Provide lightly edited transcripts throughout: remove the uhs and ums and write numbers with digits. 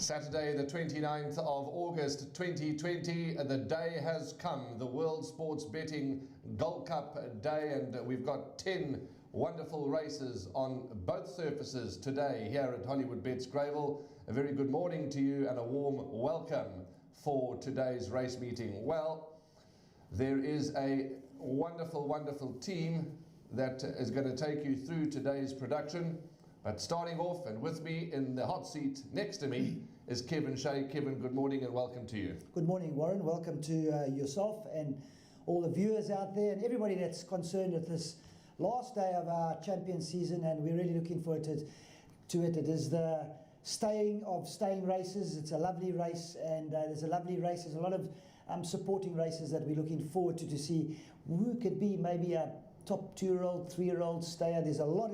Saturday, the 29th of August 2020, the day has come, the World Sports Betting Gold Cup Day, and we've got 10 wonderful races on both surfaces today here at Hollywood Bets Gravel. A very good morning to you and a warm welcome for today's race meeting. Well, there is a wonderful team that is going to take you through today's production. But starting off, and with me in the hot seat next to me is Kevin Shea. Kevin, good morning and welcome to you. Good morning, Warren. Welcome to yourself and all the viewers out there and everybody that's concerned with this last day of our champion season, and we're really looking forward to it. It is the staying races. It's a lovely race, and there's a lovely race. There's a lot of supporting races that we're looking forward to see who could be maybe a top 2-year-old, 3-year-old stayer. There's a lot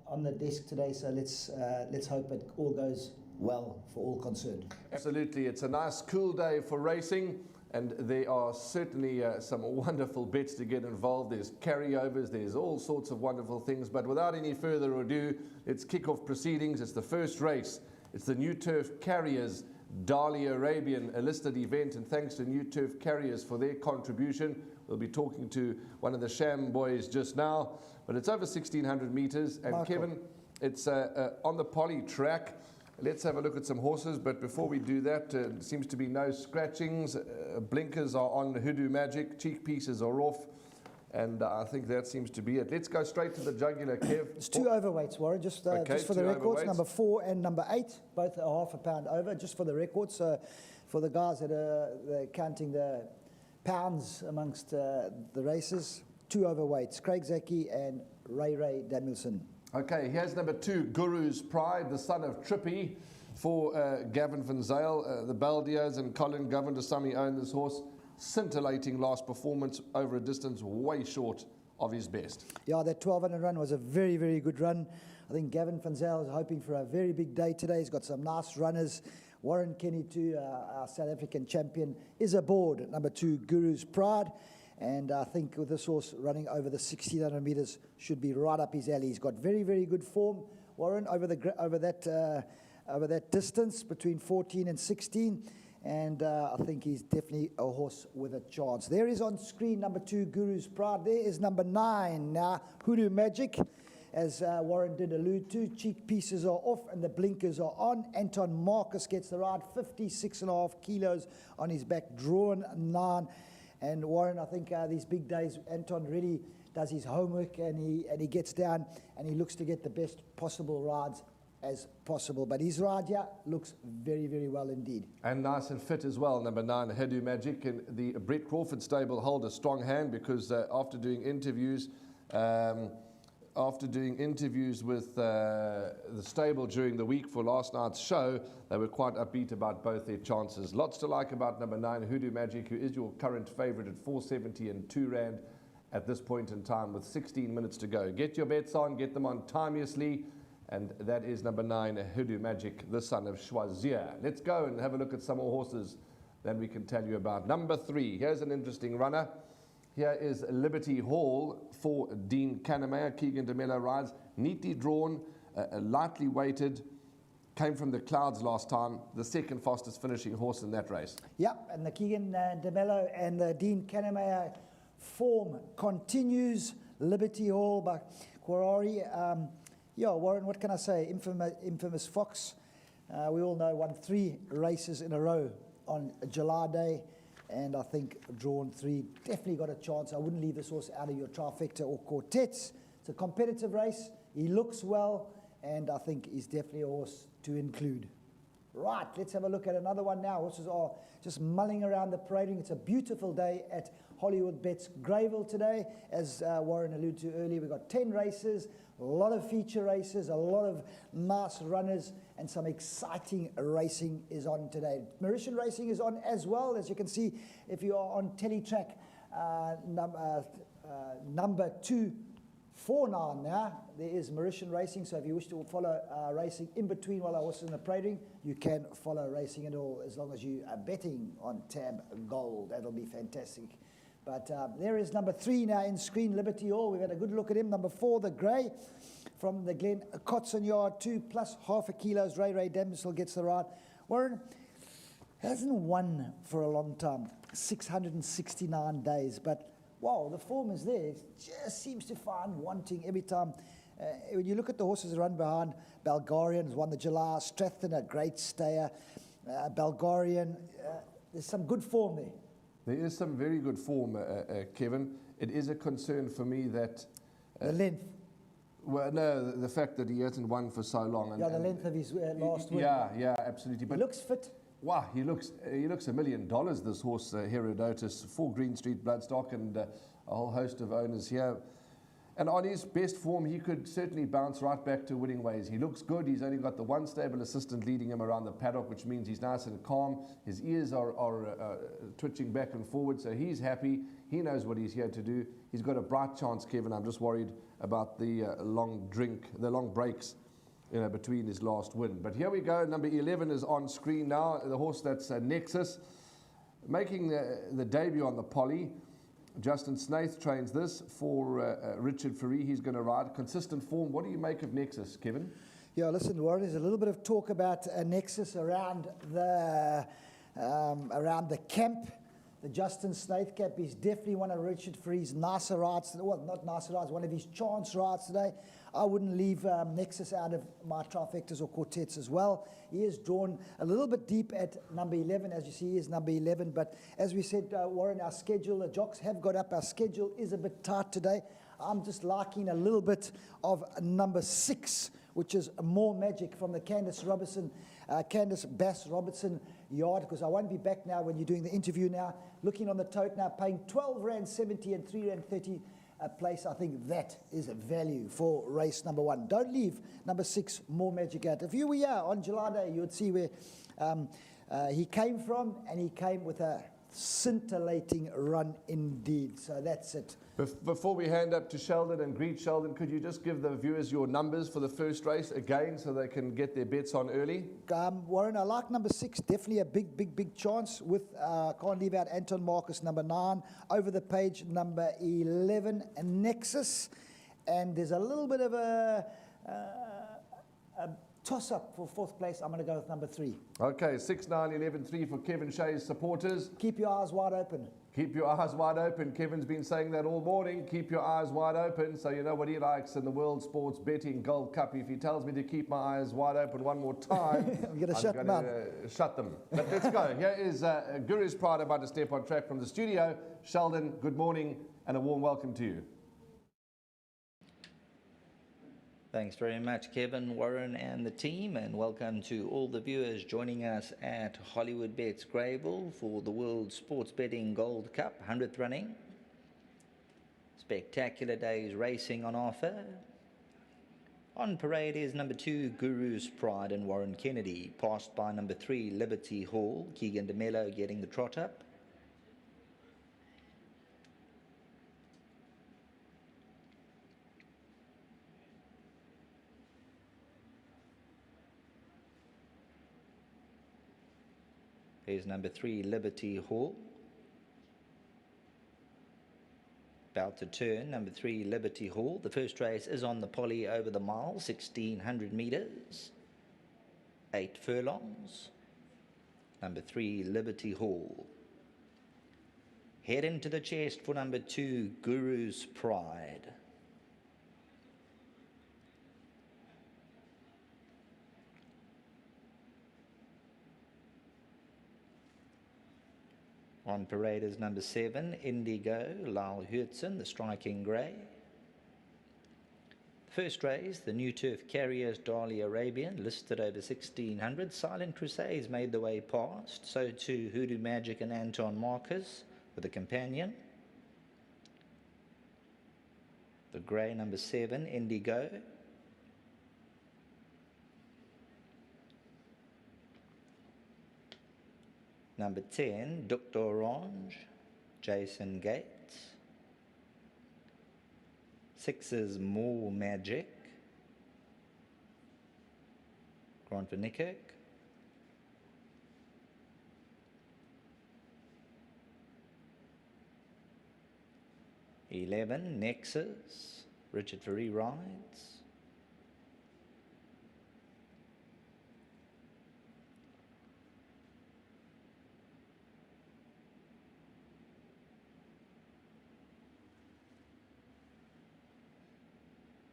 on the desk today, so let's hope it all goes well for all concerned. Absolutely, it's a nice cool day for racing, and there are certainly some wonderful bets to get involved. There's carryovers, there's all sorts of wonderful things, but without any further ado, let's kick off proceedings. It's the first race. It's the New Turf Carriers Dali Arabian, a listed event, and thanks to New Turf Carriers for their contribution. We'll be talking to one of the Sham boys just now, but it's over 1,600 meters. And Michael, Kevin, it's on the poly track. Let's have a look at some horses, but before we do that, seems to be no scratchings. Blinkers are on Hoodoo Magic, cheek pieces are off, and I think that seems to be it. Let's go straight to the jugular, Kev. It's two overweights, Warren, just for the records. Number 4 and number 8, both are half a pound over, just for the records. So for the guys that are counting the pounds amongst the races, 2 overweights, Craig Zaki and Ray Danielson. Okay, here's number 2, Guru's Pride, the son of Trippy, for Gavin Van Zyl. The Baldiers and Colin Govindasamy own this horse. Scintillating last performance over a distance way short of his best. Yeah, that 1,200 run was a very good run. I think Gavin Van Zyl is hoping for a very big day today. He's got some nice runners. Warren Kenny too, our South African champion, is aboard at number 2, Guru's Pride. And I think with this horse running over the 1,600 meters should be right up his alley. He's got very good form, Warren, over that distance between 14 and 16. And I think he's definitely a horse with a chance. There is on screen number 2, Guru's Pride. There is number 9, Hoodoo Magic. As Warren did allude to, cheek pieces are off and the blinkers are on. Anton Marcus gets the ride, 56.5 kilos on his back, drawn 9. And Warren, I think these big days, Anton really does his homework, and he gets down and he looks to get the best possible rides as possible. But his ride here looks very well indeed. And nice and fit as well, number 9, Hoodoo Magic. And the Brett Crawford stable hold a strong hand, because after doing interviews with the stable during the week for last night's show, they were quite upbeat about both their chances. Lots to like about number 9, Hoodoo Magic, who is your current favourite at 470 and 2 rand at this point in time with 16 minutes to go. Get your bets on, get them on timeously, and that is number 9, Hoodoo Magic, the son of Schwazier. Let's go and have a look at some more horses then we can tell you about. Number 3, here's an interesting runner. Here is Liberty Hall for Dean Kannemeyer. Keegan DeMello rides, neatly drawn, lightly weighted, came from the clouds last time, the second fastest finishing horse in that race. Yep, and the Keegan DeMello and the Dean Kannemeyer form continues. Liberty Hall by Quarari. Warren, what can I say? Infamous Fox. We all know won 3 races in a row on July Day. And I think drawn 3 definitely got a chance. I wouldn't leave this horse out of your trifecta or quartets. It's a competitive race. He looks well, and I think he's definitely a horse to include. Right, let's have a look at another one now. Horses are just mulling around the parading. It's a beautiful day at Hollywood Bets Gravel today. As Warren alluded to earlier, we've got 10 races, a lot of feature races, a lot of nice runners, and some exciting racing is on today. Mauritian racing is on as well, as you can see if you are on Teletrack number 249 now. There is Mauritian racing, so if you wish to follow racing in between while I was in the parading, you can follow racing at all, as long as you are betting on Tab Gold. That'll be fantastic. But there is number 3 now in screen, Liberty Hall. We've had a good look at him. Number 4, the Grey from the Glen Cotson Yard, 2 plus half a kilos. Ray Dempsey gets the ride. Warren hasn't won for a long time, 669 days, but wow, the form is there. It just seems to find wanting every time. When you look at the horses that run behind, Bulgarian has won the July, Strathton, a great stayer, Bulgarian, there's some good form there. There is some very good form, Kevin. It is a concern for me that... the length. Well, no, the fact that he hasn't won for so long. And, the length of his last win. Yeah, absolutely. But he looks fit. Wow, he looks $1 million, this horse, Herodotus, for Green Street Bloodstock and a whole host of owners here. And on his best form, he could certainly bounce right back to winning ways. He looks good. He's only got the one stable assistant leading him around the paddock, which means he's nice and calm. His ears are twitching back and forward, so he's happy. He knows what he's here to do. He's got a bright chance, Kevin. I'm just worried about the long breaks, between his last win. But here we go. Number 11 is on screen now. The horse that's Nexus, making the debut on the Poly. Justin Snaith trains this for Richard Fourie. He's going to ride consistent form. What do you make of Nexus, Kevin? Yeah, listen, Warren, there's a little bit of talk about Nexus around the camp. The Justin Snaith camp is definitely one of Richard Fourie's nicer rides. Well, not nicer rides, one of his chance rides today. I wouldn't leave Nexus out of my trifectas or quartets as well. He is drawn a little bit deep at number 11. As you see, he is number 11. But as we said, Warren, our schedule, the jocks have got up. Our schedule is a bit tight today. I'm just liking a little bit of number 6, which is More Magic from the Candice Bass Robertson yard, because I won't be back now when you're doing the interview now. Looking on the tote now, paying R12.70 and R3.30 a place. I think that is a value for race number 1. Don't leave number 6, More Magic out. If you were here on July Day, you would see where he came from, and he came with a scintillating run indeed. So that's it. Before we hand up to Sheldon and greet Sheldon, could you just give the viewers your numbers for the first race again so they can get their bets on early? Warren, I like number 6, definitely a big chance with, can't leave out Anton Marcus, number 9, over the page, number 11, Nexus, and there's a little bit of a toss-up for 4th place. I'm going to go with number 3. Okay, 6, 9, 11, 3 for Kevin Shea's supporters. Keep your eyes wide open. Keep your eyes wide open. Kevin's been saying that all morning. Keep your eyes wide open. So you know what he likes in the World Sports Betting Gold Cup. If he tells me to keep my eyes wide open one more time, I'm going to shut them out. Shut them. But let's go. Here is Guru's Pride about to step on track from the studio. Sheldon, good morning and a warm welcome to you. Thanks very much, Kevin, Warren and the team, and welcome to all the viewers joining us at Hollywood Bets Greyville for the World Sports Betting Gold Cup, 100th running. Spectacular days racing on offer. On parade is number 2, Guru's Pride and Warren Kennedy, passed by number 3, Liberty Hall, Keegan DeMello getting the trot up. There's number 3, Liberty Hall. About to turn, number 3, Liberty Hall. The first race is on the Poly over the mile, 1,600 metres, 8 furlongs. Number 3, Liberty Hall. Head into the chest for number 2, Guru's Pride. On parade is number 7, Indigo, Lyle Hurtson, the striking grey. First race, the New Turf Carriers, Dali Arabian, listed over 1,600. Silent Crusades made the way past. So too Hoodoo Magic and Anton Marcus with a companion. The grey, number 7, Indigo. Number 10, Dr. Orange, Jason Gates. 6 is More Magic, Grant van Niekerk. 11, Nexus, Richard Fourie rides.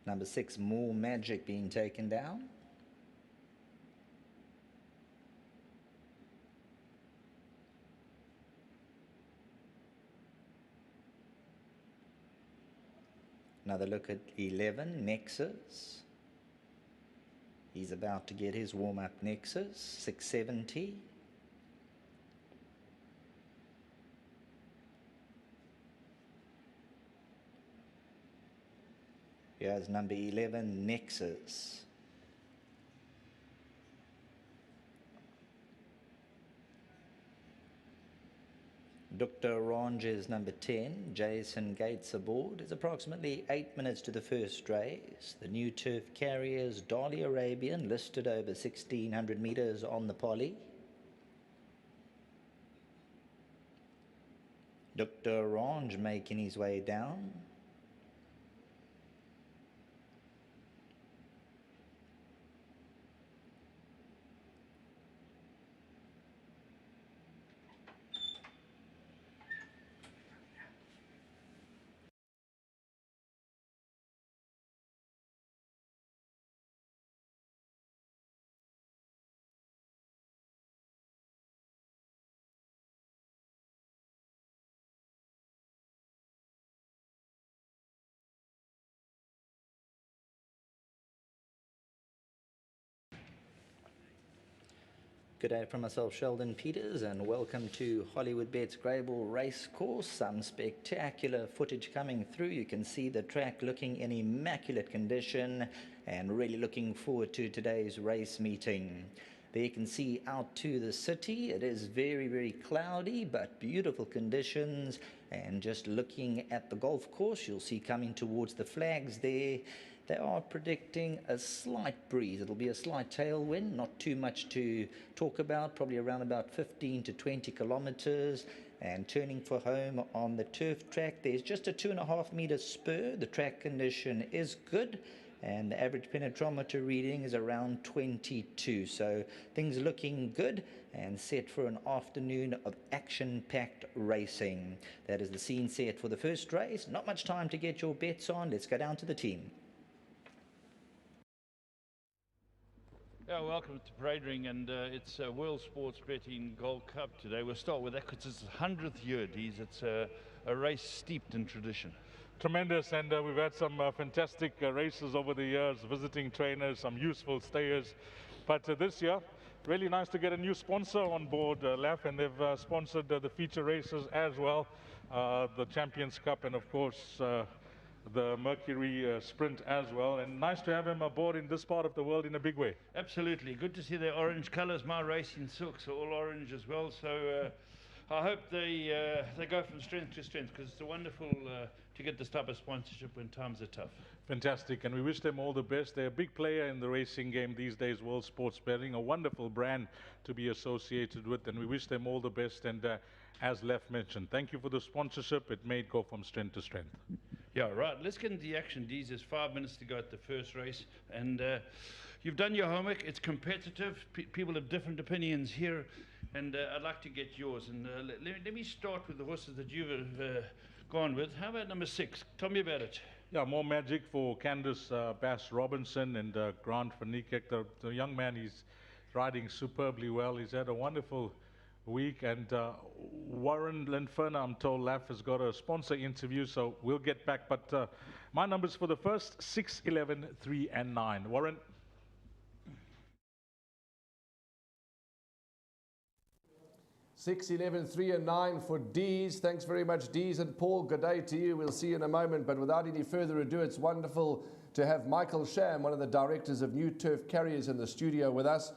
Number 6, More Magic, being taken down. Another look at 11, Nexus. He's about to get his warm-up Nexus, 670. Here's number 11, Nexus. Dr. Orange is number 10. Jason Gates aboard. It's approximately 8 minutes to the first race. The new turf carriers, Dali Arabian, listed over 1,600 meters on the poly. Dr. Orange making his way down. Good day from myself, Sheldon Peters, and welcome to Hollywood Bet's Grable Racecourse. Some spectacular footage coming through. You can see the track looking in immaculate condition, and really looking forward to today's race meeting. There you can see out to the city. It is very, very cloudy, but beautiful conditions. And just looking at the golf course, you'll see coming towards the flags there, they are predicting a slight breeze. It'll be a slight tailwind, not too much to talk about, probably around about 15 to 20 kilometers. And turning for home on the turf track, there's just a 2.5 meter spur. The track condition is good, and the average penetrometer reading is around 22. So things looking good and set for an afternoon of action-packed racing. That is the scene set for the first race. Not much time to get your bets on. Let's go down to the team. Yeah, welcome to Parade Ring, and it's World Sports Betting Gold Cup today. We'll start with that because it's the 100th year, Dees. It's a race steeped in tradition. Tremendous, and we've had some fantastic races over the years, visiting trainers, some useful stayers. But this year, really nice to get a new sponsor on board, LAF, and they've sponsored the feature races as well, the Champions Cup, and of course the Mercury Sprint as well. And nice to have him aboard in this part of the world in a big way. Absolutely. Good to see the orange colours. My racing silks are all orange as well. So I hope they go from strength to strength, because it's wonderful to get this type of sponsorship when times are tough. Fantastic, and we wish them all the best. They're a big player in the racing game these days, World Sports Betting, a wonderful brand to be associated with, and we wish them all the best. And as Lef mentioned, thank you for the sponsorship. It may go from strength to strength. Yeah, right. Let's get into the action, Dees. There's 5 minutes to go at the first race, and you've done your homework. It's competitive. People have different opinions here, and I'd like to get yours. And let me start with the horses that you've gone with. How about number 6? Tell me about it. Yeah, More Magic for Candace Bass Robinson and Grant van Niekerk. The young man, he's riding superbly well. He's had a wonderful week, and Warren Linferna, I'm told LAF has got a sponsor interview, so we'll get back. But my numbers for the first: 6, 11, 3 and 9. Warren. 6, 11, 3 and 9 for Dees. Thanks very much, Dees and Paul. Good day to you. We'll see you in a moment. But without any further ado, it's wonderful to have Michael Sham, one of the directors of New Turf Carriers, in the studio with us.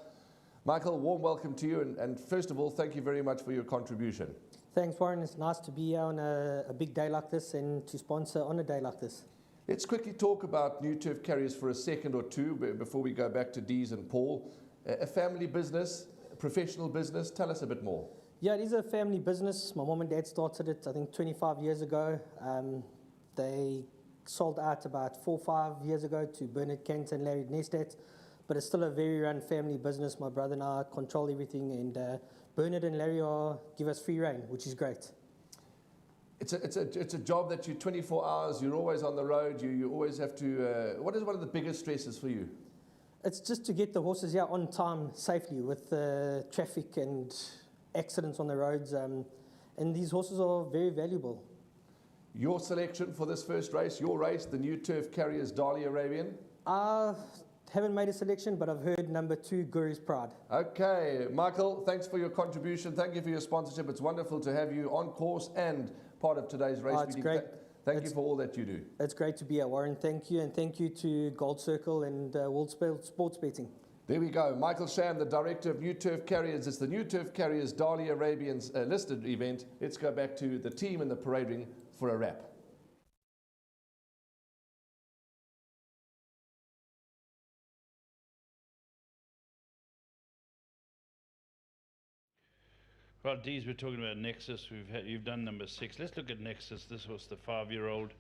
Michael, warm welcome to you. And first of all, thank you very much for your contribution. Thanks, Warren. It's nice to be here on a big day like this and to sponsor on a day like this. Let's quickly talk about New Turf Carriers for a second or two before we go back to Dees and Paul. A family business, a professional business. Tell us a bit more. Yeah, it is a family business. My mom and dad started it, I think, 25 years ago. They sold out about 4 or 5 years ago to Bernard Kent and Larry Nestat, but it's still a very run family business. My brother and I control everything, and Bernard and Larry give us free reign, which is great. It's a job that you're 24 hours, you're always on the road, you always have to, what is one of the biggest stresses for you? It's just to get the horses here on time safely with traffic and accidents on the roads. And these horses are very valuable. Your selection for this first race, your race, the new turf carriers Dali Arabian? I haven't made a selection, but I've heard number 2, Guru's Pride. Okay, Michael, thanks for your contribution. Thank you for your sponsorship. It's wonderful to have you on course and part of today's race It's meeting. great. Thank you for all that you do. It's great to be here, Warren. Thank you, and thank you to Gold Circle and World Sports Betting. There we go. Michael Sham, the director of New Turf Carriers. It's the New Turf Carriers Dali Arabians listed event. Let's go back to the team in the parade ring for a wrap. Well, Dees, we're talking about Nexus. You've done number 6. Let's look at Nexus. This was the 5-year-old.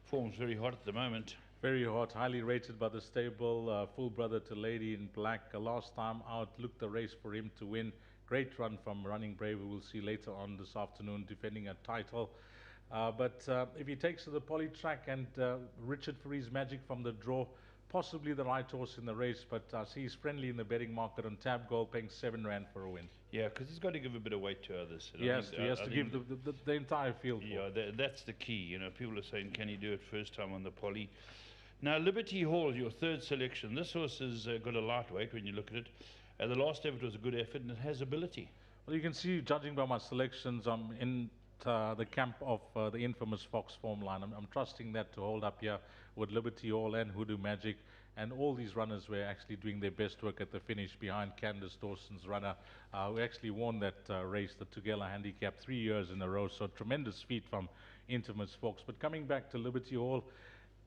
Form's very hot at the moment. Very hot, highly rated by the stable, full brother to Lady in Black. Last time out, looked the race for him to win. Great run from Running Brave, we will see later on this afternoon, defending a title. But if he takes to the poly track and Richard Free's Magic from the draw, possibly the right horse in the race, but he's friendly in the betting market on Tab Gold, paying 7 rand for a win. Yeah, because he's got to give a bit of weight to others. He has to give the entire field. Yeah, that's the key. You know, people are saying, can he do it first time on the poly? Now, Liberty Hall, your third selection. This horse has got a lightweight when you look at it. The last effort was a good effort, and it has ability. Well, you can see, judging by my selections, I'm in the camp of the infamous Fox form line. I'm trusting that to hold up here with Liberty Hall and Hoodoo Magic. And all these runners were actually doing their best work at the finish behind Candace Dawson's runner, who actually won that race, the Tugela Handicap, 3 years in a row. So tremendous feat from infamous Fox. But coming back to Liberty Hall,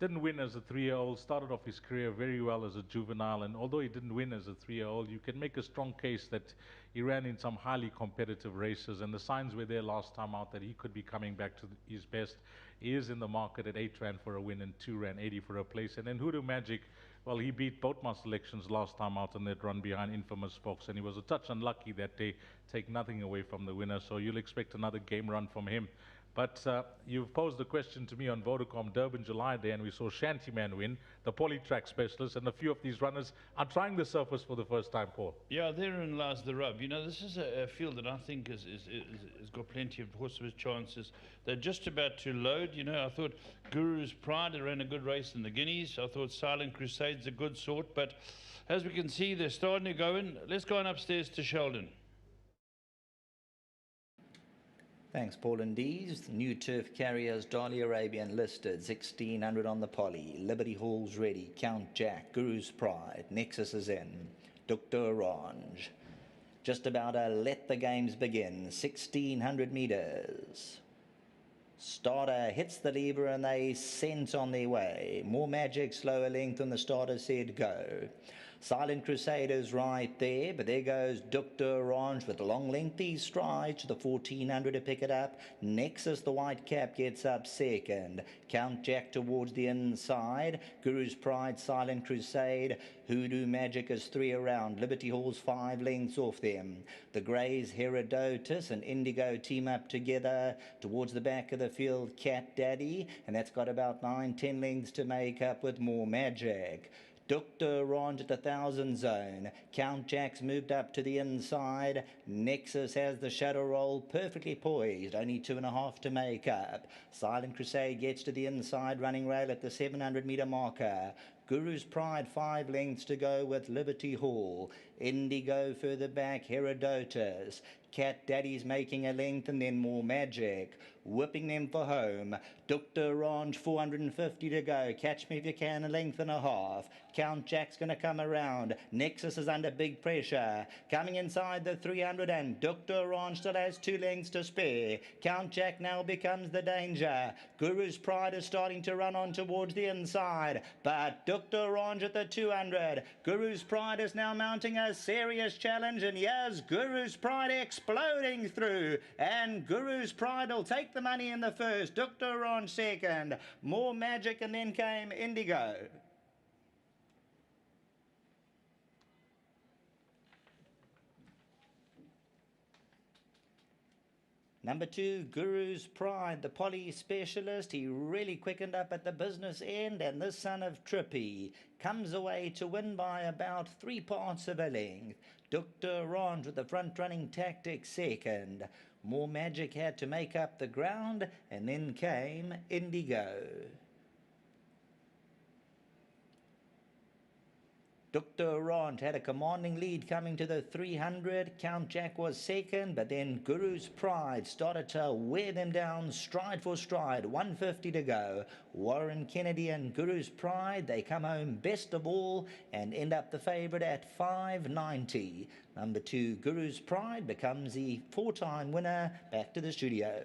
didn't win as a 3-year-old, started off his career very well as a juvenile, and although he didn't win as a 3-year-old, you can make a strong case that he ran in some highly competitive races, and the signs were there last time out that he could be coming back to his best. He is in the market at 8 rand for a win and 2 rand 80 for a place. And then Hoodoo Magic, well, he beat both my selections last time out in that run behind infamous Fox, and he was a touch unlucky that day, take nothing away from the winner, so you'll expect another game run from him. But you've posed the question to me on Vodacom Durban July Day, and we saw Shantyman win, the polytrack specialist, and a few of these runners are trying the surface for the first time, Paul. Yeah, therein lies the rub. You know, this is a field that I think has got plenty of horses chances. They're just about to load. You know, I thought Guru's Pride ran a good race in the Guineas. I thought Silent Crusade's a good sort. But as we can see, they're starting to go in. Let's go on upstairs to Sheldon. Thanks, Paul and Dees. The new turf carriers, Dali Arabian listed, 1600 on the poly. Liberty Hall's ready. Count Jack, Guru's Pride. Nexus is in. Dr. Orange. Just about to let the games begin. 1600 meters. Starter hits the lever and they sent on their way. More Magic, slower length, and the starter said go. Silent Crusaders right there, but there goes Dr. Orange with long lengthy strides to the 1400 to pick it up. Nexus, the white cap, gets up second. Count Jack towards the inside. Guru's Pride, Silent Crusade. Hoodoo Magic is 3 around. Liberty Hall's 5 lengths off them. The Greys, Herodotus and Indigo team up together. Towards the back of the field, Cat Daddy, and that's got about 9-10 lengths to make up with More Magic. Dr. Orange at the 1000 zone. Count Jack's moved up to the inside. Nexus has the shadow roll perfectly poised. Only 2.5 to make up. Silent Crusade gets to the inside running rail at the 700 meter marker. Guru's Pride 5 lengths to go with Liberty Hall. Indigo further back, Herodotus. Cat Daddy's making a length and then More Magic. Whipping them for home. Dr. Orange 450 to go. Catch me if you can, a length and a half. Count Jack's going to come around. Nexus is under big pressure. Coming inside the 300 and Dr. Orange still has 2 lengths to spare. Count Jack now becomes the danger. Guru's Pride is starting to run on towards the inside. But Dr. Orange at the 200. Guru's Pride is now mounting a serious challenge, and here's Guru's Pride exploding through. And Guru's Pride will take the money in the first. Dr. Orange second. More Magic, and then came Indigo. Number 2, Guru's Pride, the poly specialist. He really quickened up at the business end, and this son of Trippy comes away to win by about 3 parts of a length. Dr. Rond with the front-running tactic second. More Magic had to make up the ground, and then came Indigo. Dr. Rond had a commanding lead coming to the 300. Count Jack was second, but then Guru's Pride started to wear them down stride for stride. 150 to go. Warren Kennedy and Guru's Pride, they come home best of all and end up the favourite at 590. Number 2, Guru's Pride, becomes the 4-time winner. Back to the studio.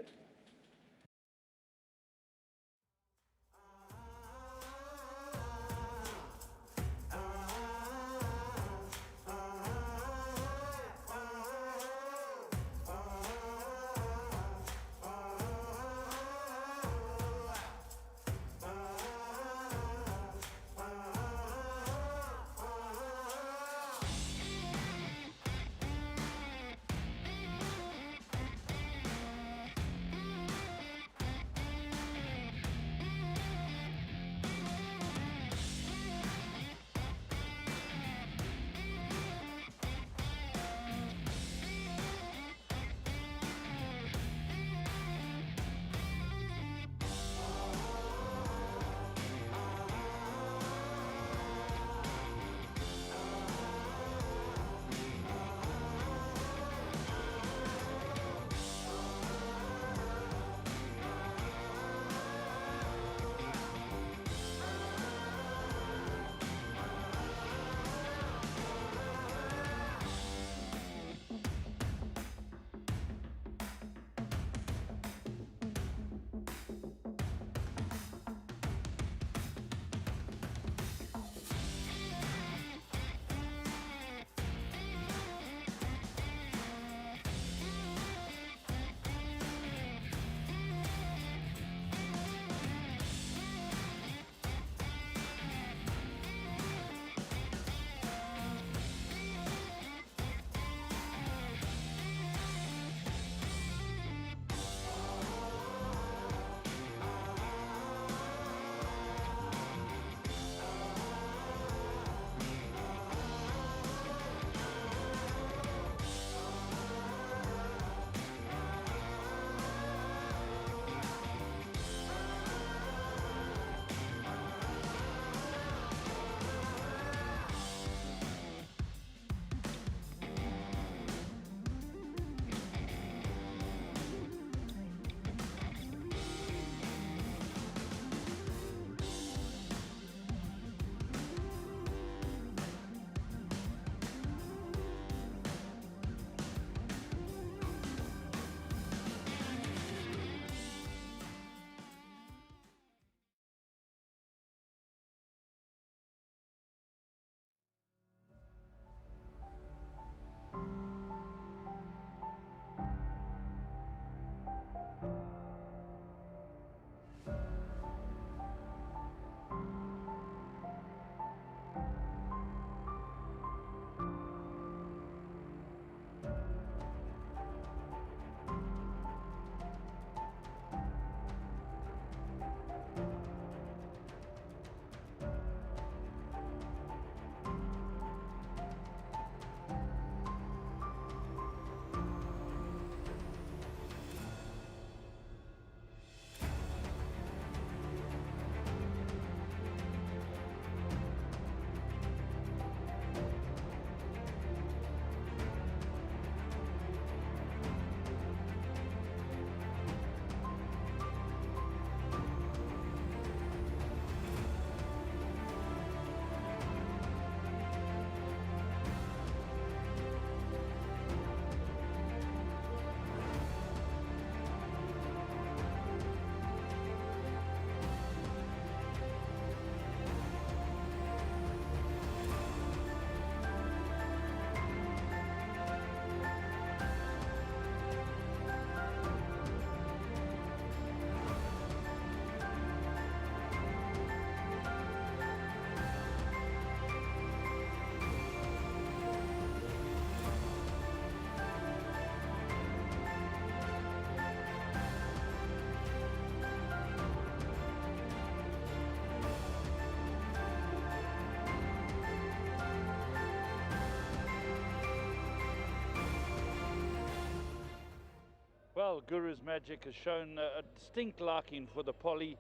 while, Guru's Magic has shown a distinct liking for the Polly,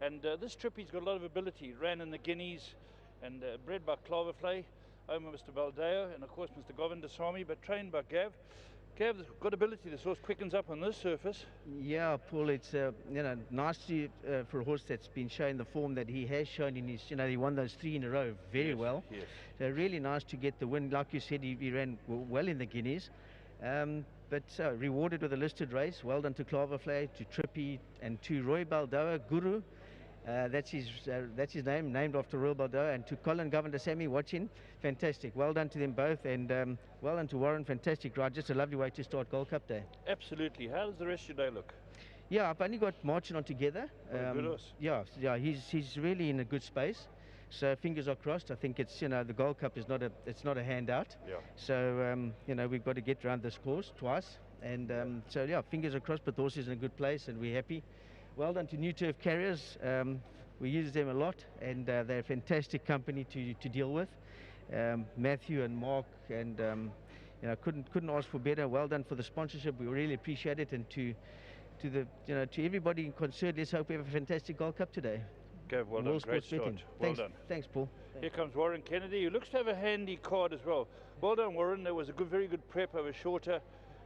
and this trip he's got a lot of ability. Ran in the Guineas and bred by Cloverflay, owned by Mr. Baldeo, and of course Mr. Govindaswamy, but trained by Gav. Gav's got ability. The horse quickens up on this surface. Yeah, Paul, it's nice to, for a horse that's been showing the form that he has shown in his, he won those 3 in a row very well. Yes. So really nice to get the win. Like you said, he ran well in the Guineas. But rewarded with a listed race. Well done to Cloverflay, to Trippy, and to Roy Baldoa, Guru. That's his name, named after Roy Baldoa, and to Colin Govindaswamy watching. Fantastic. Well done to them both, and well done to Warren. Fantastic ride. Just a lovely way to start Gold Cup Day. Absolutely. How does the rest of your day look? Yeah, I've only got Marching on together. Good horse. Yeah, he's really in a good space. So fingers are crossed. I think it's the Gold Cup is not a handout. Yeah. So we've got to get around this course twice, and so yeah, fingers are crossed. But the horse is in a good place, and we're happy. Well done to New Turf Carriers. We use them a lot, and they're a fantastic company to deal with. Matthew and Mark, and couldn't ask for better. Well done for the sponsorship. We really appreciate it, and to everybody concerned. Let's hope we have a fantastic Gold Cup today. Gav, well done. Great start. Well done. Thanks, Paul. Here comes Warren Kennedy, who looks to have a handy card as well. Well done, Warren. There was a very good prep over shorter,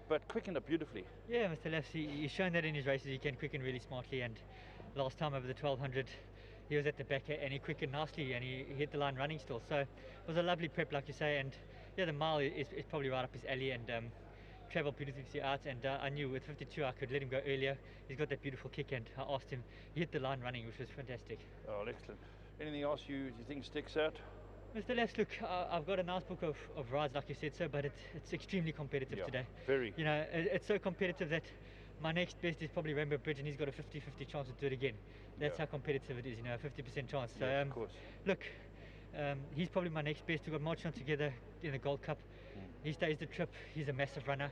but quickened up beautifully. Yeah, Mr. Lefs, he's shown that in his races he can quicken really smartly, and last time over the 1200 he was at the back and he quickened nicely and he hit the line running still. So it was a lovely prep, like you say, and yeah, the mile is probably right up his alley, and travelled beautifully out, and I knew with 52 I could let him go earlier. He's got that beautiful kick, and I asked him, he hit the line running, which was fantastic. Oh, excellent. Anything else you think sticks out? Mr. Les, look, I've got a nice book of rides, like you said, sir, but it's extremely competitive today. Very. It's so competitive that my next best is probably Rainbow Bridge, and he's got a 50-50 chance to do it again. That's how competitive it is, a 50% chance. So, of course. Look, he's probably my next best. We've got Marching on together in the Gold Cup. He stays the trip. He's a massive runner.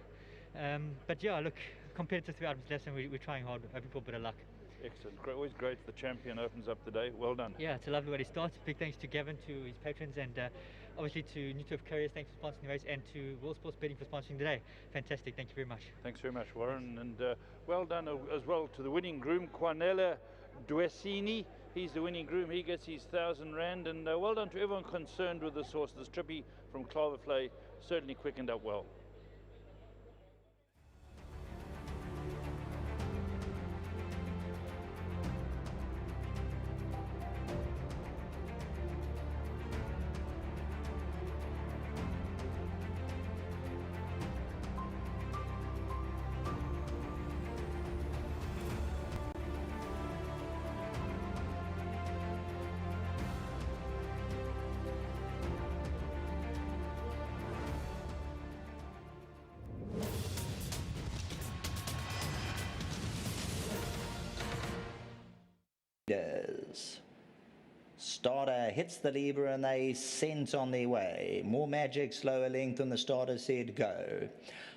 But yeah, look, competitive throughout his lesson. We're trying hard, hoping for a bit of luck. Excellent. Great, always great. The champion opens up the day. Well done. Yeah, it's a lovely way to start. Big thanks to Gavin, to his patrons, and obviously to New Turf Carriers. Thanks for sponsoring the race, and to World Sports Betting for sponsoring the day. Fantastic. Thank you very much. Thanks very much, Warren, and well done as well to the winning groom, Quanella Duesini. He's the winning groom. He gets his 1,000 rand, and well done to everyone concerned with this horse. This Trippy from Cloverflay certainly quickened up well. Starter hits the lever and they sent on their way. More Magic, slower length, and the starter said go.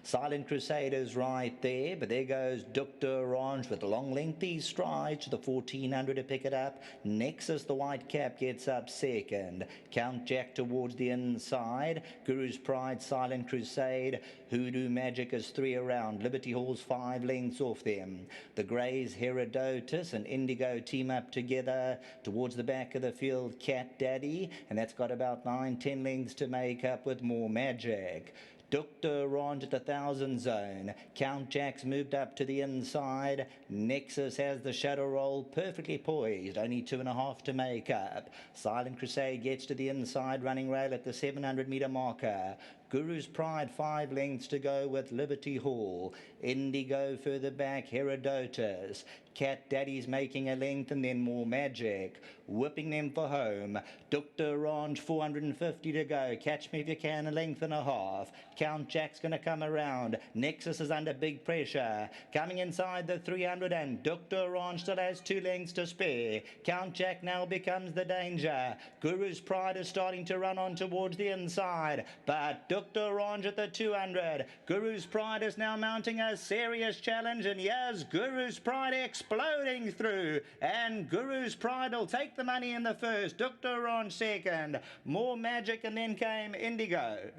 Silent Crusaders right there, but there goes Dr. Orange with long lengthy strides to the 1400 to pick it up. Nexus, the white cap, gets up second. Count Jack towards the inside. Guru's Pride, Silent Crusade. Hoodoo Magic is 3 around. Liberty Hall's 5 lengths off them. The Greys, Herodotus and Indigo team up together towards the back of the field. Cat Daddy, and that's got about 9-10 lengths to make up with More Magic. Dr. Orange at the 1,000 zone. Count Jack's moved up to the inside. Nexus has the shadow roll perfectly poised. Only 2.5 to make up. Silent Crusade gets to the inside running rail at the 700 metre marker. Guru's Pride 5 lengths to go with Liberty Hall. Indigo further back, Herodotus. Cat Daddy's making a length and then More Magic. Whipping them for home. Dr. Orange 450 to go. Catch Me If You Can, a length and a half. Count Jack's going to come around. Nexus is under big pressure. Coming inside the 300 and Dr. Orange still has 2 lengths to spare. Count Jack now becomes the danger. Guru's Pride is starting to run on towards the inside. But Dr. Orange at the 200. Guru's Pride is now mounting a serious challenge, and here's Guru's Pride exploding through. And Guru's Pride will take the money in the first. Dr. Orange second. More Magic, and then came Indigo.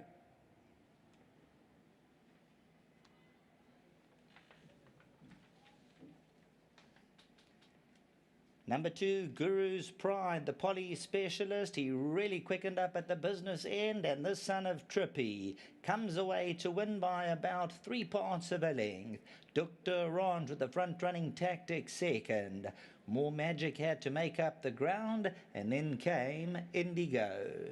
Number 2, Guru's Pride, the poly specialist. He really quickened up at the business end, and this son of Trippy comes away to win by about 3 parts of a length. Dr. Rond with the front-running tactic second. More Magic had to make up the ground, and then came Indigo.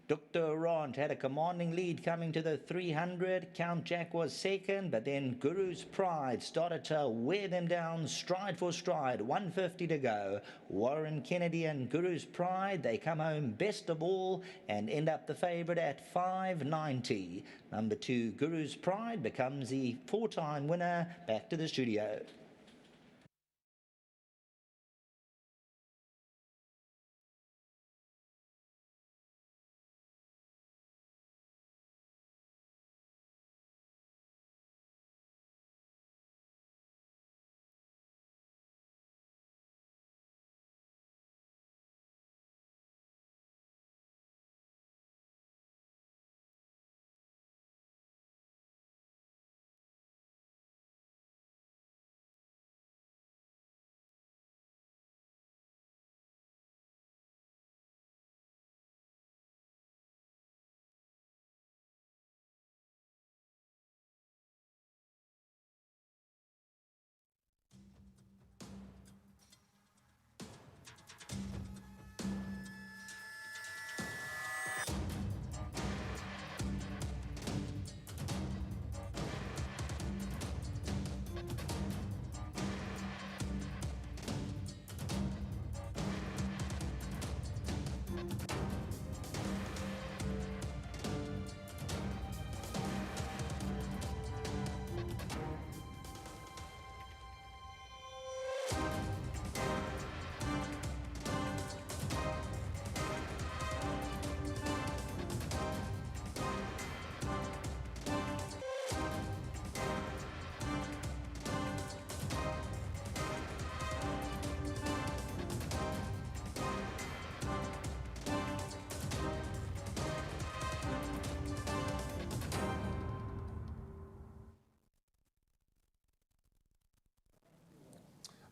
Dr. Rond had a commanding lead coming to the 300. Count Jack was second, but then Guru's Pride started to wear them down stride for stride. 150 to go. Warren Kennedy and Guru's Pride, they come home best of all and end up the favourite at 590. Number 2, Guru's Pride, becomes the 4-time winner. Back to the studio.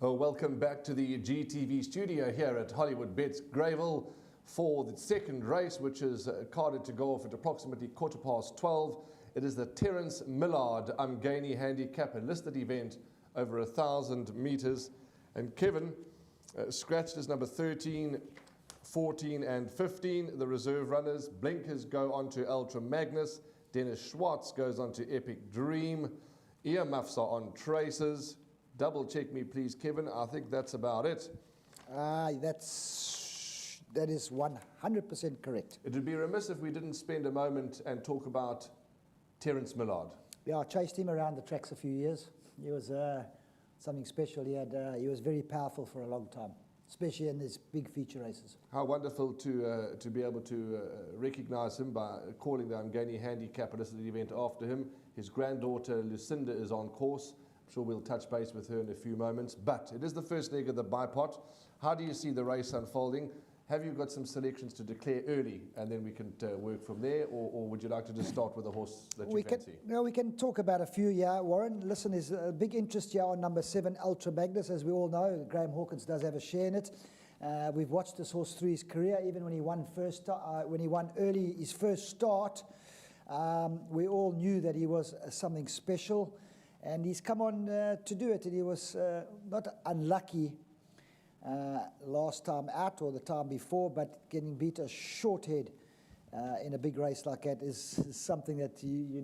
Oh, welcome back to the GTV studio here at Hollywood Bets Greyville for the second race, which is carded to go off at approximately 12:15. It is the Terence Millard Umgani Handicap, a listed event over 1,000 meters. And Kevin scratched as number 13, 14 and 15. The reserve runners, Blinkers go on to Ultra Magnus. Dennis Schwartz goes on to Epic Dream. Earmuffs are on Traces. Double check me, please, Kevin. I think that's about it. That is 100% correct. It would be remiss if we didn't spend a moment and talk about Terence Millard. Yeah, I chased him around the tracks a few years. He was something special. He was very powerful for a long time, especially in these big feature races. How wonderful to be able to recognize him by calling the Umgani Handicap a listed event after him. His granddaughter Lucinda is on course. I'm sure we'll touch base with her in a few moments, but it is the first leg of the bipot. How do you see the race unfolding? Have you got some selections to declare early, and then we can work from there, or would you like to just start with a horse that you fancy? We can talk about a few, yeah, Warren. Listen, there's a big interest here on number 7, Ultra Magnus. As we all know, Graham Hawkins does have a share in it. We've watched this horse through his career, even when he won early his first start. We all knew that he was something special. And he's come on to do it, and he was not unlucky last time out or the time before, but getting beat a short head in a big race like that is something that you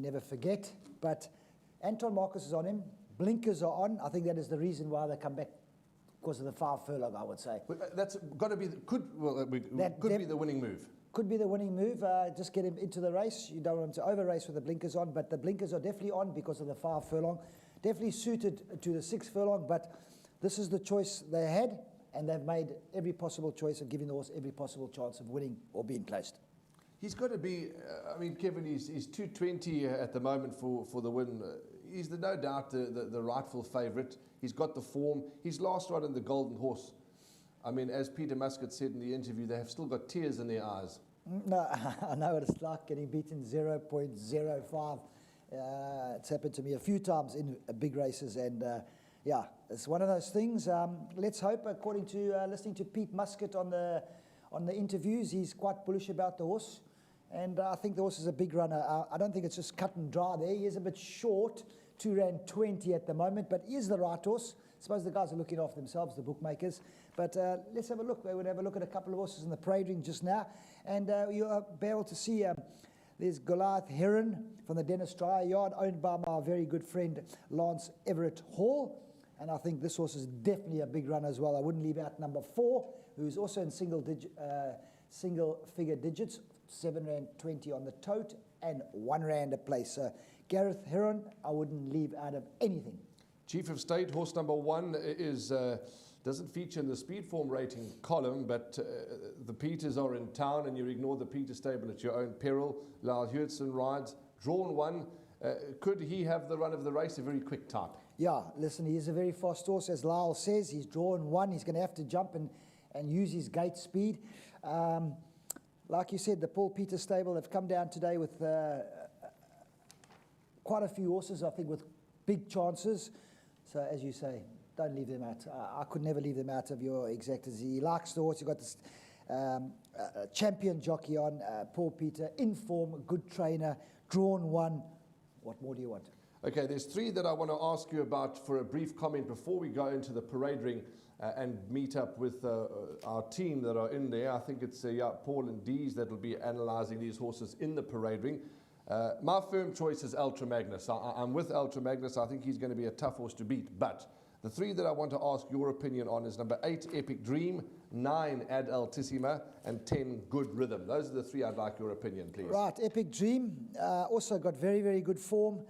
never forget. But Anton Marcus is on him. Blinkers are on. I think that is the reason why they come back, because of the 5 furlong, I would say. But that's got to be could be the winning move. Could be the winning move. Just get him into the race. You don't want him to over-race with the blinkers on, but the blinkers are definitely on because of the 5 furlong. Definitely suited to the 6 furlong, but this is the choice they had, and they've made every possible choice of giving the horse every possible chance of winning or being placed. He's got to be, Kevin, he's 220 at the moment for the win. He's no doubt the rightful favourite. He's got the form. His last run in the Golden Horse, as Peter Muscat said in the interview, they have still got tears in their eyes. No, I know what it's like getting beaten 0.05 It's happened to me a few times in big races, and yeah, it's one of those things. Let's hope, according to listening to Pete Muscat on the interviews, he's quite bullish about the horse. And I think the horse is a big runner. I don't think it's just cut and dry there. He is a bit short, 2 Rand 20 at the moment, but he is the right horse. I suppose the guys are looking after themselves, the bookmakers. But let's have a look. We're going to have a look at a couple of horses in the parade ring just now. And you'll be able to see there's Goliath Heron from the Dennis Dreyer yard, owned by my very good friend Lance Everett Hall. And I think this horse is definitely a big runner as well. I wouldn't leave out number 4, who's also in single figure digits. 7 Rand 20 on the tote and 1 Rand a place. So Gareth Heron, I wouldn't leave out of anything. Chief of State, horse number 1 is doesn't feature in the speed form rating column, but the Peters are in town, and you ignore the Peter stable at your own peril. Lyle Hewitson rides, drawn 1. Could he have the run of the race? A very quick type. Yeah, listen, he is a very fast horse, as Lyle says. He's drawn 1. He's going to have to jump and use his gate speed. Like you said, the Paul Peters stable have come down today with quite a few horses, I think, with big chances. So, as you say, don't leave them out. I could never leave them out of your exactas. He likes the horse. You've got this champion jockey on, Paul Peter, in form, good trainer, drawn 1. What more do you want? Okay, there's 3 that I want to ask you about for a brief comment before we go into the parade ring and meet up with our team that are in there. I think it's Paul and Dees that will be analysing these horses in the parade ring. My firm choice is Ultra Magnus. I'm with Ultra Magnus. I think he's going to be a tough horse to beat. But the 3 that I want to ask your opinion on is number 8, Epic Dream, 9, Ad Altissima, and 10, Good Rhythm. Those are the 3 I'd like your opinion, please. Right, Epic Dream also got very, very good form.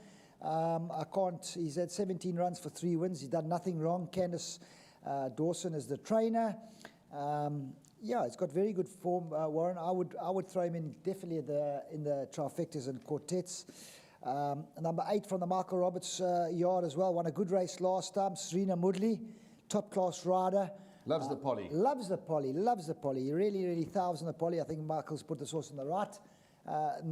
He's had 17 runs for 3 wins. He's done nothing wrong. Candice Dawson is the trainer. Yeah, it's got very good form, Warren. I would throw him in definitely in the trifectas and quartets. Number 8 from the Michael Roberts yard as well. Won a good race last time. Serena Mudley, top class rider. Loves the Polly. Loves the Polly. Loves the Polly. He really, really thrives on the Polly. I think Michael's put this horse in the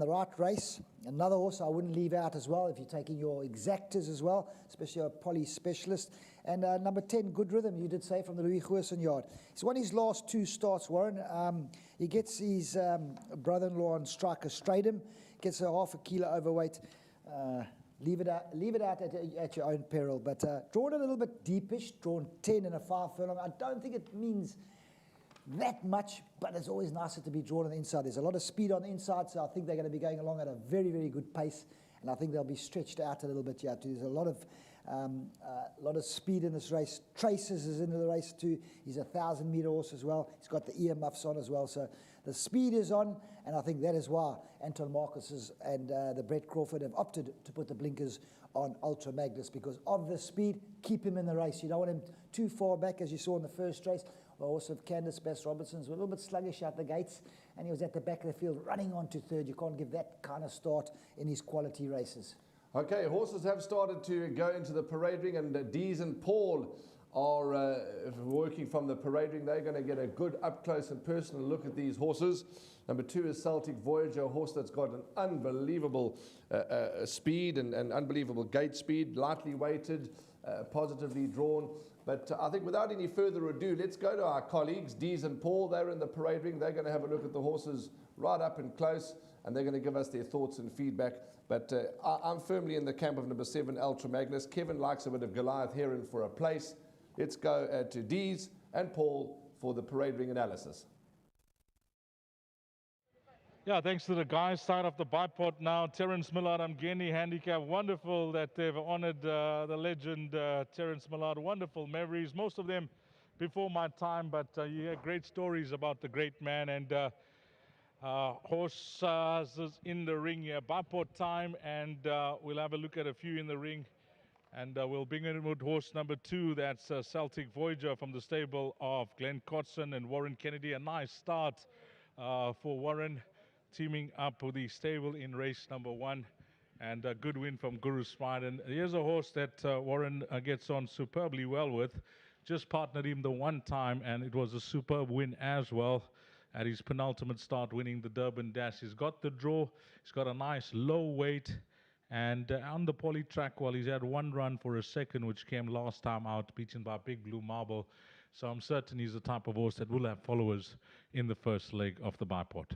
right race. Another horse I wouldn't leave out as well if you're taking your exactas as well, especially a Polly specialist. And number 10, Good Rhythm, you did say, from the Louis Goosen yard. He's won his last 2 starts, Warren. He gets his brother-in-law on Striker Stratum, gets a half a kilo overweight. Leave it out at your own peril. But drawn a little bit deepish, drawn 10 and a 5 furlong. I don't think it means that much, but it's always nicer to be drawn on the inside. There's a lot of speed on the inside, so I think they're going to be going along at a very, very good pace, and I think they'll be stretched out a little bit. Yeah, there's a lot of speed in this race. Traces is into the race too. He's a 1,000-meter horse as well. He's got the ear muffs on as well, so the speed is on, and I think that is why Anton Marcus and the Brett Crawford have opted to put the blinkers on Ultra Magnus because of the speed. Keep him in the race. You don't want him too far back, as you saw in the first race. The horse of Candice Bass-Robertson's were a little bit sluggish out the gates, and he was at the back of the field running on to 3rd. You can't give that kind of start in his quality races. Okay, horses have started to go into the parade ring, and Dees and Paul are working from the parade ring. They're going to get a good up-close and personal look at these horses. Number 2 is Celtic Voyager, a horse that's got an unbelievable speed and unbelievable gate speed, lightly weighted, positively drawn. But I think without any further ado, let's go to our colleagues, Dees and Paul. They're in the parade ring. They're going to have a look at the horses right up and close, and they're going to give us their thoughts and feedback. But I'm firmly in the camp of number 7, Ultra Magnus. Kevin likes a bit of Goliath Heron for a place. Let's go to Dees and Paul for the parade ring analysis. Yeah, thanks to the guys. Start off the bipod now. Terence Millard, Mgeni handicap. Wonderful that they've honored the legend Terence Millard. Wonderful memories, most of them before my time, but you hear great stories about the great man. And horses in the ring here. Bipod time, and we'll have a look at a few in the ring. And we'll bring in with horse number 2. That's Celtic Voyager from the stable of Glenn Cotson and Warren Kennedy. A nice start for Warren, teaming up with the stable in race number 1, and a good win from Guru Spider. And here's a horse that Warren gets on superbly well with. Just partnered him the one time, and it was a superb win as well at his penultimate start, winning the Durban Dash. He's got the draw. He's got a nice low weight, And on the poly track, well, he's had one run for a second, which came last time out, beaten by Big Blue Marble. So I'm certain he's the type of horse that will have followers in the first leg of the bipod.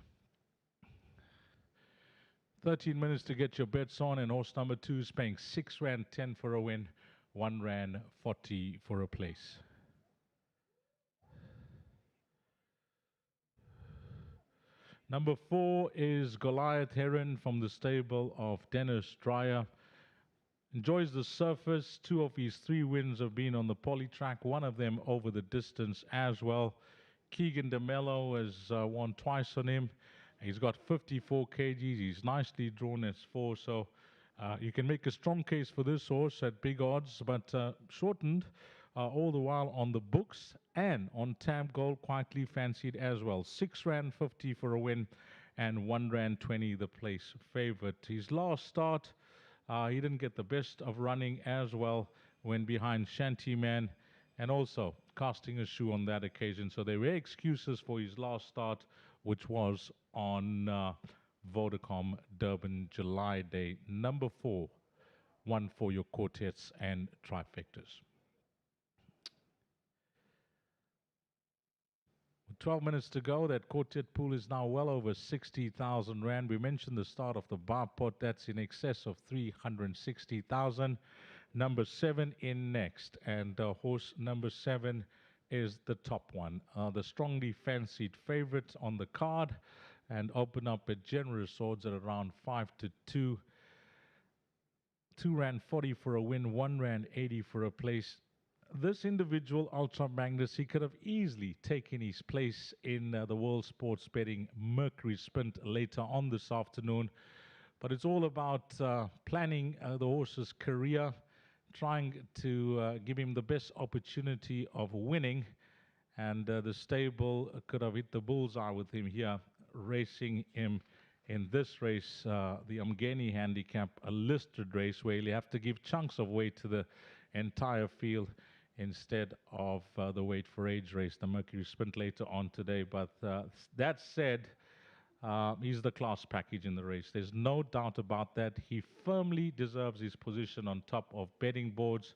13 minutes to get your bets on, and horse number 2 is paying 6 Rand 10 for a win, 1 Rand 40 for a place. Number 4 is Goliath Heron from the stable of Dennis Dreyer. Enjoys the surface. 2 of his 3 wins have been on the poly track, one of them over the distance as well. Keegan DeMello has won twice on him. He's got 54 kgs. He's nicely drawn as 4, so you can make a strong case for this horse at big odds, but shortened all the while on the books and on Tab Gold, quietly fancied as well. 6 Rand 50 for a win and 1 Rand 20 the place favorite. His last start, he didn't get the best of running as well when behind Shanty Man, and also casting a shoe on that occasion. So there were excuses for his last start, which was on Vodacom Durban July Day. Number 4, one for your quartets and trifectas. With 12 minutes to go, that quartet pool is now well over 60,000 Rand. We mentioned the start of the bar pot. That's in excess of 360,000. Number 7 in next, and horse number 7 is the top one. The strongly fancied favorite on the card, and open up at generous odds at around 5 to 2. 2 Rand 40 for a win, 1 Rand 80 for a place. This individual, Ultra Magnus, he could have easily taken his place in the World Sports Betting Mercury Sprint later on this afternoon. But it's all about planning the horse's career, trying to give him the best opportunity of winning. And the stable could have hit the bullseye with him here, racing him in this race, the Umgeni handicap, a listed race where he'll have to give chunks of weight to the entire field instead of the weight for age race, the Mercury Sprint later on today. But that said, he's the class package in the race. There's no doubt about that. He firmly deserves his position on top of betting boards.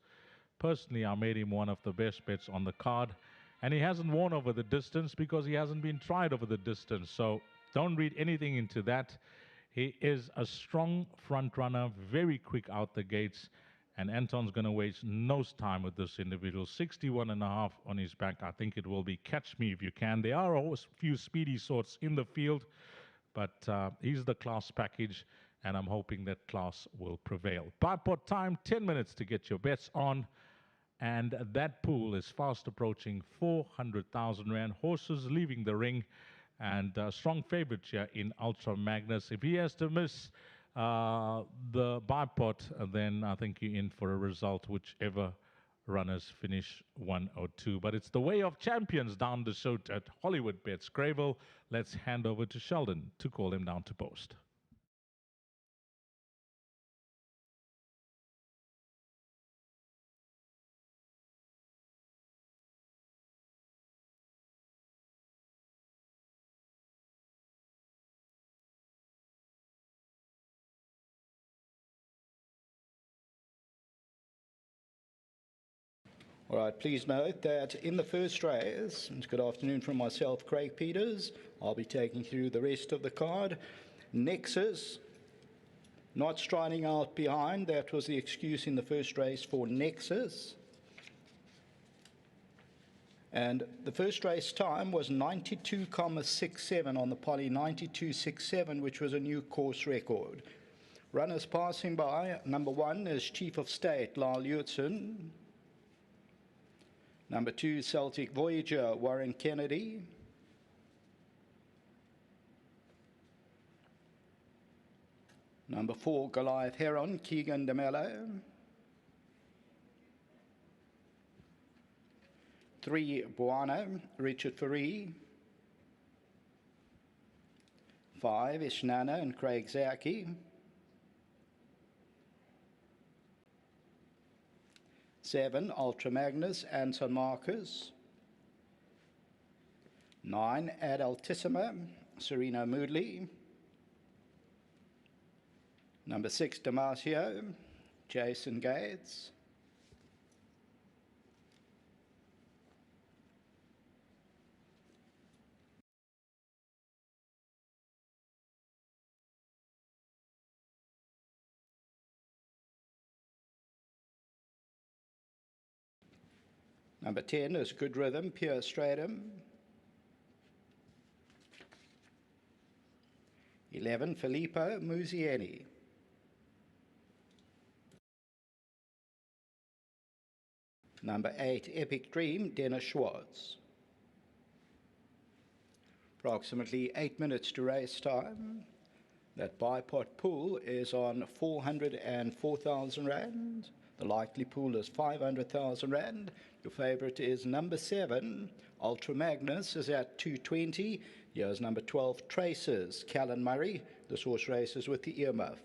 Personally, I made him one of the best bets on the card. And he hasn't won over the distance because he hasn't been tried over the distance. So don't read anything into that. He is a strong front runner, very quick out the gates. And Anton's going to waste no time with this individual. 61.5 on his back. I think it will be catch me if you can. There are a few speedy sorts in the field, but he's the class package, and I'm hoping that class will prevail. Bipod time, 10 minutes to get your bets on. And that pool is fast approaching 400,000 Rand. Horses leaving the ring, and strong favorite here in Ultra Magnus. If he has to miss the bipod, then I think you're in for a result, whichever runners finish 1 or 2. But it's the way of champions down the shoot at Hollywood Bets Greyville. Let's hand over to Sheldon to call him down to post. All right, please note that in the first race, and good afternoon from myself, Craig Peters, I'll be taking through the rest of the card. Nexus, not striding out behind, that was the excuse in the first race for Nexus. And the first race time was 92.67 on the poly, 92.67, which was a new course record. Runners passing by, number 1 is Chief of State, Lyle Lewitson. Number 2, Celtic Voyager, Warren Kennedy. Number 4, Goliath Heron, Keegan DeMello. 3, Buana, Richard Faree. 5, Ishnana and Craig Zaki. 7, Ultra Magnus, Anton Marcus. 9, Ad Altissima, Serena Moodley. Number 6, Damasio, Jason Gates. Number 10 is Good Rhythm, Pure Stratum. 11, Filippo Muzieni. Number 8, Epic Dream, Dennis Schwartz. Approximately 8 minutes to race time. That bipot pool is on 404,000 Rand. The likely pool is 500,000 Rand. Your favourite is number 7, Ultra Magnus, is at 220. Here's number 12, Traces, Callan Murray. This horse races with the earmuff.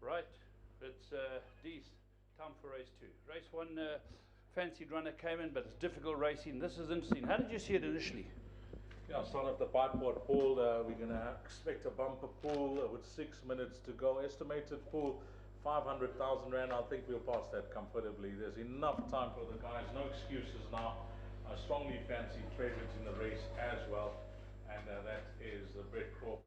Right, it's D's, time for race 2. Race 1, fancied runner came in, but it's difficult racing. This is interesting. How did you see it initially? Yeah, start of the bipod pool, we're going to expect a bumper pool with 6 minutes to go. Estimated pool 500,000 Rand. I think we'll pass that comfortably. There's enough time for the guys, no excuses now. I strongly fancy Treasures in the race as well, and that is the Brett Crawford.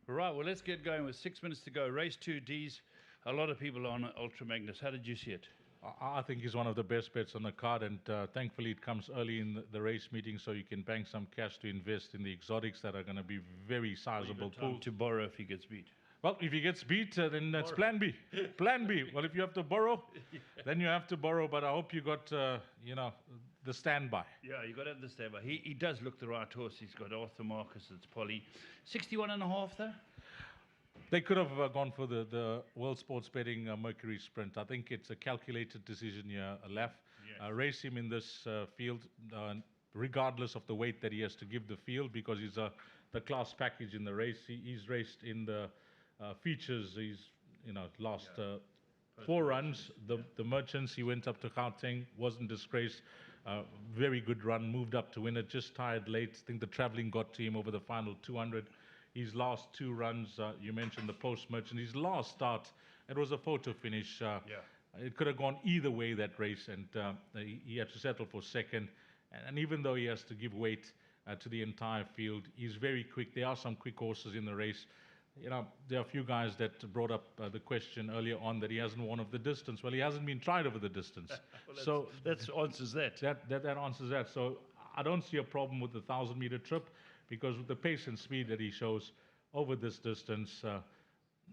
Right, well, let's get going with 6 minutes to go. Race 2, D's. A lot of people on Ultra Magnus. How did you see it? I think he's one of the best bets on the card, and thankfully it comes early in the race meeting, so you can bank some cash to invest in the exotics that are going to be very sizable pool to borrow if he gets beat. Well, if he gets beat, then that's plan B. Plan B. Well, if you have to borrow, then you have to borrow. But I hope you got, you know, the standby. Yeah, you got to have the standby. He does look the right horse. He's got Arthur Marcus. It's Polly. 61.5 though. They could have gone for the World Sports Betting Mercury Sprint. I think it's a calculated decision here, Laf. Yes. Race him in this field, regardless of the weight that he has to give the field, because he's the class package in the race. He's raced in the features. He's, you know, last 4 runs. The Merchants, he went up to Gauteng, wasn't disgraced. Very good run, moved up to win it, just tired late. I think the travelling got to him over the final 200. His last 2 runs, you mentioned the Post Merchant. His last start, it was a photo finish. It could have gone either way, that race, and he had to settle for second. And even though he has to give weight to the entire field, he's very quick. There are some quick horses in the race. You know, there are a few guys that brought up the question earlier on that he hasn't won over the distance. Well, he hasn't been tried over the distance. Well, that answers that. That answers that. So I don't see a problem with the 1,000-meter trip, because with the pace and speed that he shows over this distance,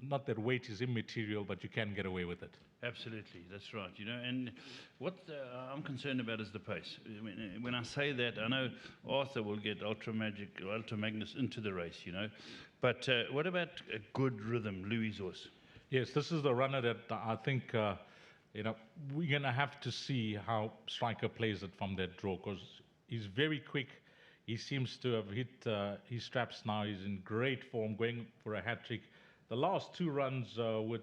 not that weight is immaterial, but you can get away with it. Absolutely, that's right. You know, and what I'm concerned about is the pace. When I say that, I know Arthur will get Ultra Magnus into the race, you know. But what about a Good Rhythm, Louis' horse? Yes, this is the runner that I think, you know, we're going to have to see how Striker plays it from that draw, because he's very quick. He seems to have hit his straps now. He's in great form, going for a hat-trick. The last 2 runs with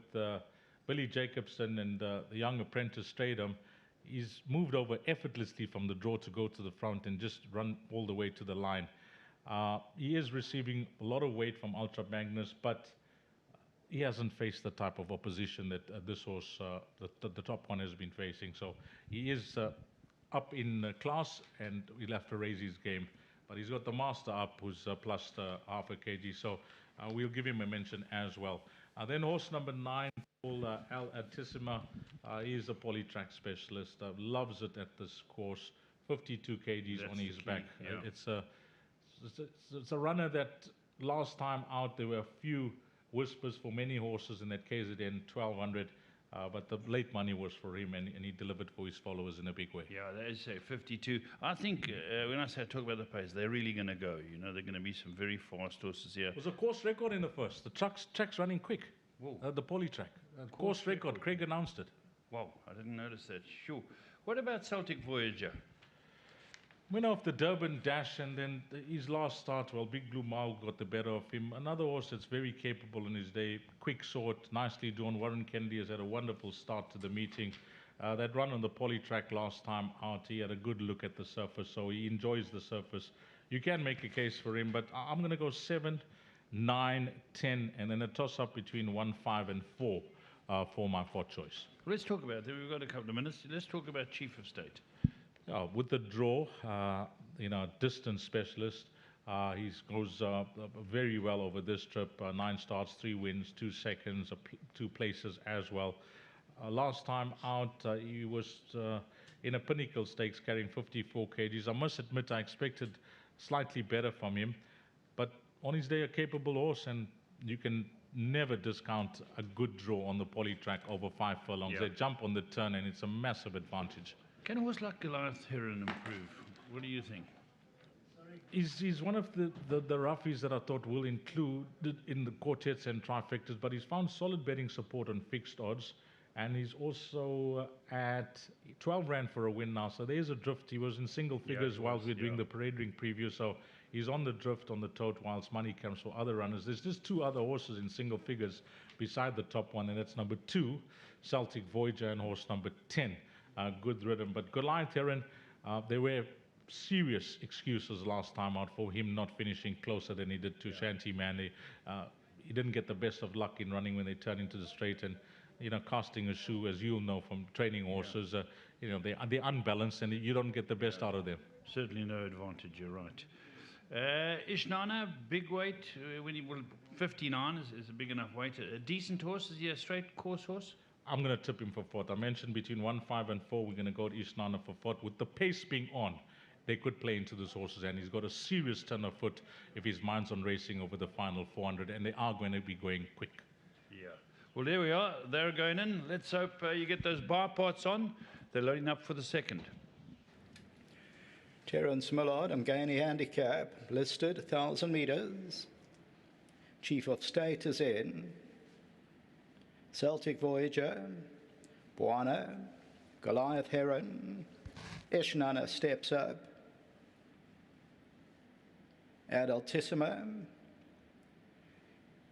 Billy Jacobson and the young apprentice Stradom, he's moved over effortlessly from the draw to go to the front and just run all the way to the line. He is receiving a lot of weight from Ultra Magnus, but he hasn't faced the type of opposition that this horse, the top one, has been facing. So he is up in class, and he'll have to raise his game. But he's got the master up, who's plus half a kg. So we'll give him a mention as well. Then horse number 9, Al Altissima. He is a polytrack specialist. Loves it at this course. 52 kgs That's on his the key, back. yeah. It's a runner that last time out there were a few whispers for many horses in that KZN 1200, but the late money was for him, and he delivered for his followers in a big way. Yeah, as you say, 52. I think when I talk about the pace, they're really going to go. You know, they're going to be some very fast horses here. It was a course record in the first. The track's running quick. The poly track. Course record. Craig announced it. Wow, I didn't notice that. Sure. What about Celtic Voyager? Winner of the Durban Dash, and then his last start, well, Big Blue Mile got the better of him. Another horse that's very capable in his day, quick sort, nicely drawn. Warren Kennedy has had a wonderful start to the meeting. That run on the poly track last time out, he had a good look at the surface, so he enjoys the surface. You can make a case for him, but I'm going to go 7, 9, 10, and then a toss-up between 1, 5, and 4 for my 4th choice. Let's talk about it. We've got a couple of minutes. Let's talk about Chief of State. With the draw, distance specialist, he goes very well over this trip. 9 starts, 3 wins, 2 seconds, 2 places as well. Last time out, he was in a Pinnacle Stakes carrying 54 kgs. I must admit, I expected slightly better from him, but on his day, a capable horse, and you can never discount a good draw on the poly track over 5 furlongs. They jump on the turn, and it's a massive advantage. Can a horse like Goliath Heron improve? What do you think? He's one of the roughies that I thought will include in the quartets and trifectas, but he's found solid betting support on fixed odds, and he's also at 12 rand for a win now. So there's a drift. He was in single figures whilst we're doing the parade ring preview, so he's on the drift on the tote whilst money comes for other runners. There's just 2 other horses in single figures beside the top one, and that's number 2, Celtic Voyager, and horse number 10. Good rhythm. But Goliath Heron, there were serious excuses last time out for him not finishing closer than he did to Shanty Man. He didn't get the best of luck in running when they turn into the straight, and casting a shoe, as you'll know from training horses, they're unbalanced, and you don't get the best out of them. Certainly no advantage, you're right. Ishnana, big weight, 59 is a big enough weight. A decent horse, is he a straight course horse? I'm going to tip him for 4th. I mentioned between 1, 5, and 4, we're going to go to Ishnana for 4th. With the pace being on, they could play into this horse's hand. He's got a serious turn of foot if his mind's on racing over the final 400, and they are going to be going quick. Yeah. Well, there we are. They're going in. Let's hope you get those bar parts on. They're loading up for the 2nd. Terence Millard, Mgani Handicap, listed 1,000 metres. Chief of State is in. Celtic Voyager, Buana, Goliath Heron, Ishnana steps up. Ad Altissima,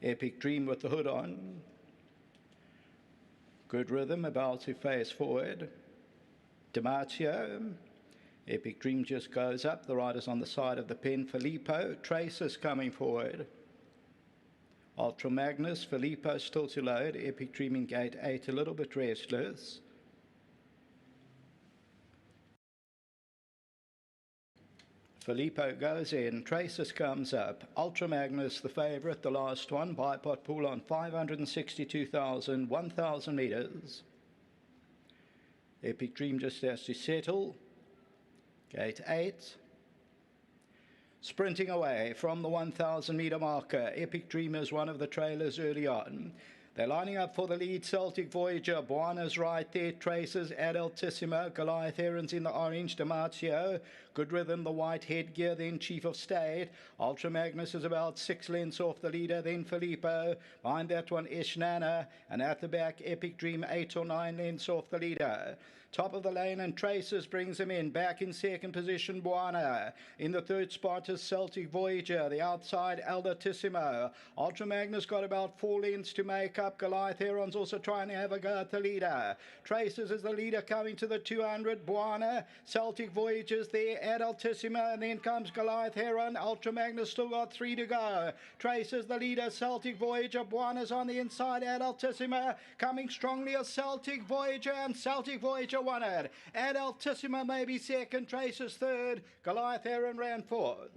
Epic Dream with the hood on. Good Rhythm about to face forward. Dematio, Epic Dream just goes up. The rider's on the side of the pen. Filippo, Traces coming forward. Ultra Magnus, Filippo still to load. Epic Dream in gate 8, a little bit restless. Filippo goes in, Traces comes up. Ultra Magnus, the favourite, the last one. Bipod pool on 562,000, 1,000 metres. Epic Dream just has to settle. Gate 8. Sprinting away from the 1,000 metre marker. Epic Dream is one of the trailers early on. They're lining up for the lead. Celtic Voyager, Buana's right there. Traces, Ad Altissimo, Goliath Heron's in the orange. Dematio, Good Rhythm, the white headgear. Then Chief of State. Ultra Magnus is about 6 lengths off the leader. Then Filippo. Behind that one, Ishnana. And at the back, Epic Dream, 8 or 9 lengths off the leader. Top of the lane, and Traces brings him in. Back in second position, Buana. In the third spot is Celtic Voyager. The outside, Albertissimo. Ultra Magnus got about 4 lengths to make up. Goliath Heron's also trying to have a go at the leader. Traces is the leader coming to the 200. Buana. Celtic Voyager's there at Altissimo, and then comes Goliath Heron. Ultra Magnus still got 3 to go. Traces the leader, Celtic Voyager. Buana's on the inside at Altissimo. Coming strongly as Celtic Voyager, and Celtic Voyager won it. At Altissimo maybe second, Traces third. Goliath Heron ran fourth.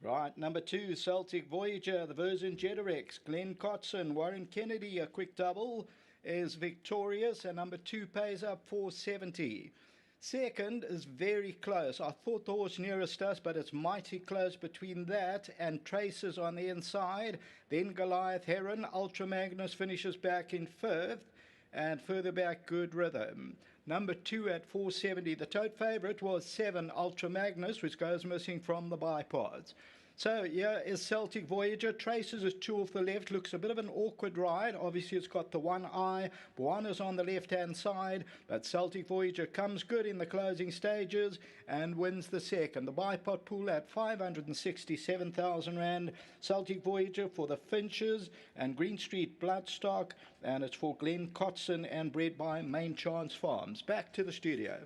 Right, number 2, Celtic Voyager, the Virgin Jetarex. Glenn Cotson, Warren Kennedy, a quick double, is victorious, and number 2 pays up 470. Second is very close. I thought the horse nearest us, but it's mighty close between that and Traces on the inside. Then Goliath Heron. Ultra Magnus finishes back in 5th, and further back Good Rhythm. Number 2 at 470. The tote favourite was 7 Ultra Magnus, which goes missing from the bipods. So here is Celtic Voyager. Traces is 2 off the left. Looks a bit of an awkward ride. Obviously it's got the one eye. Buana's on the left-hand side. But Celtic Voyager comes good in the closing stages and wins the second. The bipod pool at 567,000 Rand. Celtic Voyager for the Finches and Green Street Bloodstock. And it's for Glenn Cotson and bred by Main Chance Farms. Back to the studio.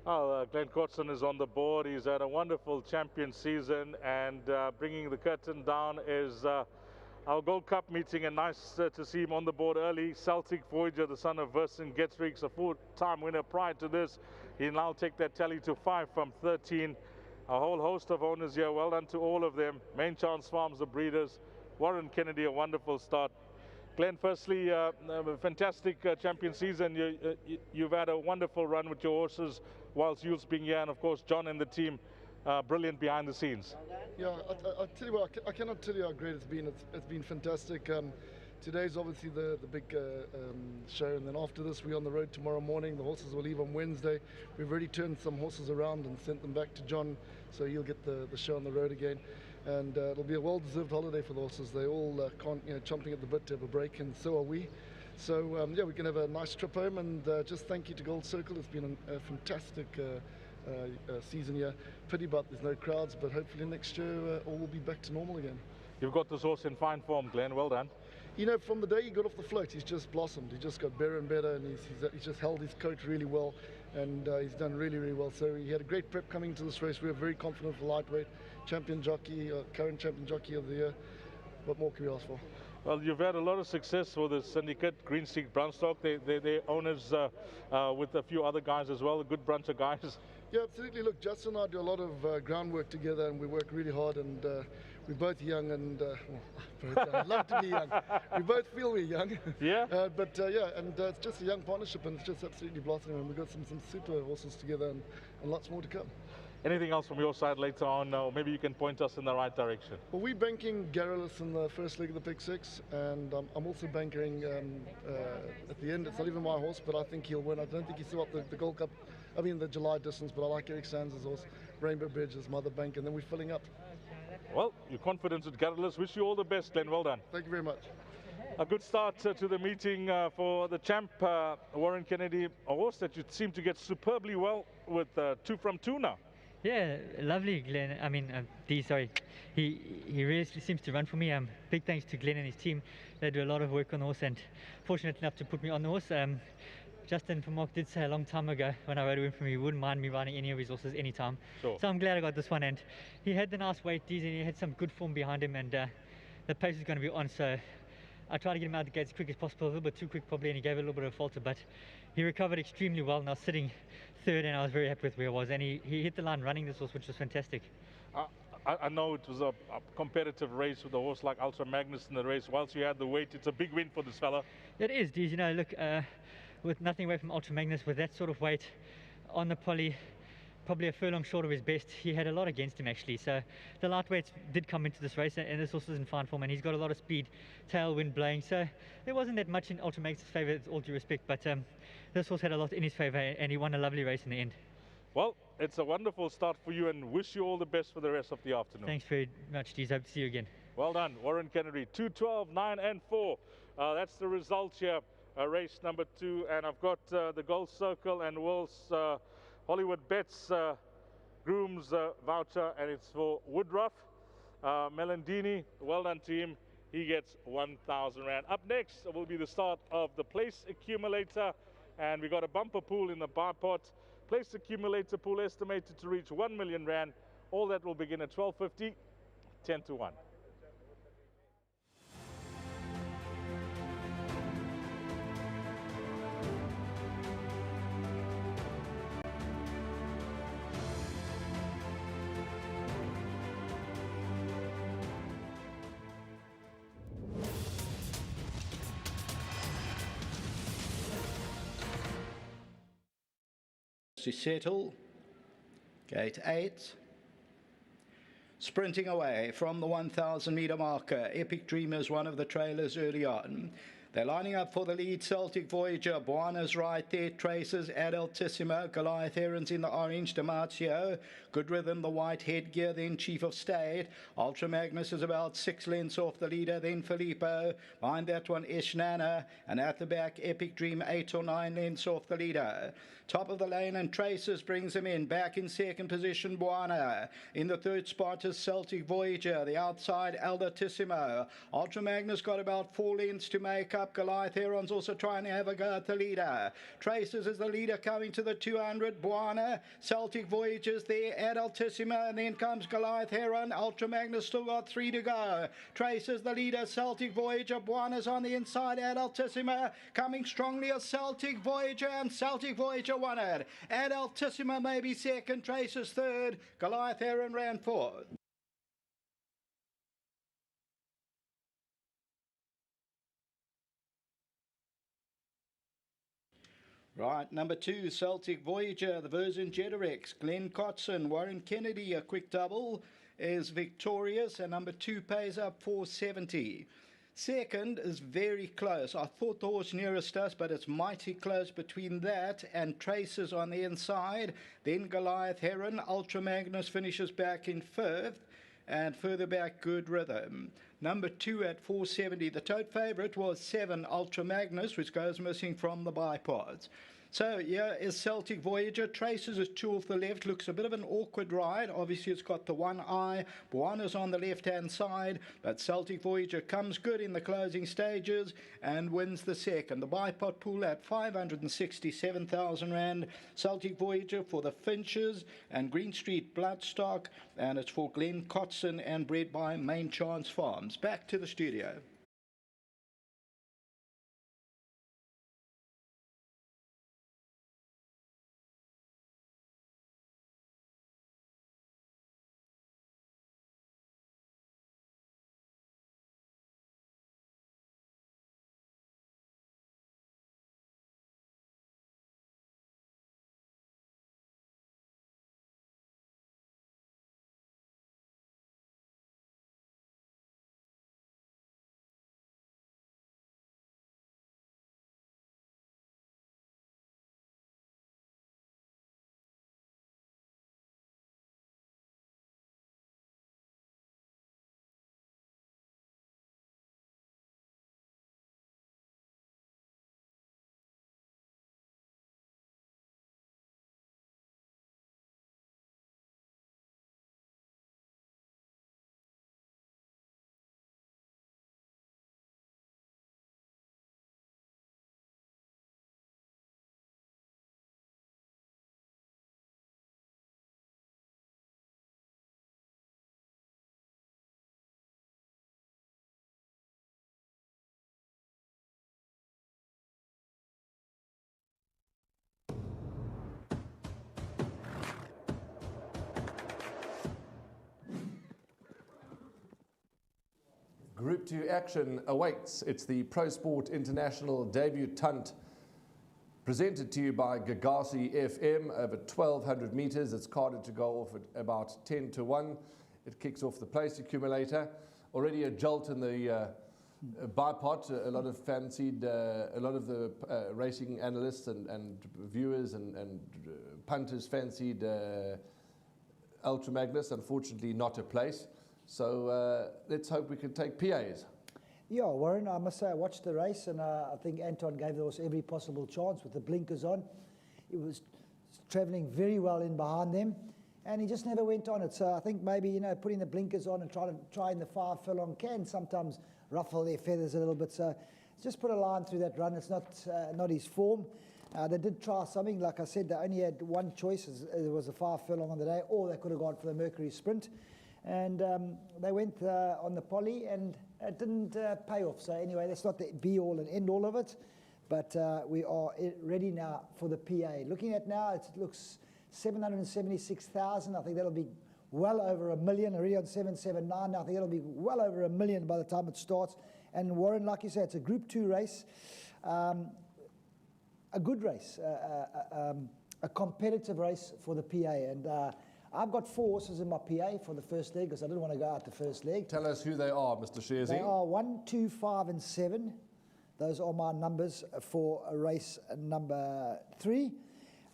Glenn Courtson is on the board. He's had a wonderful champion season, and bringing the curtain down is our Gold Cup meeting, and nice to see him on the board early. Celtic Voyager, the son of Versen Getrix, a four-time winner prior to this. He'll now take that tally to 5 from 13. A whole host of owners here. Well done to all of them. Main Chance Farms, the breeders. Warren Kennedy, a wonderful start. Glenn, firstly, a fantastic champion season. You've had a wonderful run with your horses whilst Yule's being here, and of course John and the team, brilliant behind the scenes. Yeah, I'll tell you what, I cannot tell you how great it's been. It's been fantastic. Today's obviously the big show, and then after this we're on the road tomorrow morning. The horses will leave on Wednesday. We've already turned some horses around and sent them back to John, so he'll get the show on the road again. And it'll be a well-deserved holiday for the horses. They all chomping at the bit to have a break, and so are we. So yeah, we can have a nice trip home, and just thank you to Gold Circle. It's been a fantastic season here. Pity about there's no crowds, but hopefully next year all will be back to normal again. You've got this horse in fine form, Glenn. Well done. You know, from the day he got off the float, he's just blossomed. He just got better and better, and he's just held his coat really well, and he's done really, really well. So he had a great prep coming to this race. We were very confident for lightweight. Champion jockey, current champion jockey of the year. What more can we ask for? Well, you've had a lot of success with the syndicate, Green Street Brownstock. They're owners with a few other guys as well, a good bunch of guys. Yeah, absolutely. Look, Justin and I do a lot of groundwork together, and we work really hard, and we're both young, and I'd love to be young. We both feel we're young. Yeah. Yeah, and it's just a young partnership, and it's just absolutely blossoming, and we've got some super horses together, and lots more to come. Anything else from your side later on, or maybe you can point us in the right direction? Well, we're banking Garrulus in the first leg of the Pick Six, and I'm also banking at the end. It's not even my horse, but I think he'll win. I don't think he's still up the Gold Cup, the July distance, but I like Eric Sands' horse, Rainbow Bridge, as my other bank, and then we're filling up. Well, your confidence with Garrulus. Wish you all the best, Glenn. Well done. Thank you very much. A good start to the meeting for the champ, Warren Kennedy, a horse that you seem to get superbly well with 2 from 2 now. Yeah, lovely, Glenn. Dee, sorry. He really seems to run for me. Big thanks to Glenn and his team. They do a lot of work on the horse, and fortunate enough to put me on the horse. Justin from Mark did say a long time ago when I rode him from he wouldn't mind me riding any of his horses anytime. Sure. So I'm glad I got this one, and he had the nice weight, Dees, and he had some good form behind him, and the pace is going to be on, so I tried to get him out of the gate as quick as possible, a little bit too quick probably, and he gave it a little bit of a falter, but he recovered extremely well, and I was sitting third, and I was very happy with where I was, and he hit the line running this horse, which was fantastic. I know it was a competitive race with a horse like Ultra Magnus in the race. Whilst you had the weight, it's a big win for this fella. It is, Dees. You know, look, with nothing away from Ultra Magnus, with that sort of weight on the poly, probably a furlong short of his best, he had a lot against him actually. So the lightweights did come into this race, and this horse is in fine form, and he's got a lot of speed, tailwind blowing. So there wasn't that much in Ultra Magnus' favour, with all due respect, but this horse had a lot in his favour, and he won a lovely race in the end. Well, it's a wonderful start for you, and wish you all the best for the rest of the afternoon. Thanks very much, Dees. Hope to see you again. Well done, Warren Kennedy. 2:12, 9 and 4. That's the result here. Race number 2, and I've got the Gold Circle and World's Hollywood Bets Grooms voucher, and it's for Woodruff Melandini. Well done to him. He gets 1,000 Rand. Up next will be the start of the Place Accumulator, and we got a bumper pool in the bar pot. Place Accumulator pool estimated to reach 1 million Rand. All that will begin at 12:50, 10 to 1. To settle, gate 8. Sprinting away from the 1,000 metre marker, Epic Dreamers, one of the trailers early on. They're lining up for the lead. Celtic Voyager, Buana's right there, traces Adaltissimo, Goliath Errands in the orange, Damatio, Good Rhythm, the white headgear, then Chief of State. Ultra Magnus is about 6 lengths off the leader, then Filippo. Behind that one, Ishnana, and at the back, Epic Dream, 8 or 9 lengths off the leader. Top of the lane, and Traces brings him in. Back in second position, Buana. In the third spot is Celtic Voyager. The outside, Aldertissimo. Ultra Magnus got about 4 lengths to make up. up. Goliath Heron's also trying to have a go at the leader. Traces is the leader coming to the 200. Buana, Celtic Voyagers there at Altissima, and then comes Goliath Heron. Ultra Magnus still got 3 to go. Traces the leader, Celtic Voyager. Buana's on the inside at Altissima, coming strongly as Celtic Voyager, and Celtic Voyager won it. At Altissima maybe second, Traces third. Goliath Heron ran fourth. Right, number 2, Celtic Voyager, the Virgin Jetarex, Glenn Cotson, Warren Kennedy, a quick double, is victorious, and number 2 pays up 470. Second is very close. I thought the horse nearest us, but it's mighty close between that and Traces on the inside. Then Goliath Heron. Ultra Magnus finishes back in 5th. And further back, Good Rhythm. Number 2 at 470. The tote favourite was 7, Ultra Magnus, which goes missing from the bipods. So here is Celtic Voyager. Traces is 2 off the left. Looks a bit of an awkward ride. Obviously, it's got the one eye. Buana's on the left-hand side. But Celtic Voyager comes good in the closing stages and wins the second. The bipod pool at 567,000 Rand. Celtic Voyager for the Finches and Green Street Bloodstock. And it's for Glenn Cotson and bred by Main Chance Farms. Back to the studio. Group 2 action awaits. It's the Pro Sport International Debutante, presented to you by Gagasi FM over 1,200 metres. It's carded to go off at about 10 to 1. It kicks off the place accumulator. Already a jolt in the bipod. A lot of fancied, a lot of the racing analysts and viewers and punters fancied Ultra Magnus. Unfortunately, not a place. So let's hope we can take PAs. Yeah, Warren, I must say I watched the race, and I think Anton gave the horse every possible chance with the blinkers on. He was travelling very well in behind them, and he just never went on it. So I think maybe, you know, putting the blinkers on and trying the 5 furlong can sometimes ruffle their feathers a little bit. So just put a line through that run. It's not his form. They did try something. Like I said, they only had one choice. It was a 5 furlong on the day, or they could have gone for the Mercury Sprint. And they went on the poly, and it didn't pay off. So anyway, that's not the be-all and end-all of it. But we are ready now for the PA. Looking at now, it looks 776,000. I think that'll be well over $1 million. Already on 779 now. I think it'll be well over $1 million by the time it starts. And Warren, like you said, it's a Group 2 race. A good race. A competitive race for the PA. And I've got 4 horses in my PA for the first leg because I didn't want to go out the first leg. Tell us who they are, Mr. Shearsy. They are 1, 2, 5, and 7. Those are my numbers for race number 3.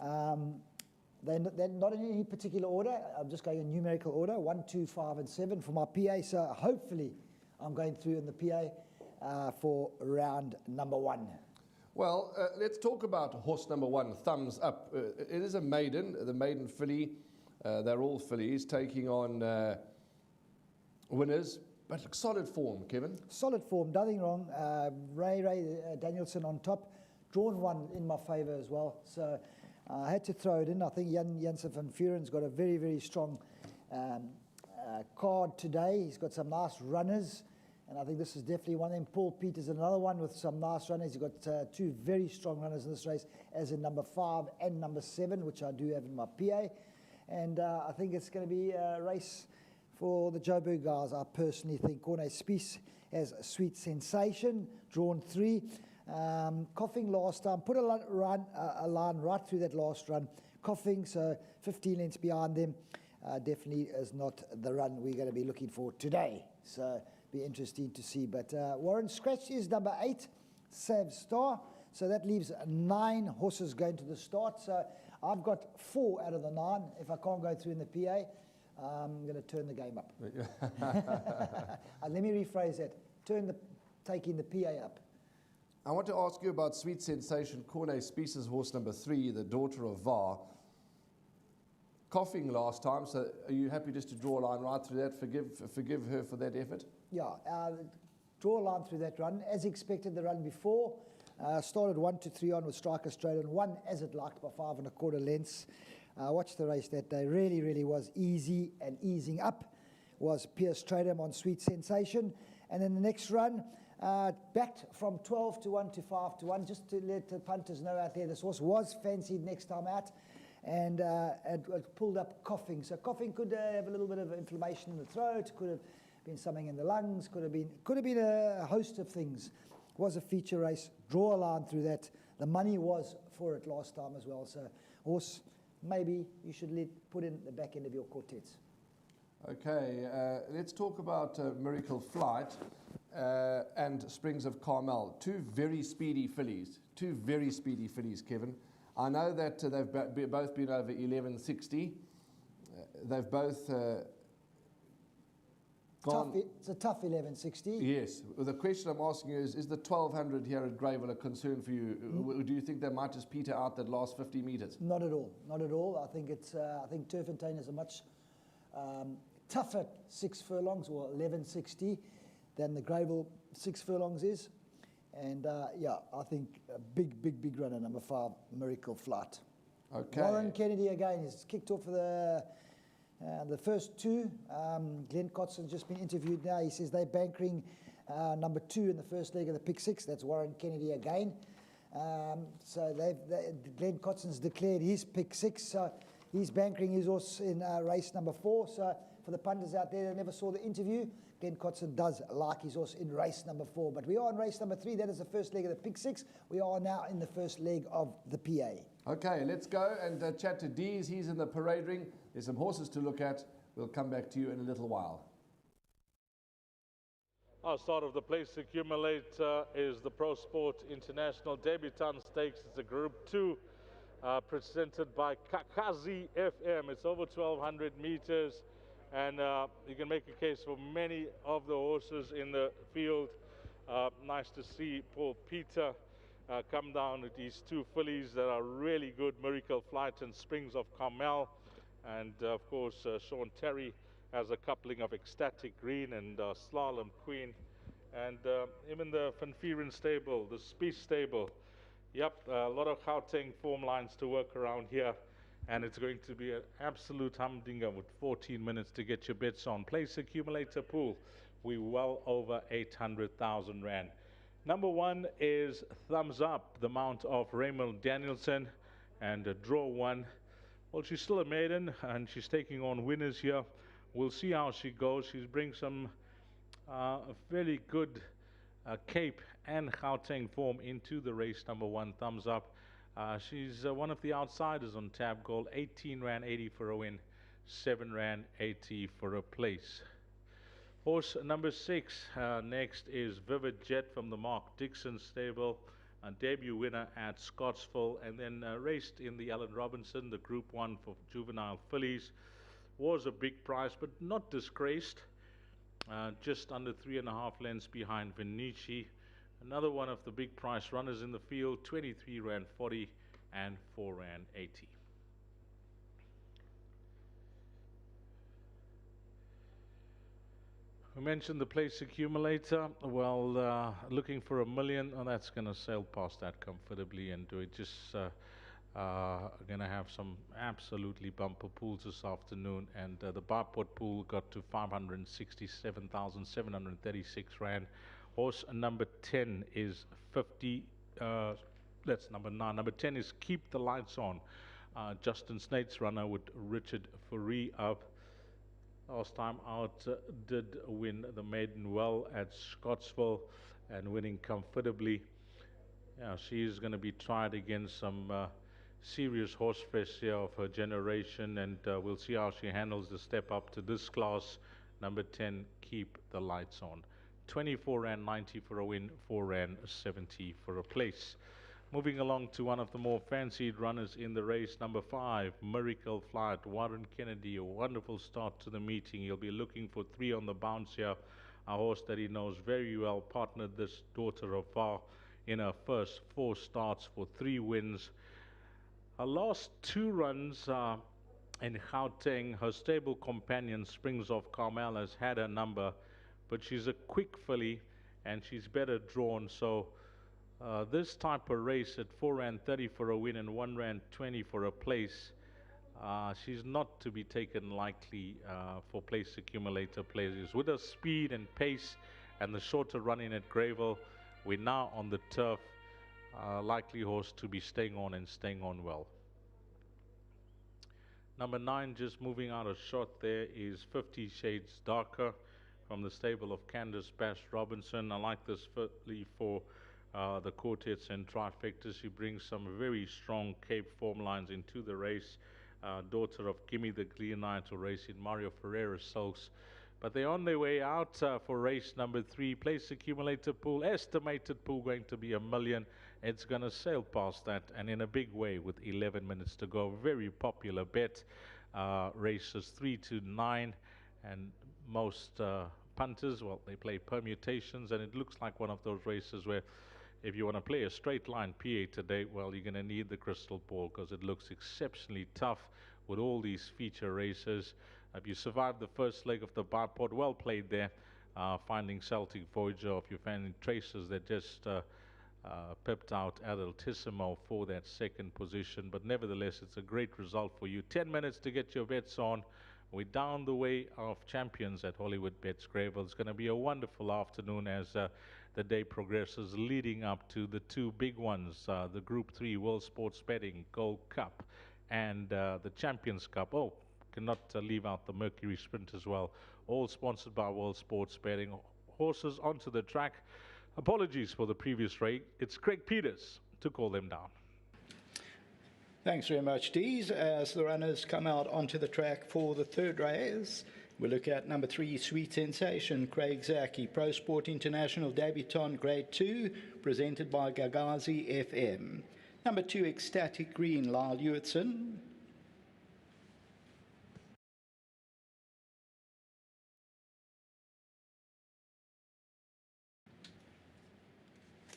They're not in any particular order. I'm just going in numerical order, 1, 2, 5, and 7 for my PA. So hopefully I'm going through in the PA for round number 1. Well, let's talk about horse number 1, Thumbs Up. It is a maiden, the maiden filly. They're all fillies taking on winners. But solid form, Kevin. Solid form, nothing wrong. Ray Danielson on top, drawn one in my favour as well. So I had to throw it in. I think Janssen van Vuren's got a very, very strong card today. He's got some nice runners, and I think this is definitely one of them. Paul Peters, another one with some nice runners. He's got two very strong runners in this race, as in number 5 and number 7, which I do have in my PA. And I think it's going to be a race for the Joburg guys. I personally think Corne Spies has a Sweet Sensation, drawn 3. Coughing last time, put a line right through that last run. Coughing, so 15 lengths behind them. Definitely is not the run we're going to be looking for today. So be interesting to see. But Warren Scratch is number 8, Sav Star. So that leaves 9 horses going to the start. So I've got 4 out of the 9. If I can't go through in the PA, I'm going to turn the game up. Let me rephrase that. Taking the PA up. I want to ask you about Sweet Sensation, Corne Spies' horse number 3, the daughter of VAR. Coughing last time, so are you happy just to draw a line right through that? Forgive her for that effort? Yeah, draw a line through that run. As expected, the run before. Started 1 to 3 on with Striker straight and 1 as it liked by 5 1/4 lengths. Watched the race that day. Really, really was easy, and easing up was Pierce Tradeham on Sweet Sensation. And then the next run, backed from 12 to 1 to 5 to 1, just to let the punters know out there, this horse was fancied next time out, and it pulled up Coughing. So Coughing could have a little bit of inflammation in the throat, could have been something in the lungs, could have been a host of things. It was a feature race. Draw a line through that. The money was for it last time as well. So horse, maybe you should put in the back end of your quartets. Okay, let's talk about Miracle Flight and Springs of Carmel. Two very speedy fillies, Kevin. I know that they've both been over 1160. They've both gone... It's a tough 1160. Yes. Well, the question I'm asking you is the 1200 here at Greyville a concern for you? Do you think they might just peter out that last 50 metres? Not at all. Not at all. I think Turffontein is a much tougher 6 furlongs, or 1160, than the Greyville 6 furlongs is. And yeah, I think a big runner, number 5, Miracle Flight. Okay. Warren Kennedy again. He's kicked off for the first 2. Glenn Cotson's just been interviewed now. He says they're bankering number 2 in the first leg of the pick 6. That's Warren Kennedy again. So Glenn Cotson's declared his pick 6. So he's bankering his horse in race number 4. So for the punters out there that never saw the interview, Glenn Cotson does like his horse in race number 4. But we are in race number 3. That is the first leg of the pick 6. We are now in the first leg of the PA. Okay, let's go and chat to Dees. He's in the parade ring. There's some horses to look at. We'll come back to you in a little while. Our start of the place accumulator is the Pro Sport International Debutant Stakes. It's a Group 2 presented by Kakazi FM. It's over 1,200 meters, and you can make a case for many of the horses in the field. Nice to see Paul Peter come down with these 2 fillies that are really good, Miracle Flight and Springs of Carmel. And of course, Sean Terry has a coupling of Ecstatic Green and Slalom Queen. And even the Van Vuren stable, the Spies stable. Yep, a lot of Gauteng form lines to work around here. And it's going to be an absolute humdinger with 14 minutes to get your bets on. Place accumulator pool, we're well over 800,000 Rand. Number 1 is Thumbs Up, the mount of Raymond Danielson, and draw 1. Well, she's still a maiden, and she's taking on winners here. We'll see how she goes. She's bringing some very good Cape and Gauteng form into the race. Number 1, Thumbs Up. She's one of the outsiders on Tab Gold. 18 Rand 80 for a win, 7 Rand 80 for a place. Horse number 6 next is Vivid Jet from the Mark Dixon stable, a debut winner at Scottsville, and then raced in the Allen Robinson, the Group 1 for juvenile fillies. Was a big price, but not disgraced. Just under 3.5 lengths behind Vinici. Another one of the big price runners in the field, 23 Rand 40 and 4 Rand 80. We mentioned the place accumulator. Well, looking for $1 million. Oh, that's going to sail past that comfortably, and we're just going to have some absolutely bumper pools this afternoon. And the Barport pool got to 567,736 Rand. Horse number 10 is 50. That's number 9. Number 10 is Keep the Lights On. Justin Snate's runner with Richard Fourie up. Last time out did win the maiden well at Scottsville and winning comfortably. Yeah, she is going to be tried against some serious horse flesh here of her generation, and we'll see how she handles the step up to this class. Number 10, Keep the Lights On. 24 Rand 90 for a win, 4 Rand 70 for a place. Moving along to one of the more fancied runners in the race, number 5, Miracle Flight. Warren Kennedy, a wonderful start to the meeting. He'll be looking for 3 on the bounce here. A horse that he knows very well, partnered this daughter of Var in her first 4 starts for 3 wins. Her last 2 runs in Gauteng, her stable companion Springs of Carmel has had her number, but she's a quick filly and she's better drawn, so this type of race at 4 Rand 30 for a win and 1 Rand 20 for a place, she's not to be taken lightly for place accumulator players. With her speed and pace and the shorter running at Greyville, we're now on the turf. Likely horse to be staying on and staying on well. Number 9, just moving out a shot there, is 50 Shades Darker from the stable of Candace Bash Robinson. I like this filly for the quartets and trifectas. She brings some very strong Cape form lines into the race. Daughter of Gimme the Gleonite will race in Mario Ferreira Sulks. But they're on their way out for race number 3. Place accumulator pool, estimated pool going to be $1 million. It's going to sail past that, and in a big way with 11 minutes to go. Very popular bet. Races 3 to 9, and most punters, well, they play permutations, and it looks like one of those races where if you want to play a straight line PA today, well, you're going to need the crystal ball because it looks exceptionally tough with all these feature races. If you survived the first leg of the Barport, well played there, finding Celtic Voyager. If you're finding Traces that just pipped out Adultissimo for that second position, but nevertheless, it's a great result for you. 10 minutes to get your bets on. We're down the way of champions at Hollywood Bets Greyville. It's going to be a wonderful afternoon as the day progresses, leading up to the 2 big ones, the Group 3 World Sports Betting Gold Cup and the Champions Cup. Oh, cannot leave out the Mercury Sprint as well. All sponsored by World Sports Betting. Horses onto the track. Apologies for the previous race. It's Craig Peters to call them down. Thanks very much, Dees. As the runners come out onto the track for the 3rd race, we look at number 3, Sweet Sensation, Craig Zaki, Pro Sport International Debutant Grade 2, presented by Gagazi FM. Number 2, Ecstatic Green, Lyle Hewitson.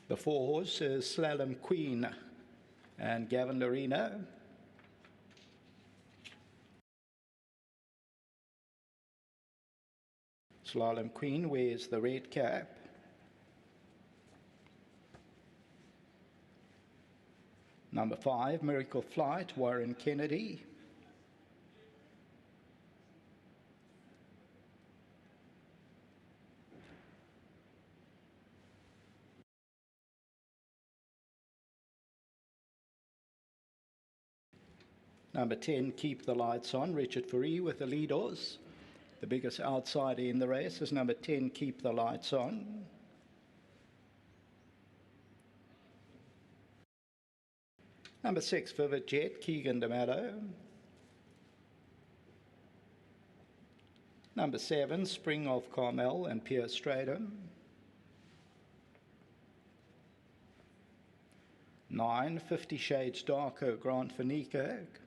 The 4 horse is Slalom Queen and Gavin Lorena. Slalom Queen wears the red cap. Number 5, Miracle Flight, Warren Kennedy. Number 10, Keep the Lights On, Richard Fourie with the lead horse. The biggest outsider in the race is number 10, Keep the Lights On. Number 6, Vivid Jet, Keegan D'Amato. Number 7, Spring of Carmel and Pierre Stradom. 9, 50 Shades Darker, Grant van Niekerk.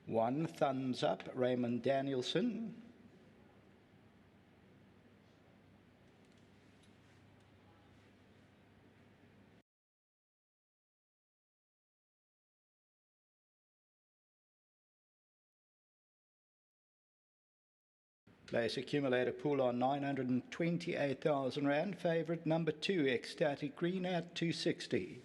1, Thumbs Up, Raymond Danielson. Place accumulator pool on 928,000 Rand. Favourite number 2, Ecstatic Green at 260.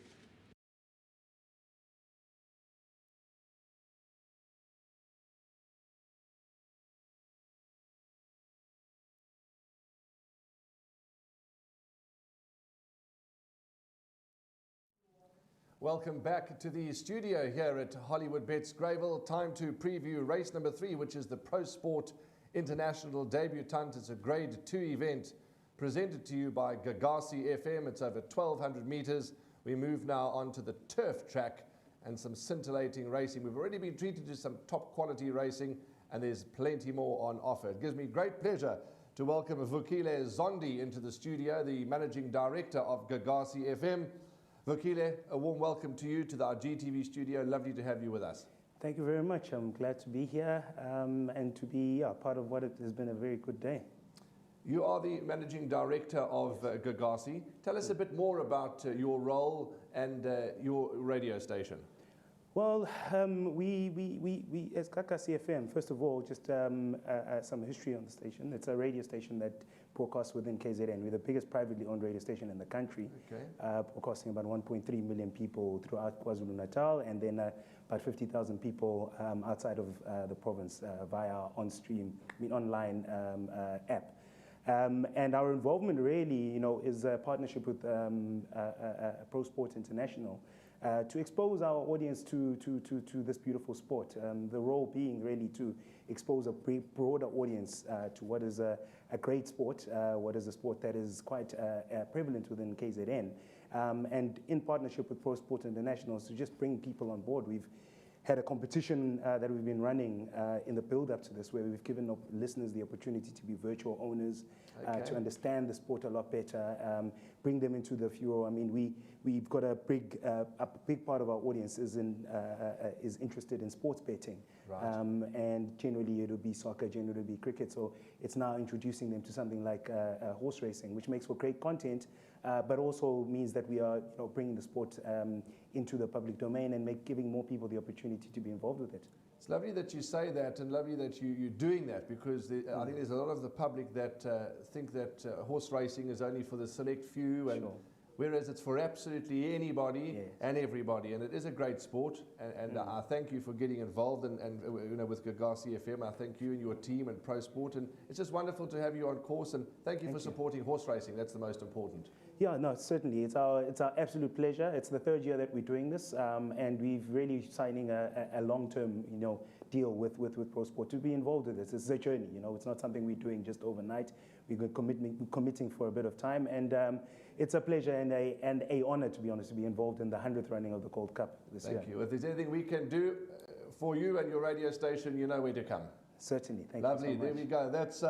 Welcome back to the studio here at Hollywood Bets Greyville. Time to preview race number 3, which is the Pro Sport International Debutant. It's a Grade 2 event presented to you by Gagasi FM. It's over 1,200 meters. We move now onto the turf track and some scintillating racing. We've already been treated to some top quality racing, and there's plenty more on offer. It gives me great pleasure to welcome Vukile Zondi into the studio, the Managing Director of Gagasi FM. Vukile, a warm welcome to you to our GTV studio. Lovely to have you with us. Thank you very much. I'm glad to be here and to be part of what has been a very good day. You are the Managing Director of Gagasi. Tell us a bit more about your role and your radio station. Well, we as Gagasi FM, first of all, just some history on the station. It's a radio station that broadcasts within KZN. We're the biggest privately owned radio station in the country, broadcasting about 1.3 million people throughout KwaZulu-Natal, and then about 50,000 people outside of the province via online app. And our involvement really, is a partnership with Pro Sport International to expose our audience to this beautiful sport. The role being really to expose a broader audience to what is a great sport, what is a sport that is quite prevalent within KZN. And in partnership with Pro Sport International, to just bring people on board. We've had a competition that we've been running in the build-up to this, where we've given listeners the opportunity to be virtual owners, to understand the sport a lot better, bring them into the furor. I mean, we've got a big part of our audience is interested in sports betting, and generally it'll be soccer, generally it'll be cricket. So it's now introducing them to something like horse racing, which makes for great content, but also means that we are bringing the sport into the public domain and giving more people the opportunity to be involved with it. It's lovely that you say that, and lovely that you're doing that, because I think there's a lot of the public that think that horse racing is only for the select few, and whereas it's for absolutely anybody and everybody, and it is a great sport. And I thank you for getting involved, and with Gagasi FM. I thank you and your team and Pro Sport, and it's just wonderful to have you on course. And thank you for supporting horse racing. That's the most important. Yeah, no, certainly. It's our absolute pleasure. It's the third year that we're doing this, and we've really signing a long-term, deal with Pro Sport to be involved with this. It's a journey, It's not something we're doing just overnight. We're committing for a bit of time, and it's a pleasure and a honor, to be honest, to be involved in the 100th running of the Gold Cup this year. Thank you. If there's anything we can do for you and your radio station, you know where to come. Certainly. Thank Lovely. you so much. There we go. That's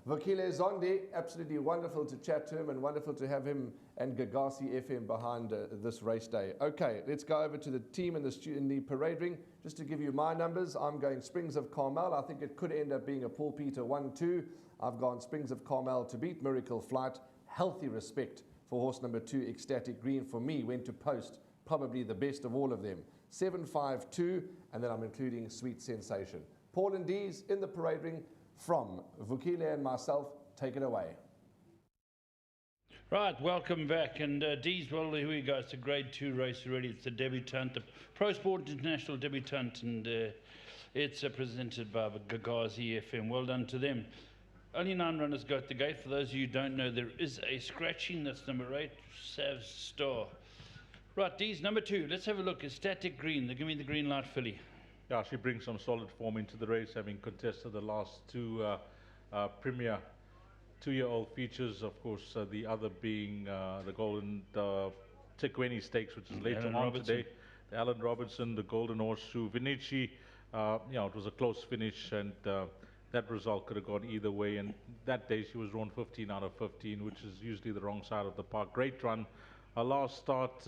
Vukile Zondi. Absolutely wonderful to chat to him, and wonderful to have him and Gagasi FM behind this race day. Okay, let's go over to the team in the parade ring. Just to give you my numbers, I'm going Springs of Carmel. I think it could end up being a Paul Peter 1-2. I've gone Springs of Carmel to beat Miracle Flight. Healthy Respect for horse number 2, Ecstatic Green, for me, went to post. Probably the best of all of them. 7-5-2, and then I'm including Sweet Sensation. Paul and Dees in the parade ring from Vukile and myself. Take it away. Right, welcome back. And Dees, well, here we go. It's a Grade 2 race already. It's the debutant, the Pro Sport International debutant, and it's presented by Gagasi FM. Well done to them. Only 9 runners go at the gate. For those of you who don't know, there is a scratching. That's number 8, Sav Star. Right, Dees, number 2. Let's have a look. Ecstatic Green. They give me the green light filly. Yeah, she brings some solid form into the race, having contested the last 2 premier 2-year-old features. Of course, the other being the Golden Tikweni Stakes, which is later on today. The Alan Robertson, the Golden Horseshoe, Vinici. It was a close finish, and that result could have gone either way. And that day she was drawn 15 out of 15, which is usually the wrong side of the park. Great run. Her last start.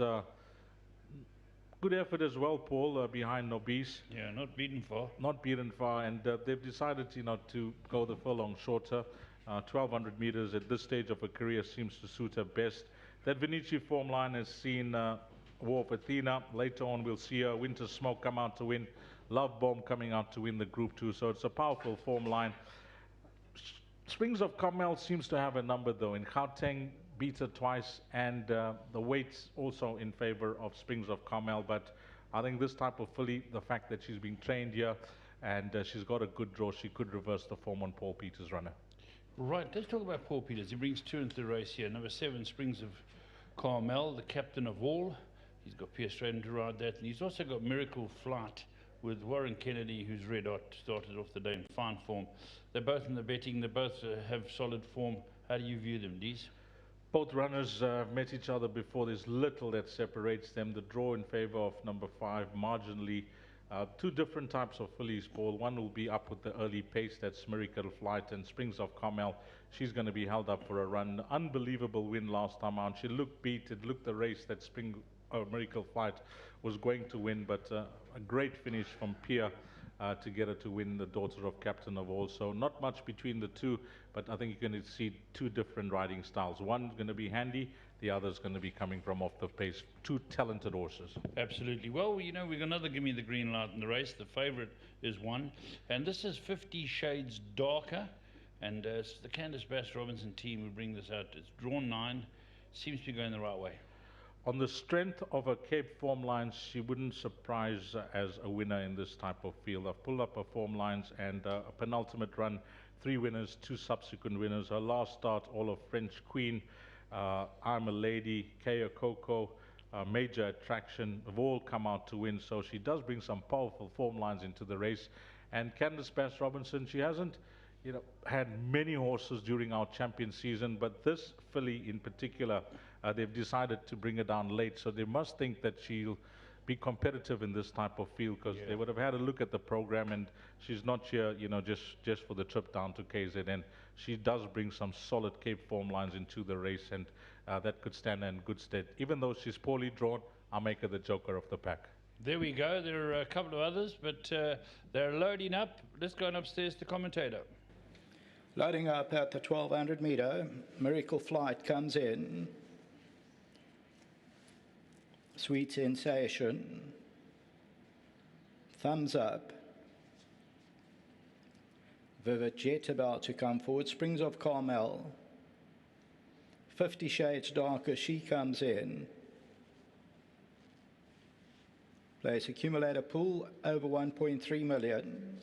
Good effort as well, Paul, behind Nobis. Yeah, not beaten far. Not beaten far, and they've decided to go the furlong shorter. 1,200 meters at this stage of her career seems to suit her best. That Vinici form line has seen War of Athena. Later on we'll see her Winter Smoke come out to win. Love Bomb coming out to win the Group 2. So it's a powerful form line. Springs of Carmel seems to have a number though. In Gauteng, beat her twice, and the weight's also in favor of Springs of Carmel. But I think this type of filly, the fact that she's being trained here and she's got a good draw, she could reverse the form on Paul Peters' runner. Right, let's talk about Paul Peters. He brings two into the race here. Number 7, Springs of Carmel, the captain of all. He's got Pierce Straden to ride that. And he's also got Miracle Flight with Warren Kennedy, who's red hot, started off the day in fine form. They're both in the betting. They both have solid form. How do you view them, Dees? Both runners met each other before. There's little that separates them. The draw in favor of number 5, marginally. Two different types of fillies, Paul. One will be up with the early pace, that's Miracle Flight, and Springs of Carmel, she's going to be held up for a run. Unbelievable win last time out. She looked beat. It looked the race that Miracle Flight was going to win, but a great finish from Pierre to get her to win, the daughter of Captain of All. So not much between the two, but I think you're going to see two different riding styles. One's going to be handy, the other's going to be coming from off the pace. Two talented horses. Absolutely. Well, you know, we've got another Give Me the Green Light in the race. The favourite is 1. And this is 50 Shades Darker. And it's the Candice Bass-Robinson team who bring this out. It's drawn 9. Seems to be going the right way. On the strength of her Cape form lines, she wouldn't surprise as a winner in this type of field. I've pulled up her form lines, and a penultimate run, 3 winners, 2 subsequent winners. Her last start, all of French Queen, I'm a Lady, Kaya Coco, Major Attraction, have all come out to win. So she does bring some powerful form lines into the race. And Candice Bass-Robinson, she hasn't, you know, had many horses during our champion season, but this filly in particular, they've decided to bring her down late. So they must think that she'll be competitive in this type of field, because they would have had a look at the program, and she's not here, you know, just for the trip down to KZN. She does bring some solid Cape form lines into the race, and that could stand her in good stead. Even though she's poorly drawn, I'll make her the joker of the pack. There we go. There are a couple of others, but they're loading up. Let's go on upstairs to commentator. Loading up at the 1200 metre, Miracle Flight comes in. Sweet Sensation. Thumbs Up. Vivid Jet about to come forward. Springs of Carmel. 50 Shades Darker, she comes in. Place accumulator pool over 1.3 million.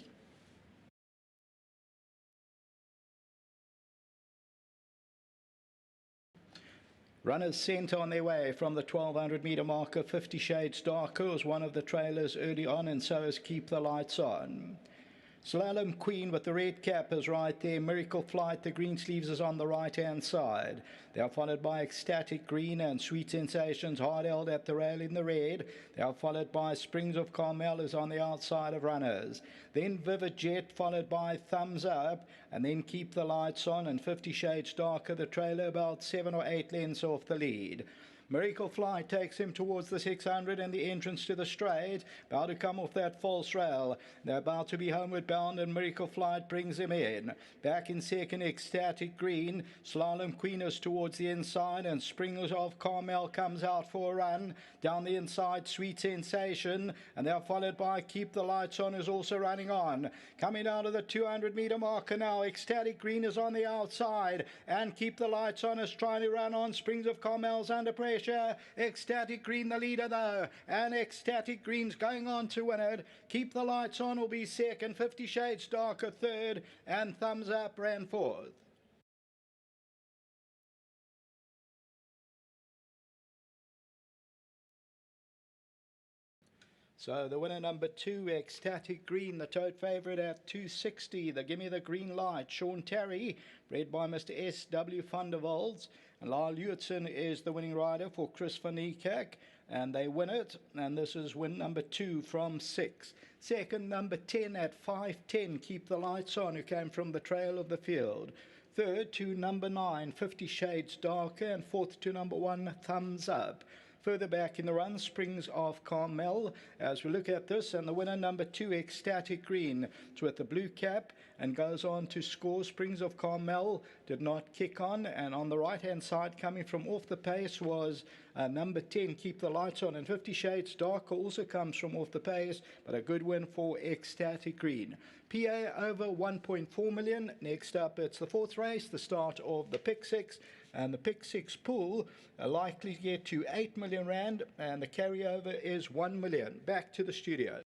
Runners sent on their way from the 1200 metre marker. 50 Shades Darker was one of the trailers early on, and so is Keep the Lights On. Slalom Queen with the red cap is right there. Miracle Flight, the green sleeves, is on the right-hand side. They are followed by Ecstatic Green and Sweet Sensations, hard held at the rail in the red. They are followed by Springs of Carmel, is on the outside of runners. Then Vivid Jet, followed by Thumbs Up, and then Keep the Lights On, and 50 Shades Darker, the trailer, about 7 or 8 lengths off the lead. Miracle Flight takes him towards the 600 and the entrance to the straight, about to come off that false rail. They're about to be homeward bound, and Miracle Flight brings him in. Back in second, Ecstatic Green. Slalom Queen is towards the inside, and Springs of Carmel comes out for a run. Down the inside, Sweet Sensation, and they're followed by Keep the Lights On, who's also running on. Coming down to the 200 metre marker now, Ecstatic Green is on the outside, and Keep the Lights On is trying to run on. Springs of Carmel's under pressure. Ecstatic Green the leader though, and Ecstatic Green's going on to win it. Keep the Lights On will be second, 50 Shades Darker third, and Thumbs Up ran fourth. So the winner number 2, Ecstatic Green, the tote favourite at 260. The Gimme the Green Light, Sean Terry, bred by Mr. S.W. van der Wals. And Lyle Lewitson is the winning rider for Chris van Niekerk, and they win it. And this is win number 2 from 6. Second, number 10 at 5:10, Keep the Lights On, who came from the trail of the field. Third to number 9, 50 Shades Darker, and fourth to number 1, Thumbs Up. Further back in the run, Springs of Carmel. As we look at this, and the winner, number 2, Ecstatic Green. It's with the blue cap and goes on to score. Springs of Carmel did not kick on, and on the right-hand side, coming from off the pace, was number 10, Keep the Lights On, and 50 Shades Darker also comes from off the pace, but a good win for Ecstatic Green. PA over 1.4 million. Next up, it's the 4th race, the start of the Pick 6, and the Pick 6 pool are likely to get to 8 million rand, and the carryover is 1 million. Back to the studio.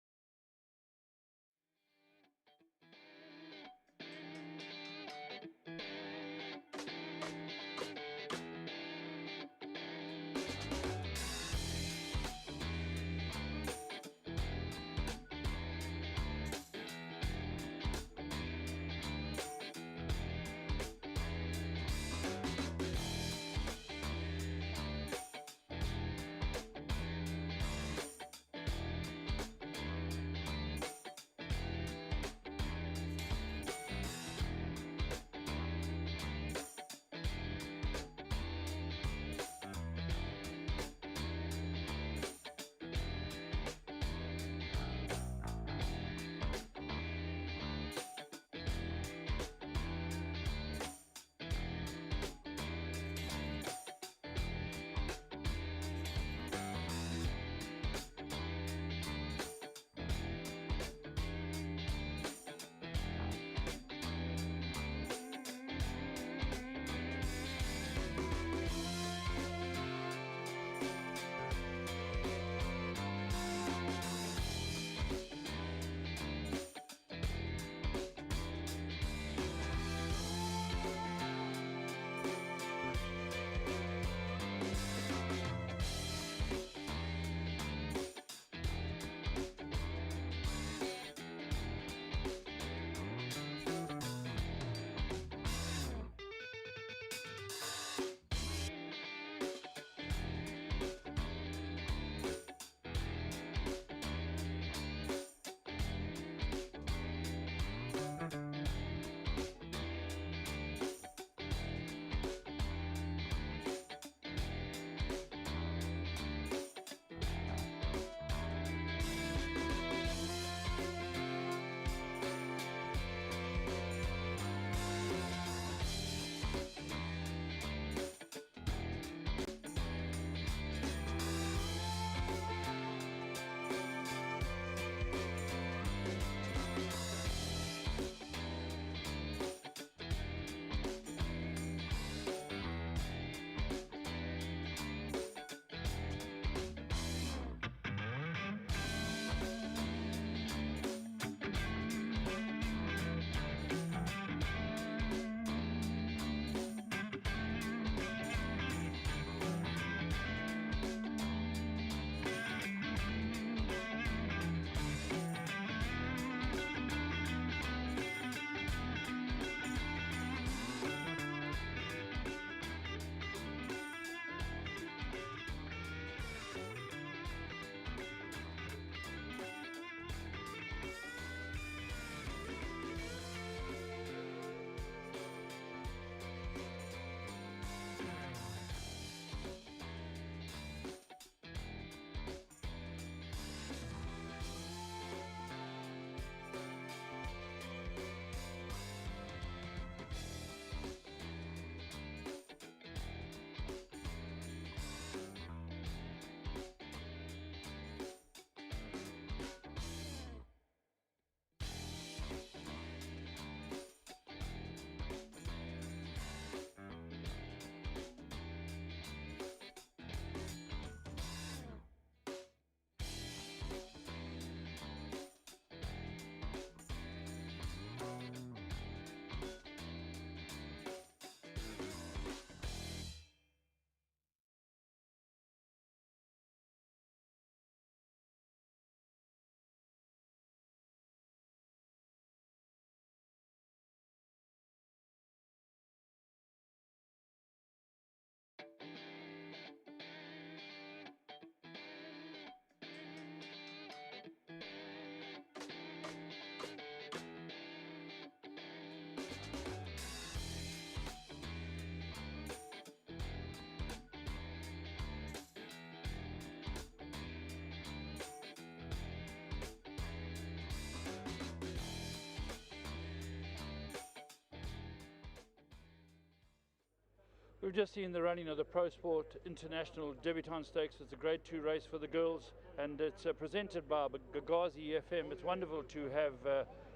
We've just seen the running of the Pro Sport International Debutante Stakes. It's a Grade 2 race for the girls, and it's presented by Gagazi FM. It's wonderful to have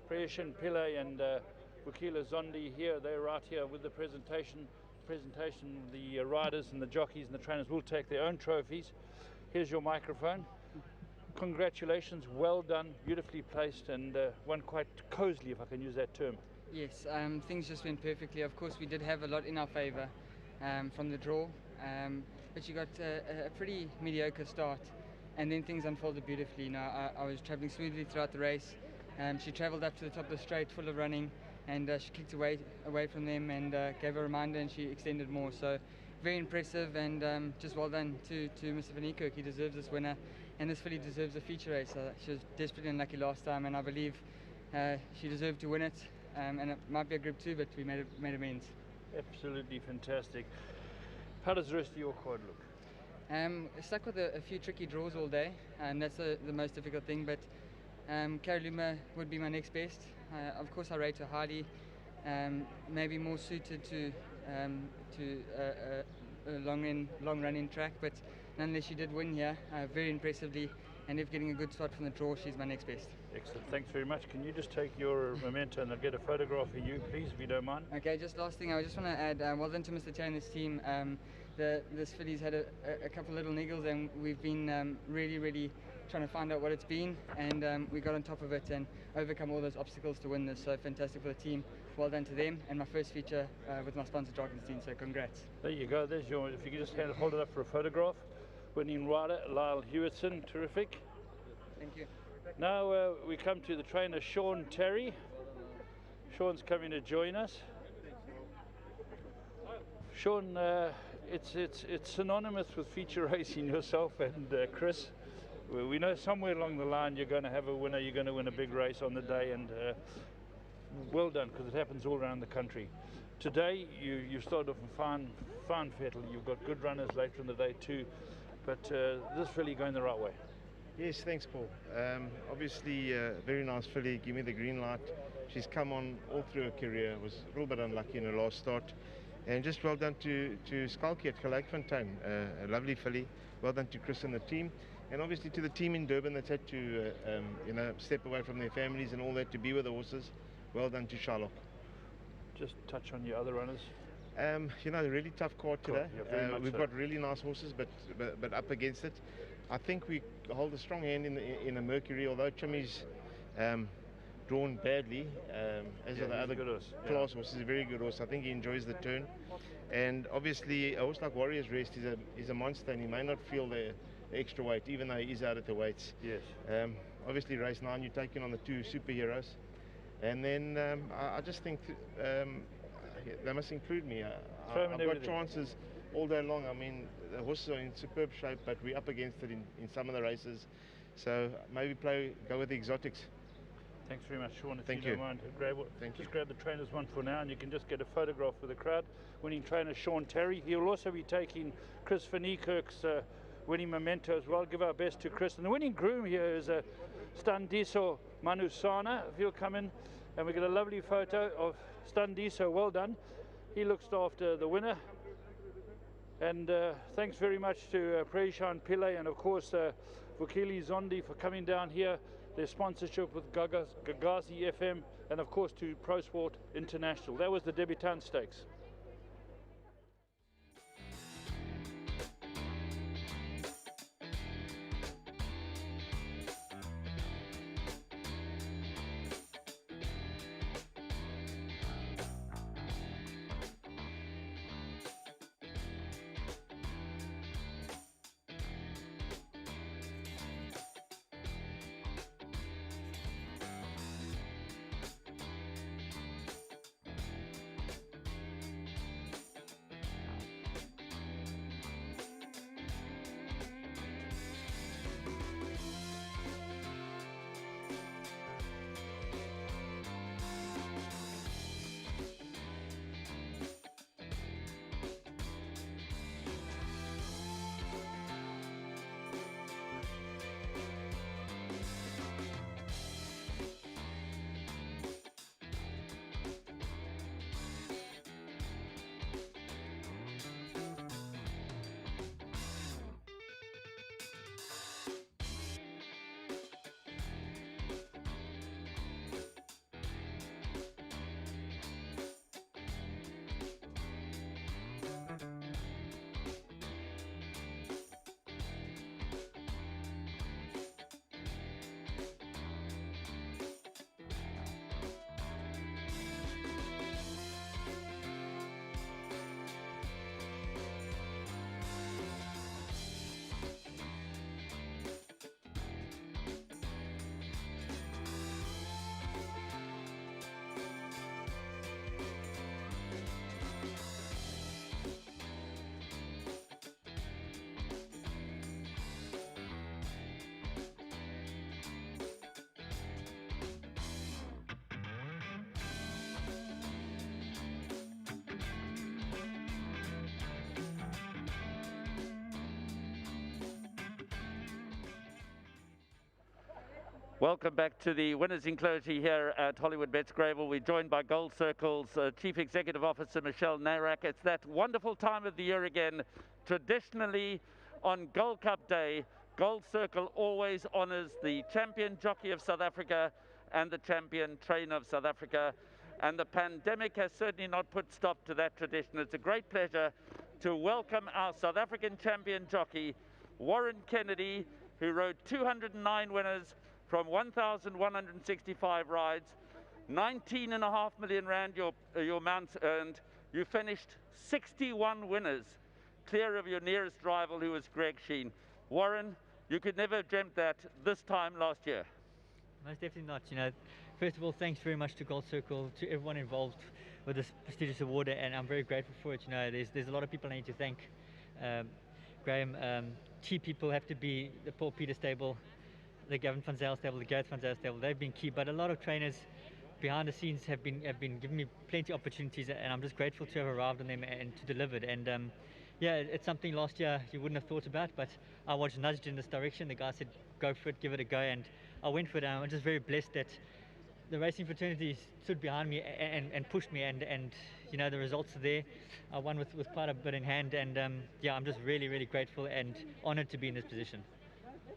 Prayashan Pillai and Vukila Zondi here. They're right here with the presentation. The riders and the jockeys and the trainers will take their own trophies. Here's your microphone. Congratulations, well done, beautifully placed, and won quite cosily, if I can use that term. Yes, things just went perfectly. Of course, we did have a lot in our favour from the draw, but you got a pretty mediocre start, and then things unfolded beautifully. You know, I was travelling smoothly throughout the race. She travelled up to the top of the straight full of running, and she kicked away from them and gave a reminder, and she extended more. So very impressive, and just well done to Mr. Van Niekerk. He deserves this winner, and this filly deserves a feature race. She was desperately unlucky last time, and I believe she deserved to win it. And it might be a Group 2, but we made amends. Absolutely fantastic. How does the rest of your quad look? Stuck with a few tricky draws all day, and that's the most difficult thing, but Caroluma would be my next best. Of course I rate her highly, maybe more suited to a long running track, but nonetheless she did win here very impressively, and if getting a good start from the draw, she's my next best. Excellent, thanks very much. Can you just take your memento and I'll get a photograph of you, please, if you don't mind? Okay, just last thing, I just want to add, well done to Mr. Tay and his team. This filly's had a couple little niggles, and we've been really trying to find out what it's been, and we got on top of it and overcome all those obstacles to win this. So fantastic for the team. Well done to them, and my first feature with my sponsor Drakenstein, so congrats. There you go, there's your, if you could just hold it up for a photograph. Winning rider Lyle Hewitson, terrific. Thank you. Now we come to the trainer Sean Terry. Sean's coming to join us. Sean, it's synonymous with feature racing, yourself and Chris. We know somewhere along the line you're going to have a winner, you're going to win a big race on the day, and well done, because it happens all around the country. Today you started off in fine fettle. You've got good runners later in the day too, but this filly going the right way. Yes, thanks Paul. Obviously very nice filly, give me the green light. She's come on all through her career, was a little bit unlucky in her last start, and just well done to Skalkie at Gelijkfontein, a lovely filly. Well done to Chris and the team, and obviously to the team in Durban that's had to step away from their families and all that to be with the horses. Well done to Sherlock. Just touch on your other runners. A really tough card today. We've got really nice horses, but up against it. I think we hold a strong hand in a Mercury, although Chimmy's drawn badly, as are the other class horses. He's a very good horse. I think he enjoys the turn. And obviously a horse like Warrior's Rest is a monster, and he may not feel the extra weight, even though he is out at the weights. Yes. Obviously race 9, you're taking on the two superheroes. And then I just think they must include me. I've got chances all day long. I mean, the horses are in superb shape, but we're up against it in some of the races. So maybe go with the exotics. Thanks very much, Sean. Thank you. Don't mind, grab the trainer's one for now, and you can just get a photograph with the crowd. Winning trainer Sean Terry. He will also be taking Chris Van Niekerk's winning memento as well. Give our best to Chris. And the winning groom here is Standiso Manusana. If he'll come in, and we get a lovely photo of Standiso. Well done. He looks after the winner. And thanks very much to Prayashan Pillai and of course Vukila Zondi for coming down here. Their sponsorship with Gagazi FM, and of course to Pro Sport International. That was the Debutante Stakes. Welcome back to the winners' enclosure here at Hollywood Bets Greyville. We're joined by Gold Circle's Chief Executive Officer, Michelle Narak. It's that wonderful time of the year again. Traditionally, on Gold Cup Day, Gold Circle always honours the champion jockey of South Africa and the champion trainer of South Africa. And the pandemic has certainly not put stop to that tradition. It's a great pleasure to welcome our South African champion jockey, Warren Kennedy, who rode 209 winners from 1,165 rides, 19.5 million rand your mounts earned. You finished 61 winners, clear of your nearest rival, who was Greg Sheen. Warren, you could never have dreamt that this time last year. Most definitely not. You know, first of all, thanks very much to Gold Circle, to everyone involved with this prestigious award, and I'm very grateful for it. You know, there's a lot of people I need to thank. Graham, key people have to be the Paul Peter stable, the Gavin van Zyl stable, the Gareth van Zyl stable. They've been key, but a lot of trainers behind the scenes have been giving me plenty of opportunities, and I'm just grateful to have arrived on them and to deliver it. And yeah, it's something last year you wouldn't have thought about, but I was nudged in this direction. The guy said, go for it, give it a go, and I went for it. And I'm just very blessed that the racing fraternity stood behind me and pushed me, and you know, the results are there. I won with quite a bit in hand, and yeah, I'm just really, really grateful and honoured to be in this position.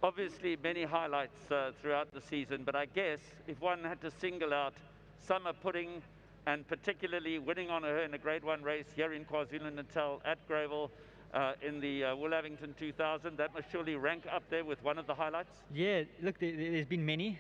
Obviously many highlights throughout the season, but I guess if one had to single out Summer Pudding, and particularly winning on her in a Grade 1 race here in KwaZulu-Natal at Greyville in the Willavington 2000, that must surely rank up there with one of the highlights? Yeah, look, there's been many,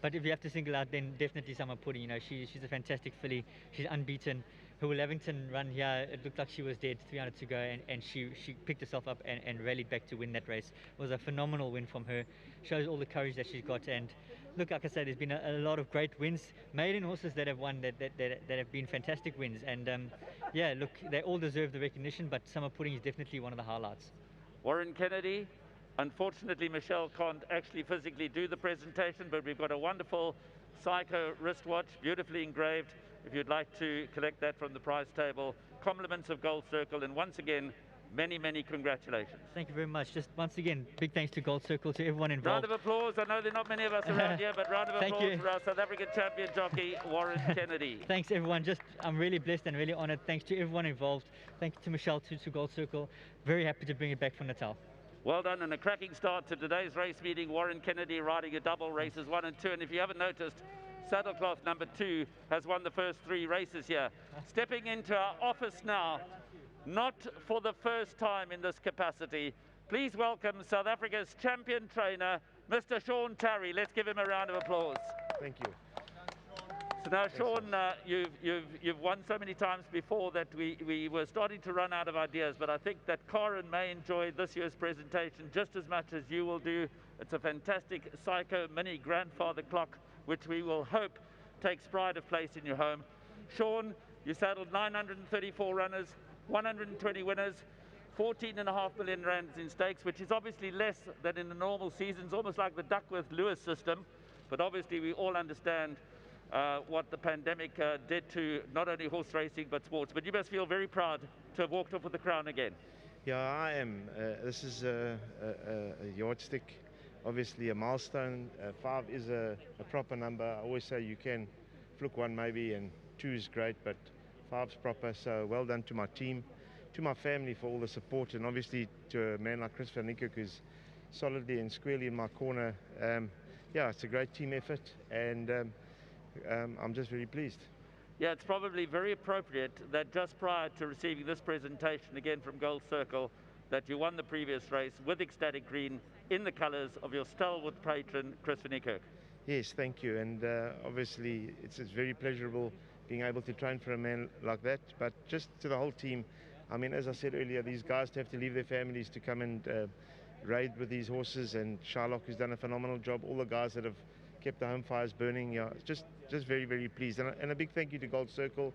but if you have to single out, then definitely Summer Pudding. You know, she's a fantastic filly. She's unbeaten. Her Willavington run here, it looked like she was dead, 300 to go, and she picked herself up and rallied back to win that race. It was a phenomenal win from her. Shows all the courage that she's got. And look, like I said, there's been a lot of great wins. Maiden horses that have won that have been fantastic wins. And yeah, look, they all deserve the recognition, but Summer Pudding is definitely one of the highlights. Warren Kennedy, unfortunately Michelle can't actually physically do the presentation, but we've got a wonderful Psycho wristwatch, beautifully engraved, if you'd like to collect that from the prize table. Compliments of Gold Circle, and once again, many, many congratulations. Thank you very much. Just once again, big thanks to Gold Circle, to everyone involved. Round of applause. I know there are not many of us around here, but round of applause for our South African champion jockey, Warren Kennedy. Thanks everyone. I'm really blessed and really honoured. Thanks to everyone involved. Thanks to Michelle, to Gold Circle. Very happy to bring it back from Natal. Well done, and a cracking start to today's race meeting. Warren Kennedy riding a double, races 1 and 2. And if you haven't noticed, Saddlecloth number 2 has won the first 3 races here. Stepping into our office now, not for the first time in this capacity, please welcome South Africa's champion trainer, Mr. Sean Tarry. Let's give him a round of applause. Thank you. So now, Sean, you've won so many times before that we were starting to run out of ideas, but I think that Karen may enjoy this year's presentation just as much as you will do. It's a fantastic Psycho mini grandfather clock, which we will hope takes pride of place in your home. Sean, you saddled 934 runners, 120 winners, 14.5 million rands in stakes, which is obviously less than in the normal seasons, almost like the Duckworth-Lewis system. But obviously we all understand what the pandemic did to not only horse racing but sports. But you must feel very proud to have walked off with the crown again. Yeah, I am. This is a yardstick, obviously a milestone. 5 is a proper number. I always say you can fluke 1 maybe, and 2 is great, but 5's proper. So well done to my team, to my family for all the support, and obviously to a man like Chris van Niekerk, who's solidly and squarely in my corner. Yeah, it's a great team effort, and I'm just very pleased. Yeah, it's probably very appropriate that just prior to receiving this presentation again from Gold Circle, that you won the previous race with ecstatic green in the colours of your stalwart patron, Chris van Niekerk. Yes, thank you, and obviously it's very pleasurable being able to train for a man like that, but just to the whole team. I mean, as I said earlier, these guys have to leave their families to come and raid with these horses, and Shylock, who's done a phenomenal job, all the guys that have kept the home fires burning. Yeah, just very, very pleased. And a big thank you to Gold Circle,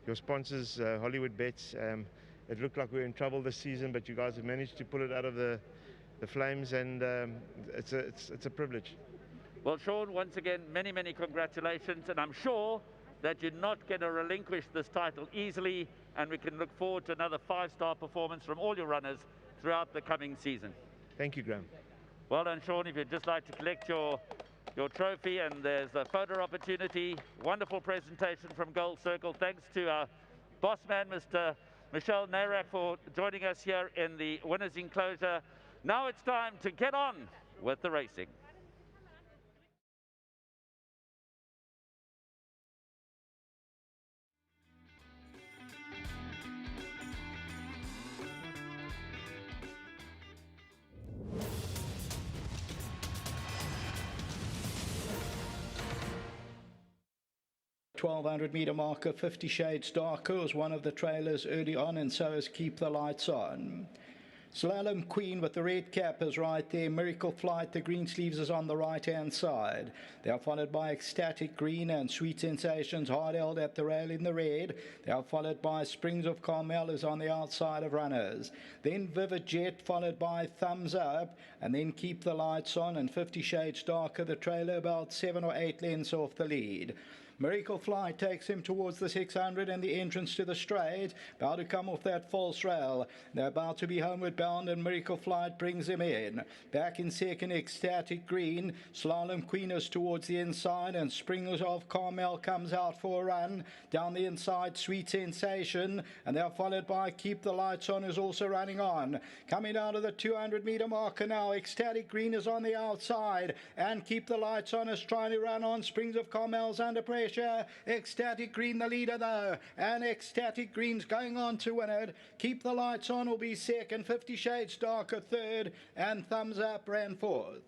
your sponsors, Hollywood Bets. It looked like we were in trouble this season, but you guys have managed to pull it out of the flames, and it's a privilege. Well, Sean, once again, many, many congratulations, and I'm sure that you're not going to relinquish this title easily, and we can look forward to another 5-star performance from all your runners throughout the coming season. Thank you, Graham. Well done, Sean. If you'd just like to collect your your trophy, and there's a photo opportunity. Wonderful presentation from Gold Circle. Thanks to our boss man, Mr. Michel Narak, for joining us here in the winners' enclosure. Now it's time to get on with the racing. The 1200-meter marker, 50 Shades Darker, was one of the trailers early on, and so is Keep the Lights On. Slalom Queen with the red cap is right there. Miracle Flight, the green sleeves, is on the right-hand side. They are followed by Ecstatic Green and Sweet Sensations, hard held at the rail in the red. They are followed by Springs of Carmel, is on the outside of runners. Then Vivid Jet, followed by Thumbs Up, and then Keep the Lights On, and 50 Shades Darker, the trailer, about 7 or 8 lengths off the lead. Miracle Flight takes him towards the 600 and the entrance to the straight, about to come off that false rail. They're about to be homeward bound, and Miracle Flight brings him in. Back in second, Ecstatic Green. Slalom Queen is towards the inside, and Springs of Carmel comes out for a run. Down the inside, Sweet Sensation, and they're followed by Keep the Lights On, who's also running on. Coming down to the 200-meter marker now, Ecstatic Green is on the outside, and Keep the Lights On is trying to run on. Springs of Carmel's under pressure. Ecstatic Green the leader though, and Ecstatic Green's going on to win it. Keep the Lights On will be second, 50 Shades Darker third, and Thumbs Up ran fourth.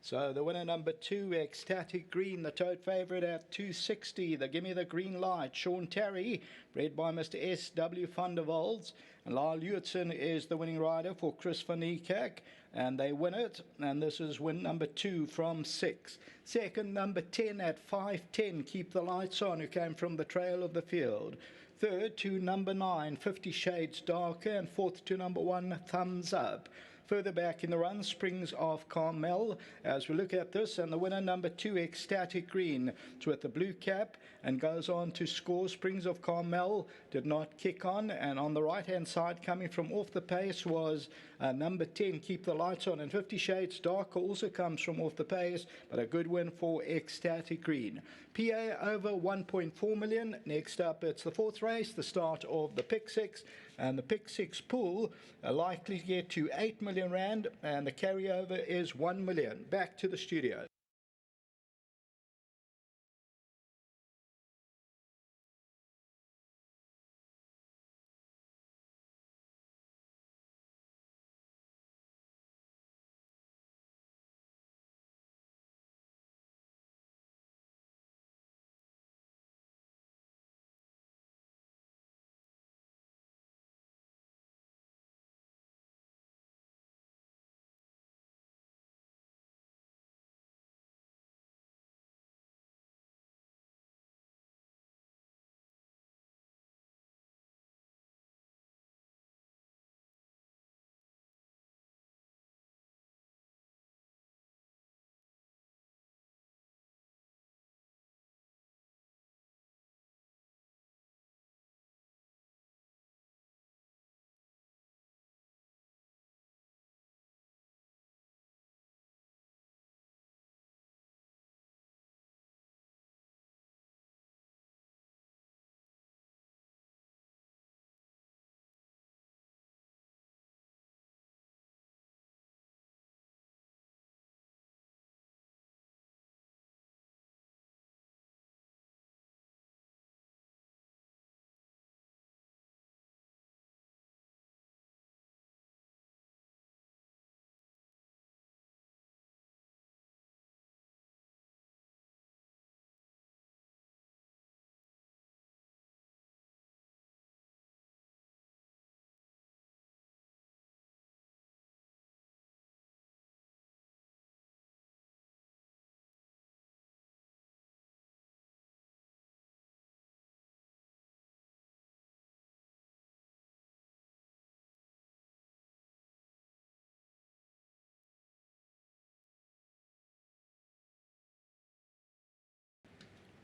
So the winner number 2, Ecstatic Green, the tote favourite at 260. The Gimme the Green Light, Sean Terry, bred by Mr. S.W. van der Walds. And Lyle Lewitson is the winning rider for Chris van Niekerk, and they win it. And this is win number 2 from 6. Second, number 10 at 5:10, Keep the Lights On, who came from the trail of the field. Third to number 9, 50 Shades Darker, and fourth to number 1, Thumbs Up. Further back in the run, Springs of Carmel, as we look at this, and the winner number 2, Ecstatic Green, it's with the blue cap and goes on to score. Springs of Carmel did not kick on, and on the right-hand side, coming from off the pace, was number 10, Keep the Lights On, and 50 Shades Darker also comes from off the pace, but a good win for Ecstatic Green. PA over 1.4 million. Next up, it's the fourth race, the start of the Pick 6, and the Pick 6 pool are likely to get to 8 million rand, and the carryover is 1 million. Back to the studio.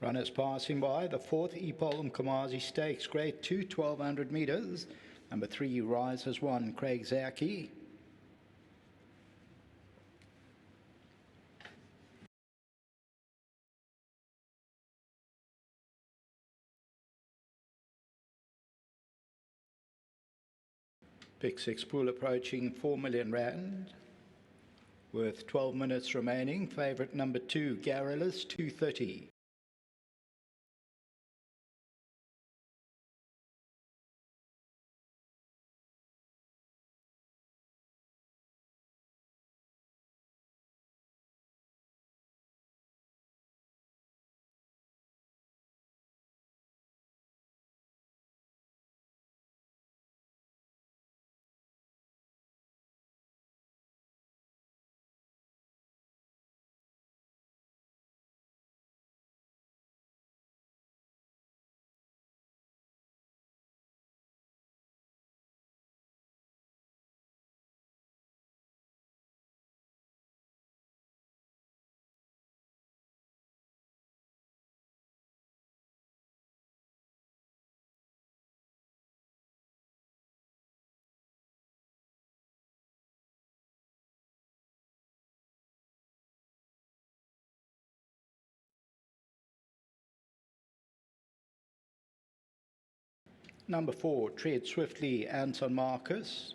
Runners passing by the fourth Epol Mkomazi Stakes, grade 2, 1200 metres. Number 3, Rise as One, Craig Zaki. Pick 6 pool approaching 4 million rand. Worth 12 minutes remaining. Favourite number 2, Garrulus, 230. Number 4, Tread Swiftly, Anton Marcus.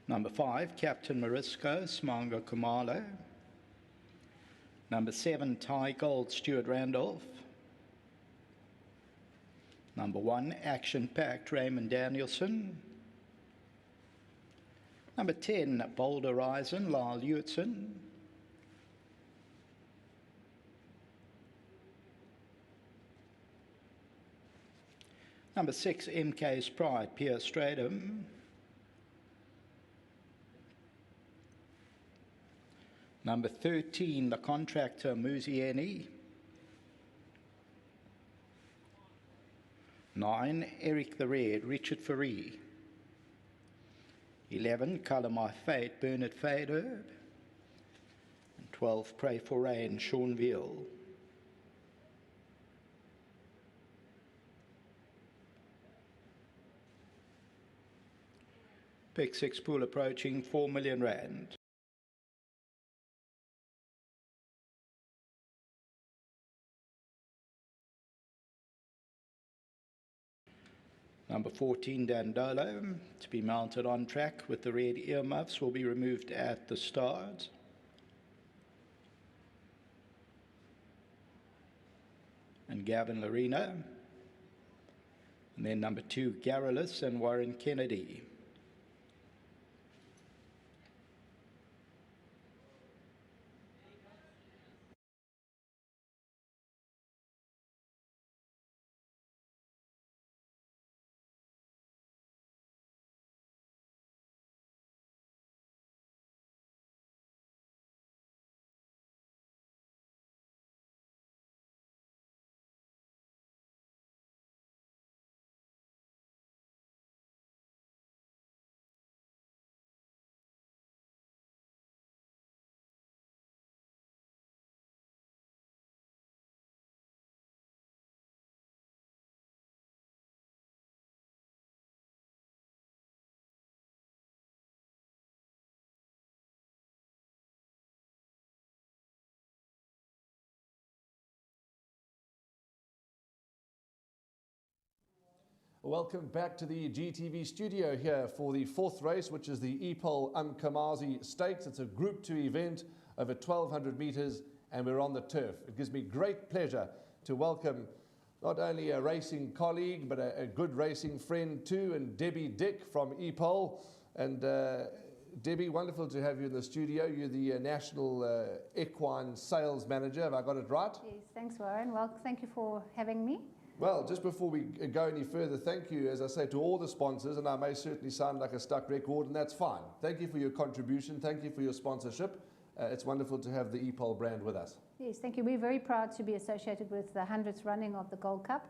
Number 5, Captain Marisco, Smanga Kumalo. Number 7, Thai Gold, Stuart Randolph. Number 1, Action Packed, Raymond Danielson. Number 10, Bold Horizon, Lyle Hewitson. Number 6, MK's Pride, Pierre Stradham. Number 13, The Contractor, Muzieni. 9, Eric the Red, Richard Faree. 11, Colour My Fate, Bernard Faderb. And 12, Pray for Rain, Sean Veal. Pick 6 pool approaching 4 million rand. Number 14, Dandolo, to be mounted on track with the red earmuffs, will be removed at the start. And Gavin Lorena. And then number 2, Garrulus and Warren Kennedy. Welcome back to the GTV studio here for the 4th race, which is the Epol Umkamazi Stakes. It's a Group 2 event over 1,200 metres, and we're on the turf. It gives me great pleasure to welcome not only a racing colleague, but a good racing friend too, and Debbie Dick from Epol. And Debbie, wonderful to have you in the studio. You're the National Equine Sales Manager. Have I got it right? Yes, thanks, Warren. Well, thank you for having me. Well, just before we go any further, thank you, as I say, to all the sponsors, and I may certainly sound like a stuck record, and that's fine. Thank you for your contribution. Thank you for your sponsorship. It's wonderful to have the Epol brand with us. Yes, thank you. We're very proud to be associated with the 100th running of the Gold Cup.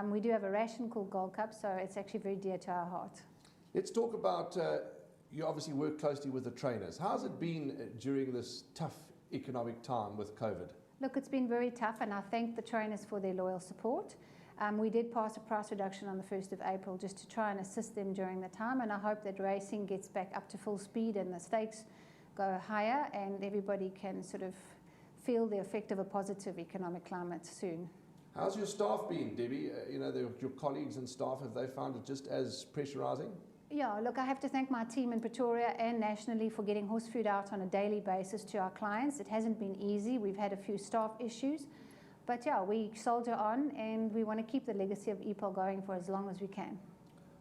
We do have a ration called Gold Cup, so it's actually very dear to our heart. Let's talk about, you obviously work closely with the trainers. How's it been during this tough economic time with COVID? Look, it's been very tough, and I thank the trainers for their loyal support. We did pass a price reduction on the 1st of April just to try and assist them during the time, and I hope that racing gets back up to full speed and the stakes go higher and everybody can sort of feel the effect of a positive economic climate soon. How's your staff been, Debbie? Your colleagues and staff, have they found it just as pressurising? Yeah, look, I have to thank my team in Pretoria and nationally for getting horse food out on a daily basis to our clients. It hasn't been easy. We've had a few staff issues. But yeah, we soldier on and we want to keep the legacy of EPOL going for as long as we can.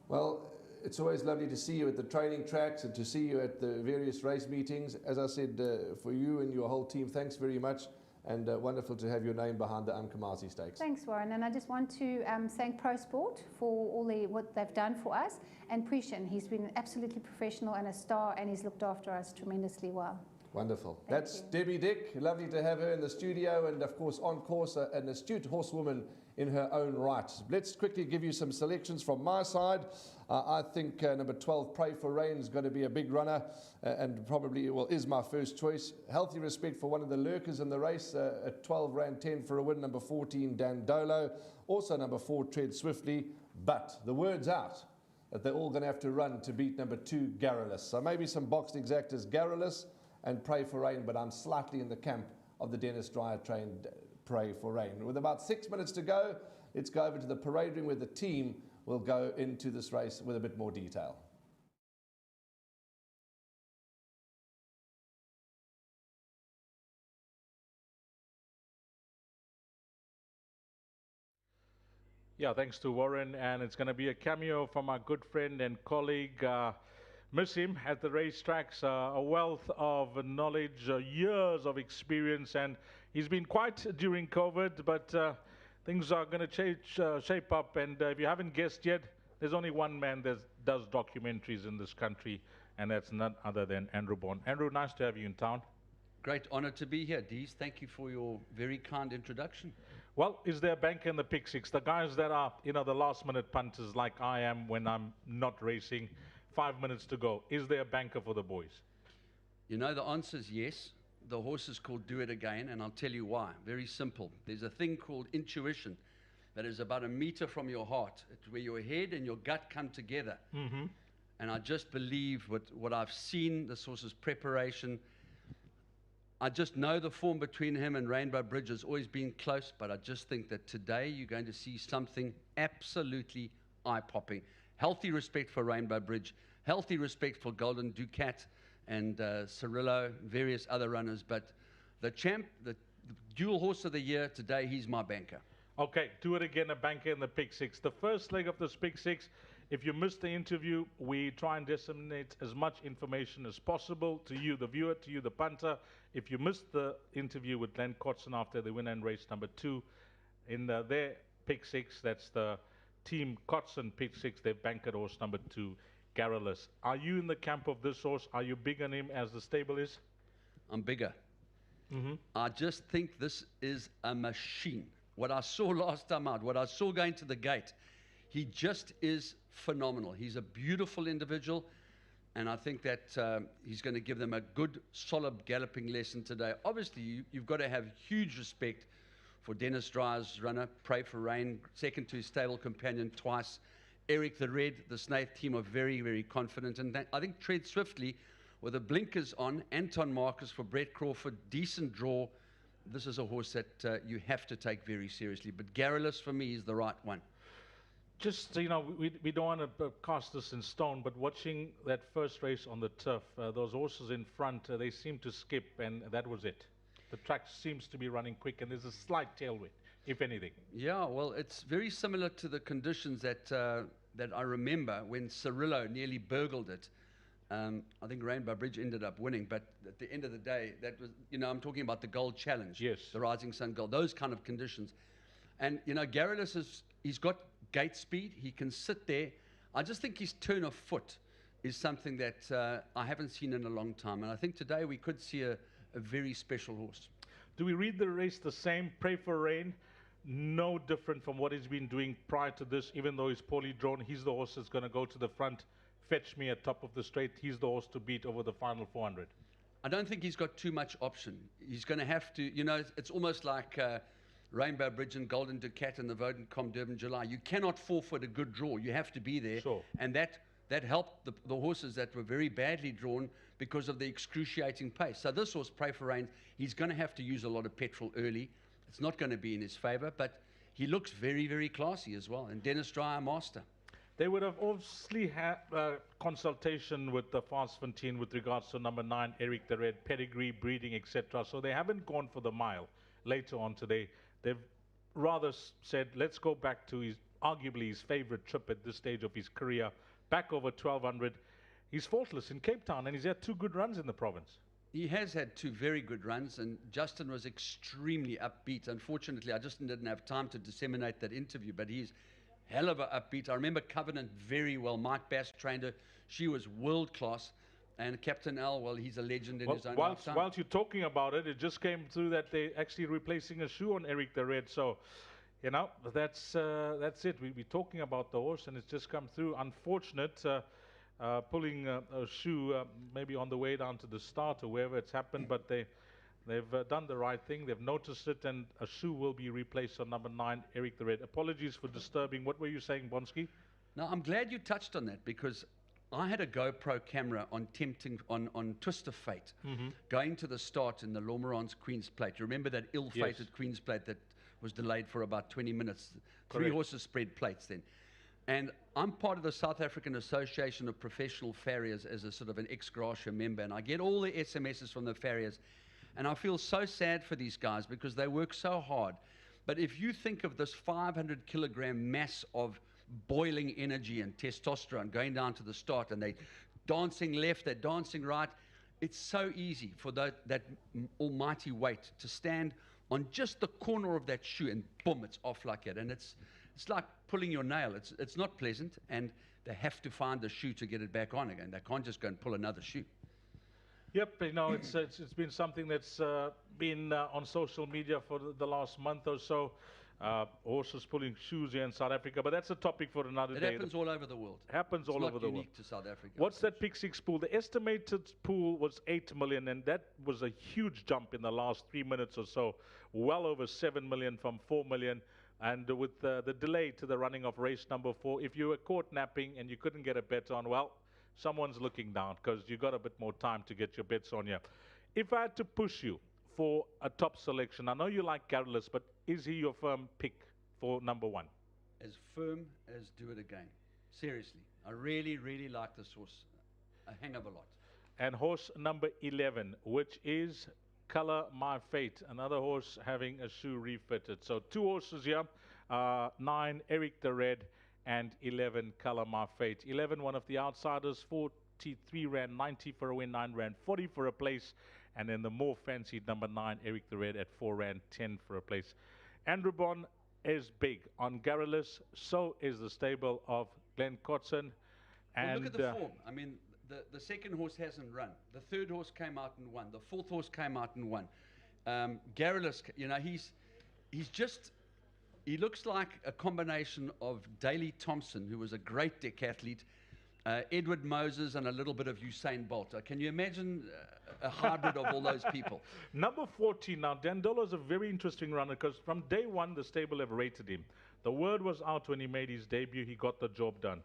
Well, it's always lovely to see you at the training tracks and to see you at the various race meetings. As I said, for you and your whole team, thanks very much. And wonderful to have your name behind the Umkomazi Stakes. Thanks, Warren. And I just want to thank Pro Sport for what they've done for us. And Prishan, he's been absolutely professional and a star, and he's looked after us tremendously well. Wonderful. That's Debbie Dick. Lovely to have her in the studio, and of course on course an astute horsewoman in her own right. Let's quickly give you some selections from my side. I think number 12, Pray for Rain, is going to be a big runner and probably is my first choice. Healthy Respect for one of the lurkers in the race at 12 Rand 10 for a win. Number 14, Dandolo. Also number 4, Tread Swiftly. But the word's out that they're all going to have to run to beat number 2, Garrulus. So maybe some boxed exactors, Garrulus and Pray for Rain, but I'm slightly in the camp of the Dennis Dreyer trained Pray for Rain. With about 6 minutes to go, let's go over to the parade ring where the team will go into this race with a bit more detail. Yeah, thanks to Warren, and it's going to be a cameo from my good friend and colleague. Miss him at the racetracks, a wealth of knowledge, years of experience, and he's been quiet during COVID, but things are going to shape up. And if you haven't guessed yet, there's only one man that does documentaries in this country, and that's none other than Andrew Bourne. Andrew, nice to have you in town. Great honor to be here, Dees. Thank you for your very kind introduction. Well, is there a banker in the Pick Six? The guys that are, the last-minute punters like I am when I'm not racing, 5 minutes to go. Is there a banker for the boys? The answer is yes. The horse is called Do It Again, and I'll tell you why. Very simple. There's a thing called intuition that is about 1 meter from your heart. It's where your head and your gut come together. Mm-hmm. And I just believe what I've seen, this horse's preparation. I just know the form between him and Rainbow Bridge has always been close, but I just think that today you're going to see something absolutely eye-popping. Healthy respect for Rainbow Bridge, healthy respect for Golden Ducat and Cirillo, various other runners, but the champ, the dual horse of the year today, he's my banker. Okay, Do It Again, a banker in the Pick Six. The first leg of this Pick Six, if you missed the interview, we try and disseminate as much information as possible to you, the viewer, to you, the punter. If you missed the interview with Glenn Kotson after the win and race number 2 in their Pick Six, that's the Team Kotson Pick Six, they've banked horse number 2, Garrulus. Are you in the camp of this horse? Are you big on him as the stable is? I'm bigger. Mm-hmm. I just think this is a machine. What I saw last time out, what I saw going to the gate, he just is phenomenal. He's a beautiful individual, and I think that he's going to give them a good, solid galloping lesson today. Obviously, you've got to have huge respect for Dennis Dryer's runner, Pray for Rain, second to his stable companion twice. Eric the Red, the Snaith team are very, very confident. And I think Tread Swiftly, with the blinkers on, Anton Marcus for Brett Crawford, decent draw. This is a horse that you have to take very seriously. But Garrulus, for me, is the right one. Just, we don't want to cast this in stone, but watching that first race on the turf, those horses in front, they seem to skip, and that was it. The track seems to be running quick, and there's a slight tailwind, if anything. Yeah, well, it's very similar to the conditions that I remember when Cirillo nearly burgled it. I think Rainbow Bridge ended up winning, but at the end of the day, that was, I'm talking about the Gold Challenge. Yes. The Rising Sun Gold, those kind of conditions. And, Garrulus he's got gate speed. He can sit there. I just think his turn of foot is something that I haven't seen in a long time. And I think today we could see a very special horse. Do we read the race the same? Pray for Rain, no different from what he's been doing prior to this, even though he's poorly drawn. He's the horse that's going to go to the front, fetch me at top of the straight. He's the horse to beat over the final 400. I don't think he's got too much option. He's going to have to, it's almost like Rainbow Bridge and Golden Ducat and the Vodacom Durban July. You cannot forfeit a good draw. You have to be there. Sure. And that helped the horses that were very badly drawn because of the excruciating pace. So this horse, Pray for Rain, he's going to have to use a lot of petrol early. It's not going to be in his favor, but he looks very, very classy as well. And Dennis Dreyer, master. They would have obviously had consultation with the Fastfontein with regards to number 9, Eric the Red, pedigree, breeding, etc. So they haven't gone for the mile later on today. They've rather said, let's go back to arguably his favorite trip at this stage of his career, back over 1200. He's faultless in Cape Town, and he's had 2 good runs in the province. He has had 2 very good runs, and Justin was extremely upbeat. Unfortunately, I just didn't have time to disseminate that interview, but he's hell of a upbeat. I remember Covenant very well. Mike Bass trained her. She was world class. And Captain Al, well, he's a legend in his own lifetime. Whilst you're talking about it, it just came through that they're actually replacing a shoe on Eric the Red. So, you know, that's it. We're talking about the horse, and it's just come through. Unfortunate, pulling a shoe maybe on the way down to the start or wherever it's happened, but they've done the right thing. They've noticed it, and a shoe will be replaced on number 9, Eric the Red. Apologies for disturbing. What were you saying, Bonsky? No, I'm glad you touched on that, because I had a GoPro camera on Twist of Fate, going to the start in the Lormerans Queen's Plate. You remember that ill-fated Queen's Plate that was delayed for about 20 minutes? Correct. 3 horses spread plates then. And I'm part of the South African Association of Professional Farriers as a sort of an ex-gratia member, and I get all the SMSs from the farriers, and I feel so sad for these guys because they work so hard. But if you think of this 500 kilogram mass of boiling energy and testosterone going down to the start, and they're dancing left, they're dancing right, it's so easy for that almighty weight to stand on just the corner of that shoe, and boom, it's off like that. And it's like pulling your nail. It's not pleasant, and they have to find the shoe to get it back on again. They can't just go and pull another shoe. Yep, you know, it's been something that's been on social media for the last month or so. Horses pulling shoes here in South Africa, but that's a topic for another day. It happens all over the world. Happens all over the world. It's not unique to South Africa. What's that Pick 6 pool? The estimated pool was 8 million, and that was a huge jump in the last 3 minutes or so. Well over 7 million from 4 million. And with the delay to the running of race number 4, if you were caught napping and you couldn't get a bet on, well, someone's looking down, because you got a bit more time to get your bets on here. If I had to push you for a top selection, I know you like Carolus, but is he your firm pick for number 1? As firm as Do It Again. Seriously, I really, really like this horse a hang of a lot. And horse number 11, which is Color My Fate, another horse having a shoe refitted. So 2 horses here, 9, Eric the Red, and 11, Color My Fate. 11, one of the outsiders, 43 Rand 90 for a win, 9 Rand 40 for a place. And then the more fancied number 9, Eric the Red, at 4 Rand 10 for a place. Andrew Bond is big on Garrulus, so is the stable of Glenn Kotson. And look at the form. I mean, the second horse hasn't run. The third horse came out and won. The fourth horse came out and won. Garrulus, you know, he looks like a combination of Daley Thompson, who was a great decathlete, Edward Moses, and a little bit of Usain Bolt. Can you imagine a hybrid of all those people? Number 14 now, Dandolo is a very interesting runner, because from day 1, the stable have rated him. The word was out when he made his debut, he got the job done.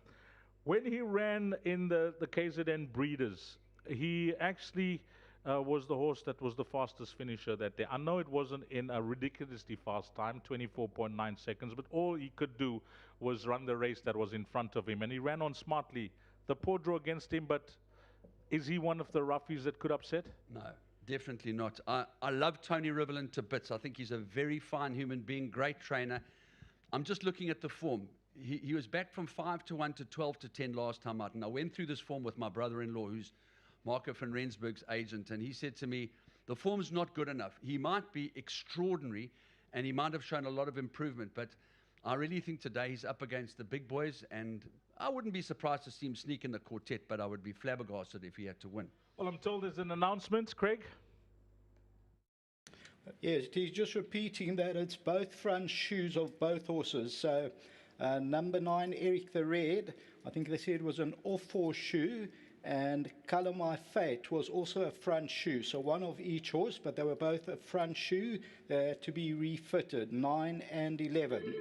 When he ran in the KZN Breeders, he actually was the horse that was the fastest finisher that day. I know it wasn't in a ridiculously fast time, 24.9 seconds, but all he could do was run the race that was in front of him, and he ran on smartly. The poor draw against him, but is he one of the roughies that could upset? No, definitely not. I love Tony Riverland to bits. I think he's a very fine human being, great trainer. I'm just looking at the form. He was back from 5-1 to 12-10 last time out, and I went through this form with my brother-in-law, who's Marco van Rensburg's agent, and he said to me, the form's not good enough. He might be extraordinary, and he might have shown a lot of improvement, but I really think today he's up against the big boys, and I wouldn't be surprised to see him sneak in the quartet, but I would be flabbergasted if he had to win. Well, I'm told there's an announcement, Craig. Yes, he's just repeating that it's both front shoes of both horses. So number 9, Eric the Red, I think they said was an off-horse shoe. and Colour My Fate was also a front shoe. So one of each horse, but they were both a front shoe. They had to be refitted, 9 and 11.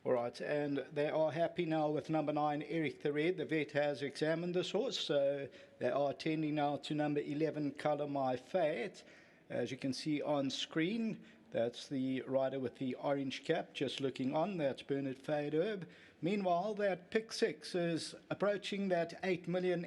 All right, and they are happy now with number 9, Eric the Red. The vet has examined this horse, so they are attending now to number 11, Colour My Fate. As you can see on screen, that's the rider with the orange cap just looking on. That's Bernard Faderb. Meanwhile, that pick 6 is approaching that 8 million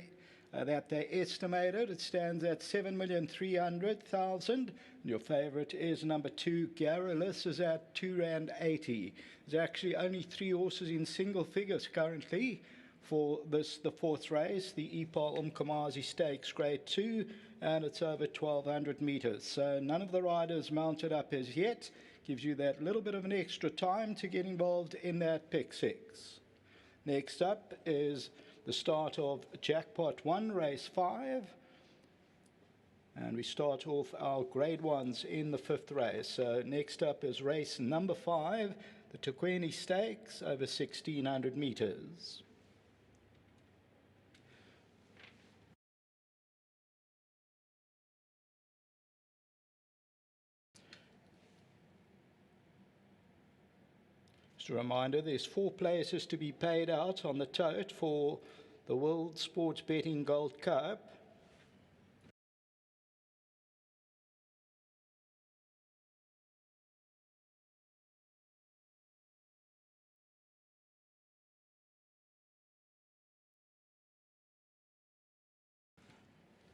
that they estimated. It stands at 7,300,000. Your favourite is number 2, Garrulus, is at £2.80. There's actually only 3 horses in single figures currently for this, the 4th race, the Ipal Umkomazi Stakes Grade 2, and it's over 1,200 metres. So none of the riders mounted up as yet. Gives you that little bit of an extra time to get involved in that pick 6. Next up is the start of Jackpot 1, race 5. And we start off our grade 1s in the 5th race. So next up is race number 5, the Tukweni Stakes, over 1,600 metres. Just a reminder, there's 4 places to be paid out on the tote for the World Sports Betting Gold Cup.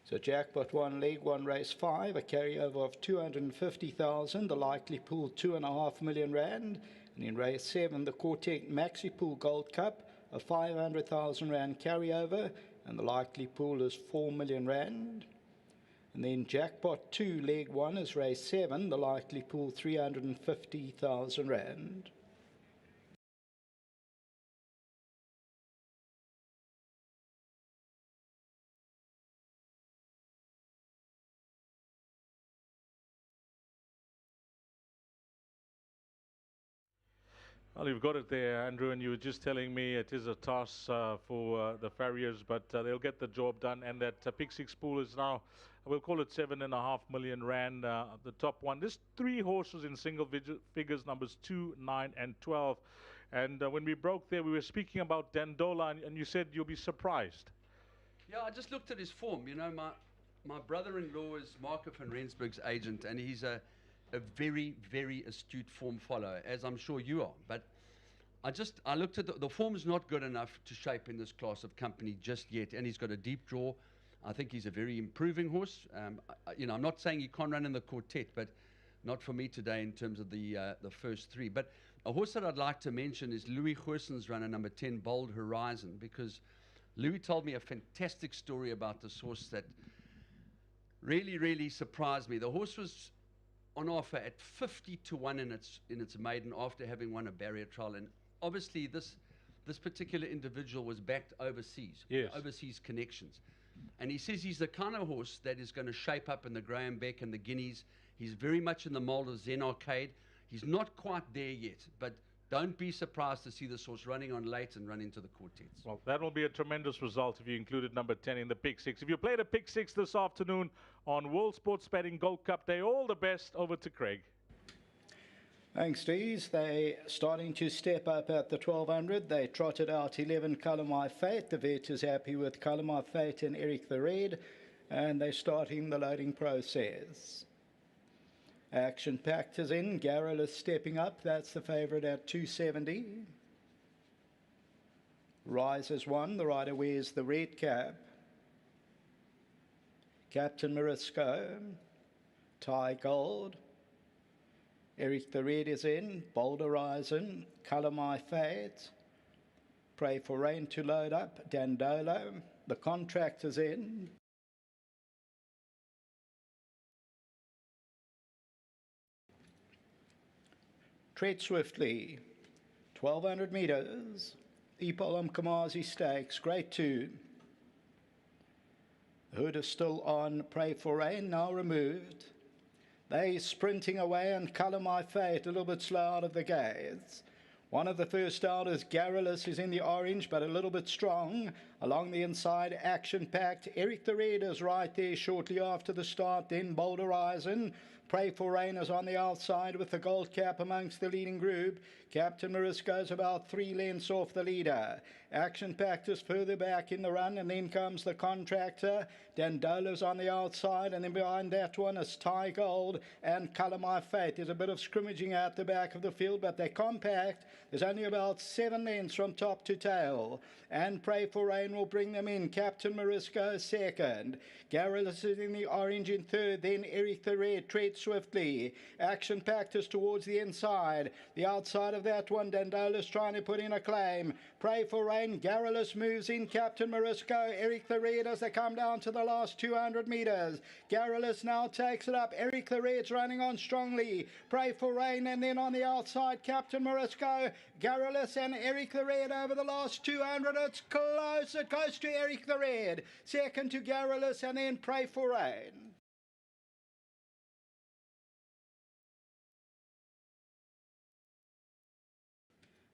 So Jackpot 1, leg 1, race 5, a carryover of 250,000, the likely pool 2.5 million rand. And in race 7, the Quartet Maxi Pool Gold Cup, a 500,000 rand carryover, and the likely pool is 4 million rand. And then Jackpot 2, leg 1 is race 7, the likely pool 350,000 rand. Well, you've got it there, Andrew, and you were just telling me it is a task for the farriers, but they'll get the job done. And that pick 6 pool is now, we'll call it 7.5 million rand, the top one. There's 3 horses in single figures, numbers 2, 9, and 12. And when we broke there, we were speaking about Dandola, and you said you'll be surprised. Yeah, I just looked at his form. You know, my brother-in-law is Marco van Rensburg's agent, and he's a very, very astute form follower, as I'm sure you are. But I looked at the form's not good enough to shape in this class of company just yet, and he's got a deep draw. I think he's a very improving horse. You know, I'm not saying he can't run in the quartet, but not for me today in terms of the first 3. But a horse that I'd like to mention is Louis Goosen's runner, number 10, Bold Horizon, because Louis told me a fantastic story about this horse that really, really surprised me. The horse was on offer at 50 to 1 in its maiden after having won a barrier trial, and obviously this particular individual was backed overseas, yes, overseas connections, and he says he's the kind of horse that is going to shape up in the Graham Beck and the Guineas. He's very much in the mold of Zen Arcade. He's not quite there yet, but don't be surprised to see this horse running on late and run into the quartets. Well, that will be a tremendous result if you included number 10 in the pick 6. If you played a pick 6 this afternoon on World Sports Betting Gold Cup Day, all the best. Over to Craig. Thanks, Steve. They're starting to step up at the 1,200. They trotted out 11, Colour My Fate. The vet is happy with Colour My Fate and Eric the Red, and they're starting the loading process. Action Pact is in. Garrulus stepping up. That's the favourite at 270. Rise is 1. The rider wears the red cap. Captain Marisco. Ty Gold. Eric the Red is in. Bold Horizon. Colour My Fate. Pray for Rain to load up. Dandolo. The Contract is in. Tread Swiftly, 1,200 metres, Ipal Umkomazi Stakes, Grade 2. Hood is still on. Pray for Rain, now removed. They sprinting away, and Colour My Fate a little bit slow out of the gates. One of the first out is Garrulus, who's in the orange, but a little bit strong. Along the inside, action-packed. Eric the Red is right there shortly after the start. Then Bold Horizon. Pray for Rain is on the outside with the gold cap amongst the leading group. Captain Marisco's about 3 lengths off the leader. Action Pact is further back in the run, and then comes the Contractor. Dandola's on the outside, and then behind that one is Ty Gold and Colour My Fate. There's a bit of scrimmaging out the back of the field, but they're compact. There's only about 7 lengths from top to tail. And Pray for Rain will bring them in. Captain Marisco second. Garrulus is in the orange in third. Then Eric the Red treads swiftly. Action Pact is towards the inside. The outside of that one, Dandola's trying to put in a claim. Pray for Rain. Garrulus moves in. Captain Marisco. Eric the Red as they come down to the last 200 metres. Garrulus now takes it up. Eric the Red's running on strongly. Pray for Rain, and then on the outside, Captain Marisco. Garrulus and Eric the Red over the last 200. It's close. It goes to Eric the Red. Second to Garrulus, and then Pray for Rain.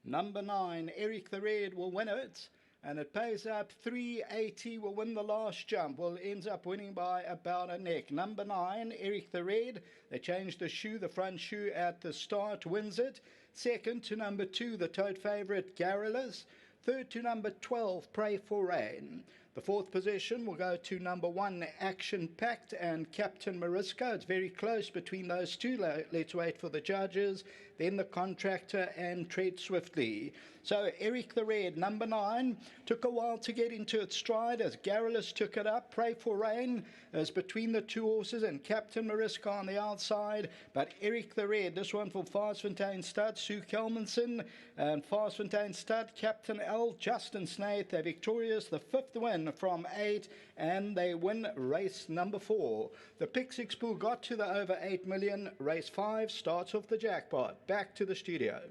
Number 9, Eric the Red will win it. And it pays up 380, will win the last jump, will ends up winning by about a neck. Number 9, Eric the Red. They changed the shoe, the front shoe at the start, wins it. Second to number 2, the tote favourite Garrulus. Third to number 12, Pray for Rain. The fourth position will go to number 1, Action Pact and Captain Marisco. It's very close between those two. Let's wait for the judges. Then the Contractor and Tread Swiftly. So Eric the Red, number 9, took a while to get into its stride as Garrulus took it up. Pray for Rain is between the two horses and Captain Marisco on the outside. But Eric the Red, this one for Fastfontein Stud, Sue Kelmanson, and Fastfontein Stud, Captain L, Justin Snaith. They're victorious, the 5th win from 8, and they win race number 4. The Pick 6 pool got to the over 8 million. Race 5 starts off the jackpot. Back to the studio.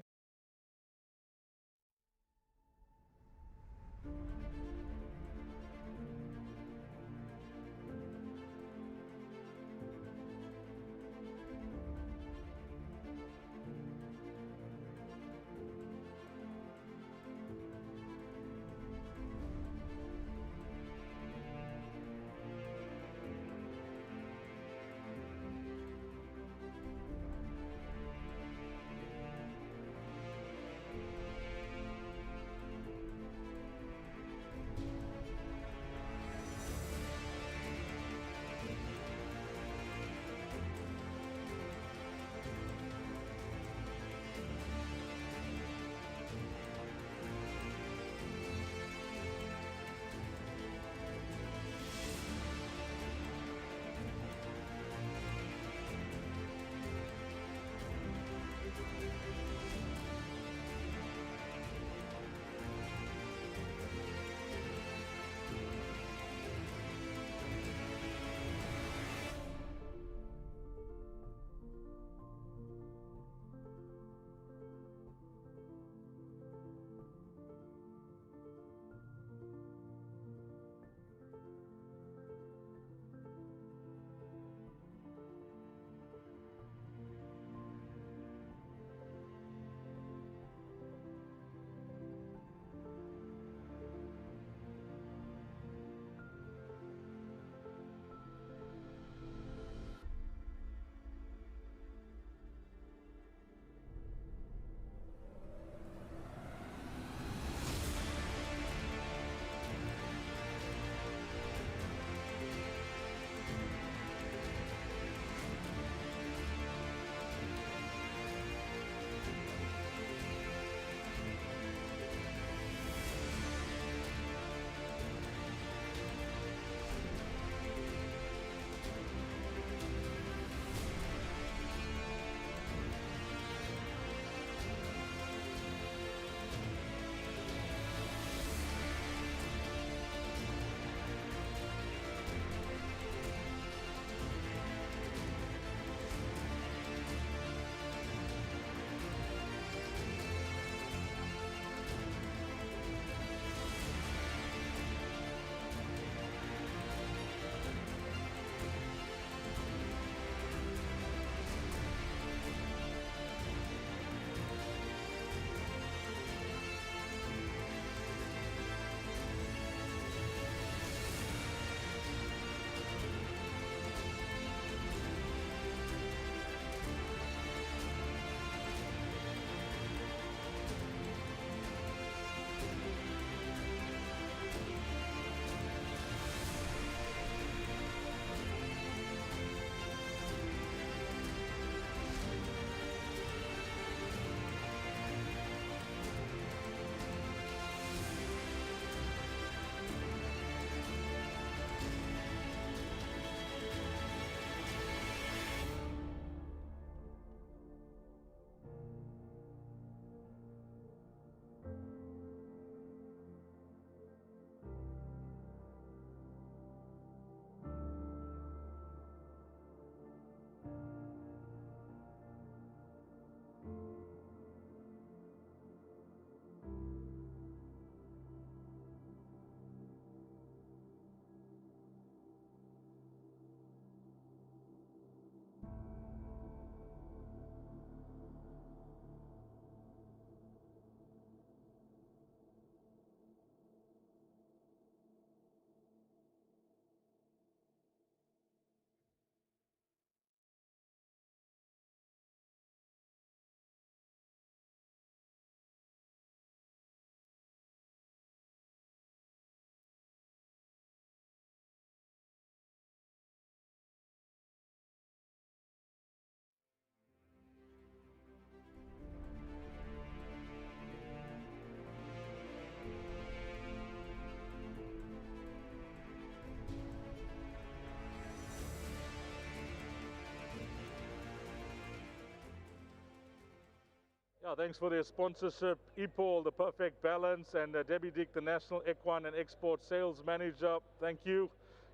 Thanks for their sponsorship. EPOL, the Perfect Balance, and Debbie Dick, the National Equine and Export Sales Manager. Thank you.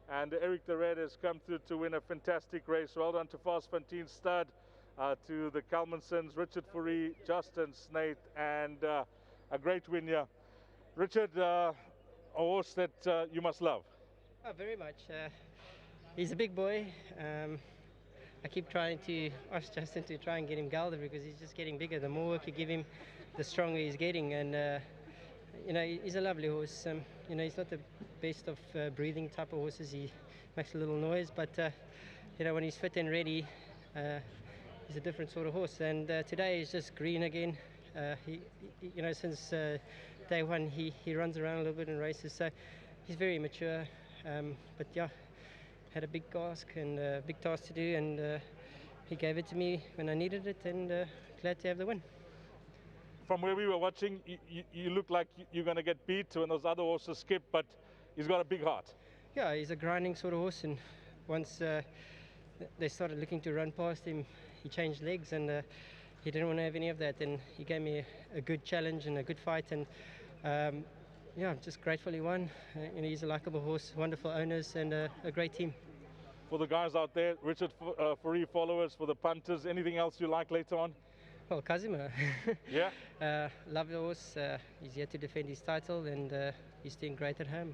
And Eric the Red has come through to win a fantastic race. Well done to Fastfontein Stud, to the Kalmansons, Richard Fourie, Justin Snaith, and a great win here. Richard, a horse that you must love. Oh, very much. He's a big boy. I keep trying to ask Justin to try and get him gelded because he's just getting bigger. The more work you give him, the stronger he's getting. And, you know, he's a lovely horse. You know, he's not the best of breathing type of horses. He makes a little noise, but, you know, when he's fit and ready, he's a different sort of horse. And today he's just green again. You know, since day one, he runs around a little bit in races. So he's very mature. But, yeah. Had a big ask and a big task to do, and he gave it to me when I needed it, and glad to have the win. From where we were watching, you look like you're going to get beat when those other horses skip, but he's got a big heart. Yeah, he's a grinding sort of horse, and once they started looking to run past him, he changed legs, and he didn't want to have any of that, and he gave me a good challenge and a good fight, and yeah, I'm just grateful he won. You know, he's a likable horse, wonderful owners, and a great team. For the guys out there, Richard Fourie followers, for the punters, anything else you like later on? Well, Kazima. Yeah? Love the horse. He's here to defend his title, and he's doing great at home.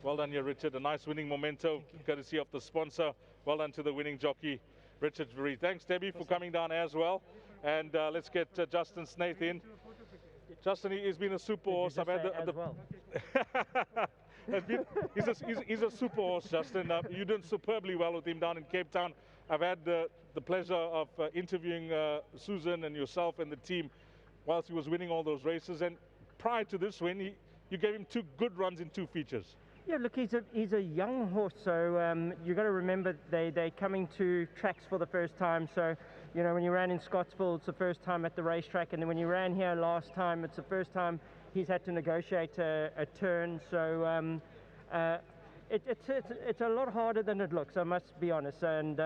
Well done here, Richard. A nice winning memento, courtesy of the sponsor. Well done to the winning jockey, Richard Fourie. Thanks, Debbie, for coming down as well. And let's get Justin Snaith in. Justin, he's been a super horse. I've had he's a super horse, Justin. You did superbly well with him down in Cape Town. I've had the pleasure of interviewing Susan and yourself and the team whilst he was winning all those races. And prior to this win, you gave him 2 good runs in 2 features. Yeah, look, he's a young horse, so you've got to remember they're coming to tracks for the first time. So, you know, when you ran in Scottsville, it's the first time at the racetrack, and then when you ran here last time, it's the first time he's had to negotiate a turn. So it's a lot harder than it looks, I must be honest, and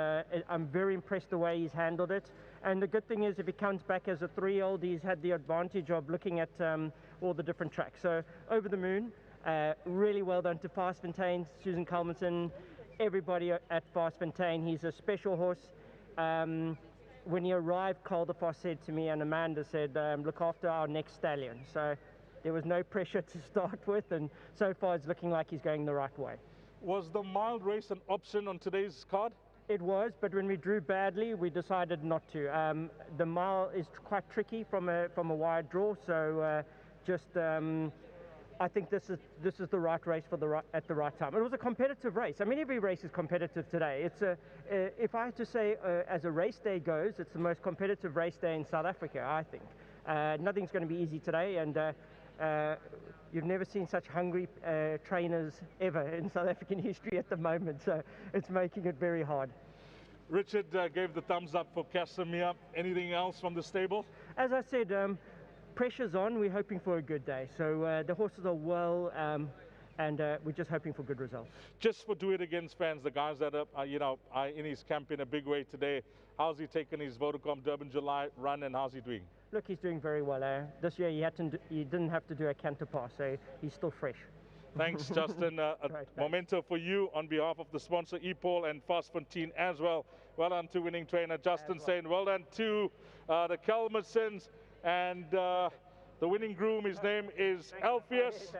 I'm very impressed the way he's handled it. And the good thing is, if he comes back as a 3-year-old, he's had the advantage of looking at all the different tracks. So over the moon. Really well done to Fastfontein, Susan Kalmanson, everybody at Fastfontein. He's a special horse. When he arrived, Calderfoss said to me, and Amanda said, look after our next stallion. So there was no pressure to start with, and so far it's looking like he's going the right way. Was the mild race an option on today's card? It was, but when we drew badly, we decided not to. The mile is quite tricky from a wide draw, so I think this is the right race at the right time. It was a competitive race. I mean, every race is competitive today. It's if I had to say, as a race day goes, it's the most competitive race day in South Africa, I think. Nothing's going to be easy today, and you've never seen such hungry trainers ever in South African history at the moment, so it's making it very hard. Richard gave the thumbs up for Casimir. Anything else from the stable? As I said, pressure's on. We're hoping for a good day. So the horses are well, and we're just hoping for good results. Just for Do It Against fans, the guys that are in his camp in a big way today, how's he taken his Vodacom Durban July run, and how's he doing? Look, he's doing very well. This year he didn't have to do a canter pass, so he's still fresh. Thanks, Justin. A memento for you on behalf of the sponsor, EPOL, and Fastfontein as well. Well done to winning trainer Justin Sain. Well done to the Kalmarsons. And the winning groom, his name is Alpheus.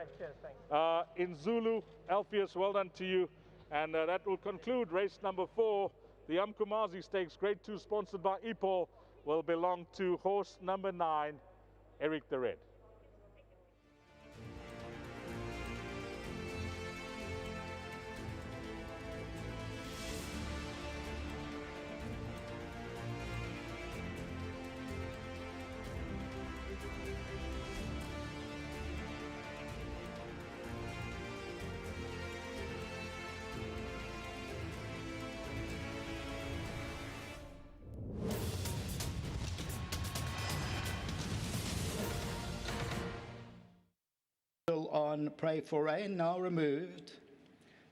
In Zulu, Alpheus, well done to you. And that will conclude race number 4. The Umkumazi Stakes, Grade 2, sponsored by EPOL, will belong to horse number 9, Eric the Red. On Pray for Rain, now removed.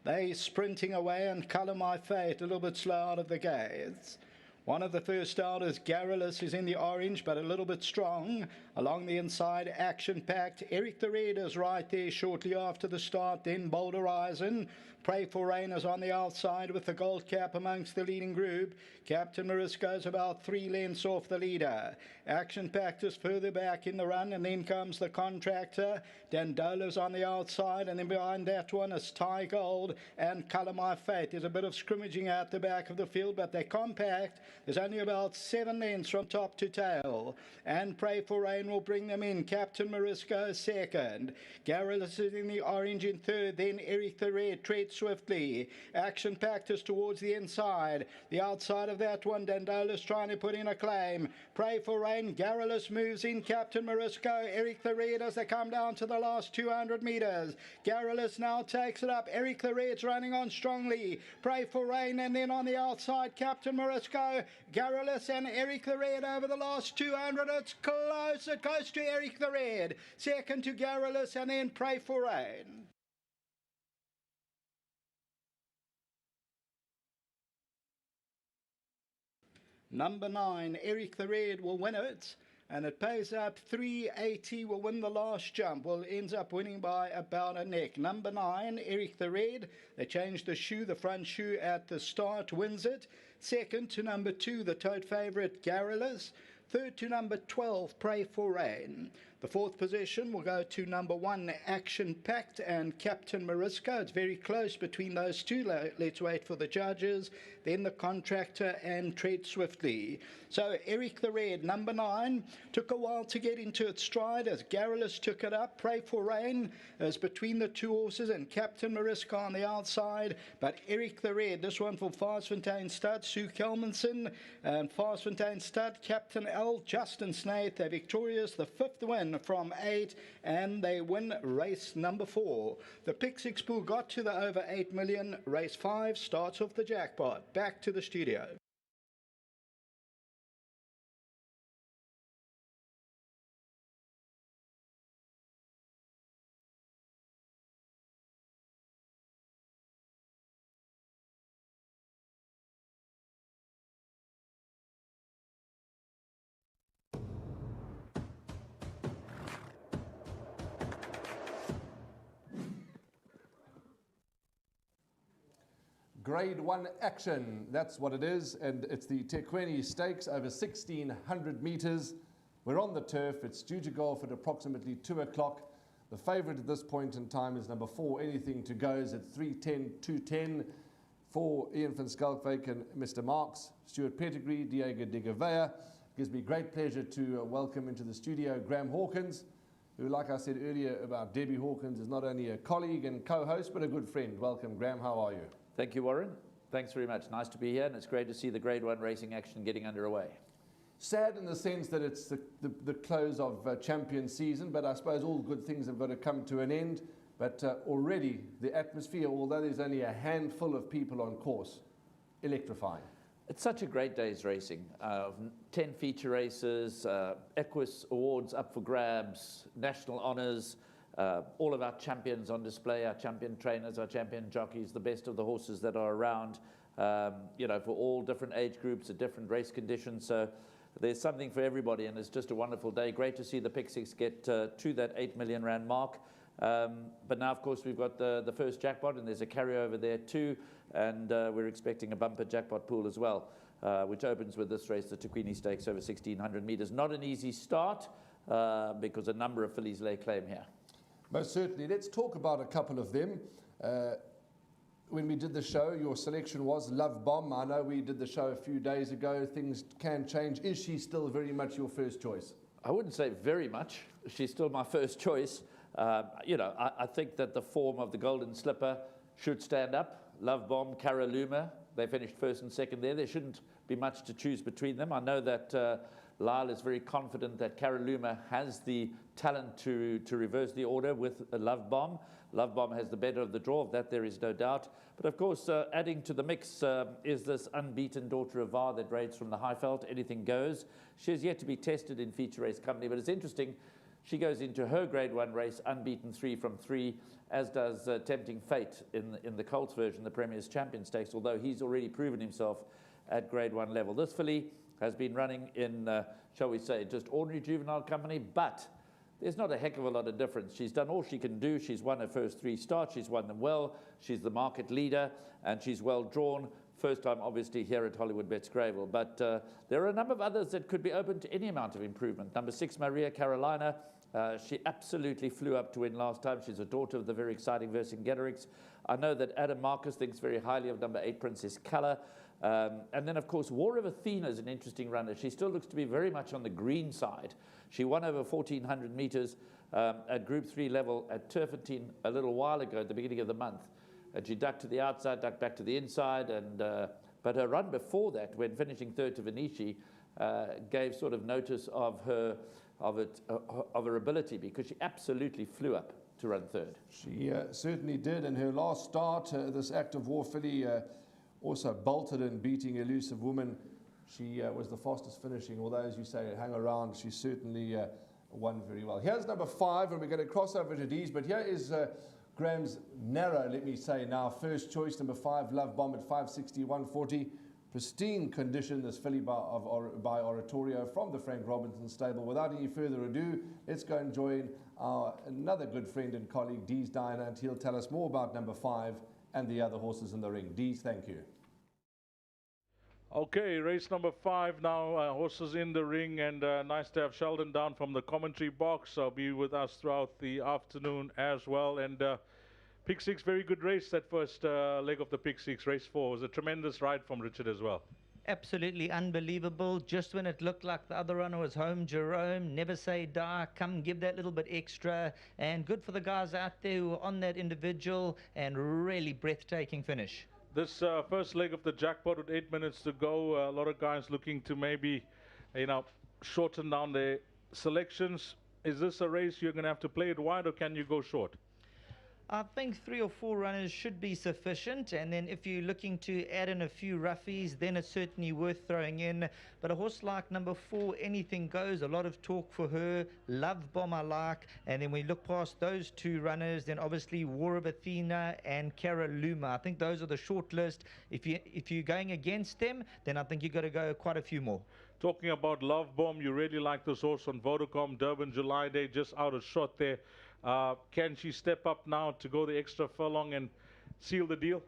They sprinting away, and Colour My Fate a little bit slow out of the gates. One of the first starters, Garrulus, is in the orange, but a little bit strong. Along the inside, action-packed. Eric the Red is right there shortly after the start. Then Bold Horizon. Pray for Rain is on the outside with the gold cap amongst the leading group. Captain Marisco's about 3 lengths off the leader. Action Pact is further back in the run, and then comes the Contractor. Dandola's on the outside, and then behind that one is Ty Gold and Colour My Fate. There's a bit of scrimmaging at the back of the field, but they're compact. There's only about 7 lengths from top to tail. And Pray for Rain will bring them in. Captain Marisco second. Garrulus is in the orange in third. Then Eric the Red treads swiftly. Action Pact is towards the inside. The outside of that one, Dandola's trying to put in a claim. Pray for Rain. Garrulus moves in. Captain Marisco. Eric the Red as they come down to the last 200 metres. Garrulus now takes it up. Eric the Red's running on strongly. Pray for Rain, and then on the outside, Captain Marisco. Garrulus and Eric the Red over the last 200. It's close. It goes to Eric the Red. Second to Garrulus, and then Pray for Rain. Number 9, Eric the Red will win it, and it pays up 380, will win the last jump, will ends up winning by about a neck. Number 9, Eric the Red, they changed the shoe, the front shoe at the start, wins it. Second to number 2, the tote favourite Garrulus. Third to number 12, Pray for Rain. The fourth position will go to number 1, Action Pact and Captain Marisco. It's very close between those two. Let's wait for the judges. Then the Contractor and Tread Swiftly. So Eric the Red, number 9, took a while to get into its stride as Garrulus took it up. Pray for Rain is between the two horses and Captain Marisco on the outside. But Eric the Red, this one for Farsfontein Stud, Sue Kelmanson, and Farsfontein Stud, Captain L, Justin Snaith. They're victorious, the 5th win from 8, and they win race number 4. The Pick 6 pool got to the over 8 million. Race 5 starts off the jackpot. Back to the studio. Grade 1 action, that's what it is, and it's the Tequeni Stakes over 1,600 metres. We're on the turf. It's due to go off at approximately 2 o'clock. The favourite at this point in time is number 4, Anything to Goes at 310, 210 for Ian van Schalkwyk and Mr. Marks, Stuart Pettigrew, Diego de Gavea. It gives me great pleasure to welcome into the studio Graham Hawkins, who, like I said earlier about Debbie Hawkins, is not only a colleague and co-host, but a good friend. Welcome, Graham. How are you? Thank you, Warren. Thanks very much. Nice to be here, and it's great to see the Grade 1 racing action getting underway. Sad in the sense that it's the close of champion season, but I suppose all good things have got to come to an end. But already the atmosphere, although there's only a handful of people on course, electrifying. It's such a great day's racing. 10 feature races, Equus Awards up for grabs, national honours, all of our champions on display, our champion trainers, our champion jockeys, the best of the horses that are around, you know, for all different age groups at different race conditions. So there's something for everybody, and it's just a wonderful day. Great to see the Pick 6 get to that 8 million rand mark. But now, of course, we've got the first jackpot, and there's a carryover there too, and we're expecting a bumper jackpot pool as well, which opens with this race, the Tequeni Stakes over 1,600 metres. Not an easy start because a number of fillies lay claim here. Most certainly. Let's talk about a couple of them. When we did the show, your selection was Love Bomb. I know we did the show a few days ago. Things can change. Is she still very much your first choice? I wouldn't say very much. She's still my first choice. You know, I think that the form of the Golden Slipper should stand up. Love Bomb, Caraluma, they finished first and second there. There shouldn't be much to choose between them. I know that Lyle is very confident that Caraluma has the talent to reverse the order with a Love Bomb. Love Bomb has the better of the draw, of that there is no doubt. But of course, adding to the mix is this unbeaten Daughter of Var that raids from the Highveld. Anything goes. She has yet to be tested in feature race company, but it's interesting. She goes into her Grade 1 race unbeaten 3 from 3, as does Tempting Fate in the Colts version, the Premier's Champion Stakes, although he's already proven himself at Grade 1 level. This filly has been running in, shall we say, just ordinary juvenile company, but there's not a heck of a lot of difference. She's done all she can do. She's won her first 3 starts. She's won them well. She's the market leader, and she's well drawn. First time, obviously, here at Hollywood Bets Greyville. But there are a number of others that could be open to any amount of improvement. Number 6, Maria Carolina. She absolutely flew up to win last time. She's a daughter of the very exciting Vercingetorix. I know that Adam Marcus thinks very highly of number 8, Princess Color. And then, of course, War of Athena is an interesting runner. She still looks to be very much on the green side. She won over 1,400 meters at Group 3 level at Turfentine a little while ago at the beginning of the month. She ducked to the outside, ducked back to the inside, and but her run before that, when finishing 3rd to Venici, gave sort of notice of her ability, because she absolutely flew up to run 3rd. She certainly did. In her last start, this Active War filly also bolted in, beating Elusive Woman. She was the fastest finishing, although, as you say, hang around, she certainly won very well. Here's number 5, and we're going to cross over to D's, but here is Graham's narrow, let me say now, first choice, number 5, Love Bomb at 561.40. Pristine condition, this filly by Oratorio from the Frank Robinson stable. Without any further ado, let's go and join our another good friend and colleague, Dees Diner, and he'll tell us more about number 5 and the other horses in the ring. Dees, thank you. Okay, race number 5 now, horses in the ring, and nice to have Sheldon down from the commentary box. He'll be with us throughout the afternoon as well. And Pick 6, very good race, that first leg of the Pick 6, race 4. Was a tremendous ride from Richard as well. Absolutely unbelievable. Just when it looked like the other runner was home, Jerome, never say die, come give that little bit extra. And good for the guys out there who are on that individual, and really breathtaking finish. This first leg of the jackpot with 8 minutes to go, a lot of guys looking to maybe, shorten down their selections. Is this a race you're going to have to play it wide, or can you go short? I think 3 or 4 runners should be sufficient, and then if you're looking to add in a few roughies, then it's certainly worth throwing in. But a horse like number 4, anything goes. A lot of talk for her. Love Bomb I like, and then we look past those 2 runners, then obviously War of Athena and Cara Luma. I think those are the short list. If you're going against them, then I think you've got to go quite a few more. Talking about Love Bomb, you really like this horse on Vodacom, Durban, July Day, just out of shot there. Can she step up now to go the extra furlong and seal the deal?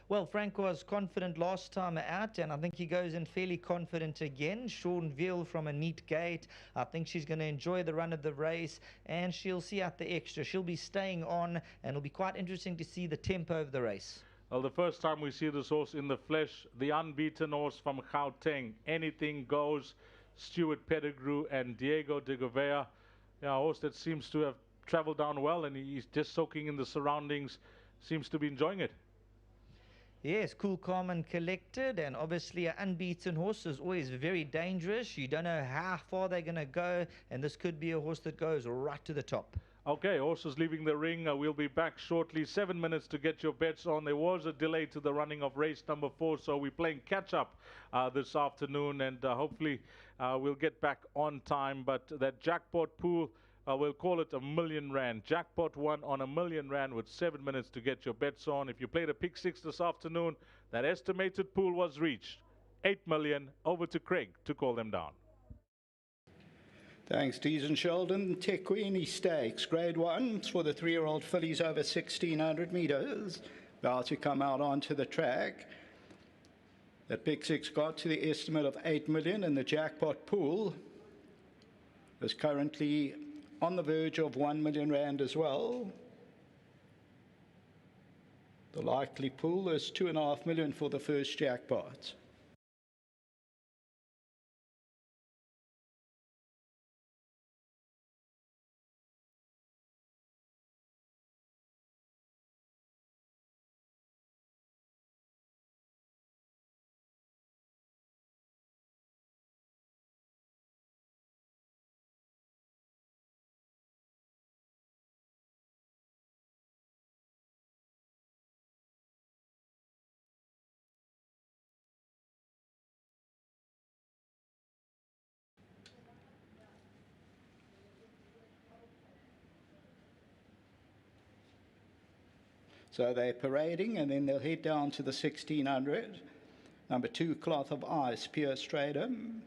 Well, Frank was confident last time out, and I think he goes in fairly confident again. Sean Veal from a neat gate. I think she's going to enjoy the run of the race, and she'll see out the extra. She'll be staying on, and it'll be quite interesting to see the tempo of the race. Well, the first time we see this horse in the flesh, the unbeaten horse from Gauteng, Anything Goes, Stuart Pettigrew and Diego de Gouveia. Yeah, a horse that seems to have traveled down well, and he's just soaking in the surroundings, seems to be enjoying it. Yes, cool, calm and collected, and obviously an unbeaten horse is always very dangerous. You don't know how far they're going to go, and this could be a horse that goes right to the top. Okay, horses leaving the ring. We'll be back shortly. 7 minutes to get your bets on. There was a delay to the running of race number 4, so we're playing catch-up this afternoon, and hopefully we'll get back on time. But that jackpot pool, we'll call it R1 million. Jackpot 1 on R1 million with 7 minutes to get your bets on. If you played a Pick 6 this afternoon, that estimated pool was reached. 8 million. Over to Craig to call them down. Thanks, Dees and Sheldon. Tequini Stakes, Grade 1 for the 3-year-old fillies over 1,600 metres. About to come out onto the track. That Pick 6 got to the estimate of 8 million, and the jackpot pool is currently on the verge of R1 million as well. The likely pool is 2.5 million for the first jackpot. So they're parading, and then they'll head down to the 1,600. Number 2, Cloth of Ice, Pierre Stradom.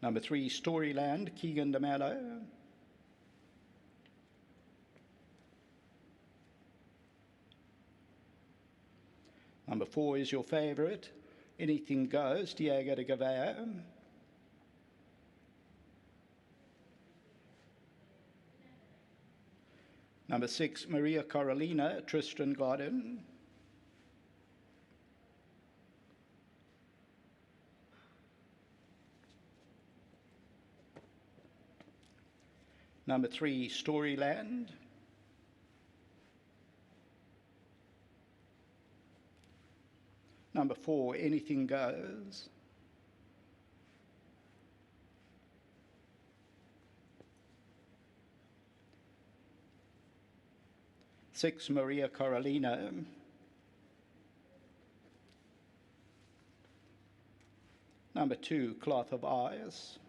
Number 3, Storyland, Keegan DeMello. Number 4 is your favourite, Anything Goes, Diego de Gavea. Number 6, Maria Carolina, Tristan Garden. Number 3, Storyland. Number 4, Anything Goes. Six, Maria Carolina. Number 2, Cloth of Ice.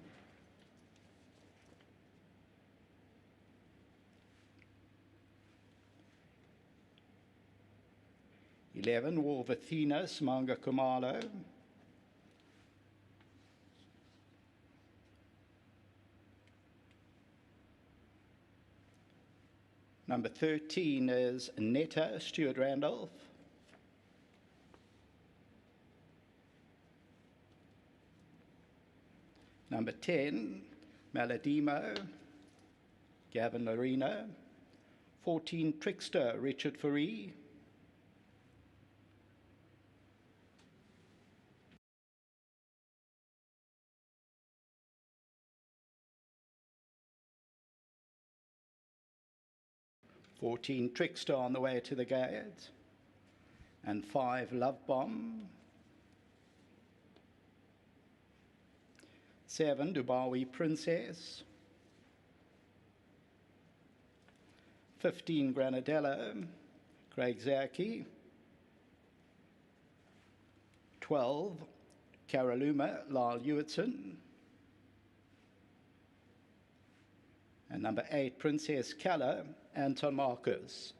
Eleven, War of Athena, Manga Kumalo. Number 13 is Netta, Stuart Randolph. Number 10, Maladimo, Gavin Marino. 14, Trickster, Richard Faree. Trickster on the way to the gate. And 5, Love Bomb. 7, Dubawi Princess. 15, Granadella, Craig Zaki. 12, Caroluma, Lyle Hewitson. And number 8, Princess Keller, Anton Marcus.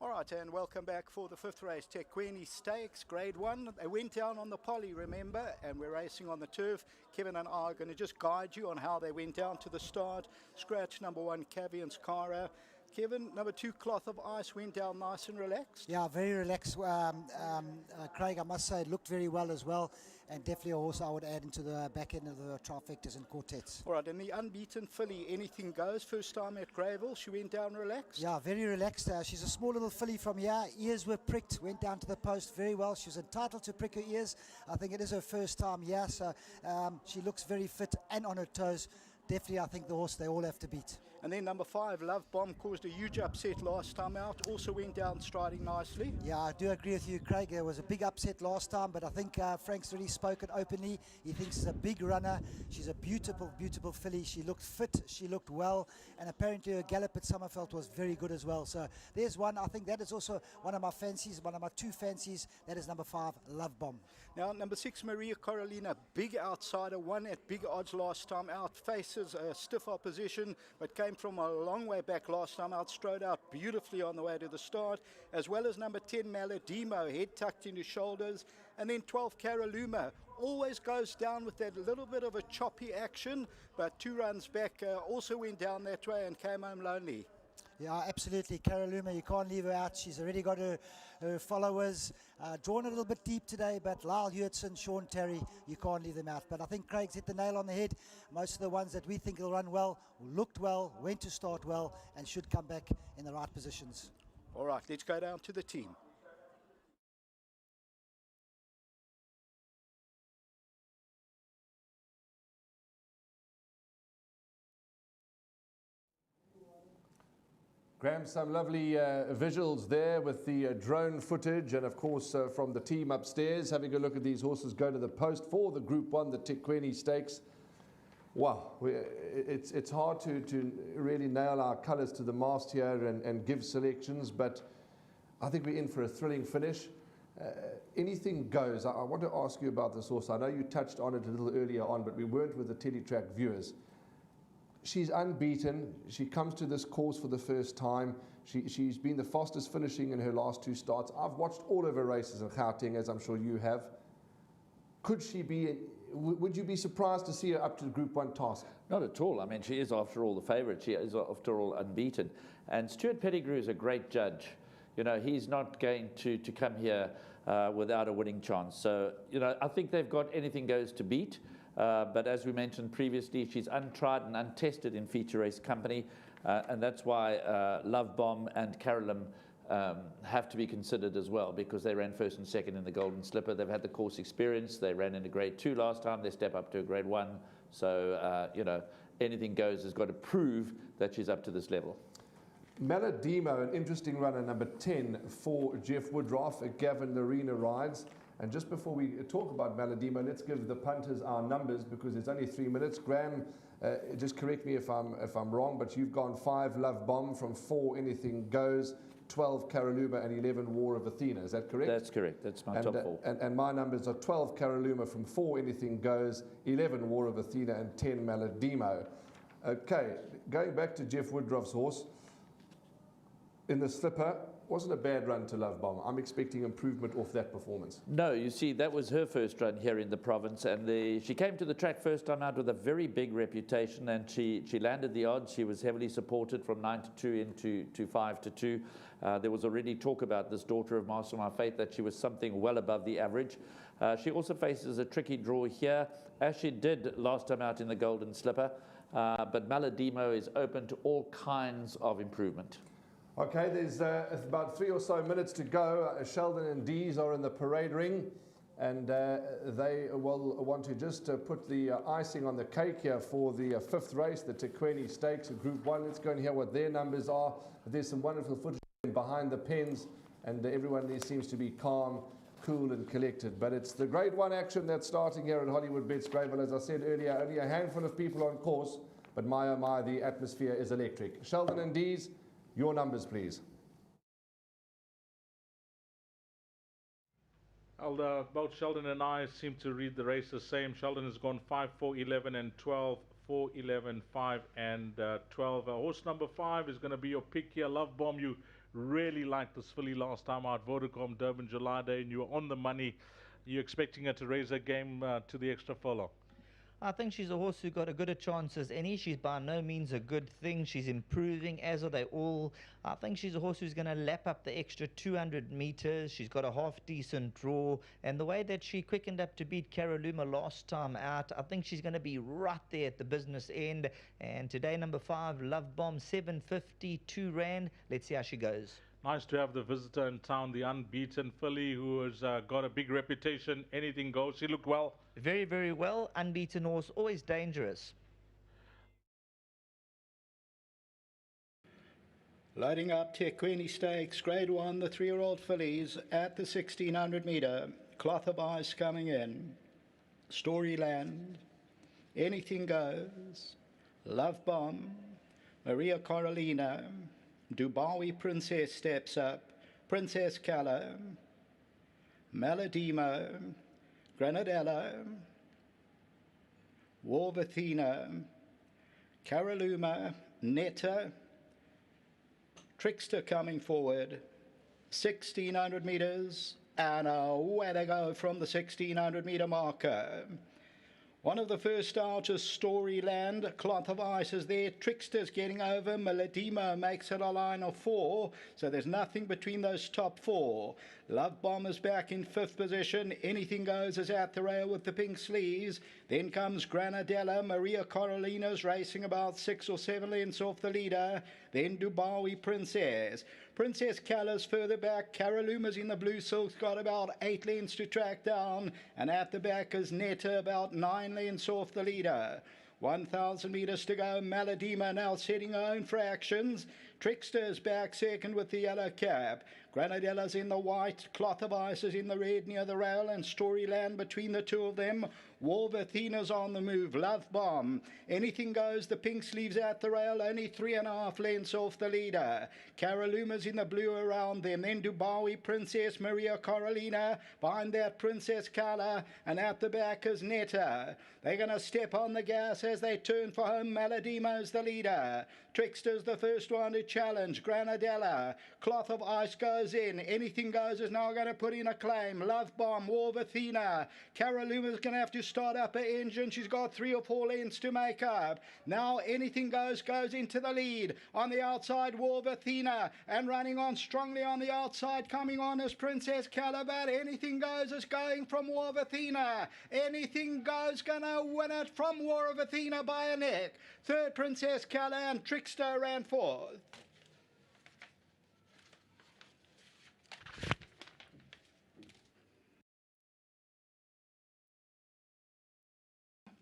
All right, and welcome back for the 5th race, Tequini Stakes, Grade 1. They went down on the poly, remember, and we're racing on the turf. Kevin and I are going to just guide you on how they went down to the start. Scratch number 1, Cavian's Cara. Kevin, number 2, Cloth of Ice, went down nice and relaxed. Yeah, very relaxed. Craig, I must say, it looked very well as well. And definitely a horse I would add into the back end of the trifectas and quartets. All right, and the unbeaten filly, Anything Goes, first time at Greyville. She went down relaxed. Yeah, very relaxed. She's a small little filly from here. Ears were pricked, went down to the post very well. She was entitled to prick her ears. I think it is her first time here, so she looks very fit and on her toes. Definitely, I think the horse they all have to beat. And then number 5, Love Bomb, caused a huge upset last time out. Also went down striding nicely. Yeah, I do agree with you, Craig. There was a big upset last time, but I think Frank's already spoken openly. He thinks she's a big runner. She's a beautiful, beautiful filly. She looked fit. She looked well. And apparently her gallop at Summerfeld was very good as well. So there's one. I think that is also one of my fancies, one of my 2 fancies. That is number 5, Love Bomb. Now, number 6, Maria Carolina, big outsider, won at big odds last time out, faces a stiff opposition, but came from a long way back last time out, strode out beautifully on the way to the start, as well as number 10, Maladimo, head tucked into shoulders, and then 12, Caroluma, always goes down with that little bit of a choppy action, but 2 runs back, also went down that way and came home lonely. Yeah, absolutely. Caroluma, you can't leave her out. She's already got her followers. Drawn a little bit deep today, but Lyle Hewitson, Sean Terry, you can't leave them out. But I think Craig's hit the nail on the head. Most of the ones that we think will run well, looked well, went to start well, and should come back in the right positions. All right, let's go down to the team. Graham, some lovely visuals there with the drone footage, and of course from the team upstairs, having a look at these horses go to the post for the Group 1, the Tikweni Stakes. Wow, it's hard to really nail our colours to the mast here and give selections, but I think we're in for a thrilling finish. Anything goes. I want to ask you about this horse. I know you touched on it a little earlier on, but we weren't with the Teletrack viewers. She's unbeaten. She comes to this course for the first time. She's been the fastest finishing in her last 2 starts. I've watched all of her races in Gauteng, as I'm sure you have. Could she be, would you be surprised to see her up to the Group 1 task? Not at all. I mean, she is, after all, the favourite. She is, after all, unbeaten. And Stuart Pettigrew is a great judge. You know, he's not going to come here without a winning chance. So, you know, I think they've got anything goes to beat. But as we mentioned previously, she's untried and untested in feature race company, and that's why Love Bomb and Carolum have to be considered as well, because they ran first and second in the Golden Slipper. They've had the course experience. They ran in a Grade 2 last time. They step up to a Grade 1. So, you know, anything goes has got to prove that she's up to this level. Maladimo, an interesting runner, number 10 for Jeff Woodruff, Gavin Larena rides. And just before we talk about Maladimo, let's give the punters our numbers, because it's only 3 minutes. Graham, just correct me if I'm wrong, but you've gone 5 Love Bomb, from 4 Anything Goes, 12 Caroluma, and 11 War of Athena. Is that correct? That's correct. That's my top 4. And my numbers are 12 Caroluma, from 4 Anything Goes, 11 War of Athena, and 10 Maladimo. Okay, going back to Jeff Woodruff's horse, in the slipper, wasn't a bad run to Love Bomb. I'm expecting improvement off that performance. No, you see, that was her first run here in the province, and she came to the track first time out with a very big reputation, and she landed the odds. She was heavily supported from 9-2 into 5-2. There was already talk about this daughter of Master My Faith, that she was something well above the average. She also faces a tricky draw here, as she did last time out in the Golden Slipper, but Maladimo is open to all kinds of improvement. Okay, there's about 3 or so minutes to go. Sheldon and Dees are in the parade ring, and they will want to just put the icing on the cake here for the 5th race, the Tikweni Stakes of Group 1. Let's go and hear what their numbers are. There's some wonderful footage behind the pens, and everyone there seems to be calm, cool and collected. But it's the Grade 1 action that's starting here at Hollywood Bets Gravel. As I said earlier, only a handful of people on course, but my oh my, the atmosphere is electric. Sheldon and Dees, your numbers, please. Both Sheldon and I seem to read the race the same. Sheldon has gone 5, 4, 11 and 12, 4, 11, 5 and 12. Horse number 5 is going to be your pick here. Love Bomb, you really liked this filly last time out, Vodacom, Durban, July Day, and you were on the money. You're expecting her to raise her game to the extra furlong. I think she's a horse who got as good a chance as any. She's by no means a good thing. She's improving, as are they all. I think she's a horse who's going to lap up the extra 200 meters. She's got a half-decent draw. And the way that she quickened up to beat Caroluma last time out, I think she's going to be right there at the business end. And today, number 5, Love Bomb, 750, 2 rand. Let's see how she goes. Nice to have the visitor in town, the unbeaten filly, who has got a big reputation. Anything goes. She looked well. Very, very well. Unbeaten horse, always dangerous. Loading up Tikweni Stakes, Grade 1, the 3-year-old fillies at the 1600 metre. Clotherby's coming in. Storyland, Anything Goes, Love Bomb, Maria Carolina, Dubawi Princess steps up, Princess Calla, Maladimo, Granadella, War of Athena, Caroluma, Netta, Trickster coming forward, 1600 metres, and away they go from the 1600 metre marker. One of the first out is Storyland. Cloth of Ice is there. Trickster's getting over. Maladimo makes it a line of 4. So there's nothing between those top 4. Love Bomb is back in 5th position. Anything Goes is at the rail with the pink sleeves. Then comes Granadella. Maria Carolina's racing about 6 or 7 lengths off the leader. Then Dubawi Princess. Princess Callas further back. Caraluma's in the blue silk's got about 8 lengths to track down. And at the back is Netta about 9 lengths off the leader. 1,000 metres to go. Maladima now setting her own fractions. Trickster's back second with the yellow cap. Granadella's in the white. Cloth of Ice is in the red near the rail, and Storyland between the two of them. Wolverthina's on the move. Love Bomb. Anything Goes. The pink sleeves at the rail, only 3.5 lengths off the leader. Caraluma's in the blue around them. Then Dubawi Princess, Maria Carolina. Behind that Princess Carla, and at the back is Netta. They're going to step on the gas as they turn for home. Maladimo's the leader. Trickster's the first one to challenge. Granadella. Cloth of Ice goes in. Anything Goes is now going to put in a claim. Love Bomb, Wolverthina. Caraluma's going to have to start up her engine. She's got 3 or 4 lengths to make up. Now Anything Goes into the lead. On the outside, Wolverthina. And running on strongly on the outside, coming on is Princess Calabat. Anything Goes is going from Wolverthina. Anything Goes gonna win it from Wolverthina by a neck. Third, Princess Cala, and Trickster ran fourth.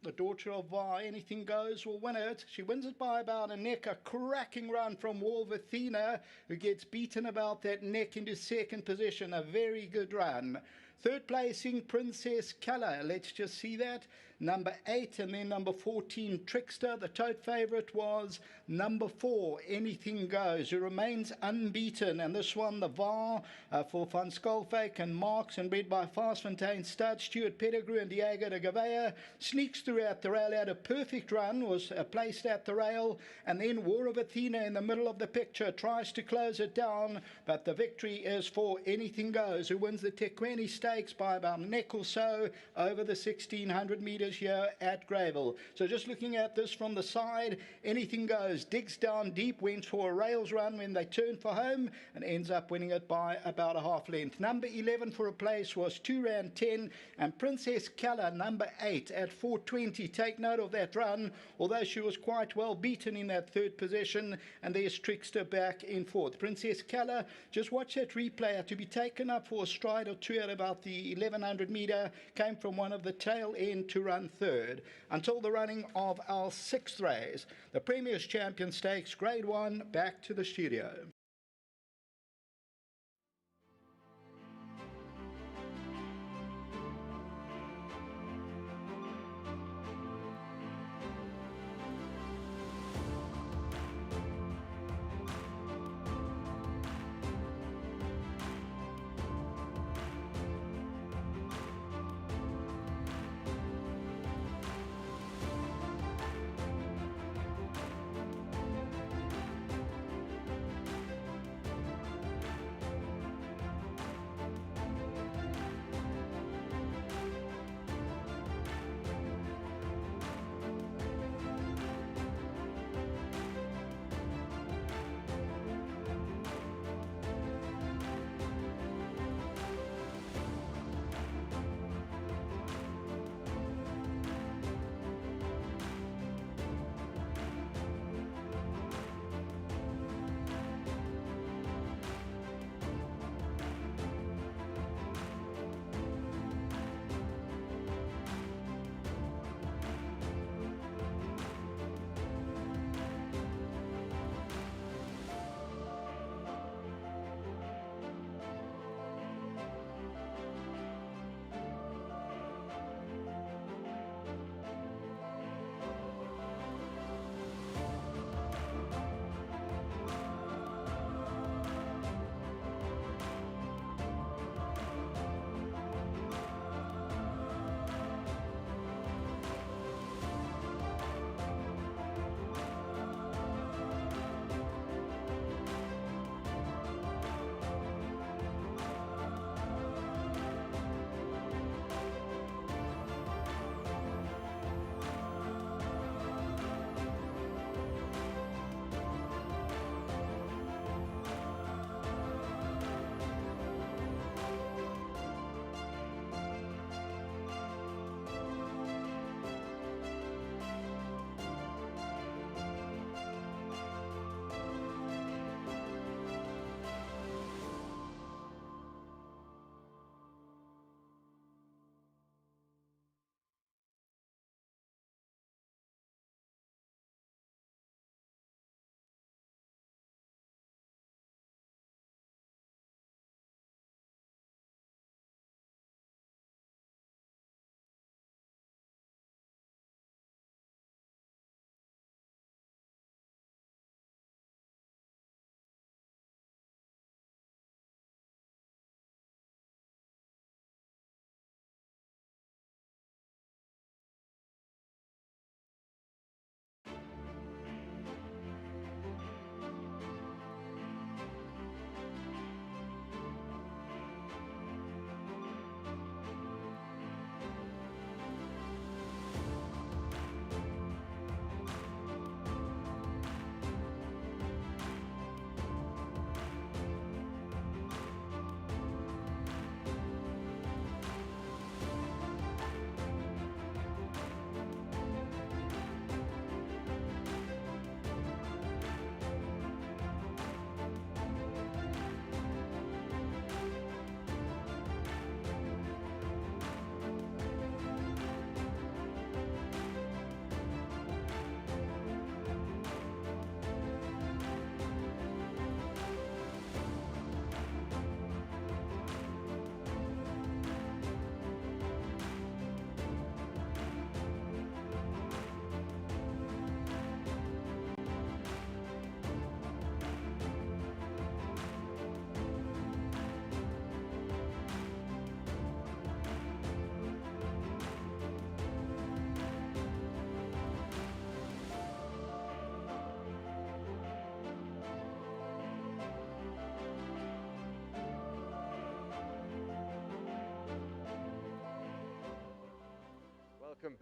The daughter of Va, Anything Goes, will win it. She wins it by about a neck. A cracking run from Wolverthina, who gets beaten about that neck into second position. A very good run. Third placing, Princess Cala. Let's just see that. Number 8 and then number 14, Trickster. The tote favourite was number 4, Anything Goes, who remains unbeaten. And this one, the VAR for Van Skolfake and Marks, and bred by Fastfontein Stud, Stuart Pettigrew and Diego de Gavea, sneaks through at the rail, had a perfect run, was placed at the rail, and then War of Athena in the middle of the picture tries to close it down, but the victory is for Anything Goes, who wins the Tequeni Stakes by about a neck or so over the 1,600 metres here at Greyville. So just looking at this from the side, Anything Goes, digs down deep, went for a rails run when they turned for home, and ends up winning it by about a half length. Number 11 for a place was 2 Rand 10, and Princess Cala, number 8 at 4.20. Take note of that run, although she was quite well beaten in that third position, and there's Trickster back in fourth. Princess Cala, just watch that replay, to be taken up for a stride or two at about the 1,100 metre, came from one of the tail end to run third, until the running of our 6th race, the Premier's Champion Stakes, Grade 1, back to the studio.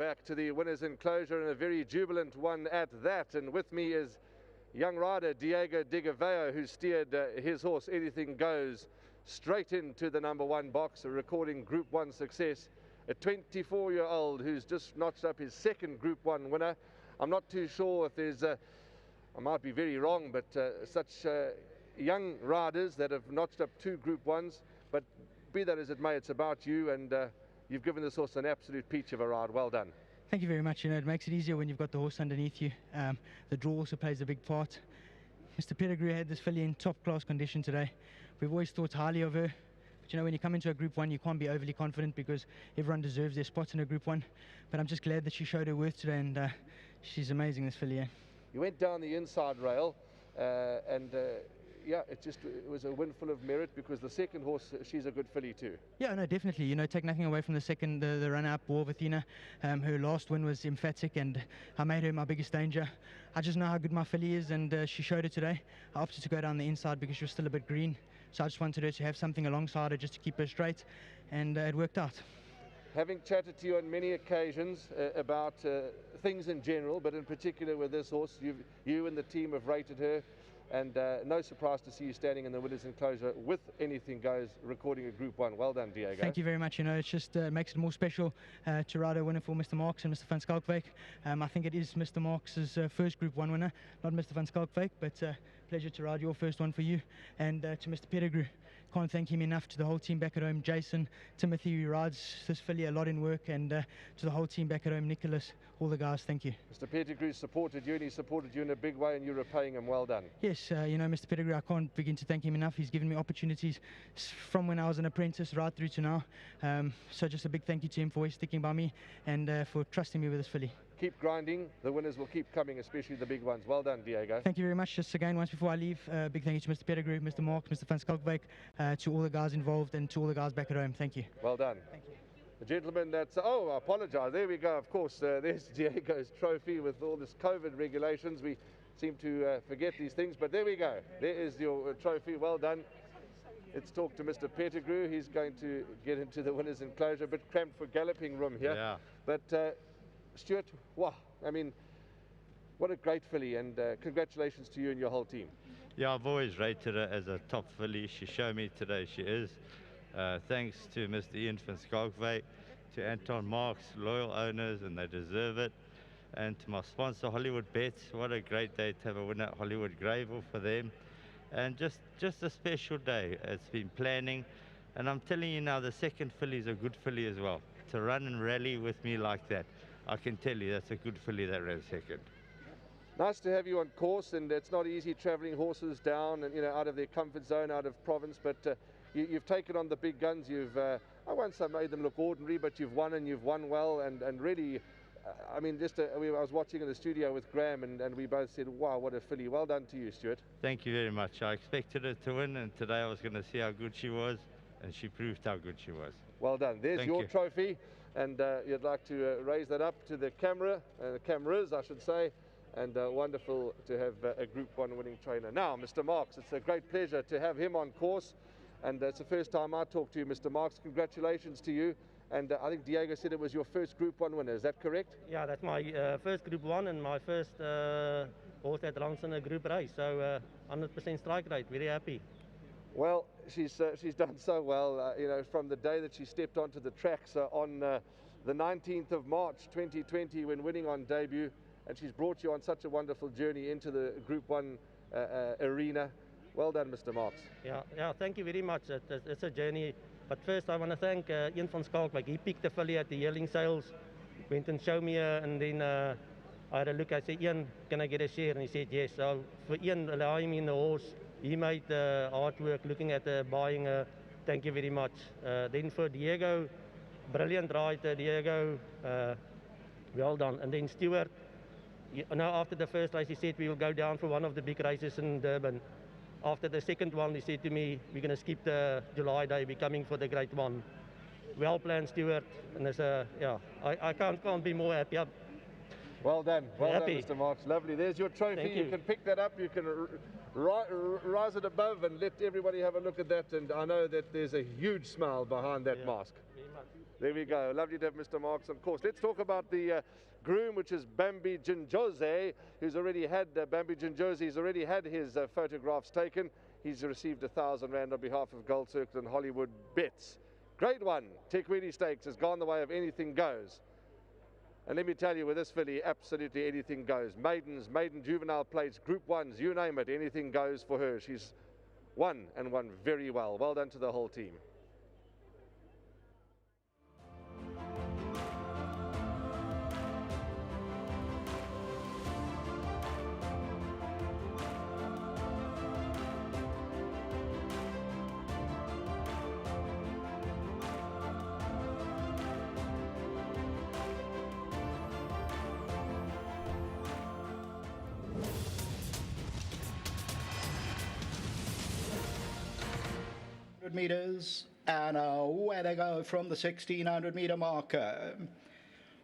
back to the winners' enclosure, and a very jubilant one at that. And with me is young rider Diego Digaveo, who steered his horse Anything Goes straight into the #1 box, recording Group 1 success. A 24-year-old who's just notched up his second Group 1 winner. I'm not too sure if there's, I might be very wrong, but such young riders that have notched up 2 Group 1s. But be that as it may, it's about you, and you've given this horse an absolute peach of a ride. Well done. Thank you very much. You know, it makes it easier when you've got the horse underneath you. The draw also plays a big part. Mr. Pettigrew had this filly in top-class condition today. We've always thought highly of her. But, you know, when you come into a Group 1, you can't be overly confident because everyone deserves their spots in a Group 1. But I'm just glad that she showed her worth today, and she's amazing, this filly. You went down the inside rail, and yeah, it was a win full of merit, because the second horse, she's a good filly too. Yeah, no, definitely. You know, take nothing away from the second, the runner-up, War of Athena. Her last win was emphatic, and I made her my biggest danger. I just know how good my filly is, and she showed it today. I opted to go down the inside because she was still a bit green, so I just wanted her to have something alongside her just to keep her straight, and it worked out. Having chatted to you on many occasions about things in general, but in particular with this horse, you and the team have rated her, and no surprise to see you standing in the winners' enclosure with Anything Goes, recording a Group 1. Well done, Diego. Thank you very much. You know, it just makes it more special to ride a winner for Mr. Marks and Mr. van Schalkwyk. I think it is Mr. Marks' first Group 1 winner, not Mr. van Schalkwyk, but pleasure to ride your first one for you. And to Mr. Pettigrew, can't thank him enough. To the whole team back at home, Jason, Timothy, who rides this filly a lot in work, and to the whole team back at home, Nicholas, all the guys, thank you. Mr. Pettigrew supported you, and he supported you in a big way, and you're repaying him. Well done. Yes, you know, Mr. Pettigrew, I can't begin to thank him enough. He's given me opportunities from when I was an apprentice right through to now. So just a big thank you to him for always sticking by me, and for trusting me with this filly. Keep grinding. The winners will keep coming, especially the big ones. Well done, Diego. Thank you very much. Just again, once before I leave, big thank you to Mr. Pettigrew, Mr. Marks, Mr. van Schalkwyk, to all the guys involved, and to all the guys back at home. Thank you. Well done. Thank you. The gentleman that's... Oh, I apologise. There we go. Of course, there's Diego's trophy with all this COVID regulations. We seem to forget these things, but there we go. There is your trophy. Well done. Let's talk to Mr. Pettigrew. He's going to get into the winners' enclosure. A bit cramped for galloping room here. Yeah. But Stuart, wow, I mean, what a great filly, and congratulations to you and your whole team. Yeah, I've always rated her as a top filly. She showed me today she is. Thanks to Mr. Ian van Schalkwyk, to Anton Marks, loyal owners, and they deserve it. And to my sponsor, Hollywood Bets. What a great day to have a winner at Hollywood Gravel for them. And just a special day. It's been planning. And I'm telling you now, the second filly is a good filly as well. To run and rally with me like that, I can tell you that's a good filly that ran second. Nice to have you on course, and it's not easy travelling horses down and, you know, out of their comfort zone, out of province, but you've taken on the big guns. You've, I won't say made them look ordinary, but you've won, and you've won well, and really, I mean, I was watching in the studio with Graham, and we both said, wow, what a filly. Well done to you, Stuart. Thank you very much. I expected her to win, and today I was going to see how good she was, and she proved how good she was. Well done. There's your trophy, and you'd like to raise that up to the camera, cameras, I should say, and wonderful to have a Group 1 winning trainer. Now, Mr. Marks, it's a great pleasure to have him on course, and it's the first time I talked to you, Mr. Marks. Congratulations to you, and I think Diego said it was your first Group 1 winner. Is that correct? Yeah, that's my first Group 1 and my first horse that runs in a group race, so 100% strike rate, very happy. Well, she's done so well, you know, from the day that she stepped onto the tracks on the 19th of March 2020 when winning on debut, and she's brought you on such a wonderful journey into the Group 1 arena. Well done, Mr. Marks. Yeah, thank you very much. It's a journey, but first I want to thank Ian van Schalkwyk. He picked the filly at the yearling sales, went and showed me her, and then I had a look. I said, Ian, can I get a share? And he said yes. So for Ian allowing me in the horse, he made the hard work looking at buying her. Thank you very much. Then for Diego, brilliant ride, Diego. Well done. And then Stuart, now after the first race, he said we will go down for one of the big races in Durban. After the second one, he said to me, we're going to skip the July day, we're coming for the Great One. Well planned, Stuart. And there's I can't be more happy. Well done. Well done, Mr. Marks. Lovely. There's your trophy. Thank you can pick that up. You can rise it above and let everybody have a look at that. And I know that there's a huge smile behind that mask. Very much. There we go. Lovely to have Mr. Marks on course. Let's talk about the groom, which is Bambi Jinjoze, who's already had Bambi Jinjoze. He's already had his photographs taken. He's received R1,000 on behalf of Gold Circle and Hollywood Bets. Great one. Tekwini Stakes has gone the way of anything goes. And let me tell you, with this filly, absolutely anything goes. Maidens, maiden juvenile plates, group ones, you name it, anything goes for her. She's won and won very well. Well done to the whole team. Meters, and away they go from the 1600 meter marker.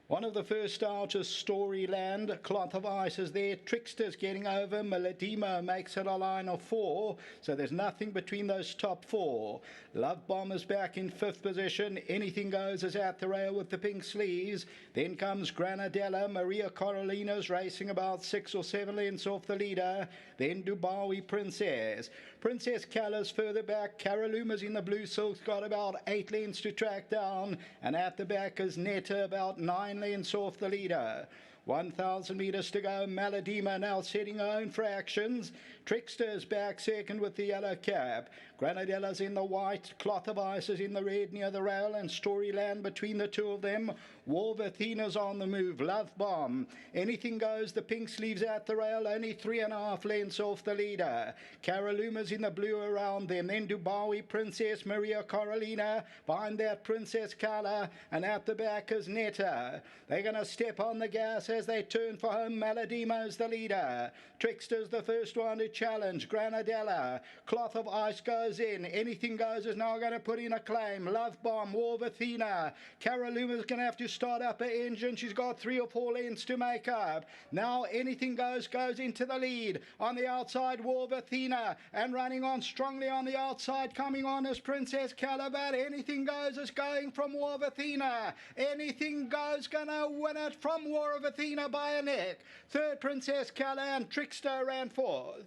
One of the first out is Storyland. Cloth of Ice is there. Trickster's getting over. Maladimo makes it a line of 4. So there's nothing between those top 4. Love Bomb is back in 5th position. Anything Goes is at the rail with the pink sleeves. Then comes Granadella. Maria Carolina's racing about 6 or 7 lengths off the leader. Then Dubawi Princess. Princess Callas further back. Caraluma's in the blue silk's got about 8 lengths to track down. And at the back is Netta about 9 lengths off the leader. 1,000 metres to go. Maladima now setting her own fractions. Trickster's back second with the yellow cap. Granadella's in the white. Cloth of Ice is in the red near the rail, and Storyland between the two of them. War of Athena's on the move. Love Bomb. Anything Goes. The pink sleeves at the rail. Only 3.5 lengths off the leader. Caraluma's in the blue around them. Then Dubawi Princess, Maria Carolina. Behind that Princess Carla. And at the back is Netta. They're going to step on the gas as they turn for home. Maladimo's the leader. Trickster's the first one to challenge. Granadella. Cloth of Ice goes in. Anything Goes is now going to put in a claim. Love Bomb. War of Athena. Caraluma's going to have to start up her engine. She's got 3 or 4 lengths to make up. Now Anything Goes into the lead. On the outside, War of Athena. And running on strongly on the outside. Coming on is Princess Calabar. Anything Goes is going from War of Athena. Anything Goes going to win it from War of Athena by a neck. Third, Princess Cala, and Trickster ran fourth.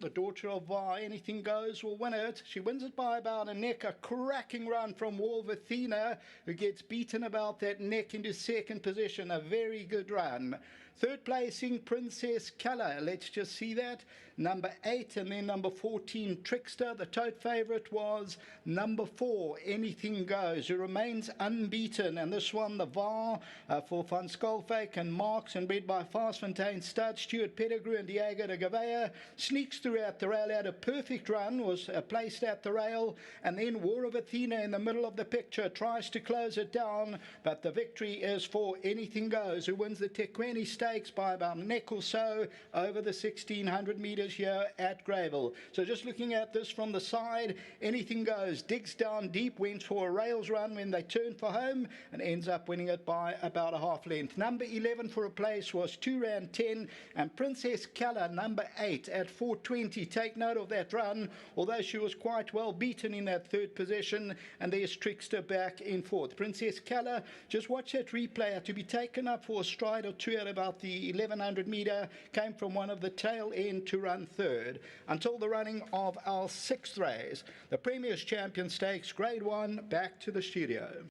The daughter of Va, Anything Goes, will win it. She wins it by about a neck. A cracking run from War of Athena, who gets beaten about that neck into second position. A very good run. Third placing, Princess Cala. Let's just see that. Number 8 and then number 14, Trickster. The tote favourite was number 4, Anything Goes, who remains unbeaten. And this one, the VAR for Van Skalkwyk and Marks, and bred by Fastfontein Stud, Stuart Pettigrew and Diego de Gavea, sneaks through at the rail, had a perfect run, was placed at the rail, and then War of Athena in the middle of the picture tries to close it down, but the victory is for Anything Goes, who wins the Tekwini Stakes by about a neck or so over the 1600 metres here at Greyville. So just looking at this from the side, Anything Goes, digs down deep, went for a rails run when they turned for home, and ends up winning it by about a half length. Number 11 for a place was 2 rand 10, and Princess Cala, number 8 at 420. Take note of that run, although she was quite well beaten in that third position, and there's Trickster back in fourth. Princess Cala, just watch that replay, to be taken up for a stride or two at about the 1100 metre, came from one of the tail end to run third until the running of our 6th race, the Premier's Champion Stakes Grade 1. Back to the studio.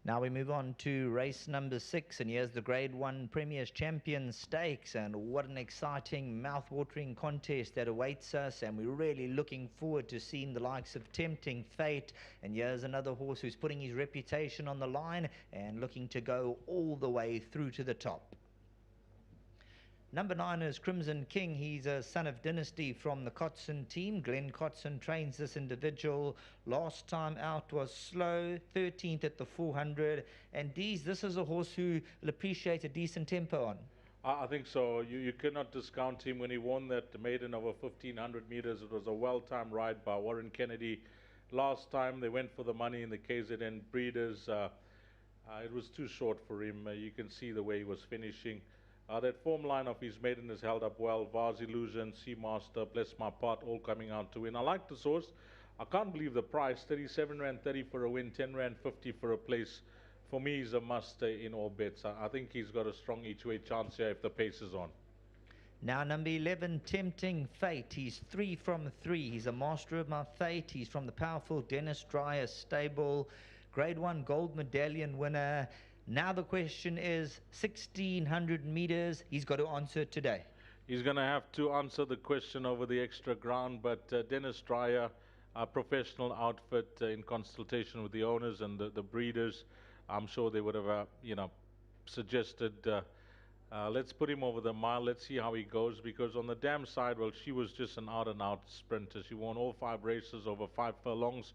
Now we move on to race number 6, and here's the Grade 1 Premier's Champion Stakes, and what an exciting, mouth-watering contest that awaits us, and we're really looking forward to seeing the likes of Tempting Fate, and here's another horse who's putting his reputation on the line and looking to go all the way through to the top. Number 9 is Crimson King. He's a son of Dynasty from the Kotson team. Glenn Kotson trains this individual. Last time out was slow, 13th at the 400. And Dees, this is a horse who will appreciate a decent tempo on. I think so. You cannot discount him. When he won that maiden over 1,500 meters, it was a well-timed ride by Warren Kennedy. Last time they went for the money in the KZN Breeders. It was too short for him. You can see the way he was finishing. That form line of his maiden has held up well. Vars Illusion, Seamaster, Bless My Part, all coming out to win. I like this horse. I can't believe the price. 37 Rand 30 for a win, 10 Rand 50 for a place. For me, he's a must in all bets. I think he's got a strong each-way chance here if the pace is on. Now number 11, Tempting Fate. He's 3 from 3. He's a master of my fate. He's from the powerful Dennis Dreyer stable. Grade 1 gold medallion winner. Now the question is 1,600 meters. He's got to answer today. He's going to have to answer the question over the extra ground, but Dennis Dreyer, a professional outfit in consultation with the owners and the breeders, I'm sure they would have, suggested let's put him over the mile. Let's see how he goes, because on the dam side, well, she was just an out-and-out sprinter. She won all 5 races over 5 furlongs.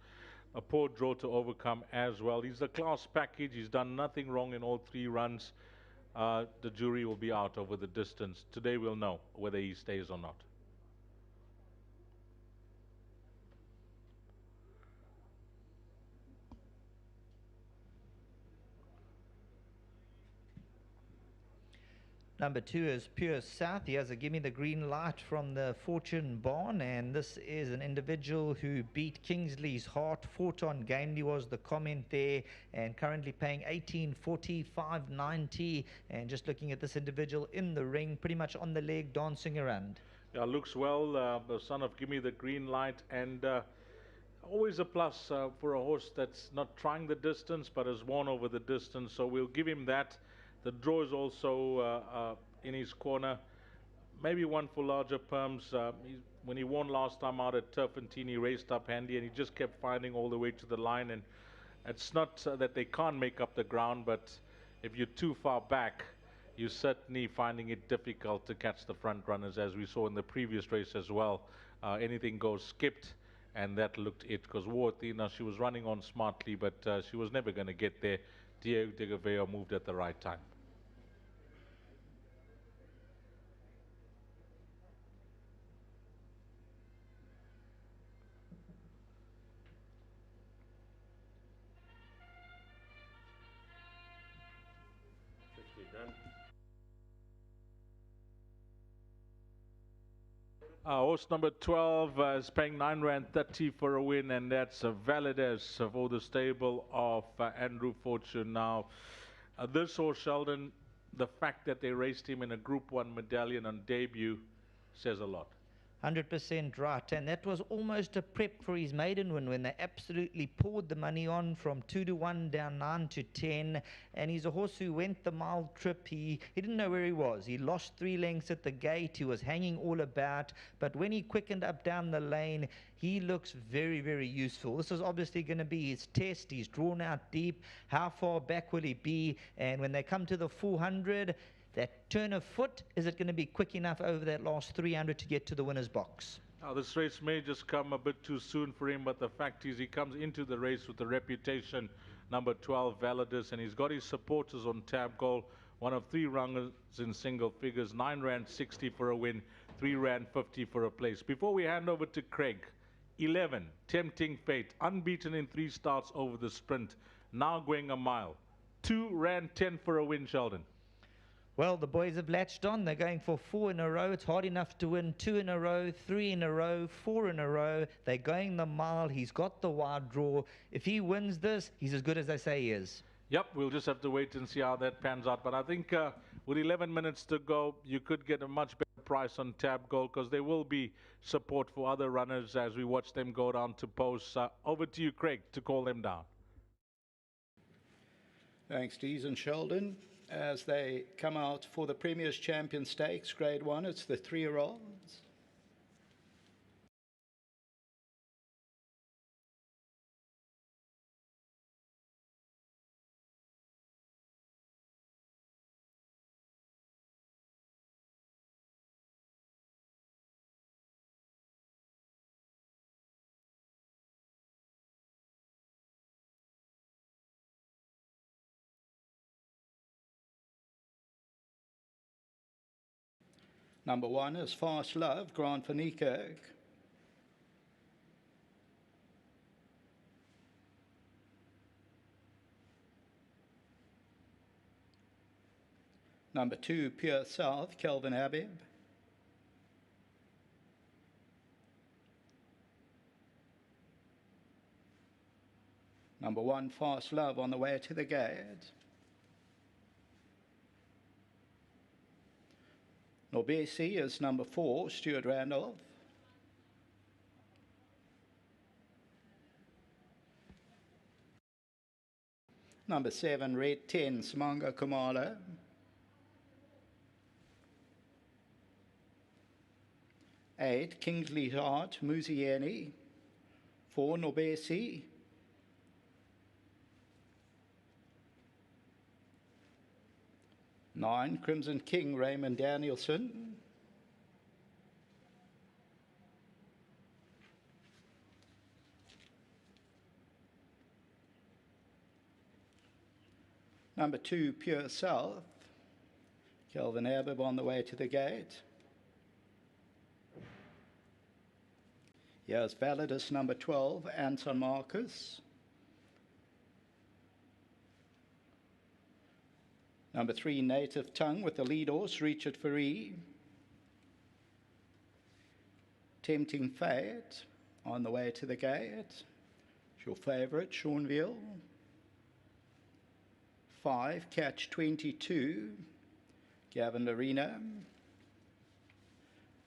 A poor draw to overcome as well. He's a class package. He's done nothing wrong in all 3 runs. The jury will be out over the distance. Today we'll know whether he stays or not. Number 2 is Pure South. He has a give me the green light from the Fortune Barn, and this is an individual who beat Kingsley's Heart. Fought on gamely was the comment there, and currently paying 18.40, 5.90. And just looking at this individual in the ring, pretty much on the leg, dancing around. Yeah, looks well. The son of Give Me the Green Light, and always a plus for a horse that's not trying the distance but has won over the distance. So we'll give him that. The draw is also in his corner. Maybe one for larger perms. When he won last time out at Turpentine, he raced up handy and he just kept finding all the way to the line. And it's not that they can't make up the ground, but if you're too far back, you're certainly finding it difficult to catch the front runners, as we saw in the previous race as well. Anything goes skipped, and that looked it, because Warthina, she was running on smartly, but she was never going to get there. Diego de Gaveo moved at the right time. Horse number 12 is paying 9 Rand 30 for a win, and that's Valdez for the stable of Andrew Fortune. Now, this horse, Sheldon, the fact that they raced him in a Group 1 medallion on debut says a lot. 100% right, and that was almost a prep for his maiden win when they absolutely poured the money on from 2-1 down 9-10. And he's a horse who went the mile trip. He didn't know where he was. He lost 3 lengths at the gate. He was hanging all about, but when he quickened up down the lane, he looks very, very useful. This is obviously going to be his test. He's drawn out deep. How far back will he be? And when they come to the 400, that turn of foot, is it going to be quick enough over that last 300 to get to the winner's box? Now, this race may just come a bit too soon for him, but the fact is he comes into the race with the reputation, number 12, Valdez, and he's got his supporters on tab goal. One of 3 runners in single figures, 9 Rand 60 for a win, 3 Rand 50 for a place. Before we hand over to Craig, 11, Tempting Fate, unbeaten in 3 starts over the sprint, now going a mile. 2 Rand 10 for a win, Sheldon. Well, the boys have latched on. They're going for 4 in a row. It's hard enough to win 2 in a row, 3 in a row, 4 in a row. They're going the mile. He's got the wide draw. If he wins this, he's as good as they say he is. Yep, we'll just have to wait and see how that pans out. But I think with 11 minutes to go, you could get a much better price on tab goal, because there will be support for other runners as we watch them go down to posts. Over to you, Craig, to call them down. Thanks, Dees and Sheldon. As they come out for the Premier's Champion Stakes, Grade 1, it's the 3-year-olds. Number 1 is Fast Love, Grant van Niekerk. Number 2, Pure South, Kelvin Habib. Number 1, Fast Love, on the way to the gate. Norbesi is number 4, Stuart Randolph. Number 7, Red 10, Simanga Kumala. 8, Kingsley Hart, Muzieni. 4, Norbesi. 9, Crimson King, Raymond Danielson. 2, Pure South, Kelvin Habib on the way to the gate. Here's Validus, number 12, Anton Marcus. Number 3, Native Tongue with the lead horse, Richard Ferree. Tempting Fate on the way to the gate. It's your favourite, Seanville. 5, Catch 22, Gavin Larena.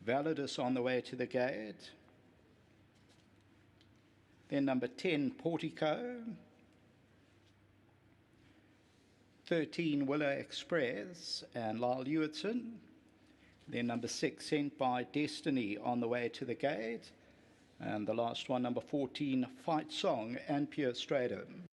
Validus on the way to the gate. Then number 10, Portico. 13, Willow Express and Lyle Hewitson. Then number 6, Sent by Destiny on the way to the gate. And the last one, number 14, Fight Song and Pure Stratum.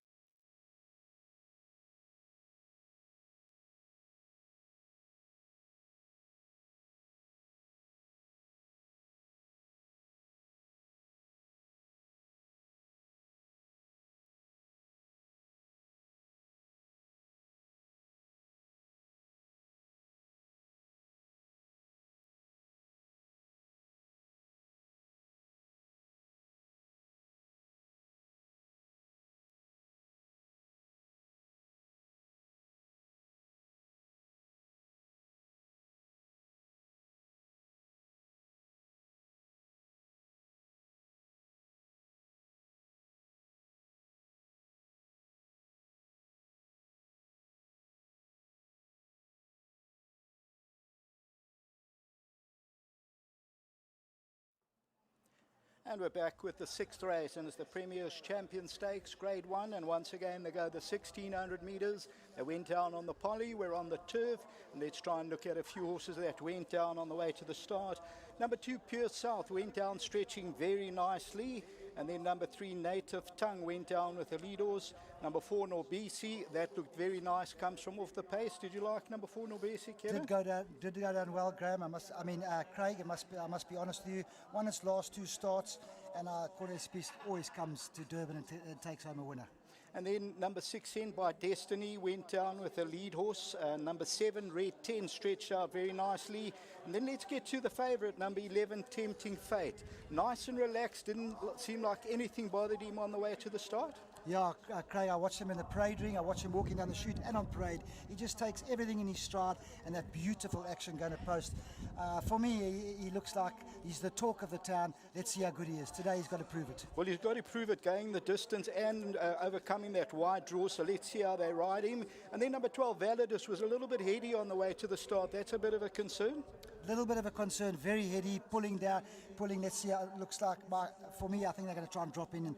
And we're back with the 6th race, and it's the Premier's Champion Stakes, Grade 1, and once again they go the 1600 metres. They went down on the poly, we're on the turf, and let's try and look at a few horses that went down on the way to the start. Number 2, Pure South, went down stretching very nicely, and then number 3, Native Tongue, went down with the lead horse. Number 4, Norbesi, that looked very nice, comes from off the pace. Did you like number 4, Norbesi, Kevin? Did go down well, Graham. Craig, I must be honest with you. Won its last 2 starts, and Cordes always comes to Durban and takes home a winner. And then number 6, Sent by Destiny, went down with the lead horse. Number 7, Red 10, stretched out very nicely. And then let's get to the favourite, number 11, Tempting Fate. Nice and relaxed, didn't seem like anything bothered him on the way to the start. Yeah, Craig, I watched him in the parade ring, I watched him walking down the chute and on parade. He just takes everything in his stride, and that beautiful action going to post. For me, he looks like he's the talk of the town. Let's see how good he is. Today he's got to prove it. Well, he's got to prove it, going the distance and overcoming that wide draw, so let's see how they ride him. And then number 12, Validus, was a little bit heady on the way to the start. That's a bit of a concern. little bit of a concern, very heady, pulling down, let's see how it looks like. For me, I think they're going to try and drop in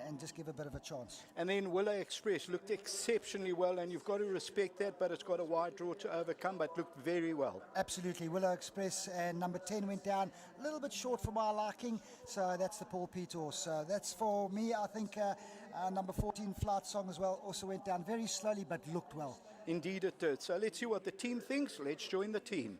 and just give a bit of a chance. And then Willow Express looked exceptionally well, and you've got to respect that, but it's got a wide draw to overcome, but looked very well. Absolutely. Willow Express and number 10 went down a little bit short for my liking, so that's the Paul Pete horse. So that's for me. I think number 14, Flight Song as well, also went down very slowly, but looked well. Indeed it did. So let's see what the team thinks. Let's join the team.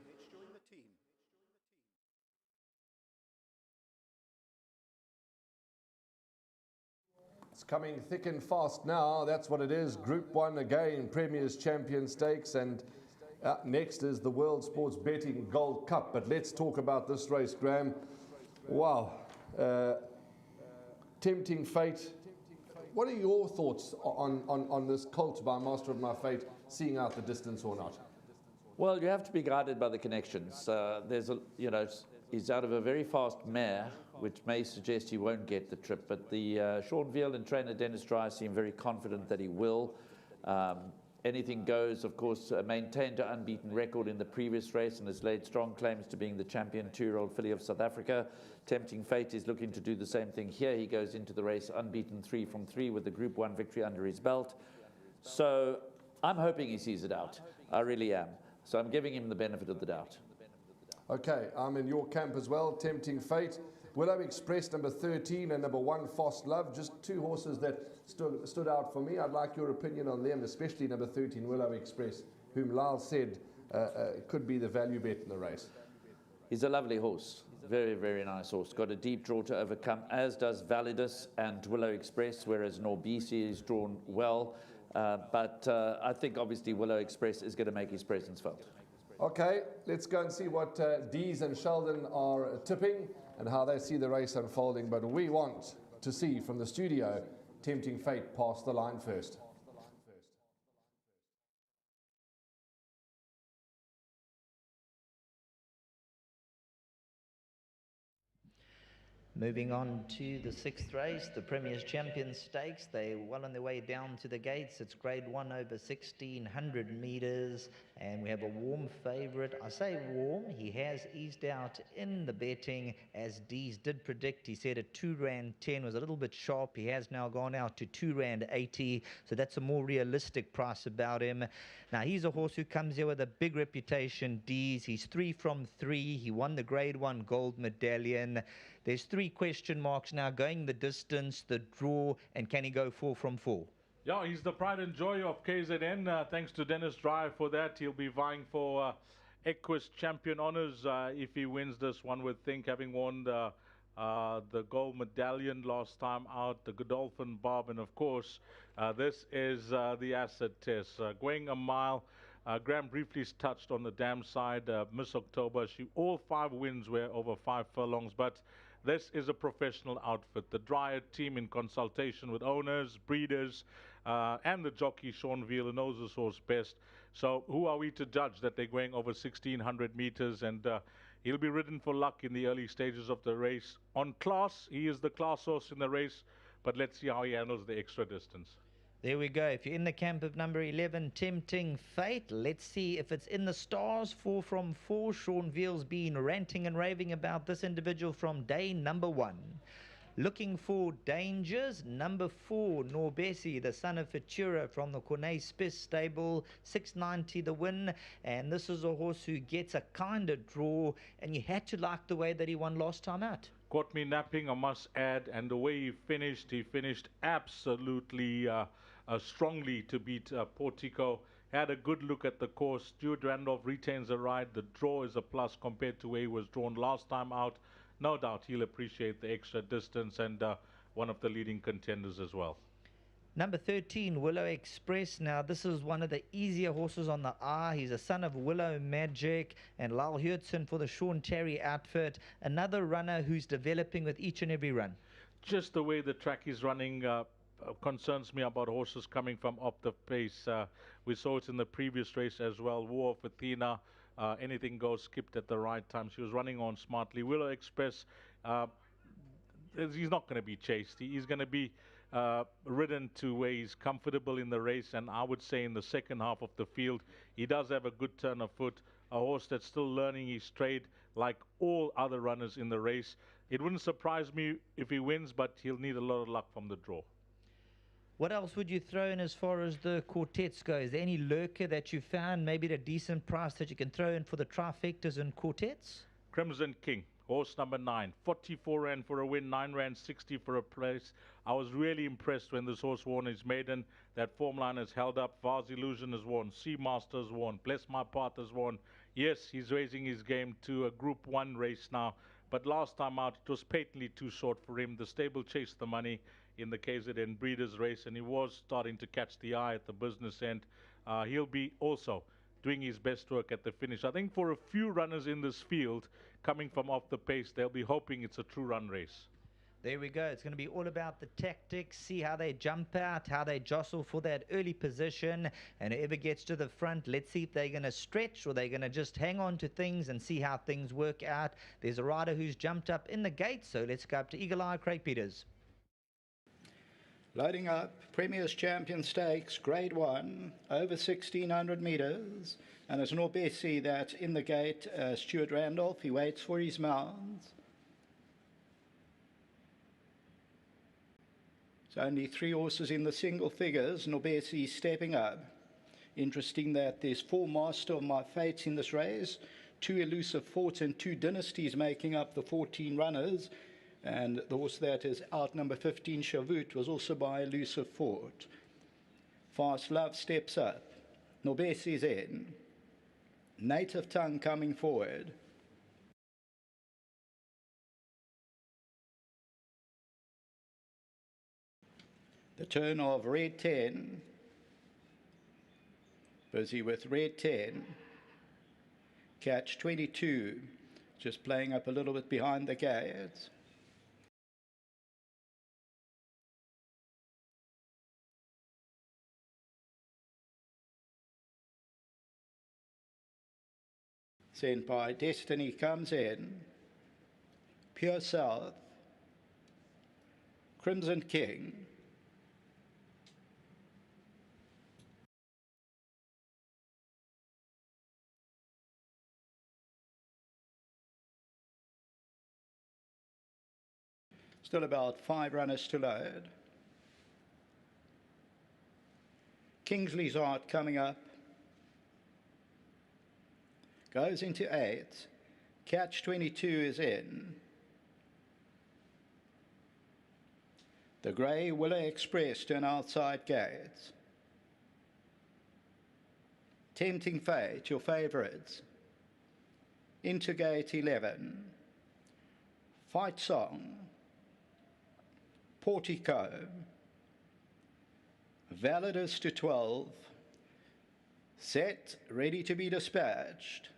It's coming thick and fast now. That's what it is. Group 1 again, Premier's Champion Stakes, and next is the World Sports Betting Gold Cup. But let's talk about this race, Graham. Wow. Tempting Fate. What are your thoughts on this colt by Master of My Fate, seeing out the distance or not? Well, you have to be guided by the connections. He's out of a very fast mare, which may suggest he won't get the trip. But the Sean Veal and trainer Dennis Dry seem very confident that he will. Anything goes, of course, maintained an unbeaten record in the previous race and has laid strong claims to being the champion 2-year-old filly of South Africa. Tempting Fate is looking to do the same thing here. He goes into the race unbeaten 3 from 3 with the Group 1 victory under his belt. So I'm hoping he sees it out. I really am. So I'm giving him the benefit of the doubt. Okay, I'm in your camp as well. Tempting Fate. Willow Express, number 13, and number 1, Fast Love. Just two horses that stood out for me. I'd like your opinion on them, especially number 13, Willow Express, whom Lyle said could be the value bet in the race. He's a lovely horse. Very, very nice horse. Got a deep draw to overcome, as does Validus and Willow Express, whereas Norbisi is drawn well. But I think, obviously, Willow Express is going to make his presence felt. Okay, let's go and see what Dees and Sheldon are tipping and how they see the race unfolding. But we want to see from the studio Tempting Fate pass the line first. Moving on to the 6th race, the Premier's Champion Stakes. They're well on their way down to the gates. It's grade 1 over 1,600 metres, and we have a warm favourite. I say warm, he has eased out in the betting, as Dees did predict. He said at R2.10 was a little bit sharp. He has now gone out to R2.80, so that's a more realistic price about him. Now, he's a horse who comes here with a big reputation, Dees. He's 3 from 3. He won the grade 1 gold medallion. There's 3 question marks now: going the distance, the draw, and can he go 4 from 4? Yeah, he's the pride and joy of KZN. Thanks to Dennis Dry for that. He'll be vying for Equus champion honours if he wins this. One would think, having won the gold medallion last time out, the Godolphin Bob, and of course, this is the acid test. Going a mile. Graham briefly touched on the dam side. Miss October, all 5 wins were over 5 furlongs, but this is a professional outfit. The Dryer team, in consultation with owners, breeders, and the jockey Sean Veal, who knows this horse best. So who are we to judge that they're going over 1,600 meters? And he'll be ridden for luck in the early stages of the race. On class, he is the class horse in the race, but let's see how he handles the extra distance. There we go. If you're in the camp of number 11, Tempting Fate, let's see if it's in the stars. 4 from 4. Sean Veal's been ranting and raving about this individual from day number 1. Looking for dangers, number 4, Norbesi, the son of Futura from the Cornet Spiss stable, 690 the win. And this is a horse who gets a kind of draw, and you had to like the way that he won last time out. Caught me napping, I must add, and the way he finished absolutely strongly to beat Portico. Had a good look at the course. Stuart Randolph retains the ride. The draw is a plus compared to where he was drawn last time out. No doubt he'll appreciate the extra distance, and one of the leading contenders as well. Number 13, Willow Express. Now, this is one of the easier horses on the eye. He's a son of Willow Magic and Lyle Hurtson for the Sean Terry outfit. Another runner who's developing with each and every run. Just the way the track is running concerns me about horses coming from up the pace. We saw it in the previous race as well. War of Athena, anything goes, skipped at the right time. She was running on smartly. Willow Express, he's not going to be chased. He's going to be ridden to where he's comfortable in the race, and I would say in the second half of the field, he does have a good turn of foot. a horse that's still learning his trade like all other runners in the race. It wouldn't surprise me if he wins, but he'll need a lot of luck from the draw. What else would you throw in as far as the quartets go? Is there any lurker that you found, maybe at a decent price, that you can throw in for the trifectas and quartets? Crimson King, horse number 9, 44 Rand for a win, 9 Rand 60 for a place. I was really impressed when this horse won his maiden. That form line has held up. Vars Illusion has won, Seamaster has won, Bless My Path has won. Yes, he's raising his game to a Group 1 race now, but last time out it was patently too short for him. The stable chased the money in the KZN Breeders' race, and he was starting to catch the eye at the business end. He'll be also doing his best work at the finish. I think for a few runners in this field, coming from off the pace, they'll be hoping it's a true run race. There we go. It's going to be all about the tactics, see how they jump out, how they jostle for that early position, and whoever gets to the front, let's see if they're going to stretch or they're going to just hang on to things and see how things work out. There's a rider who's jumped up in the gate, so let's go up to Eagle Eye, Craig Peters. Loading up, Premier's Champion Stakes, Grade 1, over 1,600 metres. And there's an Orbesi that in the gate, Stuart Randolph, he waits for his mount. There's only 3 horses in the single figures, Norbesi stepping up. Interesting that there's 4 Master of My Fates in this race, 2 Elusive Forts and 2 Dynasties making up the 14 runners. And the horse that is out number 15, Shavut, was also by Elusive Fort. Fast Love steps up. Norbesi's in. Native Tongue coming forward. The turn of Red 10. Busy with Red 10. Catch 22. Just playing up a little bit behind the gates. Sent by Destiny comes in. Pure South. Crimson King. Still about 5 runners to load. Kingsley's Art coming up. Goes into 8. Catch 22 is in. The Grey Willow Express to an outside gate. Tempting Fate, your favourites. Into gate 11. Fight Song. Portico. Validus to 12. Set, ready to be dispatched.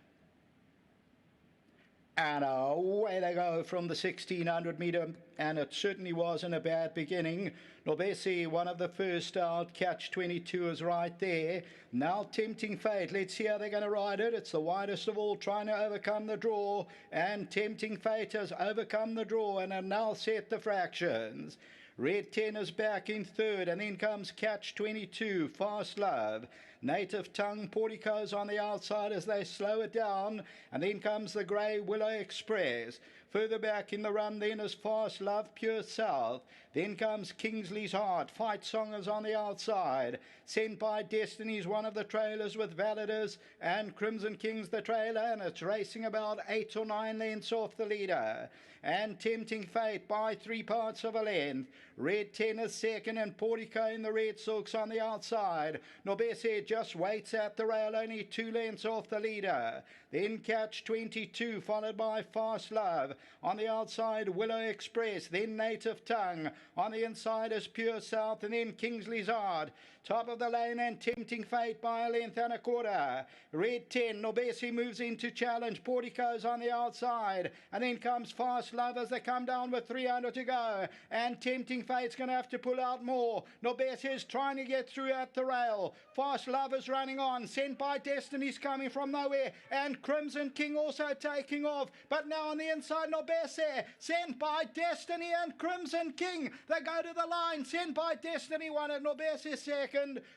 And away they go from the 1,600 metre, and it certainly wasn't a bad beginning. Norbesi, one of the first out, catch 22 is right there. Now Tempting Fate, let's see how they're going to ride it. It's the widest of all, trying to overcome the draw, and Tempting Fate has overcome the draw and have now set the fractions. Red 10 is back in third, and then comes Catch 22, Fast Love. Native Tongue, Portico's on the outside as they slow it down, and then comes the Grey Willow Express. Further back in the run then is Fast Love, Pure South. Then comes Kingsley's Heart. Fight Song is on the outside. Sent by Destiny's one of the trailers with Validus, and Crimson King's the trailer, and it's racing about 8 or 9 lengths off the leader. And Tempting Fate by 3 parts of a length. Red 10 is second, and Portico in the red silks on the outside. Norbesi just waits at the rail, only 2 lengths off the leader. Then Catch 22, followed by Fast Love. On the outside, Willow Express, then Native Tongue. On the inside is Pure South, and then Kingsley's Art. Top of the lane and Tempting Fate by a length and a quarter. Red 10, Norbesi moves into challenge. Portico's on the outside. And then comes Fast Love as they come down with 300 to go. And Tempting Fate's going to have to pull out more. Norbesi is trying to get through at the rail. Fast Love is running on. Sent by Destiny's coming from nowhere. And Crimson King also taking off. But now on the inside, Norbesi. Sent by Destiny and Crimson King. They go to the line. Sent by Destiny one and Norbesi second.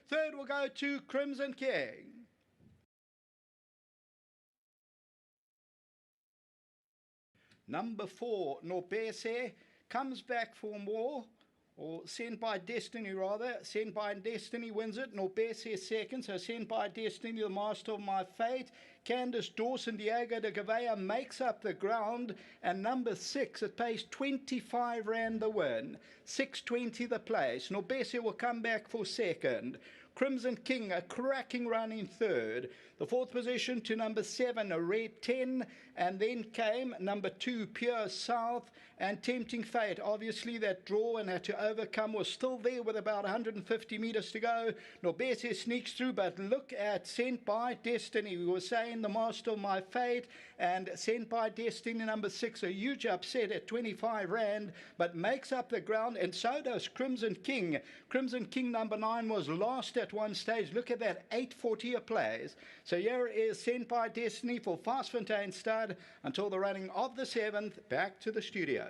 Third will go to Crimson King. Number 4, Norbese, comes back for more, or Sent by Destiny rather. Sent by Destiny wins it. Norbese second, so Sent by Destiny, the master of my fate. Candice Dawson, Diego de Gavea makes up the ground. And number 6, it pays 25 rand the win. 6.20 the place. Norbese will come back for second. Crimson King, a cracking run in third. The fourth position to number 7, a Red 10. And then came number 2, Pure South. And Tempting Fate, obviously that draw and had to overcome, was still there with about 150 meters to go. Norbese sneaks through, but look at Sent by Destiny. We were saying the master of my fate, and Sent by Destiny number 6, a huge upset at 25 rand, but makes up the ground, and so does Crimson King. Crimson King number 9 was last at one stage. Look at that, 840 a place. So here is Sent by Destiny for Fastfontein Stud until the running of the 7th. Back to the studio.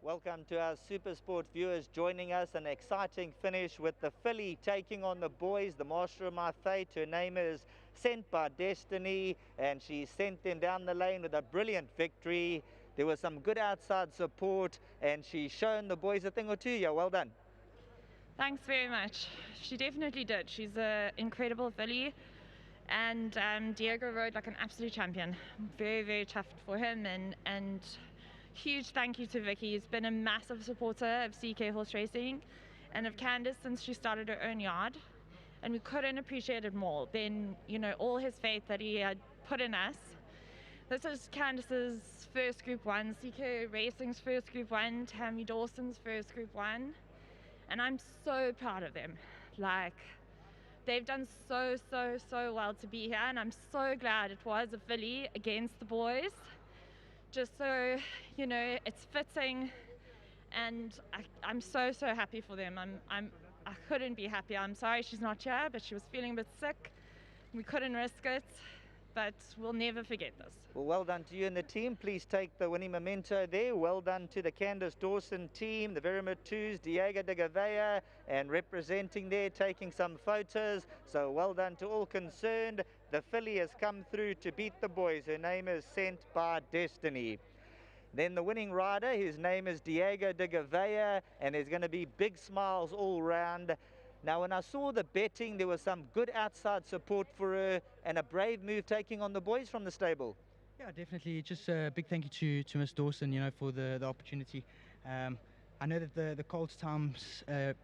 Welcome to our Supersport viewers joining us. An exciting finish with the filly taking on the boys. The master of my fate, her name is Sent by Destiny, and she sent them down the lane with a brilliant victory. There was some good outside support, and she's shown the boys a thing or two. Yeah, well done. Thanks very much. She definitely did. She's an incredible filly, and Diego rode like an absolute champion. Very, very tough for him, and huge thank you to Vicky. He's been a massive supporter of CK Horse Racing and of Candice since she started her own yard, and we couldn't appreciate it more than, you know, all his faith that he had put in us. This is Candice's first Group 1, CK Racing's first Group 1, Tammy Dawson's first Group 1, and I'm so proud of them. Like, they've done so well to be here, and I'm so glad it was a filly against the boys. Just so, you know, it's fitting, and I'm so happy for them. I couldn't be happier. I'm sorry she's not here, but she was feeling a bit sick. We couldn't risk it, but we'll never forget this. Well done to you and the team. Please take the winning memento there. Well done to the Candice Dawson team, the Verima 2s, Diego de Gavea, and representing there, taking some photos. So well done to all concerned. The filly has come through to beat the boys. Her name is Sent by Destiny. Then the winning rider, his name is Diego de Gavea, and there's going to be big smiles all round. Now, when I saw the betting, there was some good outside support for her and a brave move taking on the boys from the stable. Yeah, definitely. Just a big thank you to Miss Dawson, you know, for the opportunity. I know that the Colts times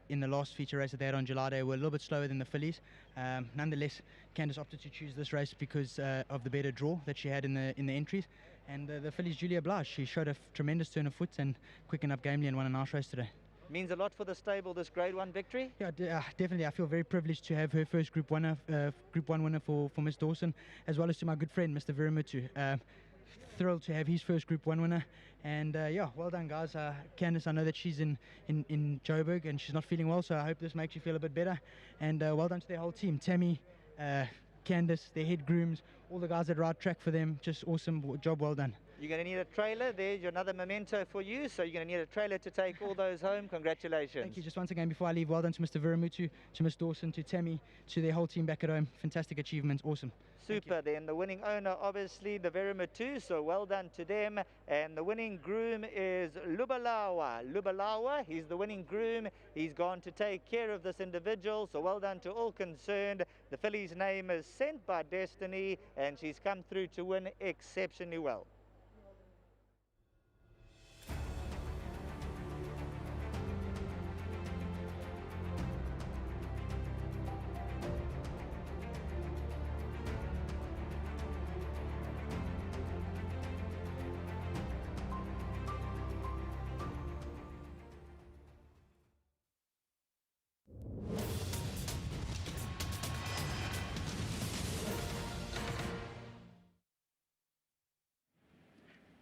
in the last feature race that they had on July Day were a little bit slower than the fillies. Nonetheless, Candice opted to choose this race because of the better draw that she had in the entries. And the filly's Julia Blige. She showed a tremendous turn of foot and quickened up gamely and won a nice race today. Means a lot for the stable, this Grade 1 victory? Yeah, definitely. I feel very privileged to have her first Group 1 winner for Miss Dawson, as well as to my good friend, Mr. Virimutu. Thrilled to have his first Group 1 winner. And yeah, well done, guys. Candice, I know that she's in Joburg and she's not feeling well, so I hope this makes you feel a bit better. And well done to their whole team. Tammy, Candice, their head grooms, all the guys that ride track for them. Just awesome job, well done. You're going to need a trailer. There's another memento for you. So you're going to need a trailer to take all those home. Congratulations. Thank you. Just once again, before I leave, well done to Mr. Virimutu, to Miss Dawson, to Tammy, to their whole team back at home. Fantastic achievements. Awesome. Super. Then the winning owner, obviously, the Verima 2. So well done to them. And the winning groom is Lubalawa. Lubalawa, he's the winning groom. He's gone to take care of this individual. So well done to all concerned. The filly's name is Sent by Destiny, and she's come through to win exceptionally well.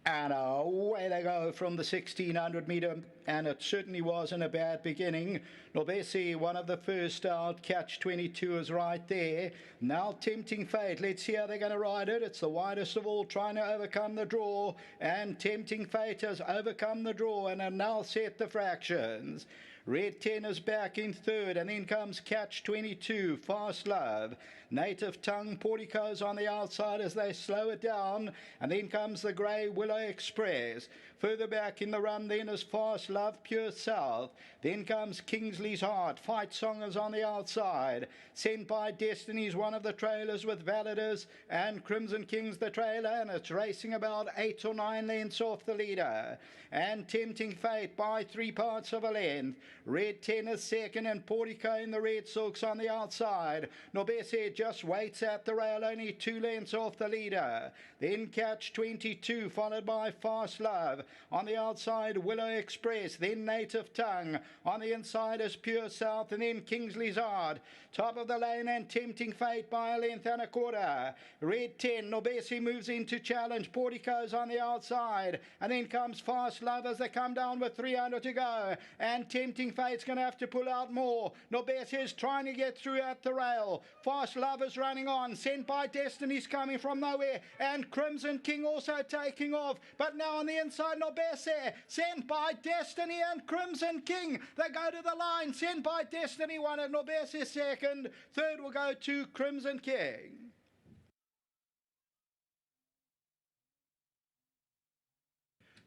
And away they go from the 1600 metre, and it certainly wasn't a bad beginning. Nobesi, one of the first out, Catch 22 is right there. Now Tempting Fate, let's see how they're going to ride it. It's the widest of all, trying to overcome the draw, and Tempting Fate has overcome the draw and are now set the fractions. Red 10 is back in third, and then comes Catch 22, Fast Love. Native Tongue, Portico's on the outside as they slow it down, and then comes the Grey Willow Express. Further back in the run then is Fast Love, Pure South. Then comes Kingsley's Heart. Fight Song is on the outside. Sent by Destiny's one of the trailers with Validus, and Crimson King's the trailer, and it's racing about 8 or 9 lengths off the leader. And Tempting Fate by 3 parts of a length. Red 10 is second, and Portico in the red silks on the outside. Nobesi just waits at the rail, only 2 lengths off the leader. Then Catch 22, followed by Fast Love. On the outside, Willow Express, then Native Tongue. On the inside is Pure South, and then Kingsley's Heart. Top of the lane, and Tempting Fate by a length and a quarter. Red 10, Nobesi moves into challenge. Portico's on the outside, and then comes Fast Love as they come down with 300 to go. And Tempting Tempting Fate's going to have to pull out more. Norbert is trying to get through at the rail. Fast Love is running on. Sent by Destiny's coming from nowhere. And Crimson King also taking off. But now on the inside, Norbert sent by Destiny and Crimson King. They go to the line. Sent by Destiny won it. Norbert is second. Third will go to Crimson King.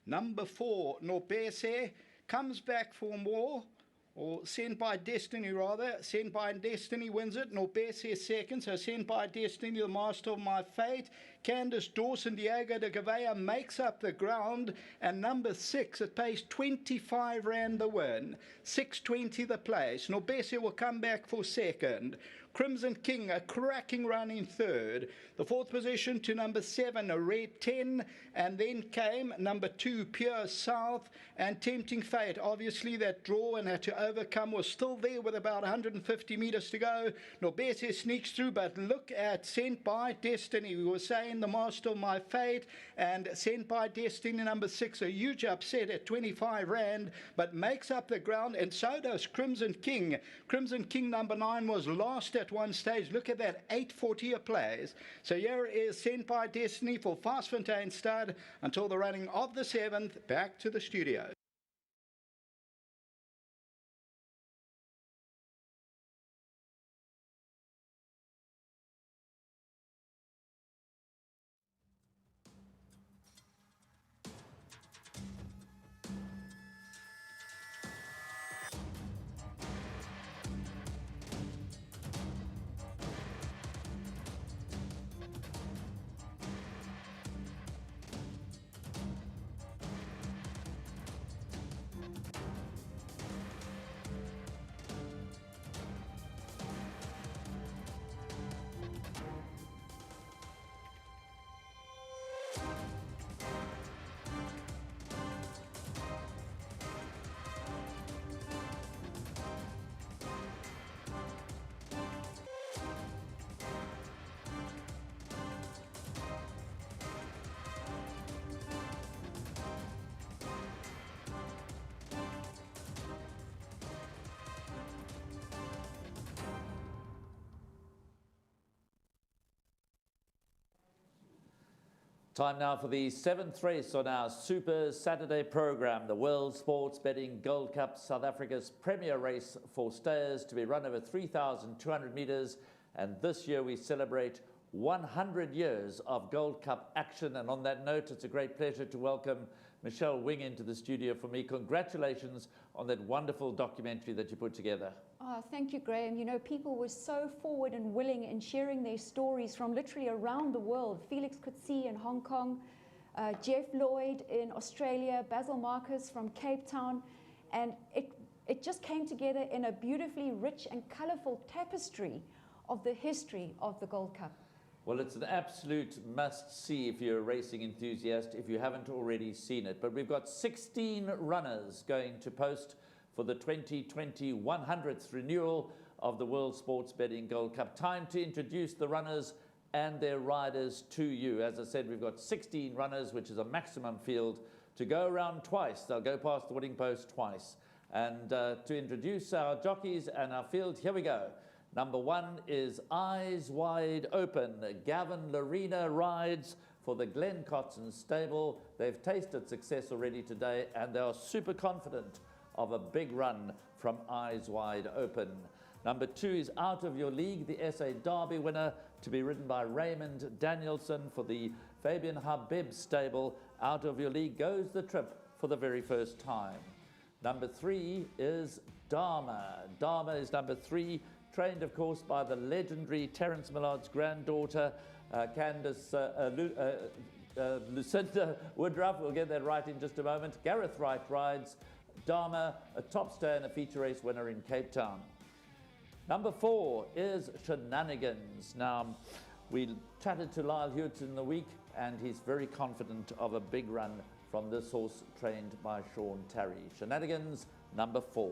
Number 4, Norbese, comes back for more, or Sent by Destiny rather. Sent by Destiny wins it. Norbese is second, so Sent by Destiny, the master of my fate. Candice Dawson, Diego de Gavea makes up the ground. And number 6, it pays 25 Rand the win. 6.20 the place. Norbese will come back for second. Crimson King, a cracking run in third. The fourth position to number 7, a Red 10. And then came number 2, Pure South. And Tempting Fate, obviously that draw and had to overcome, was still there with about 150 meters to go. Norbese sneaks through, but look at Sent by Destiny. We were saying the master of my fate. And Sent by Destiny, number 6, a huge upset at 25 Rand, but makes up the ground, and so does Crimson King. Crimson King, number 9, was last at one stage. Look at that, 840 a place. So here is Sent by Destiny for Fastfontein Stud until the running of the 7th. Back to the studio. Time now for the 7th race on our Super Saturday program, the World Sports Betting Gold Cup, South Africa's premier race for stayers, to be run over 3,200 meters. And this year we celebrate 100 years of Gold Cup action. And on that note, it's a great pleasure to welcome Michelle Wing into the studio for me. Congratulations on that wonderful documentary that you put together. Oh, thank you, Graham. You know, people were so forward and willing in sharing their stories from literally around the world. Felix Coetzee in Hong Kong, Jeff Lloyd in Australia, Basil Marcus from Cape Town. And it just came together in a beautifully rich and colorful tapestry of the history of the Gold Cup. Well, it's an absolute must-see if you're a racing enthusiast, if you haven't already seen it. But we've got 16 runners going to post for the 2020 100th renewal of the World Sports Betting Gold Cup. Time to introduce the runners and their riders to you. As I said, we've got 16 runners, which is a maximum field, to go around twice. They'll go past the winning post twice. And to introduce our jockeys and our field, here we go. Number 1 is Eyes Wide Open. Gavin Lorena rides for the Glen Cotson stable. They've tasted success already today, and they are super confident of a big run from Eyes Wide Open. Number 2 is Out of Your League, the SA Derby winner, to be ridden by Raymond Danielson for the Fabian Habib stable. Out of Your League goes the trip for the very first time. Number 3 is Dharma. Dharma is number 3, trained, of course, by the legendary Terence Millard's granddaughter, Lucinda Woodruff. We'll get that right in just a moment. Gareth Wright rides Dharma, a top stay and a feature race winner in Cape Town. Number 4 is Shenanigans. Now, we chatted to Lyle Hewitt in the week, and he's very confident of a big run from this horse trained by Sean Tarry. Shenanigans, number 4.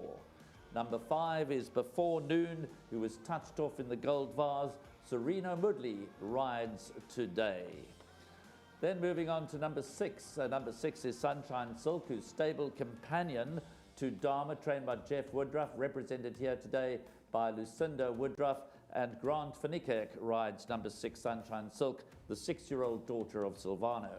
Number 5 is Before Noon, who was touched off in the Gold Vase. Serena Moodley rides today. Then moving on to number 6. Number 6 is Sunshine Silk, who's stable companion to Dharma, trained by Jeff Woodruff, represented here today by Lucinda Woodruff, and Grant Finikek rides number 6, Sunshine Silk, the 6-year-old daughter of Silvano.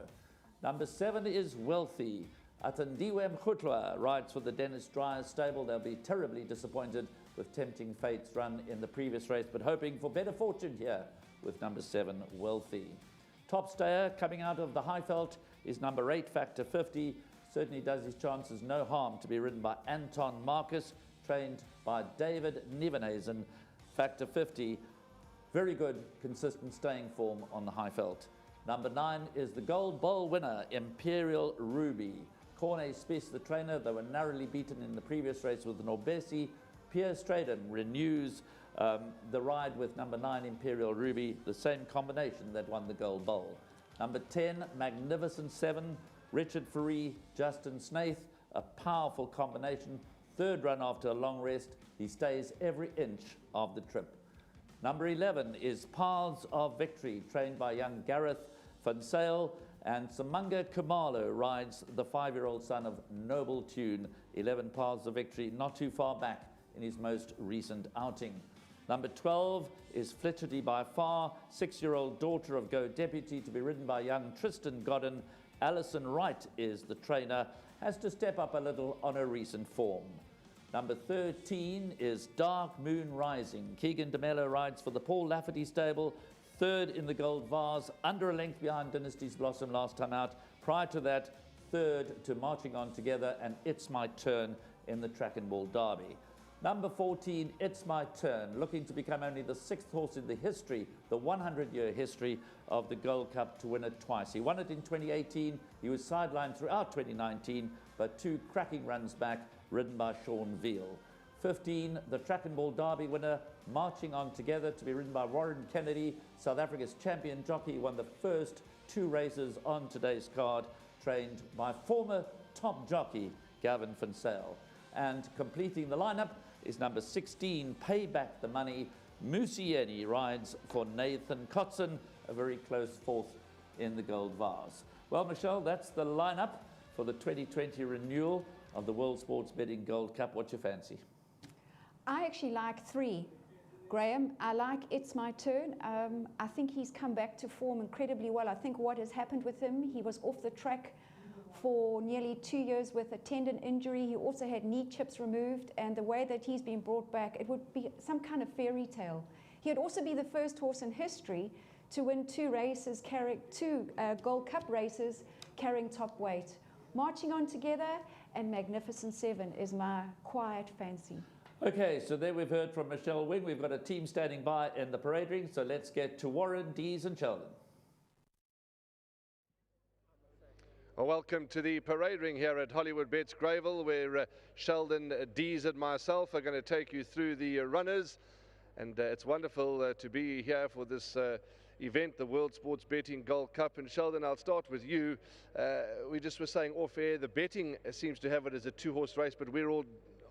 Number 7 is Wealthy. Atandiwe Mkhutlwa rides for the Dennis Dryers stable. They'll be terribly disappointed with Tempting Fate's run in the previous race, but hoping for better fortune here with number 7, Wealthy. Top stayer coming out of the Highveld is number 8, Factor 50. Certainly does his chances no harm to be ridden by Anton Marcus, trained by David Nevenhuizen. Factor 50, very good, consistent staying form on the Highveld. Number 9 is the Gold Bowl winner, Imperial Ruby. Corne Spies, the trainer, they were narrowly beaten in the previous race with Norbesi. Pierre Straden renews the ride with number 9, Imperial Ruby, the same combination that won the Gold Bowl. Number 10, Magnificent 7, Richard Faree, Justin Snaith, a powerful combination. Third run after a long rest. He stays every inch of the trip. Number 11 is Paths of Victory, trained by young Gareth Van Sale, and Samanga Kumalo rides the 5-year-old son of Noble Tune. 11 Paths of Victory, not too far back in his most recent outing. Number 12 is Flitcherty by Far, 6-year-old daughter of Go Deputy, to be ridden by young Tristan Godden. Alison Wright is the trainer, has to step up a little on her recent form. Number 13 is Dark Moon Rising. Keegan DeMello rides for the Paul Lafferty stable, third in the Gold Vase, under a length behind Dynasty's Blossom last time out. Prior to that, third to Marching On Together and It's My Turn in the Track and Ball Derby. Number 14, It's My Turn, looking to become only the 6th horse in the history, the 100-year history of the Gold Cup to win it twice. He won it in 2018, he was sidelined throughout 2019, but 2 cracking runs back, ridden by Sean Veal. 15, the Track and Ball Derby winner, Marching On Together, to be ridden by Warren Kennedy, South Africa's champion jockey, won the first 2 races on today's card, trained by former top jockey Gavin Van Sale. And completing the lineup is number 16, Pay Back the Money. Musieni rides for Nathan Kotzen, a very close 4th in the Gold Vase. Well, Michelle, that's the lineup for the 2020 renewal of the World Sports Betting Gold Cup. What's your fancy? I actually like 3, Graham. I like It's My Turn. I think he's come back to form incredibly well. I think what has happened with him, he was off the track for nearly 2 years with a tendon injury. He also had knee chips removed, and the way that he's been brought back, it would be some kind of fairy tale. He would also be the first horse in history to win 2 races, carrying 2 Gold Cup races, carrying top weight. Marching On Together and Magnificent 7 is my quiet fancy. Okay, so there we've heard from Michelle Wing. We've got a team standing by in the parade ring, so let's get to Warren, Dees and Sheldon. Well, welcome to the parade ring here at Hollywood Bets Greyville, where Sheldon, Dees and myself are going to take you through the runners. And it's wonderful to be here for this event, the World Sports Betting Gold Cup. And Sheldon, I'll start with you. We just were saying off air, the betting seems to have it as a 2-horse race, but we're all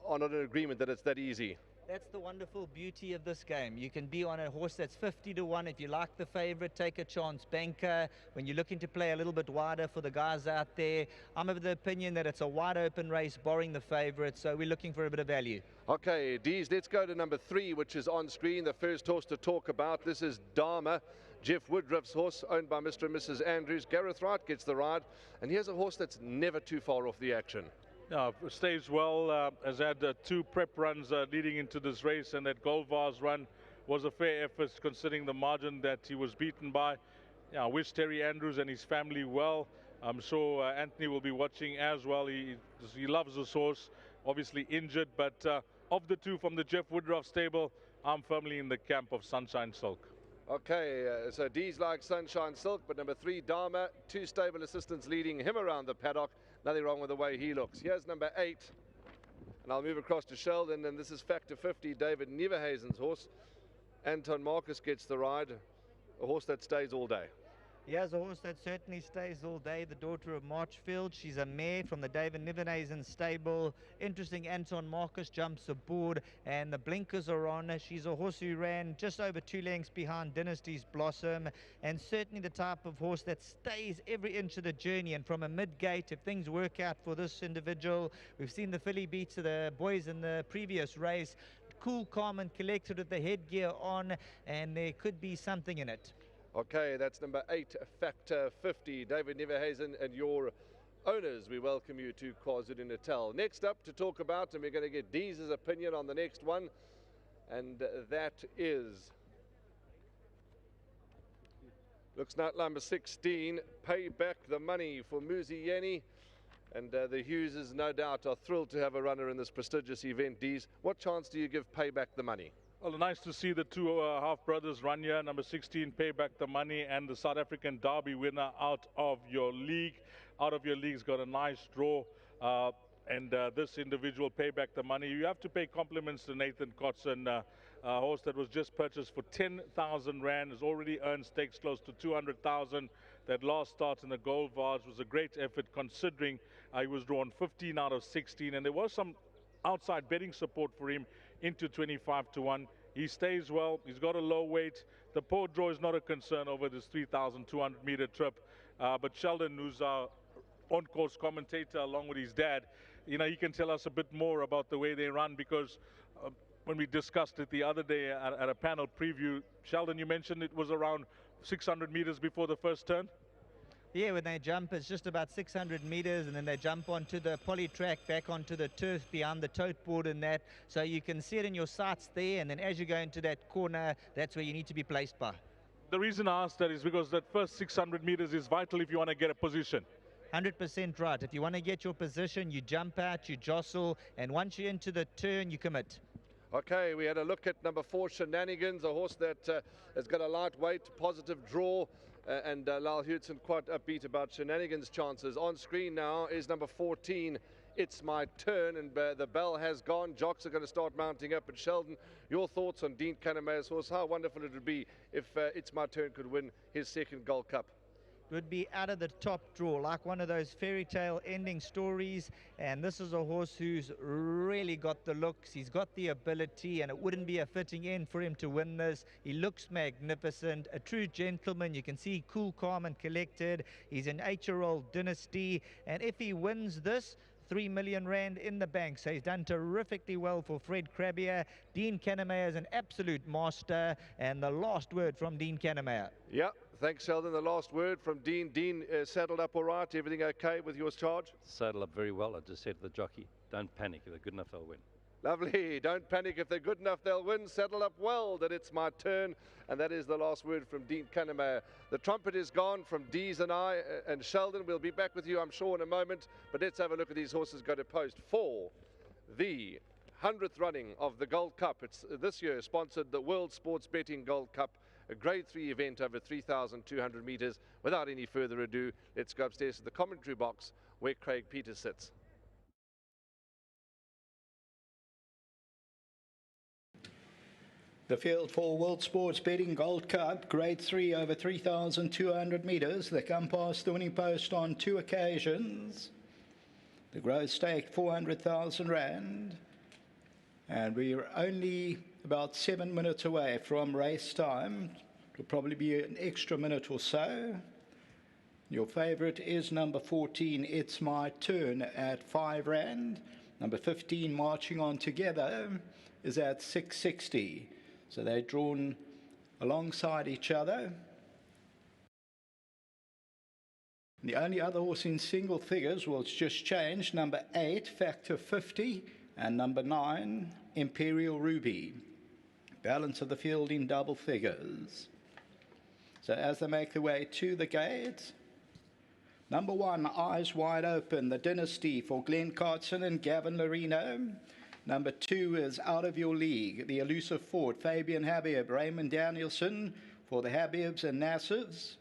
on an agreement that it's that easy. That's the wonderful beauty of this game. You can be on a horse that's 50 to 1. If you like the favorite, take a chance. Banker, when you're looking to play a little bit wider for the guys out there, I'm of the opinion that it's a wide open race, barring the favorite, so we're looking for a bit of value. Okay, Dees, let's go to number 3, which is on screen, the first horse to talk about. This is Dharma, Jeff Woodruff's horse, owned by Mr. and Mrs. Andrews. Gareth Wright gets the ride, and here's a horse that's never too far off the action. Yeah, staged well, has had 2 prep runs leading into this race, and that Gold Vase run was a fair effort considering the margin that he was beaten by. Yeah, I wish Terry Andrews and his family well. I'm sure Anthony will be watching as well. He loves this horse, obviously injured, but of the 2 from the Jeff Woodruff stable, I'm firmly in the camp of Sunshine Silk. Okay, so D's like Sunshine Silk, but number 3, Dharma, 2 stable assistants leading him around the paddock. Nothing wrong with the way he looks. Here's number 8, and I'll move across to Sheldon, and this is Factor 50, David Nevenhuizen's horse. Anton Marcus gets the ride, a horse that stays all day. Here's a horse that certainly stays all day, the daughter of Marchfield. She's a mare from the David Nivenhuizen stable. Interesting, Anton Marcus jumps aboard and the blinkers are on. She's a horse who ran just over 2 lengths behind Dynasty's Blossom, and certainly the type of horse that stays every inch of the journey. And from a mid-gate, if things work out for this individual, we've seen the filly beat the boys in the previous race. Cool, calm and collected with the headgear on, and there could be something in it. Okay, that's number 8, Factor 50. David Nivenhuizen and your owners, we welcome you to KwaZulu-Natal. Next up to talk about, and we're going to get Dee's opinion on the next one, and that is, looks like number 16, Pay Back the Money for Muzi Yeni. And the Hugheses, no doubt, are thrilled to have a runner in this prestigious event. Dees, what chance do you give Pay Back the Money? Well, nice to see the two half-brothers run here. Number 16, Pay Back the Money, and the South African Derby winner out of your league. Out of your league's got a nice draw. And this individual, Pay Back the Money, you have to pay compliments to Nathan Kotson, a horse that was just purchased for 10,000 Rand, has already earned stakes close to 200,000. That last start in the Gold Vase was a great effort, considering he was drawn 15 out of 16, and there was some outside betting support for him into 25-1. He stays well. He's got a low weight. The poor draw is not a concern over this 3,200 meter trip. But Sheldon, who's our on-course commentator along with his dad, you know, he can tell us a bit more about the way they run, because when we discussed it the other day at a panel preview, Sheldon, you mentioned it was around 600 meters before the first turn. Yeah, when they jump, it's just about 600 meters, and then they jump onto the poly track, back onto the turf behind the tote board and that. So you can see it in your sights there, and then as you go into that corner, that's where you need to be placed by. The reason I asked that is because that first 600 meters is vital if you want to get a position. 100% right. If you want to get your position, you jump out, you jostle, and once you're into the turn, you commit. Okay, we had a look at number 4, Shenanigans, a horse that has got a lightweight, positive draw, and Lyle Hudson quite upbeat about Shenanigans' chances. On screen now is number 14, It's My Turn, and the bell has gone. Jocks are going to start mounting up. And Sheldon, your thoughts on Dean Canamaya's horse? How wonderful it would be if It's My Turn could win his second Gold Cup. Would be out of the top draw, like one of those fairy tale ending stories. And this is a horse who's really got the looks, he's got the ability, and it wouldn't be a fitting end for him to win this. He looks magnificent, a true gentleman. You can see cool, calm and collected. He's an 8-year-old Dynasty, and if he wins this, 3 million Rand in the bank. So he's done terrifically well for Fred Krabbier. Dean Canamaya is an absolute master, and the last word from Dean Canamaya. Yeah, thanks, Sheldon. The last word from Dean. Dean, saddled up all right? Everything okay with your charge? Saddle up very well. I just said to the jockey, don't panic. If they're good enough, they'll win. Lovely. Don't panic. If they're good enough, they'll win. Saddle up well. That It's My Turn. And that is the last word from Dean Canamaya. The trumpet is gone from Dees and I and Sheldon. We'll be back with you, I'm sure, in a moment. But let's have a look at these horses go to post for the 100th running of the Gold Cup. It's this year sponsored the World Sports Betting Gold Cup, a Grade 3 event over 3,200 meters. Without any further ado, let's go upstairs to the commentary box where Craig Peters sits. The field for World Sports Betting Gold Cup, Grade 3 over 3,200 metres. They come past the winning post on 2 occasions. The gross stake 400,000 Rand. And we're only about 7 minutes away from race time. It'll probably be an extra minute or so. Your favourite is number 14, It's My Turn, at 5 Rand. Number 15, Marching On Together, is at 660. So they're drawn alongside each other. The only other horse in single figures, well, it's just changed, number 8, Factor 50, and number 9, Imperial Ruby. Balance of the field in double figures. So as they make their way to the gate, number 1, Eyes Wide Open, the Dynasty for Glenn Cartson and Gavin Larino. Number 2 is Out of Your League, the Elusive Ford, Fabian Habib, Raymond Danielson for the Habibs and Nassivs.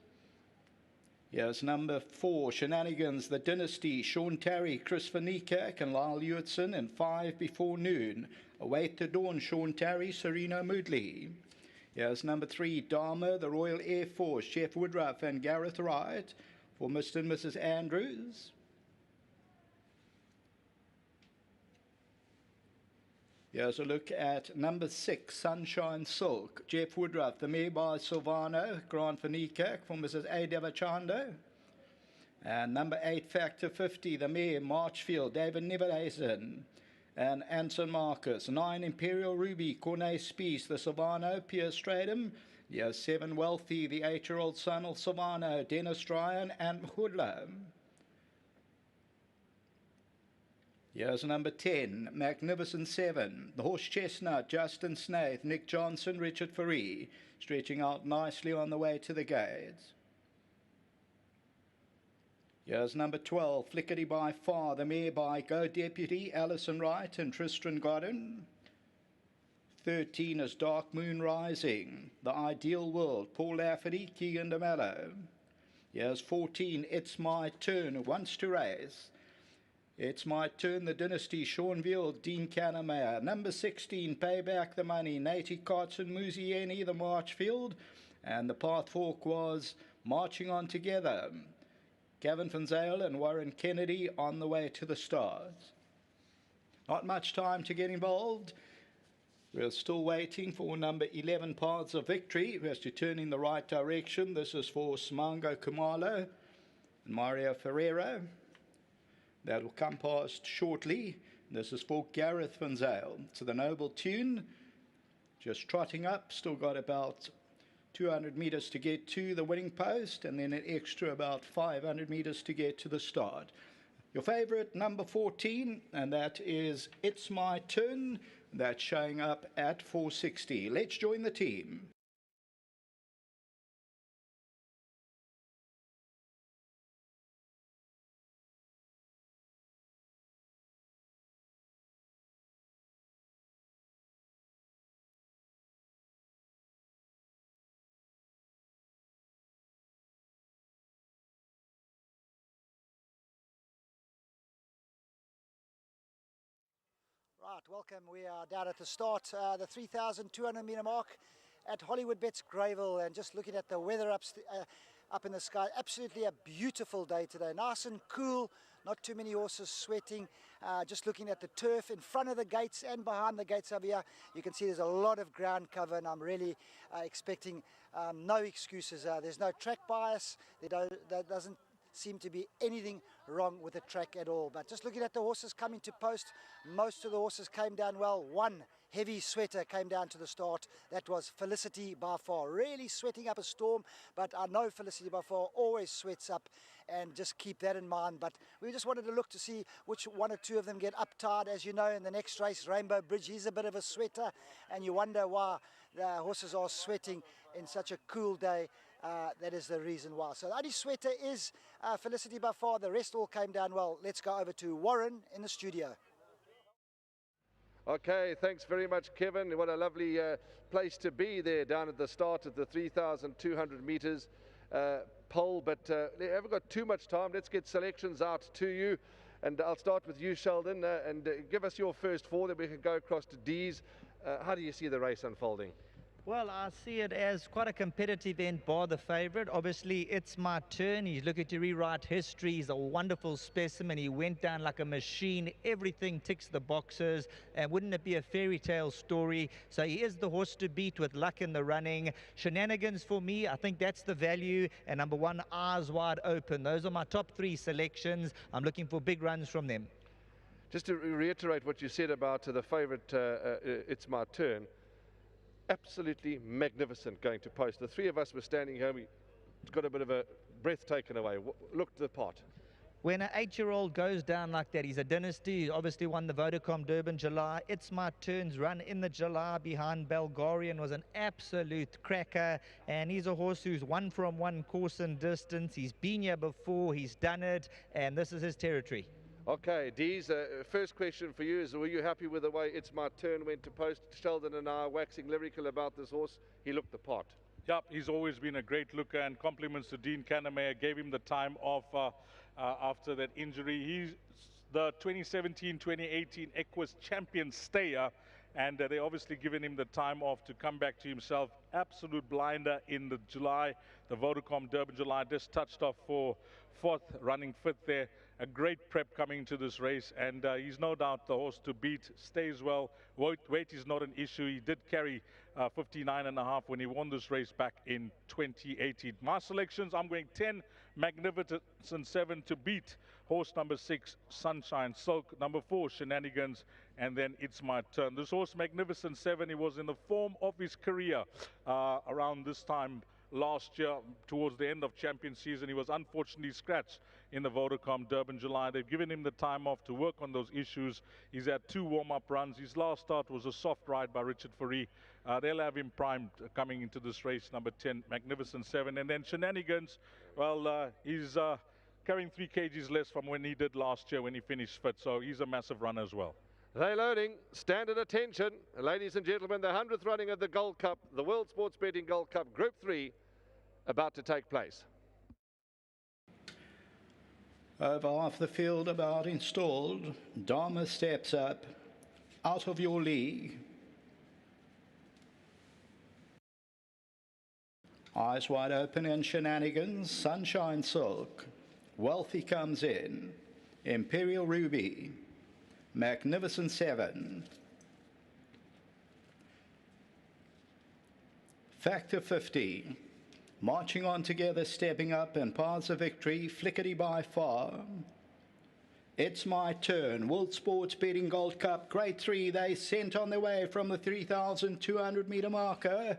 Here's number 4, Shenanigans, the Dynasty, Sean Terry, Chris Van Niekerk and Lyle Hewitson, and 5 Before Noon. Await the Dawn, Sean Terry, Serena Moodley. Here's number 3, Dharma, the Royal Air Force, Chef Woodruff and Gareth Wright for Mr. and Mrs. Andrews. Here's a look at number 6, Sunshine Silk, Jeff Woodruff, the mare by Silvano, Grant Vanikak for Mrs. A. Devachando. And number 8, Factor 50, the mare, Marchfield, David Neverhazen and Anson Marcus. 9, Imperial Ruby, Cornet Spies, the Silvano, Pierre Stradum. Here's 7, Wealthy, the 8-year-old son of Silvano, Dennis Dryan and Hoodla. Here's number 10, Magnificent 7, the Horse Chestnut, Justin Snaith, Nick Johnson, Richard Faree, stretching out nicely on the way to the gates. Here's number 12, Flickety by Far, the mare by Go Deputy, Alison Wright and Tristan Godden. 13 is Dark Moon Rising, The Ideal World, Paul Lafferty, Keegan DeMello. Here's 14, It's My Turn, Who Wants to Race. It's My Turn, The Dynasty, Sean Veal, Dean Canamayer. Number 16, Pay Back the Money, Nate Carson, Muzieni, the Marchfield. And the path fork was Marching On Together, Gavin Van Zyl and Warren Kennedy on the way to the start. Not much time to get involved. We're still waiting for number 11, Paths of Victory, who has to turn in the right direction. This is for Smango Kumalo and Mario Ferreira. That will come past shortly. This is for Gareth Van Zyl. To the Noble Tune, just trotting up, still got about 200 metres to get to the winning post, and then an extra about 500 metres to get to the start. Your favourite, number 14, and that is It's My Turn. That's showing up at 460. Let's join the team. Right, welcome. We are down at the start, the 3,200 metre mark at Hollywood Bets Greyville, and just looking at the weather up in the sky. Absolutely a beautiful day today. Nice and cool, not too many horses sweating. Just looking at the turf in front of the gates and behind the gates over here, you can see there's a lot of ground cover, and I'm really expecting no excuses. There's no track bias. There doesn't seem to be anything wrong with the track at all. But just looking at the horses coming to post, most of the horses came down well. One heavy sweater came down to the start. That was Felicity by Far, really sweating up a storm, but I know Felicity by Far always sweats up, and just keep that in mind. But we just wanted to look to see which one or two of them get uptied. As you know, in the next race, Rainbow Bridge, he's a bit of a sweater, and you wonder why the horses are sweating in such a cool day. That is the reason why. So the only sweater is Felicity by Far. The rest all came down well. Let's go over to Warren in the studio. Okay, thanks very much, Kevin. What a lovely place to be there down at the start of the 3,200 metres pole. But we haven't got too much time. Let's get selections out to you. And I'll start with you, Sheldon, and give us your first four, then we can go across to D's. How do you see the race unfolding? Well, I see it as quite a competitive end, bar the favourite. Obviously, It's My Turn. He's looking to rewrite history. He's a wonderful specimen. He went down like a machine. Everything ticks the boxes. And wouldn't it be a fairy tale story? So he is the horse to beat with luck in the running. Shenanigans for me, I think that's the value. And number 1, Eyes Wide Open. Those are my top 3 selections. I'm looking for big runs from them. Just to reiterate what you said about the favourite, It's My Turn. Absolutely magnificent going to post. The three of us were standing here. We got a bit of a breath taken away. Looked the part. When an 8-year-old goes down like that, he's a dynasty. He obviously won the Vodacom Durban July. It's My Turn's run in the July behind Bulgarian was an absolute cracker. And he's a horse who's won from one course and distance. He's been here before. He's done it. And this is his territory. Okay, Dees, first question for you is, were you happy with the way It's My Turn went to post? Sheldon and I are waxing lyrical about this horse. He looked the part. Yep, he's always been a great looker, and compliments to Dean Canamayer, gave him the time off after that injury. He's the 2017-2018 Equus champion stayer, and they obviously given him the time off to come back to himself. absolute blinder in the July, the Vodacom Durban July, just touched off for 4th, running 5th there. A great prep coming into this race, and he's no doubt the horse to beat. Stays well. Weight is not an issue. He did carry 59.5 when he won this race back in 2018. My selections, I'm going 10, Magnificent 7 to beat horse number 6, Sunshine Silk, number 4, Shenanigans, and then It's My Turn. This horse, Magnificent 7, he was in the form of his career around this time last year, towards the end of champion season. He was unfortunately scratched in the Vodacom Durban July. They've given him the time off to work on those issues. He's had 2 warm-up runs. His last start was a soft ride by Richard Fourie. They'll have him primed coming into this race, number 10, Magnificent 7. And then Shenanigans, well, he's carrying 3 kgs less from when he did last year when he finished 5th, so he's a massive runner as well. They're loading. Stand at attention. Ladies and gentlemen, the 100th running of the Gold Cup, the World Sports Betting Gold Cup Group 3, about to take place. Over half the field about installed. Dharma steps up. Out of your league. Eyes Wide Open and Shenanigans. Sunshine Silk. Wealthy comes in. Imperial Ruby. Magnificent 7. Factor 50. Marching on together, stepping up, and Paths of Victory, Flickety by Far. It's My Turn, World Sports Betting Gold Cup, Grade 3. They sent on their way from the 3,200 metre marker.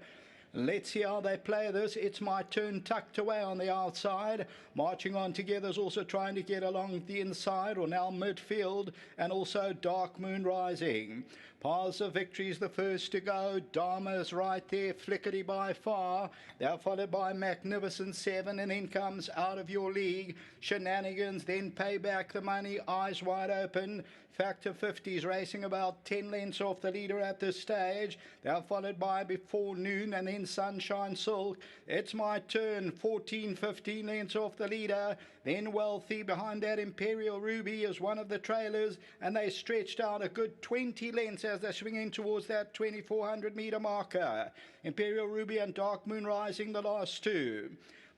Let's see how they play this. It's My Turn tucked away on the outside. Marching on together is also trying to get along the inside or now midfield, and also Dark Moon Rising. Paths of Victory is the first to go. Dharma's right there, Flickety by Far. They're followed by Magnificent 7, and then comes Out of Your League. Shenanigans, then Pay Back the Money, Eyes Wide Open. Factor 50 is racing about 10 lengths off the leader at this stage. They're followed by Before Noon and then Sunshine Silk. It's My Turn, 14, 15 lengths off the leader. Then Wealthy. Behind that, Imperial Ruby is one of the trailers, and they stretched out a good 20 lengths as they're swinging towards that 2,400 metre marker. Imperial Ruby and Dark Moon Rising the last 2.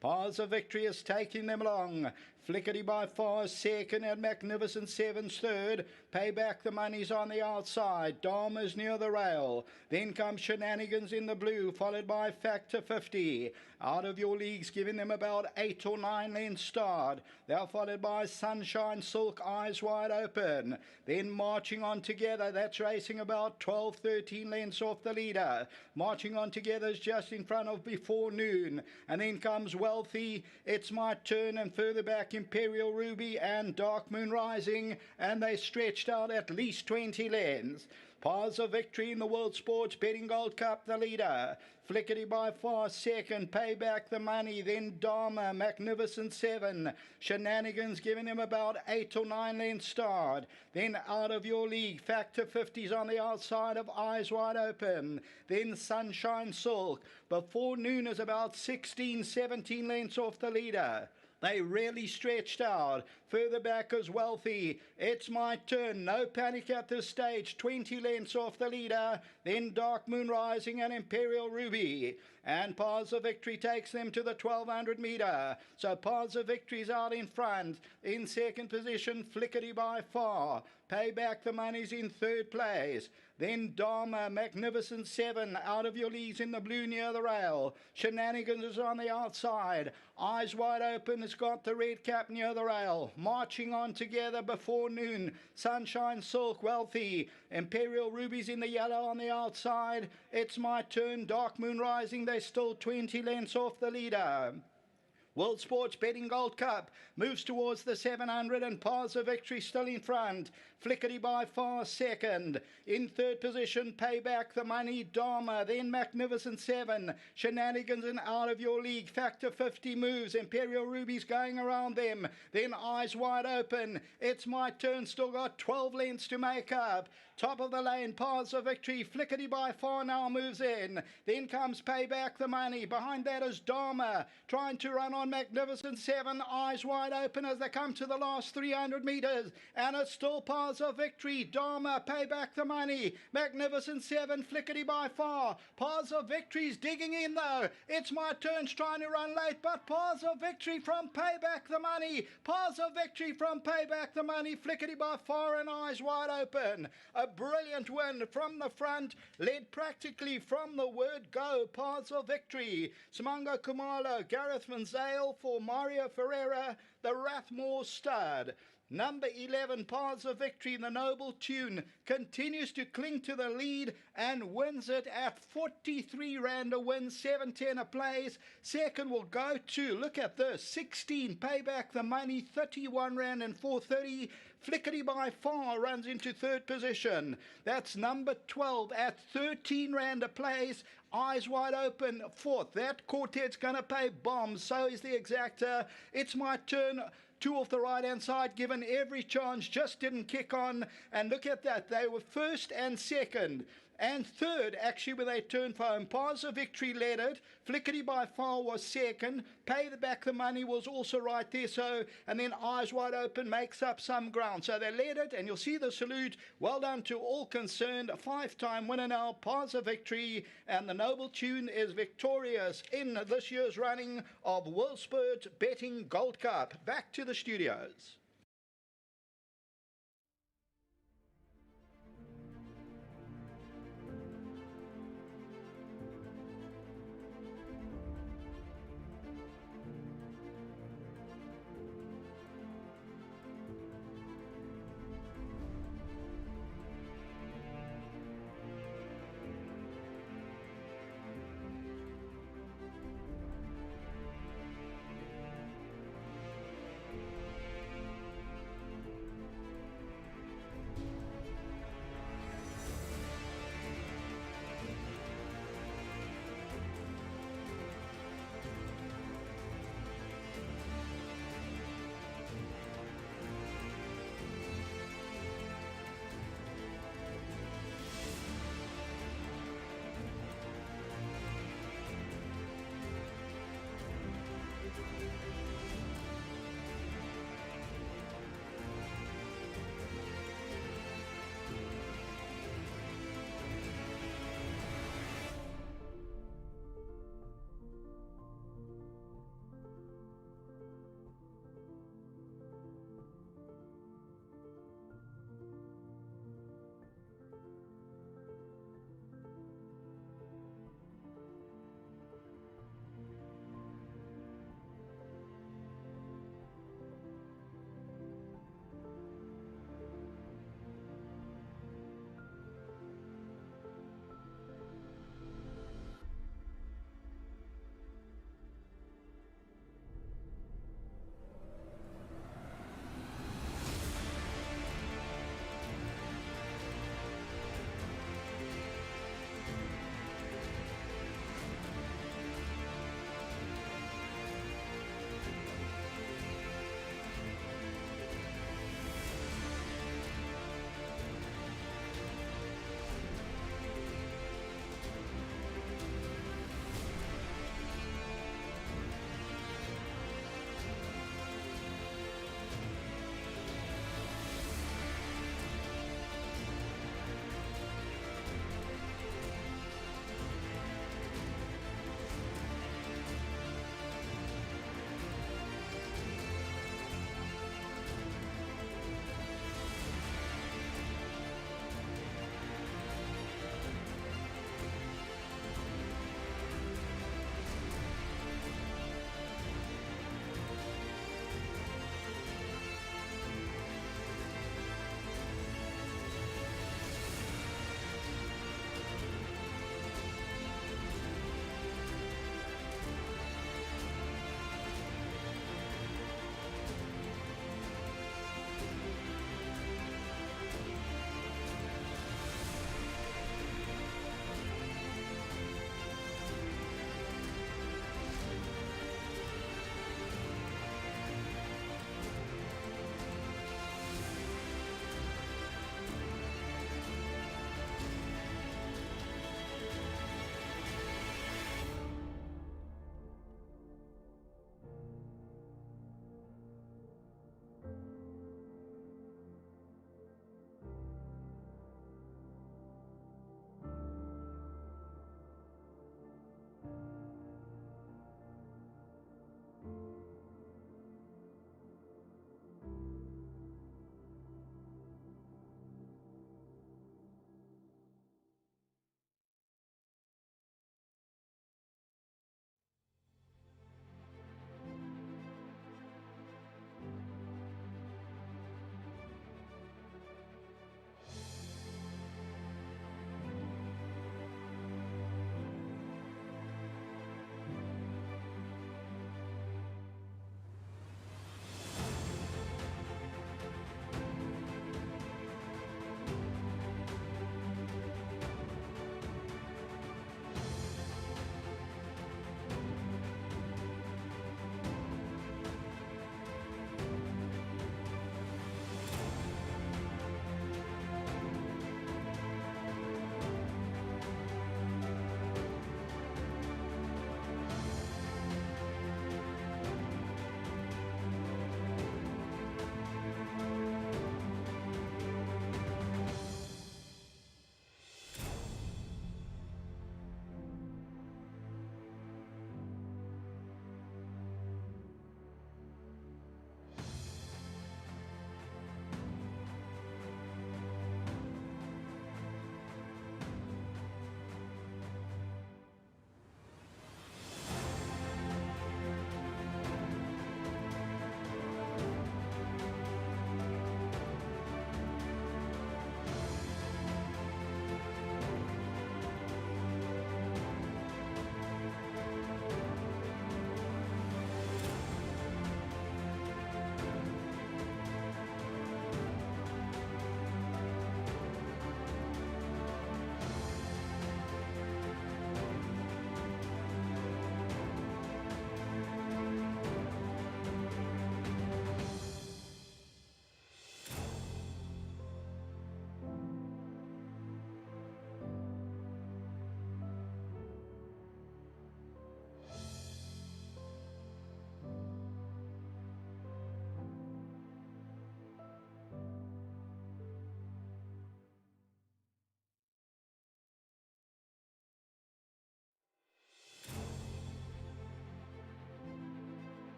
Paths of Victory is taking them along. Flickety by Far second and Magnificent 7's third. Pay Back the Money's on the outside. Dharma's near the rail. Then comes Shenanigans in the blue, followed by Factor 50. Out of Your League's giving them about 8 or 9 lengths start. They're followed by Sunshine Silk, Eyes Wide Open. Then Marching On Together, that's racing about 12, 13 lengths off the leader. Marching On Together is just in front of Before Noon. And then comes Wealthy, It's My Turn, and further back Imperial Ruby and Dark Moon Rising, and they stretched out at least 20 lengths. Paths of Victory in the World Sports Betting Gold Cup, the leader. Flickety by Far second, Pay Back the Money, then Dharma, Magnificent 7. Shenanigans giving him about 8 or 9 lengths start. Then Out of Your League, Factor 50's on the outside of Eyes Wide Open. Then Sunshine Silk. Before Noon is about 16, 17 lengths off the leader. They really stretched out. Further back is Wealthy. It's My Turn. No panic at this stage. 20 lengths off the leader. Then Dark Moon Rising and Imperial Ruby. And Paths of Victory takes them to the 1,200 metre. So Paths of Victory's out in front. In second position, Flickety by Far. Pay Back the Money's in third place. Then Dharma, Magnificent 7, Out of Your League's in the blue near the rail. Shenanigans is on the outside. Eyes Wide Open has got the red cap near the rail. Marching On Together, Before Noon. Sunshine Silk, Wealthy. Imperial Ruby's in the yellow on the outside. It's My Turn, Dark Moon Rising. They're still 20 lengths off the leader. World Sports Betting Gold Cup moves towards the 700, and Paths of Victory still in front. Flickety by Far second. In third position, Pay Back the Money, Dharma, then Magnificent 7. Shenanigans and Out of Your League. Factor 50 moves. Imperial Ruby's going around them. Then Eyes Wide Open. It's My Turn, still got 12 lengths to make up. Top of the lane, Paths of Victory. Flickety by Far now moves in. Then comes Pay Back the Money. Behind that is Dharma, trying to run on on, Magnificent 7, eyes wide open as they come to the last 300 metres. And it's still Paths of Victory. Dharma, pay back the money. Magnificent 7, Flickety by far. Paths of Victory's digging in though. It's My Turn's trying to run late, but Paths of Victory from Pay Back the Money. Paths of Victory from Pay Back the Money. Flickety by far and eyes wide open. A brilliant win from the front, led practically from the word go. Paths of Victory. Simango Kumalo, Gareth Van Zyl for Mario Ferreira, the Rathmore stud. Number 11, Paths of Victory, the Noble Tune, continues to cling to the lead and wins it at 43 Rand a win, 7.10 a place. Second will go to, look at this, 16, Pay Back the Money, 31 Rand and 4.30. Flickety by far runs into third position. That's number 12 at 13 Rand a place. Eyes wide open, fourth. That quartet's going to pay bombs. So is the Exacta. It's My Turn. Two off the right-hand side, given every chance, just didn't kick on. And look at that. They were first and second. And third, actually, when they turned for home. Paths of Victory led it. Flickety by far was second. Pay Back the Money was also right there. So, and then Eyes Wide Open makes up some ground. So they led it, and you'll see the salute. Well done to all concerned. A 5-time winner now, Paths of Victory. And the Noble Tune is victorious in this year's running of WorldSport Betting Gold Cup. Back to the studios.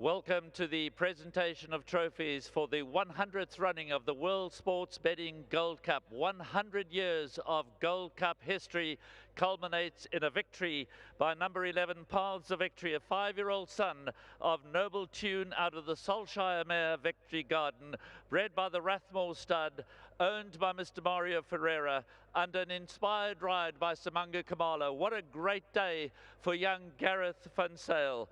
welcome to the presentation of trophies for the 100th running of the World Sports Betting Gold Cup. 100 years of Gold Cup history culminates in a victory by number 11, Paths of Victory, a 5-year-old son of Noble Tune out of the Solshire Mare Victory Garden, bred by the Rathmore stud, owned by Mr. Mario Ferreira, under an inspired ride by Samanga Kamala. What a great day for young Gareth Van Zyl.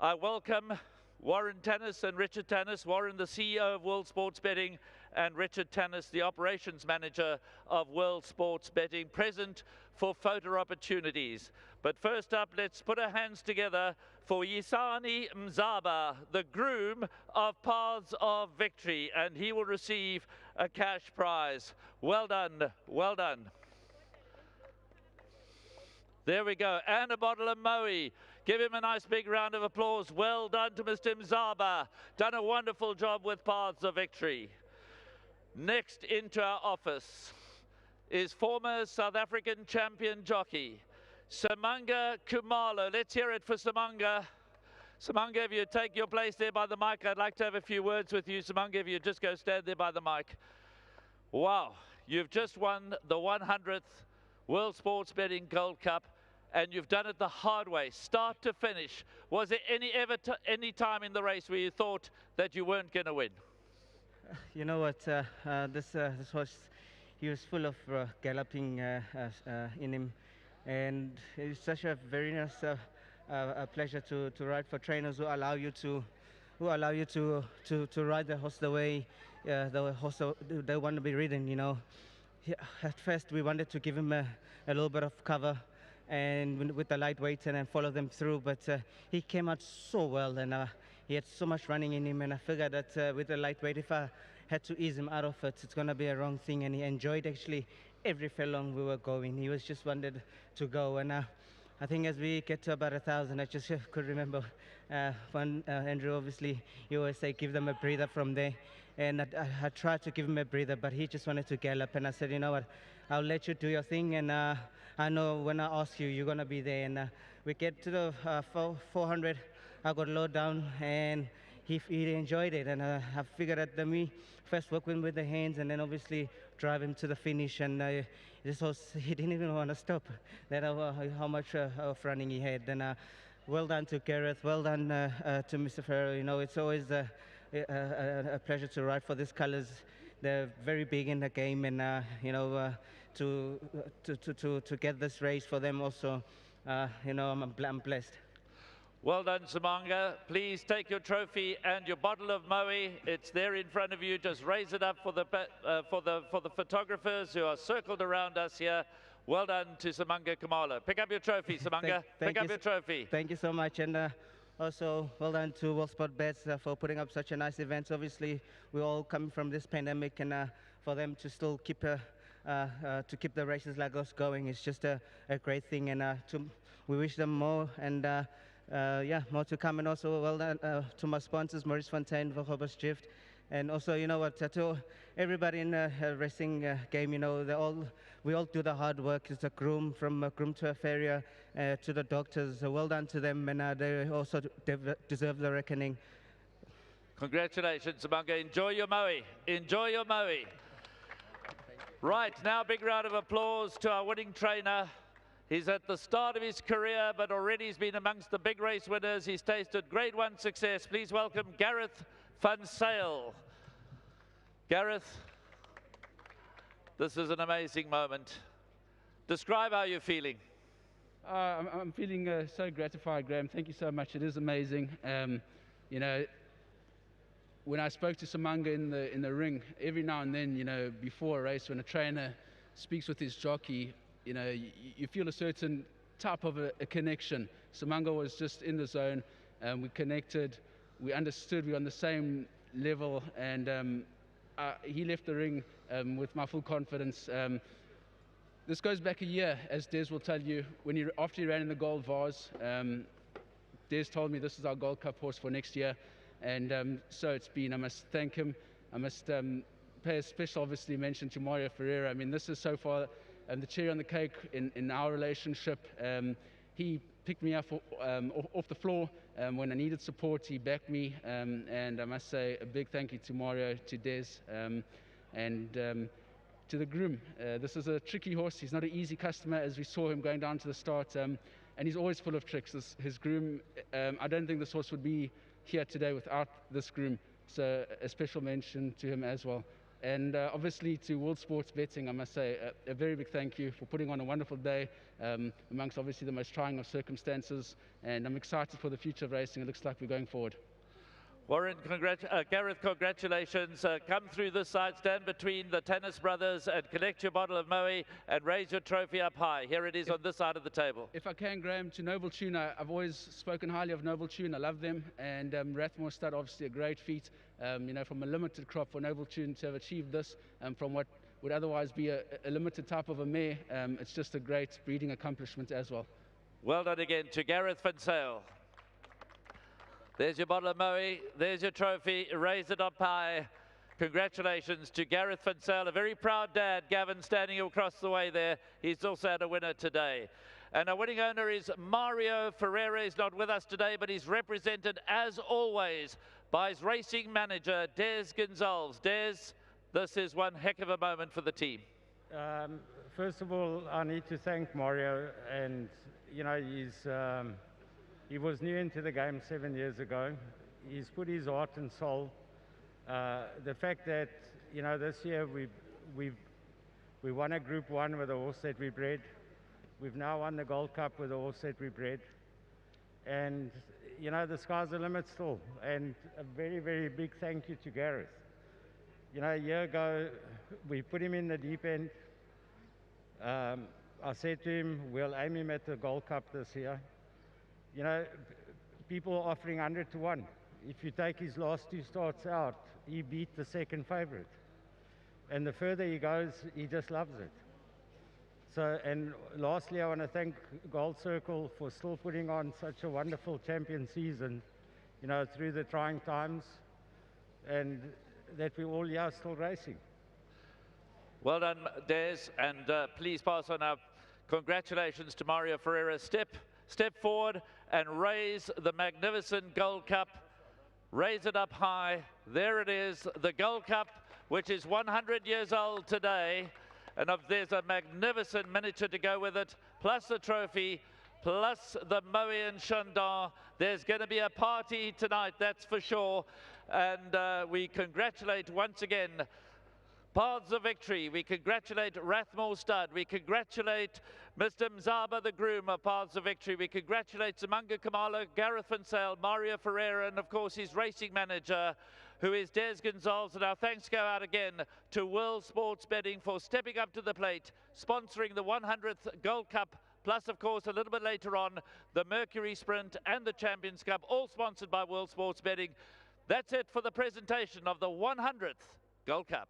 I welcome Warren Tannis and Richard Tannis. Warren, the CEO of World Sports Betting, and Richard Tannis, the operations manager of World Sports Betting, present for photo opportunities. But first up, let's put our hands together for Yisani Mzaba, the groom of Paths of Victory, and he will receive a cash prize. Well done, well done. There we go, and a bottle of Moe. Give him a nice big round of applause. Well done to Mr. Mzaba. Done a wonderful job with Paths of Victory. Next into our office is former South African champion jockey, Samanga Kumalo. Let's hear it for Samanga. Samanga, if you take your place there by the mic, I'd like to have a few words with you. Samanga, if you just go stand there by the mic. Wow, you've just won the 100th World Sports Betting Gold Cup, and you've done it the hard way, start to finish. Was there any time in the race where you thought that you weren't going to win? You know what, this horse, he was full of galloping in him, and it's such a very nice pleasure to ride for trainers who allow you to ride the horse the way the horse they want to be ridden. You know, at first we wanted to give him a little bit of cover and with the lightweight and then follow them through, but he came out so well, and he had so much running in him, and I figured that with the lightweight, if I had to ease him out of it, it's going to be a wrong thing. And he enjoyed actually every furlong we were going. He was just wanted to go, and I think as we get to about 1,000, I just could remember when Andrew, obviously, you always say give them a breather from there, and I tried to give him a breather, but he just wanted to gallop, and I said, you know what, I'll let you do your thing, and I know when I ask you, you're going to be there. And we get to the 400, I got low down, and he enjoyed it, and I figured that we first work with the hands, and then obviously drive him to the finish, and this horse, he didn't even want to stop. That how much of running he had. And well done to Gareth, well done to Mr. Ferreira. You know, it's always a pleasure to ride for these colours. They're very big in the game, and you know, to get this race for them also, you know, I'm blessed. Well done, Samanga. Please take your trophy and your bottle of Moe. It's there in front of you. Just raise it up for the photographers who are circled around us here. Well done to Samanga Kamala. Pick up your trophy, Samanga. Pick up your trophy. Thank you so much, and also well done to World Sport Bets for putting up such a nice event. Obviously, we're all coming from this pandemic, and for them to still keep to keep the races like us going is just a great thing, and we wish them more, and yeah, more to come. And also well done to my sponsors, Maurice Fontaine, Vogobus Gift, and also, you know what, to everybody in the racing game, you know, we all do the hard work. It's a groom, from a groom to a farrier to the doctors. Well done to them, and they also deserve the reckoning. Congratulations, Samanga. Enjoy your Moe. Enjoy your Moe. Right, now a big round of applause to our winning trainer. He's at the start of his career, but already he's been amongst the big race winners. He's tasted Grade 1 success. Please welcome Gareth Van Zyl. Gareth, this is an amazing moment. Describe how you're feeling. I'm feeling so gratified, Graham. Thank you so much. It is amazing. You know, when I spoke to Samanga in the ring, every now and then, you know, before a race, when a trainer speaks with his jockey, you know, you feel a certain type of a connection. Samanga was just in the zone, and we connected, we understood, we were on the same level, and he left the ring with my full confidence. This goes back a year, as Des will tell you. After he ran in the Gold Vase, Des told me this is our Gold Cup horse for next year, and so it's been. I must thank him. I must pay a special, obviously, mention to Mario Ferreira. I mean, this is so far the cherry on the cake in our relationship. he picked me up off the floor when I needed support. He backed me, and I must say a big thank you to Mario, to Des, and to the groom. This is a tricky horse. He's not an easy customer, as we saw him going down to the start, and he's always full of tricks. His groom, I don't think this horse would be here today without this groom, so a special mention to him as well. And obviously to World Sports Betting, I must say a very big thank you for putting on a wonderful day amongst obviously the most trying of circumstances, and I'm excited for the future of racing. It looks like we're going forward. Warren, Gareth, congratulations. Come through this side, stand between the tennis brothers and collect your bottle of Moe and raise your trophy up high. Here it is on this side of the table. If I can, Graham, to Noble Tune, I've always spoken highly of Noble Tune. I love them. And Rathmore Stud, obviously a great feat, you know, from a limited crop for Noble Tune to have achieved this from what would otherwise be a limited type of a mare. It's just a great breeding accomplishment as well. Well done again to Gareth Van Sale. There's your bottle of Moe, there's your trophy, raise it up high. Congratulations to Gareth Van Sale, a very proud dad, Gavin, standing across the way there. He's also had a winner today. And our winning owner is Mario Ferreira. He's not with us today, but he's represented, as always, by his racing manager, Des Gonzalez. Des, this is one heck of a moment for the team. First of all, I need to thank Mario, and, you know, he was new into the game 7 years ago. He's put his heart and soul. The fact that, you know, this year we won a Group 1 with a horse that we bred. We've now won the Gold Cup with a horse that we bred. And, you know, the sky's the limit still. And a very, very big thank you to Gareth. You know, a year ago, we put him in the deep end. I said to him, we'll aim him at the Gold Cup this year. You know, people are offering 100 to 1. If you take his last 2 starts out, he beat the second favorite. And the further he goes, he just loves it. So, and lastly, I want to thank Gold Circle for still putting on such a wonderful champion season, you know, through the trying times, and that we're all here still racing. Well done, Des, and please pass on our congratulations to Mario Ferreira. Step forward and raise the magnificent Gold Cup. Raise it up high. There it is, the Gold Cup, which is 100 years old today. And there's a magnificent miniature to go with it, plus the trophy, plus the Moe and Chandon. There's going to be a party tonight, that's for sure. And we congratulate once again Paths of Victory. We congratulate Rathmore Stud. We congratulate Mr. Mzaba, the groom of Paths of Victory. We congratulate Samanga Kamala, Gareth Van Sale, Mario Ferreira, and of course his racing manager, who is Des Gonzalez. And our thanks go out again to World Sports Betting for stepping up to the plate, sponsoring the 100th Gold Cup, plus of course a little bit later on the Mercury Sprint and the Champions Cup, all sponsored by World Sports Betting. That's it for the presentation of the 100th Gold Cup.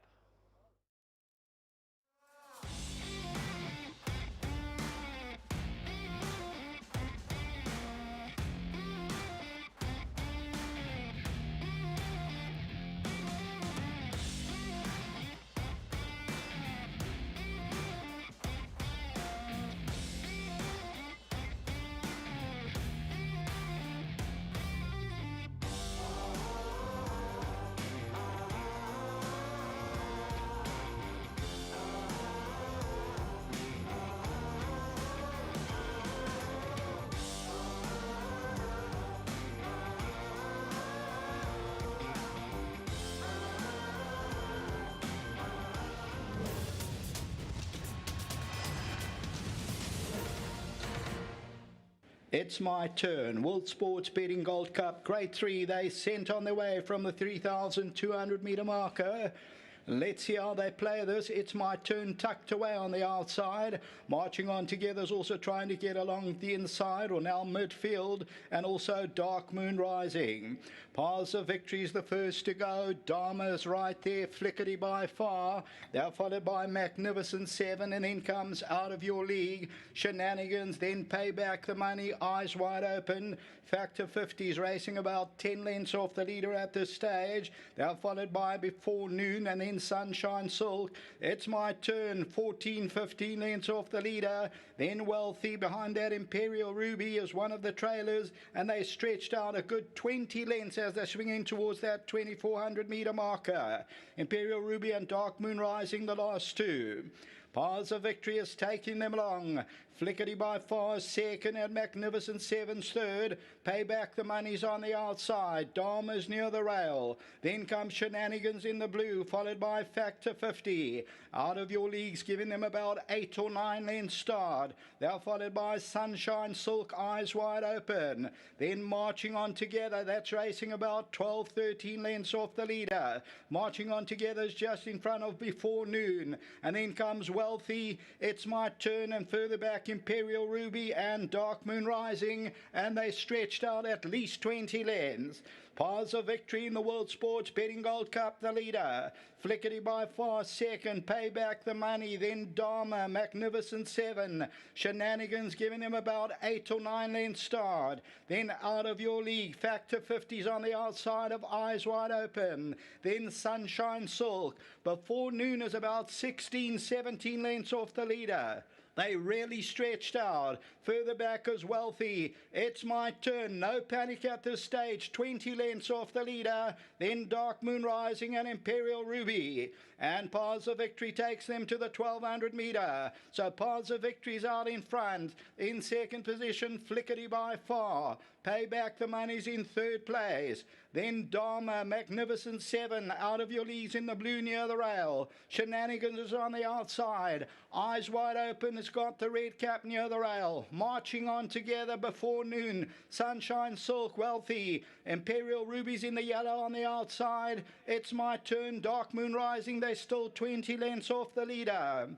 It's my turn. World Sports Betting Gold Cup Grade 3. They sent on their way from the 3,200 metre marker. Let's see how they play this. It's my turn, tucked away on the outside. Marching on together is also trying to get along the inside, or now midfield, and also Dark Moon Rising. Paths of Victory is the first to go. Dharma's right there, Flickerty by far. They're followed by Magnificent 7, and then comes Out of Your League. Shenanigans, then Pay Back the Money, Eyes Wide Open. Factor 50 is racing about 10 lengths off the leader at this stage. They're followed by Before Noon, and then then Sunshine Silk. It's My Turn, 14, 15 lengths off the leader. Then Wealthy. Behind that, Imperial Ruby is one of the trailers, and they stretched out a good 20 lengths as they're swinging towards that 2400 meter marker. Imperial Ruby and Dark Moon Rising, the last two. Paths of Victory is taking them along. Flickerty by far second and Magnificent Seven's third. Payback the Money's on the outside. Dharma's near the rail. Then comes Shenanigans in the blue, followed by Factor 50. Out of Your Leagues, giving them about 8 or 9 lengths start. They're followed by Sunshine Silk, Eyes Wide Open. Then Marching On Together, that's racing about 12, 13 lengths off the leader. Marching On Together is just in front of Before Noon. And then comes Wealthy, It's My Turn, and further back Imperial Ruby and Dark Moon Rising, and they stretched out at least 20 lengths. Paths of Victory in the World Sports Betting Gold Cup, the leader. Flickerty by far second, Payback the Money, then Dharma, Magnificent Seven. Shenanigans giving them about 8 or 9 lengths start. Then Out of Your League, Factor 50's on the outside of Eyes Wide Open. Then Sunshine Silk. Before Noon is about 16, 17 lengths off the leader. They really stretched out. Further back is Wealthy. It's My Turn. No panic at this stage. 20 lengths off the leader. Then Dark Moon Rising and Imperial Ruby. And Paths of Victory takes them to the 1200 meter. So Paths of Victory's out in front. In second position, Flickerty by far. Payback the Money's in third place. Then Dharma, Magnificent Seven, Out of Your Leagues in the blue near the rail. Shenanigans is on the outside. Eyes Wide Open has got the red cap near the rail. Marching On Together, Before Noon. Sunshine Silk, Wealthy. Imperial Ruby's in the yellow on the outside. It's My Turn, Dark Moon Rising. They're still 20 lengths off the leader.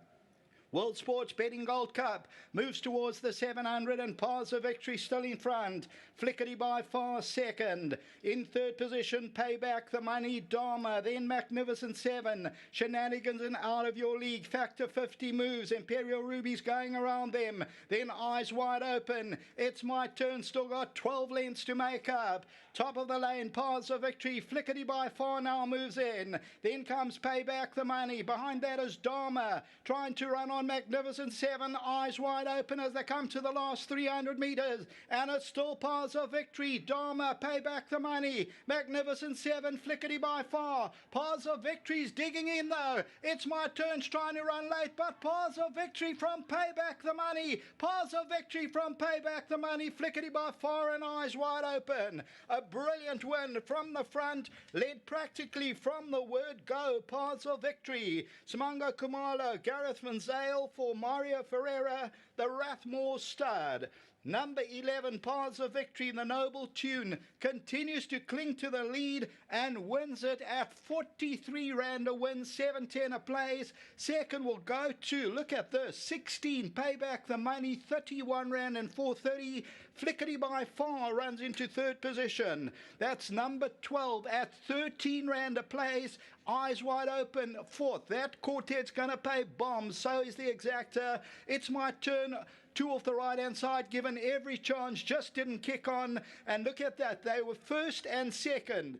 World Sports Betting Gold Cup moves towards the 700 and Paths of Victory still in front. Flickerty by far second. In third position, Payback the Money, Dharma, then Magnificent Seven. Shenanigans and Out of Your League, Factor 50 moves. Imperial Ruby's going around them. Then Eyes Wide Open. It's My Turn, still got 12 lengths to make up. Top of the lane, Paths of Victory. Flickerty by far now moves in. Then comes Payback the Money. Behind that is Dharma, trying to run on Magnificent Seven. Eyes Wide Open as they come to the last 300 meters. And it's still Paths of Victory. Dharma, Payback the Money. Magnificent Seven, Flickerty by far. Paths of Victory's digging in though. It's My Turn's trying to run late, but Paths of Victory from Payback the Money. Paths of Victory from Payback the Money. Flickerty by far and Eyes Wide Open. A brilliant win from the front, led practically from the word go. Paths of Victory. Simango Kumalo, Gareth Van Zale for Mario Ferreira, the Rathmore stud. Number 11, Paths of Victory, the Noble Tune, continues to cling to the lead and wins it at 43 Rand a win, 710 a place. Second will go to, look at this, 16, Payback the Money, 31 Rand and 430. Flickerty by far runs into third position. That's number 12 at 13 Rand a place. Eyes Wide Open, fourth. That quartet's going to pay bombs. So is the exactor. It's My Turn. Two off the right-hand side, given every chance, just didn't kick on. And look at that. They were first and second.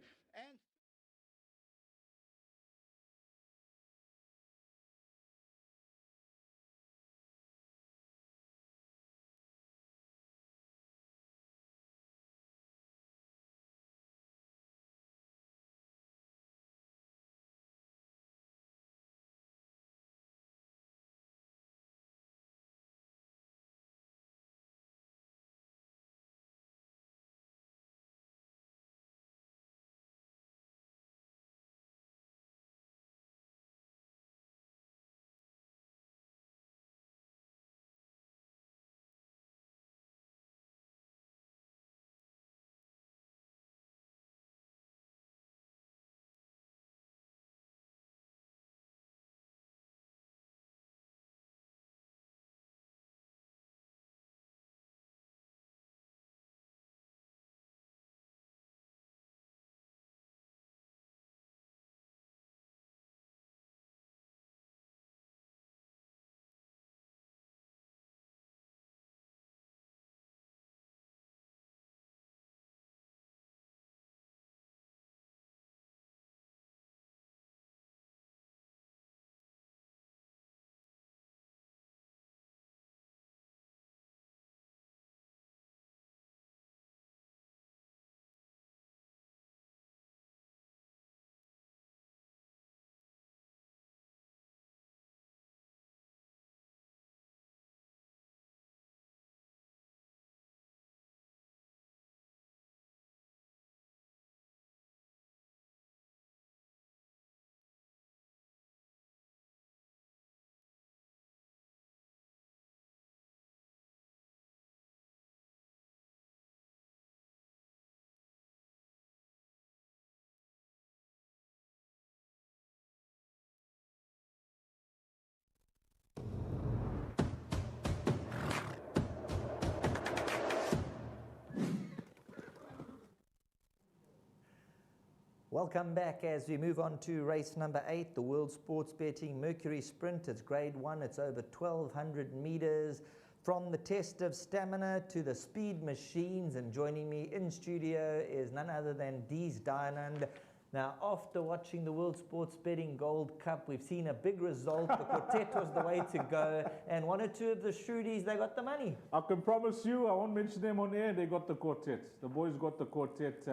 Welcome back as we move on to race number 8, the World Sports Betting Mercury Sprint. It's grade 1, it's over 1,200 meters. From the test of stamina to the speed machines, and joining me in studio is none other than Dees Dynand. Now, after watching the World Sports Betting Gold Cup, we've seen a big result. The quartet was the way to go, and one or two of the shooties, they got the money. I can promise you, I won't mention them on air, they got the quartet. The boys got the quartet.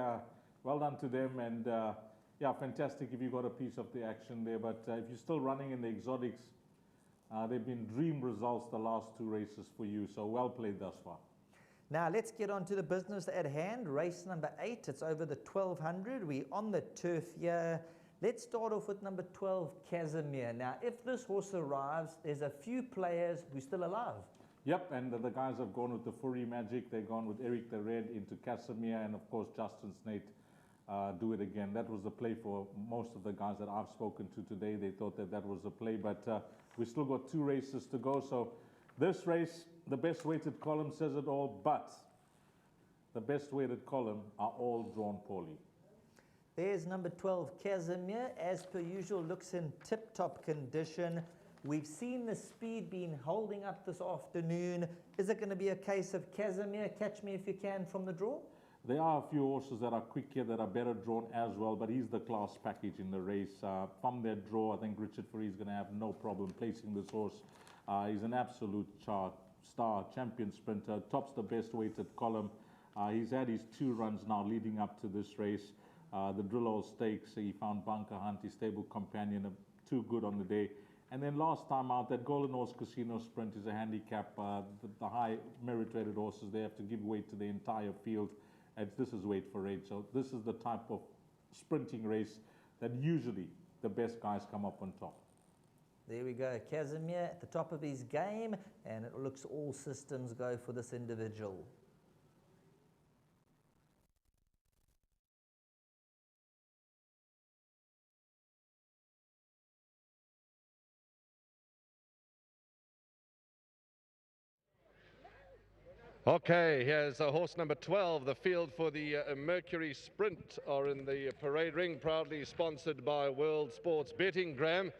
Well done to them, and yeah, fantastic if you got a piece of the action there. But if you're still running in the exotics, they've been dream results the last 2 races for you, so well played thus far. Now let's get on to the business at hand. Race number 8, it's over the 1,200. We're on the turf here. Let's start off with number 12, Casimir. Now, if this horse arrives, there's a few players who are still alive. Yep, and the guys have gone with the Fury Magic. They've gone with Eric the Red into Casimir, and of course Justin Snate. Do it again. That was the play for most of the guys that I've spoken to today. They thought that that was the play, but we still got 2 races to go. So this race, the best weighted column says it all, but the best weighted column are all drawn poorly. There's number 12, Casimir. As per usual, looks in tip-top condition. We've seen the speed being holding up this afternoon. Is it going to be a case of Casimir, catch me if you can, from the draw? There are a few horses that are quick here that are better drawn as well, but he's the class package in the race. From their draw, I think Richard Fourie is going to have no problem placing this horse. He's an absolute star, champion sprinter, tops the best weighted column. He's had his 2 runs now leading up to this race. The Drill Hole Stakes, he found Bunker Hunt, his stable companion, too good on the day. And then last time out, that Golden Horse Casino Sprint is a handicap. The high merit-rated horses, they have to give weight to the entire field. And this is weight for age. So this is the type of sprinting race that usually the best guys come up on top. There we go, Casimir at the top of his game, and it looks all systems go for this individual. Okay, here's horse number 12. The field for the Mercury Sprint are in the parade ring, proudly sponsored by World Sports Betting, Graham.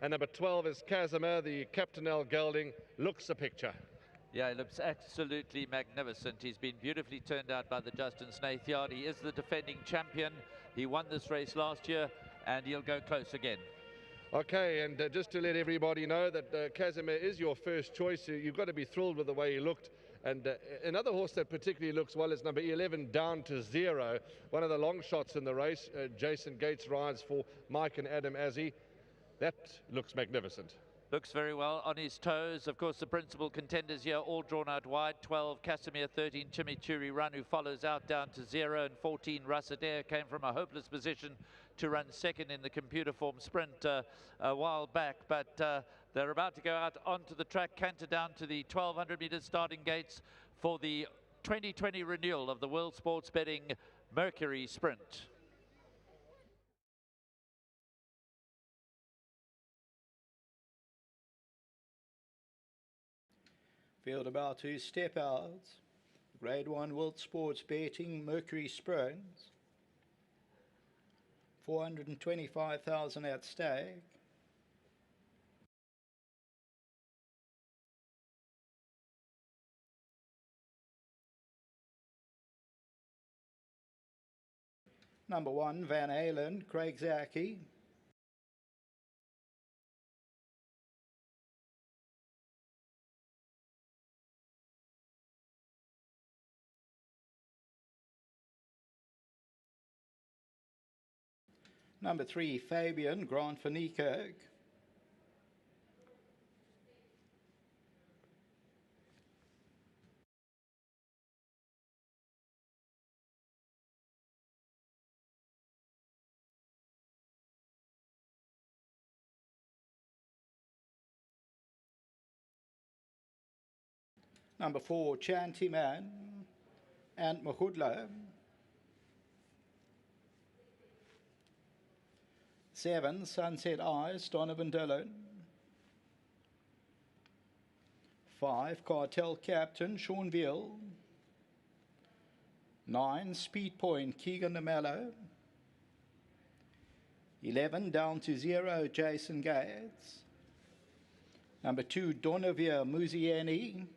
And number 12 is Casimir. The Captain L. Gelding looks a picture. Yeah, he looks absolutely magnificent. He's been beautifully turned out by the Justin Snaith yard. He is the defending champion. He won this race last year, and he'll go close again. Okay, and just to let everybody know that Casimir is your first choice. You've got to be thrilled with the way he looked. And another horse that particularly looks well is number 11, Down to Zero. One of the long shots in the race. Jason Gates rides for Mike and Adam Azzi. That looks magnificent. Looks very well on his toes. Of course, the principal contenders here all drawn out wide. 12, Casimir, 13, Chimichurri Run, who follows out Down to Zero, and 14, Russadere, came from a hopeless position to run second in the computer form sprint a while back. But they're about to go out onto the track, canter down to the 1,200 meter starting gates for the 2020 renewal of the World Sports Betting Mercury Sprint. Field about to step out. Grade 1 World Sports Betting Mercury Sprint. 425,000 at stake. Number 1, Van Halen, Craig Zaki. Number 3, Fabian, Grant van Niekerk. Number 4, Chantyman, and Mahudla. 7, Sunset Eyes, Donovan Dillon. 5, Cartel Captain, Sean Veal. 9, Speed Point, Keegan Namello. 11 down to 0, Jason Gates. Number 2, Donavia Muzieni.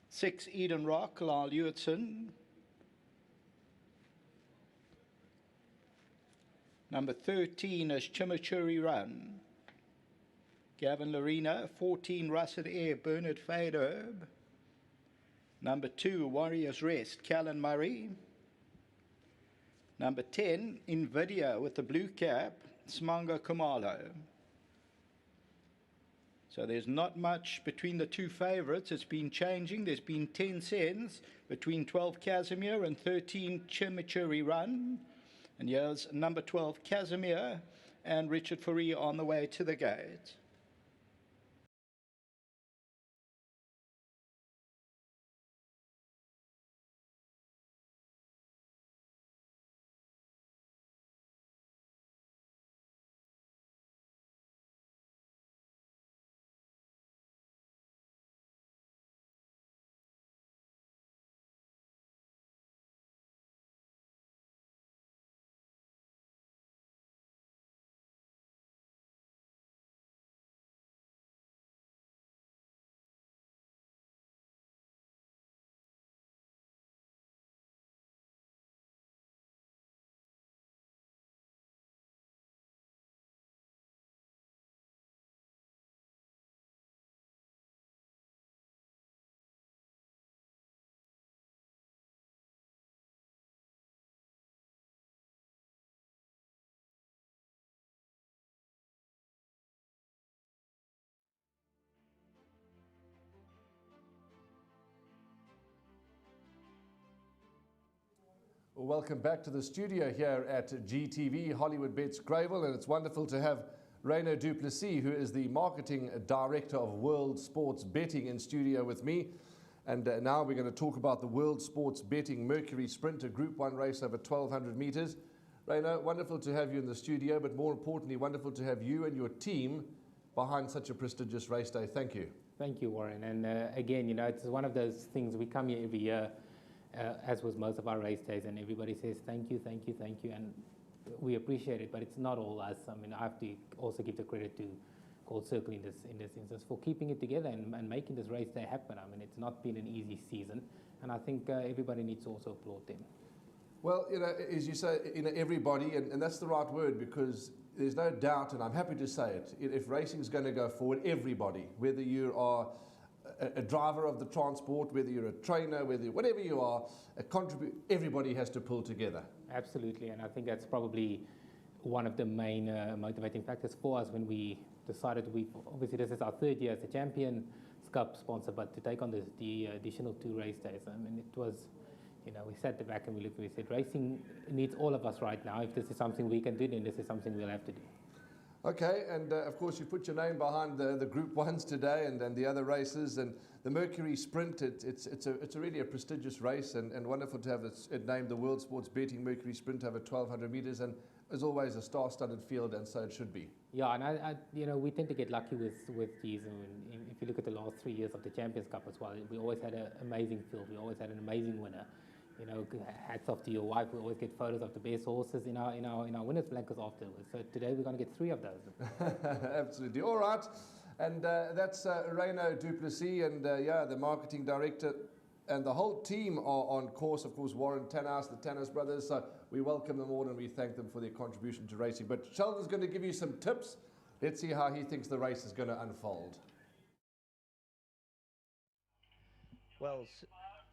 Six, Eden Rock, Lyle Hewitson. Number 13 is Chimichurri Run, Gavin Lorena. 14, Russet Air, Bernard Faderb. Number 2, Warriors Rest, Callan Murray. Number 10, Invidia with the blue cap, Smanga Kumalo. So there's not much between the two favourites. It's been changing. There's been 10 cents between 12 Casimir and 13 Chimichurri Run. And here's number 12 Casimir and Richard Fourie on the way to the gate. Welcome back to the studio here at GTV, Hollywood Bets Greyville, and it's wonderful to have Reino du Plessis, who is the Marketing Director of World Sports Betting, in studio with me. And now we're going to talk about the World Sports Betting Mercury Sprinter Group 1 race over 1,200 metres. Reino, wonderful to have you in the studio, but more importantly, wonderful to have you and your team behind such a prestigious race day. Thank you. Thank you, Warren. And again, you know, it's one of those things, we come here every year, as was most of our race days, and everybody says thank you, thank you, thank you, and we appreciate it, but it's not all us. I mean, I have to also give the credit to Gold Circle in this instance for keeping it together and making this race day happen. I mean, it's not been an easy season, and I think everybody needs to also applaud them. Well, you know, as you say, you know, everybody, and that's the right word, because there's no doubt, and I'm happy to say it, if racing is going to go forward, everybody, whether you are a driver of the transport, whether you're a trainer, whatever you are, everybody has to pull together. Absolutely, and I think that's probably one of the main motivating factors for us when we decided obviously this is our third year as a Champions Cup sponsor, but to take on the additional 2 race days. I mean, it was, you know, we sat back and we looked and we said, racing needs all of us right now. If this is something we can do, then this is something we'll have to do. Okay, and of course you put your name behind the Group 1s today and the other races, and the Mercury Sprint, it's really a prestigious race, and wonderful to have it named the World Sports Betting Mercury Sprint over 1,200 metres, and as always a star-studded field, and so it should be. Yeah, and I you know, we tend to get lucky with these, and if you look at the last 3 years of the Champions Cup as well, we always had an amazing field, we always had an amazing winner. You know, hats off to your wife. We always get photos of the best horses in our winners' blankets afterwards. So today we're going to get 3 of those. Absolutely. All right. And that's Reino du Plessis and the marketing director, and the whole team are on course. Of course, Warren Tanhouse, the Tanhouse brothers. So we welcome them all and we thank them for their contribution to racing. But Sheldon's going to give you some tips. Let's see how he thinks the race is going to unfold. Well,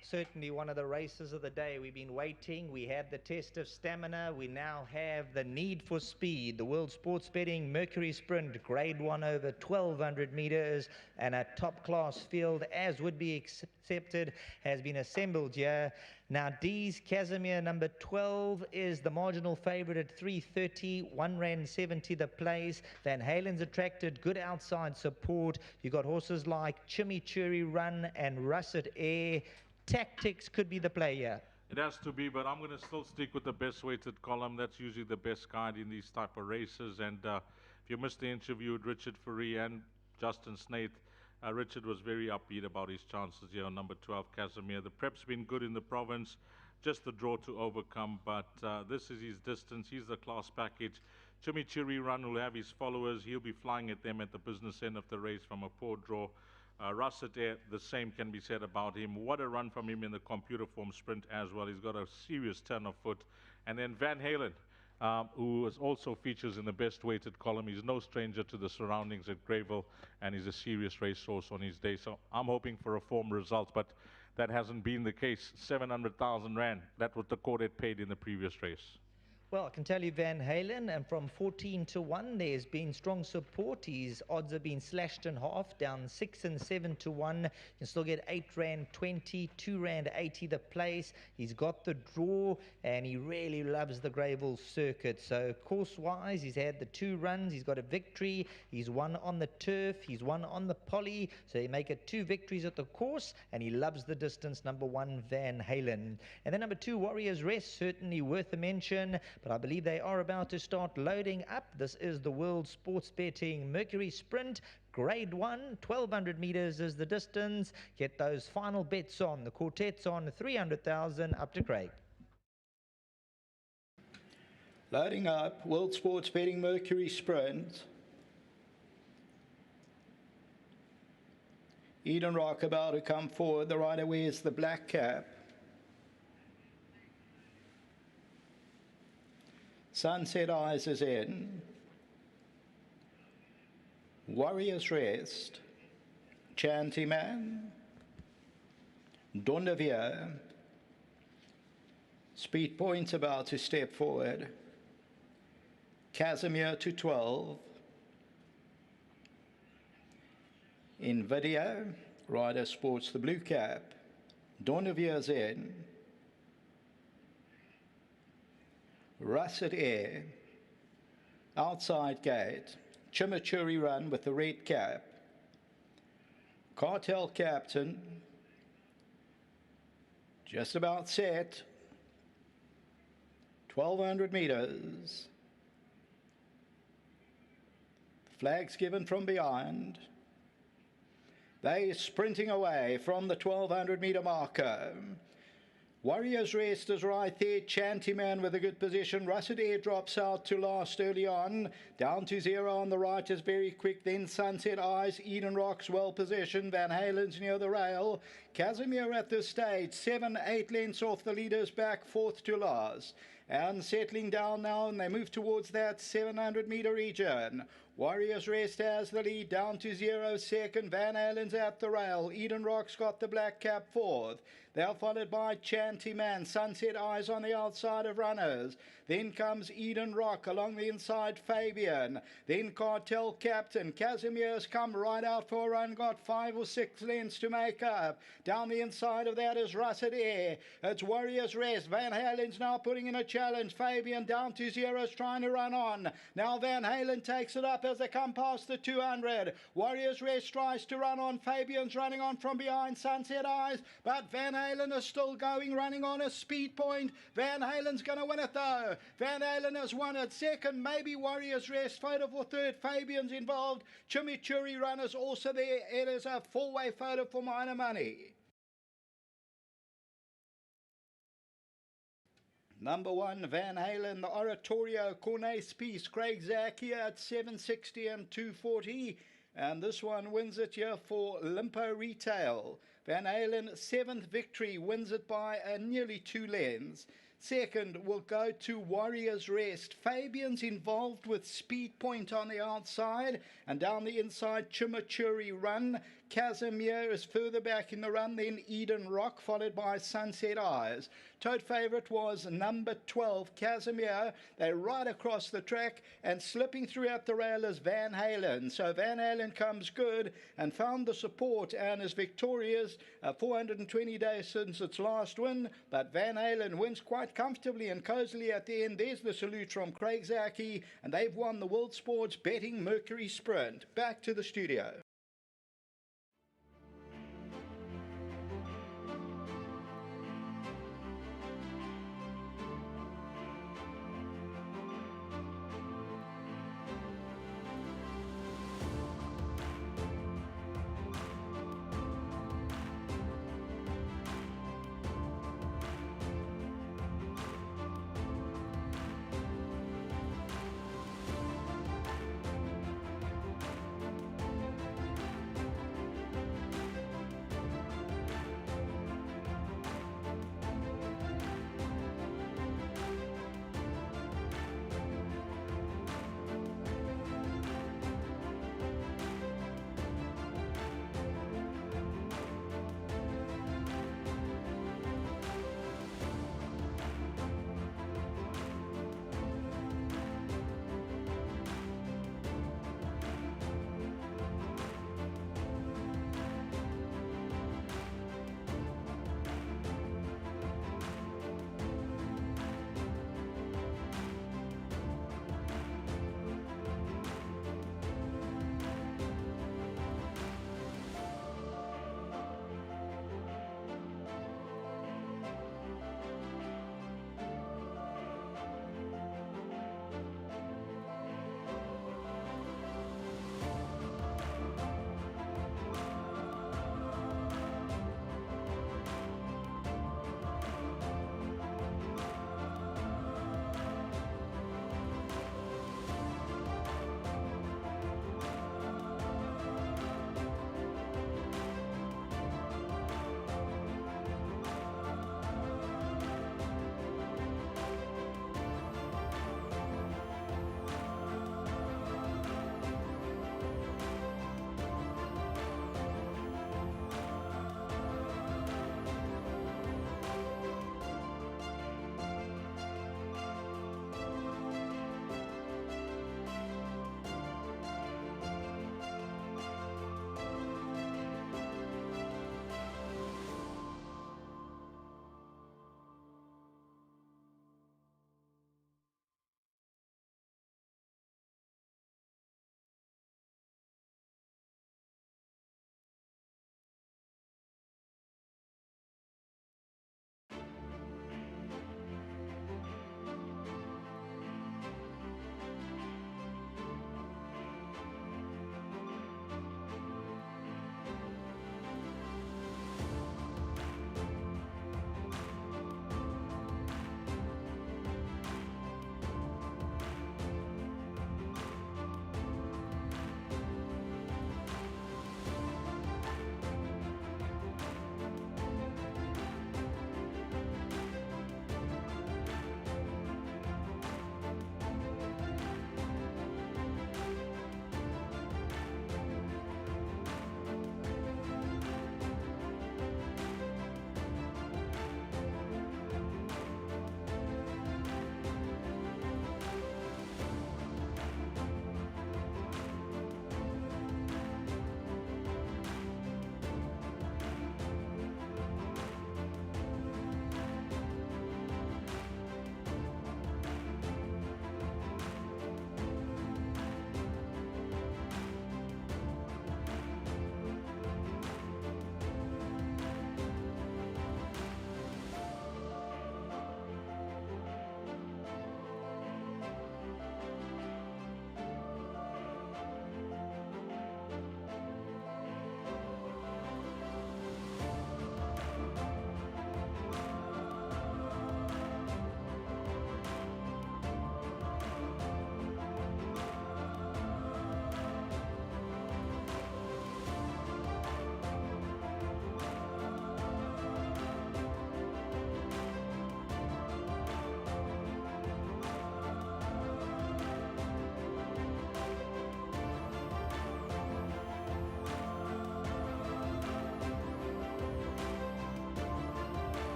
certainly one of the races of the day. We've been waiting. We had the test of stamina. We now have the need for speed. The World Sports Betting Mercury Sprint, Grade 1 over 1,200 meters, and a top-class field, as would be accepted, has been assembled here. Now, D's Casimir, number 12, is the marginal favorite at 330, R1.70 the place. Van Halen's attracted good outside support. You've got horses like Chimichurri Run and Russet Air. Tactics could be the play here. It has to be, but I'm going to still stick with the best weighted column. That's usually the best guide in these type of races. And if you missed the interview with Richard Fourie and Justin Snaith, Richard was very upbeat about his chances here on number 12, Casimir. The prep's been good in the province. just the draw to overcome. But this is his distance. He's the class package. Chimichurri Run will have his followers. He'll be flying at them at the business end of the race from a poor draw. Russet Air, the same can be said about him. What a run from him in the computer form sprint as well. He's got a serious turn of foot. And then Van Halen, who also features in the best weighted column. He's no stranger to the surroundings at Greyville, and he's a serious racehorse on his day. So I'm hoping for a form result, but that hasn't been the case. 700,000 Rand, that was the Cordet paid in the previous race. Well, I can tell you Van Halen, and from 14 to 1, there's been strong support. His odds have been slashed in half, down 6 and 7 to 1. You can still get 8 Rand 20, 2 Rand 80 the place. He's got the draw, and he really loves the Greyville circuit. So course-wise, he's had the 2 runs. He's got a victory. He's won on the turf. He's won on the poly. So he make it 2 victories at the course, and he loves the distance, number 1, Van Halen. And then number 2, Warriors Rest, certainly worth a mention. But I believe they are about to start loading up. This is the World Sports Betting Mercury Sprint. Grade 1, 1,200 meters is the distance. Get those final bets on. The quartet's on 300,000 up to Craig. Loading up, World Sports Betting Mercury Sprint. Eden Rock about to come forward. The rider wears the black cap. Sunset Eyes is in. Warriors Rest. Chanty Man. Dondavia. Speed Point about to step forward. Casimir to 12. Nvidia. Rider sports the blue cap. Dondavia's in. Russet Air, outside gate, Chimichurri Run with the red cap, Cartel Captain, just about set, 1,200 meters, flags given from behind, they sprinting away from the 1,200 meter marker. Warriors Rest is right there. Chanty Man with a good position. Russet Air drops out to last early on. Down to 0 on the right is very quick. Then Sunset Eyes. Eden Rock's well positioned. Van Halen's near the rail. Casimir at this stage. 7-8 lengths off the leaders back. 4th to last. And settling down now, and they move towards that 700 meter region. Warriors Rest has the lead down to 0 second. Van Halen's at the rail. Eden Rock's got the black cap 4th. They're followed by Chanty Man. Sunset Eyes on the outside of runners. Then comes Eden Rock along the inside, Fabian. Then Cartel Captain. Casimir's come right out for a run. Got 5 or 6 lengths to make up. Down the inside of that is Russet Air. It's Warriors Rest. Van Halen's now putting in a challenge. Fabian down to 0 is trying to run on. Now Van Halen takes it up as they come past the 200. Warriors Rest tries to run on. Fabian's running on from behind Sunset Eyes. But Van Halen is still going, running on a speed point. Van Halen's going to win it though. Van Halen has won it. Second, maybe Warriors Rest. Photo for third. Fabian's involved. Chimichurri Run is also there. It is a 4-way photo for minor money. Number 1, Van Halen, the Oratorio Cornet's piece. Craig Zack here at 760 and 240. And this one wins it here for Limpo Retail. Van Halen, 7th victory, wins it by nearly 2 lengths. Second will go to Warriors Rest. Fabian's involved with Speed Point on the outside, and down the inside Chimichurri Run. Casimir is further back in the run, then Eden Rock, followed by Sunset Eyes. Tote favourite was number 12, Casimir. They're right across the track, and slipping through at the rail is Van Halen. So Van Halen comes good and found the support and is victorious. 420 days since its last win, but Van Halen wins quite comfortably and cozily at the end. There's the salute from Craig Zaki, and they've won the World Sports Betting Mercury Sprint. Back to the studio.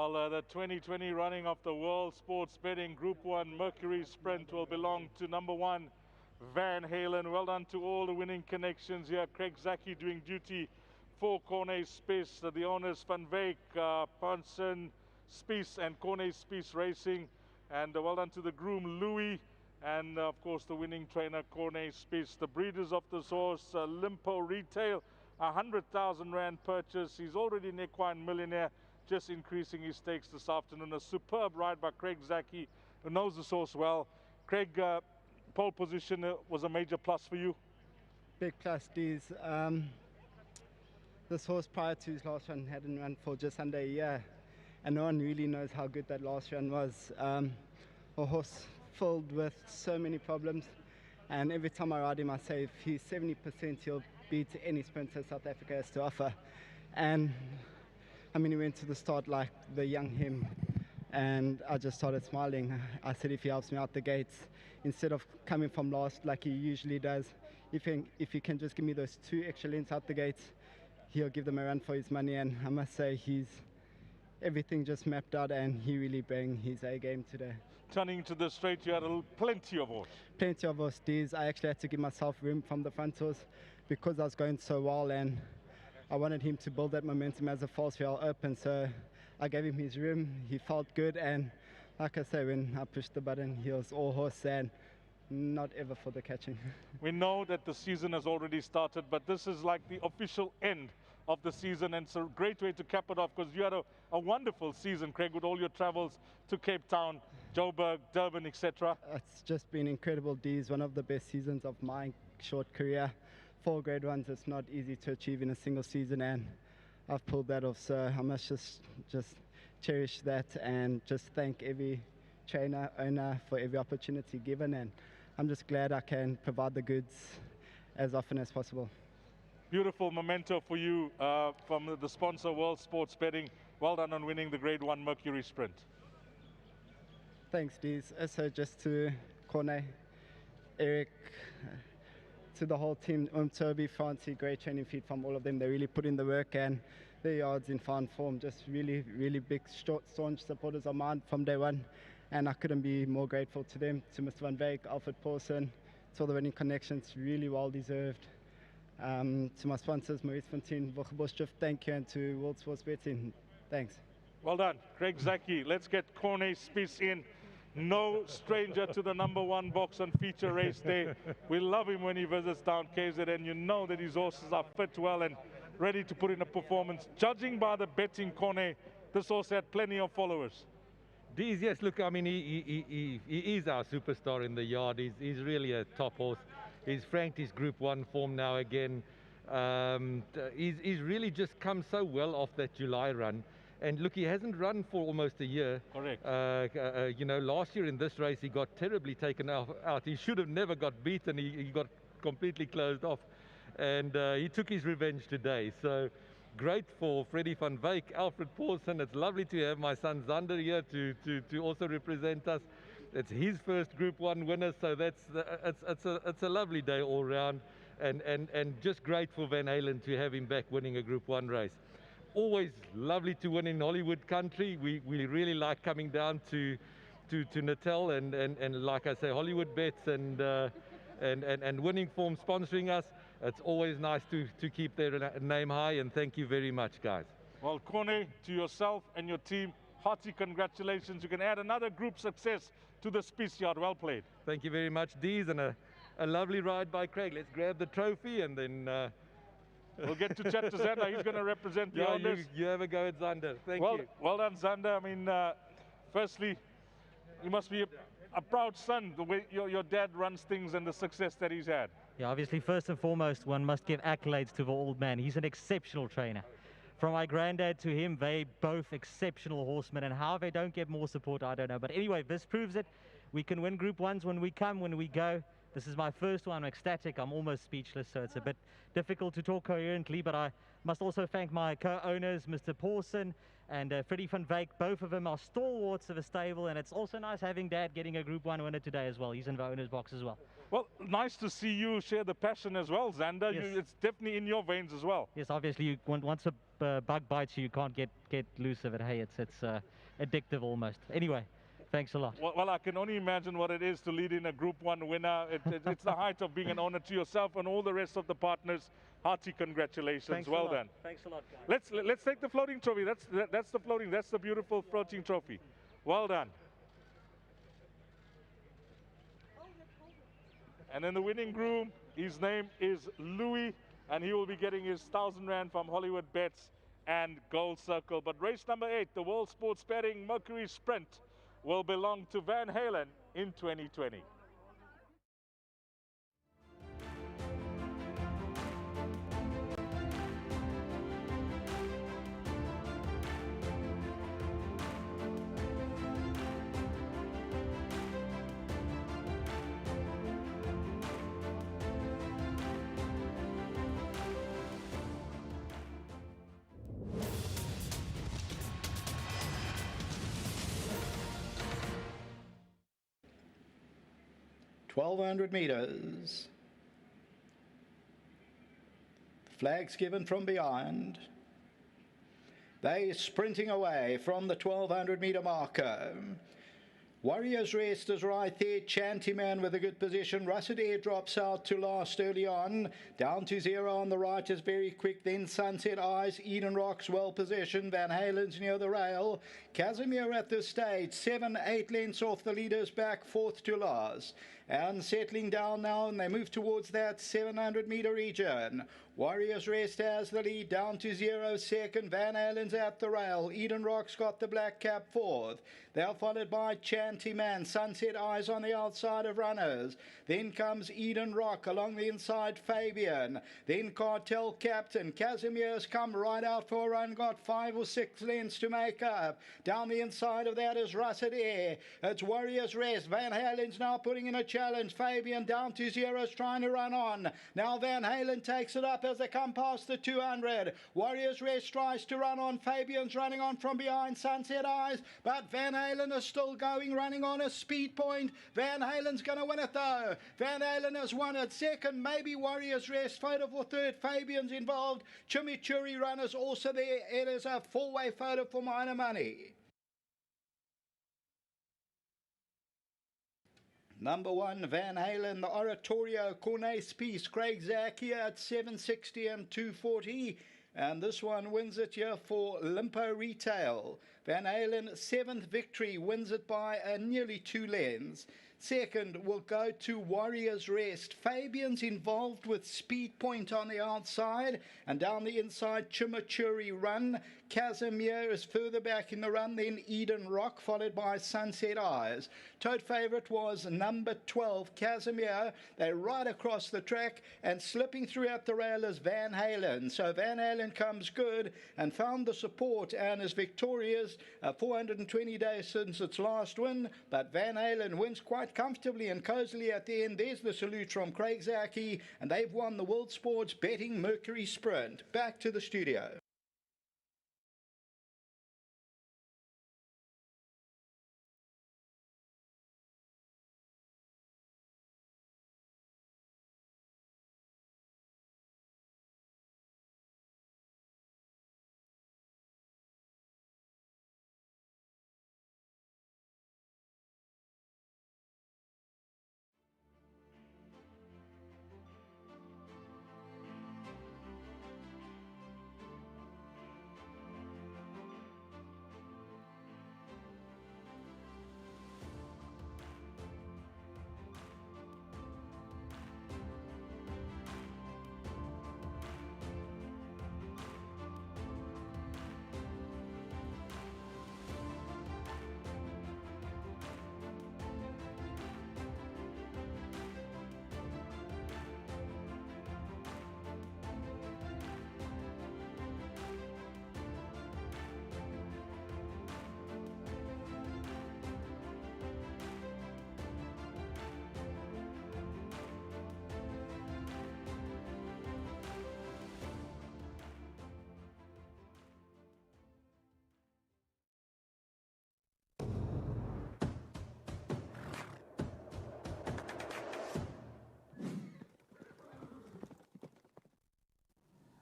Well, the 2020 running of the World Sports Betting Group 1 Mercury Sprint will belong to number 1, Van Halen. Well done to all the winning connections here. Craig Zaki doing duty for Corne Spies, the owners Van Wyk, Ponson, Spies and Corne Spies Racing. And well done to the groom Louis and of course the winning trainer Corne Spies. The breeders of this horse, Limpo Retail, 100,000 Rand purchase. He's already an equine millionaire, just increasing his stakes this afternoon. A superb ride by Craig Zaki, who knows the horse well. Craig, pole position was a major plus for you. Big plus, D's. This horse prior to his last run hadn't run for just under a year, and no one really knows how good that last run was. A horse filled with so many problems, and every time I ride him I say if he's 70% he'll beat any sprinter South Africa has to offer. And I mean, he went to the start like the young him, and I just started smiling. I said if he helps me out the gates, instead of coming from last like he usually does, if he can just give me those 2 extra lengths out the gates, he'll give them a run for his money. And I must say, he's everything just mapped out, and he really banged his A game today. Turning to the straight, you had plenty of horse. Plenty of horse, D's. I actually had to give myself room from the front horse because I was going so well, and I wanted him to build that momentum as a false rail open, so I gave him his room. He felt good, and like I say, when I pushed the button, he was all horse and not ever for the catching. We know that the season has already started, but this is like the official end of the season, and it's a great way to cap it off because you had a wonderful season, Craig, with all your travels to Cape Town, Joburg, Durban, etc. It's just been incredible, D's. One of the best seasons of my short career. 4 grade ones, it's not easy to achieve in a single season, and I've pulled that off, so I must just cherish that and just thank every trainer, owner for every opportunity given, and I'm just glad I can provide the goods as often as possible. Beautiful memento for you from the sponsor World Sports Betting. Well done on winning the Grade 1 Mercury Sprint. Thanks, Deez. Also just to Corne, Eric, to the whole team, Toby, Francie, great training feed from all of them. They really put in the work, and their yards in fine form. Just really, really big, staunch supporters of mine from day one, and I couldn't be more grateful to them, to Mr. Van Wyk, Alfred Paulson, to all the winning connections, really well deserved. To my sponsors, Maurice Fontaine, Vogeboschef, thank you, and to World Sports Betting, thanks. Well done, Craig Zaki. Let's get Corne Spies in. No stranger to the #1 box and feature race day. We love him when he visits down KZN. You know that his horses are fit well and ready to put in a performance. Judging by the betting, Corne, this horse had plenty of followers. Deez, yes, look, I mean, he is our superstar in the yard. He's really a top horse. He's franked his Group 1 form now again. He's really just come so well off that July run. And look, he hasn't run for almost a year. Correct. You know, last year in this race, he got terribly taken out. He should have never got beaten. He got completely closed off. And he took his revenge today. So great for Freddie Van Wyk, Alfred Paulson. It's lovely to have my son Zander here to also represent us. It's his first Group 1 winner, so it's a lovely day all round. And just great for Van Halen to have him back winning a Group 1 race. Always lovely to win in Hollywood country. We really like coming down to Natal and like I say, Hollywood bets and winning form sponsoring us. It's always nice to keep their name high, and thank you very much, guys. Well, Corne, to yourself and your team, hearty congratulations. You can add another group success to the Spies yard. Well played. Thank you very much, Deez, and a lovely ride by Craig. Let's grab the trophy and then we'll get to chat to Zander. He's going to represent the owners. You have a go at Zander. Thank you. Well done, Zander. I mean, firstly, you must be a proud son, the way your dad runs things and the success that he's had. Yeah, obviously, first and foremost, one must give accolades to the old man. He's an exceptional trainer. From my granddad to him, they both exceptional horsemen, and how they don't get more support, I don't know. But anyway, this proves it. We can win Group 1s when we come, when we go. This is my first one. I'm ecstatic. I'm almost speechless, so it's a bit difficult to talk coherently, but I must also thank my co-owners, Mr. Pawson and Freddie van Wyk. Both of them are stalwarts of a stable, and it's also nice having Dad getting a Group 1 winner today as well. He's in the owner's box as well. Well, nice to see you share the passion as well, Xander. Yes. It's definitely in your veins as well. Yes, obviously, once a bug bites you, you can't get loose of it. Hey, it's addictive almost. Anyway, thanks a lot. Well, I can only imagine what it is to lead in a Group 1 winner. It's the height of being an honor to yourself and all the rest of the partners. Hearty congratulations. Thanks well a lot. done. Thanks a lot, guys. Let's take the floating trophy. That's the floating. That's the beautiful floating trophy. Well done. And then the winning groom, his name is Louis, and he will be getting his 1,000 Rand from Hollywood Bets and Gold Circle. But race number 8, the World Sports Betting Mercury Sprint, will belong to Van Halen in 2020. $1,200 meters. Flags given from behind. They sprinting away from the 1,200 meter marker. Warriors Rest is right there. Chantyman with a good position. Russet Air drops out to last early on. Down to 0 on the right is very quick. Then Sunset Eyes. Eden Rock's well positioned. Van Halen's near the rail. Casimir at this stage. 7-8 lengths off the leaders back. 4th to last. And settling down now, and they move towards that 700 meter region. Warriors Rest has the lead down to 0 second. Van Halen's at the rail. Eden Rock's got the black cap 4th. They're followed by Chantyman. Sunset Eyes on the outside of runners. Then comes Eden Rock along the inside. Fabian. Then Cartel Captain. Casimir's come right out for a run. Got 5 or 6 lengths to make up. Down the inside of that is Russet Air. It's Warriors Rest. Van Halen's now putting in a challenge. Fabian down to 0 is trying to run on. Now Van Halen takes it up as they come past the 200. Warriors Rest tries to run on. Fabian's running on from behind Sunset Eyes, but Van Halen is still going, running on a speed point. Van Halen's going to win it though. Van Halen has won it. Second, maybe Warriors Rest. Photo for third. Fabian's involved. Chimichurri runners also there. It is a 4-way photo for minor money. Number 1, Van Halen, the Oratorio, Cornet's Piece, Craig Zakia at 760 and 240. And this one wins it here for Limpo Retail. Van Halen, 7th victory, wins it by nearly 2 lengths. Second will go to Warriors Rest. Fabian's involved with Speed Point on the outside, and down the inside Chimichurri Run. Casimir is further back in the run, then Eden Rock, followed by Sunset Eyes. Tote favourite was number 12, Casimir. They're right across the track, and slipping throughout the rail is Van Halen. So Van Halen comes good and found the support and is victorious. 420 days since its last win, but Van Halen wins quite comfortably and cozily at the end. There's the salute from Craig Zaki, and they've won the World Sports Betting Mercury Sprint. Back to the studio.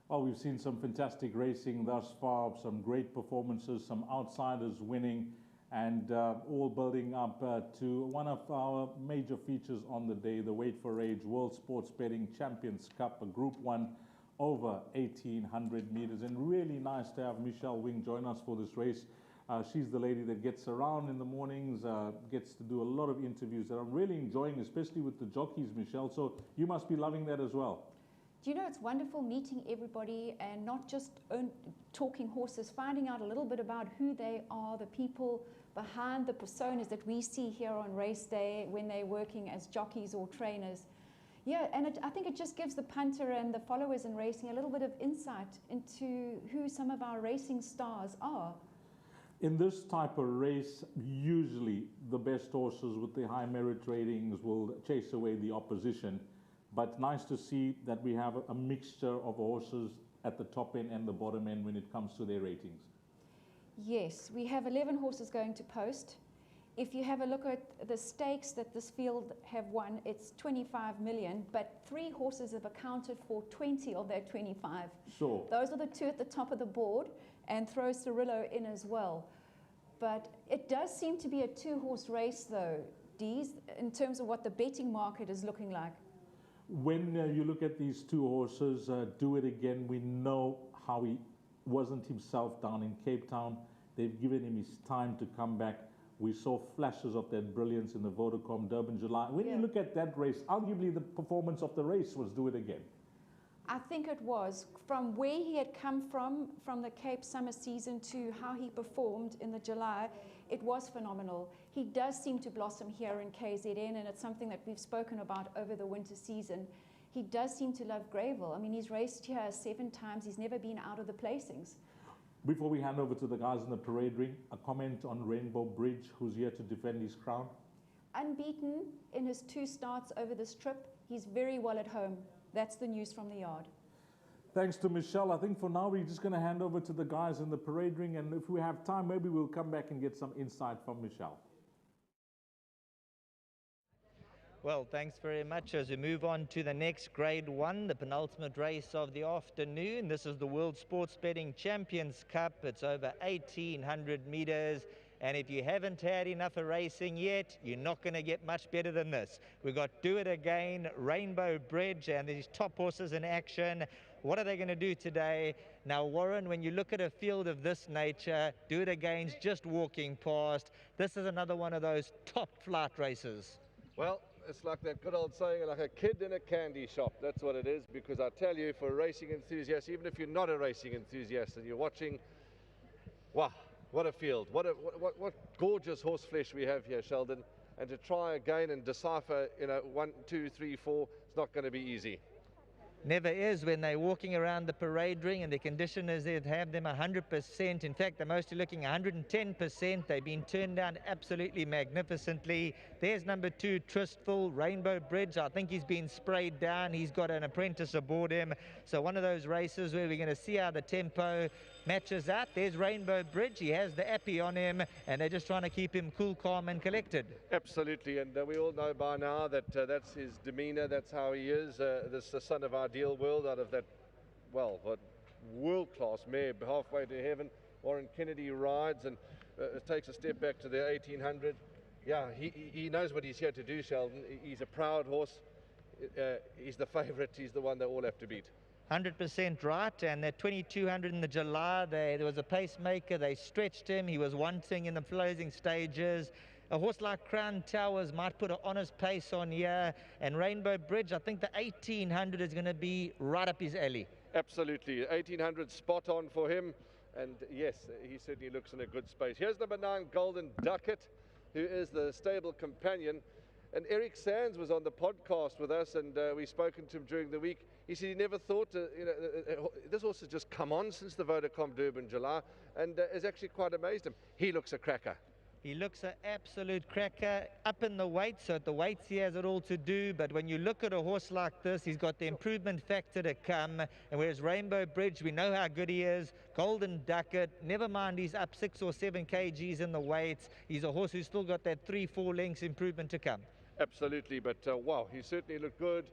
Well, we've seen some fantastic racing thus far, some great performances, some outsiders winning, and all building up to one of our major features on the day, the Weight for Age World Sports Betting Champions Cup, a Group 1 over 1,800 meters. And really nice to have Michelle Wing join us for this race. She's the lady that gets around in the mornings, gets to do a lot of interviews that I'm really enjoying, especially with the jockeys, Michelle. So you must be loving that as well. Do you know, it's wonderful meeting everybody and not just talking horses, finding out a little bit about who they are, the people behind the personas that we see here on race day when they're working as jockeys or trainers. Yeah, and I think it just gives the punter and the followers in racing a little bit of insight into who some of our racing stars are. In this type of race, usually the best horses with the high merit ratings will chase away the opposition. But nice to see that we have a mixture of horses at the top end and the bottom end when it comes to their ratings. Yes, we have 11 horses going to post. If you have a look at the stakes that this field have won, it's 25 million, but 3 horses have accounted for 20 of that 25. Sure. Those are the 2 at the top of the board, and throw Cirillo in as well. But it does seem to be a 2-horse race though, Dees, in terms of what the betting market is looking like. When you look at these 2 horses, Do It Again, we know how he wasn't himself down in Cape Town. They've given him his time to come back. We saw flashes of that brilliance in the Vodacom Durban July. When you look at that race, arguably the performance of the race was Do It Again. I think it was. From where he had come from the Cape summer season to how he performed in the July, it was phenomenal. He does seem to blossom here in KZN, and it's something that we've spoken about over the winter season. He does seem to love Greyville. I mean, he's raced here 7 times. He's never been out of the placings. Before we hand over to the guys in the parade ring, a comment on Rainbow Bridge, who's here to defend his crown. Unbeaten in his 2 starts over this trip. He's very well at home. That's the news from the yard. Thanks to Michelle. I think for now we're just going to hand over to the guys in the parade ring, and if we have time, maybe we'll come back and get some insight from Michelle. Well, thanks very much. As we move on to the next Grade 1, the penultimate race of the afternoon. This is the World Sports Betting Champions Cup. It's over 1,800 meters. And if you haven't had enough of racing yet, you're not going to get much better than this. We've got Do It Again, Rainbow Bridge, and these top horses in action. What are they going to do today? Now, Warren, when you look at a field of this nature, Do It Again's just walking past. This is another one of those top flight races. Well, it's like that good old saying, like a kid in a candy shop. That's what it is, because I tell you, for racing enthusiasts, even if you're not a racing enthusiast and you're watching, wow, what a field. What gorgeous horse flesh we have here, Sheldon. And to try again and decipher, 1, 2, 3, 4, it's not going to be easy. Never is when they're walking around the parade ring, and the conditioners there have them 100%. In fact, they're mostly looking 110%. They've been turned down absolutely magnificently. There's number 2, Tristful, Rainbow Bridge. I think he's been sprayed down. He's got an apprentice aboard him. So one of those races where we're going to see how the tempo matches out. There's Rainbow Bridge. He has the appy on him, and they're just trying to keep him cool, calm, and collected. Absolutely, and we all know by now that that's his demeanor, that's how he is. This is the son of Ideal World, out of that, well, what world-class mare, Halfway to Heaven. Warren Kennedy rides and takes a step back to the 1800. Yeah, he knows what he's here to do, Sheldon. He's a proud horse. He's the favourite. He's the one they all have to beat. 100% right, and that 2200 in the July, there was a pacemaker. They stretched him. He was wanting in the closing stages. A horse like Crown Towers might put an honest pace on here, and Rainbow Bridge, I think the 1800 is going to be right up his alley. Absolutely, 1800 spot on for him, and yes, he certainly looks in a good space. Here's number 9, Golden Ducat, who is the stable companion. And Eric Sands was on the podcast with us, and we've spoken to him during the week. He said he never thought, this horse has just come on since the Vodacom Durban July, and has actually quite amazed him. He looks a cracker. He looks an absolute cracker, up in the weight, so at the weights he has it all to do, but when you look at a horse like this, he's got the improvement factor to come, and whereas Rainbow Bridge, we know how good he is. Golden Ducat, never mind he's up 6 or 7 kgs in the weights, he's a horse who's still got that 3-4 lengths improvement to come. Absolutely, but wow, he certainly looked good.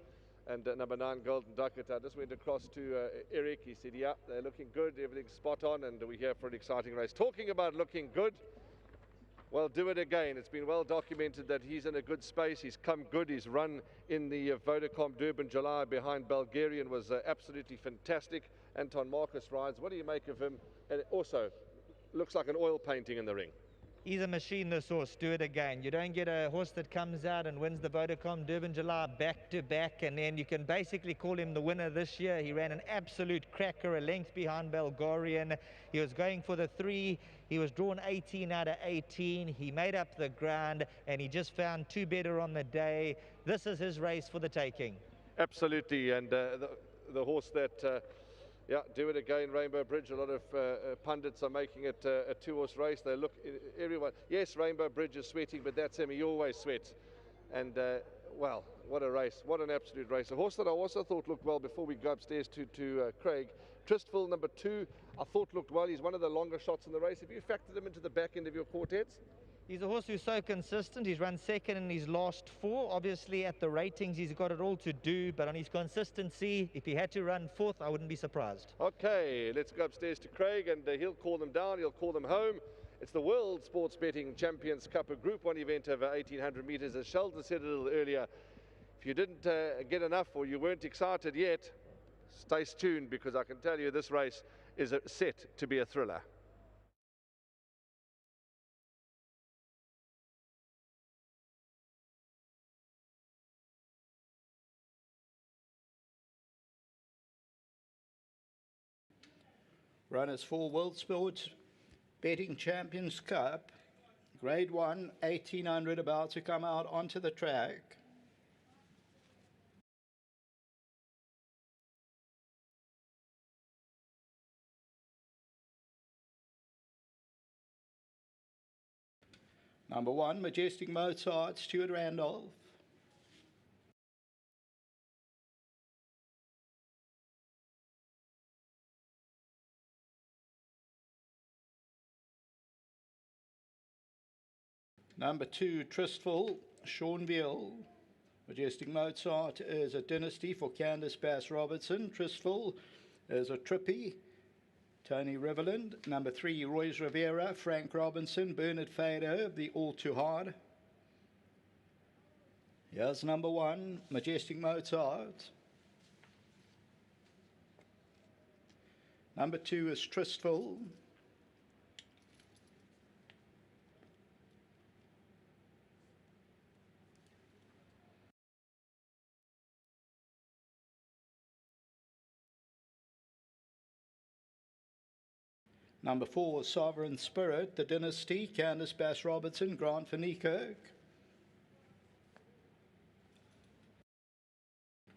and number 9, Golden Ducat. I just went across to Eric. He said, yeah, they're looking good, everything's spot on, and we're here for an exciting race. Talking about looking good, well, do it again. It's been well documented that he's in a good space. He's come good. His run in the Vodacom Durban July behind Bulgarian was absolutely fantastic. Anton Marcus rides. What do you make of him? And also, looks like an oil painting in the ring. He's a machine, this horse. Do it again. You don't get a horse that comes out and wins the Vodacom Durban July back to back, and then you can basically call him the winner this year. He ran an absolute cracker, a length behind Bulgarian. He was going for the 3. He was drawn 18 out of 18. He made up the ground, and he just found 2 better on the day. This is his race for the taking. Absolutely, and the horse that... yeah, do it again, Rainbow Bridge. A lot of pundits are making it a 2-horse race. They look, everyone, yes, Rainbow Bridge is sweating, but that's him. He always sweats. And, well, what a race. What an absolute race. A horse that I also thought looked well before we go upstairs to Craig. Tristful, number 2, I thought looked well. He's one of the longer shots in the race. Have you factored him into the back end of your quartets? He's a horse who's so consistent. He's run second in his last 4. Obviously, at the ratings, he's got it all to do. But on his consistency, if he had to run 4th, I wouldn't be surprised. Okay, let's go upstairs to Craig, and he'll call them down. He'll call them home. It's the World Sports Betting Champions Cup, a Group 1 event over 1,800 metres. As Sheldon said a little earlier, if you didn't get enough or you weren't excited yet, stay tuned, because I can tell you this race is set to be a thriller. Runners for World Sports Betting Champions Cup, Grade 1, 1,800 about to come out onto the track. Number 1, Majestic Mozart, Stuart Randolph. Number 2, Tristful, Sean Veal. Majestic Mozart is a Dynasty for Candice Bass-Robertson. Tristful is a Trippy, Tony Riverland. Number 3, Royce Rivera, Frank Robinson, Bernard Fader, the All Too Hard. Here's number 1, Majestic Mozart. Number 2 is Tristful. Number 4, Sovereign Spirit, the Dynasty, Candice Bass-Robertson, Grant van Niekerk.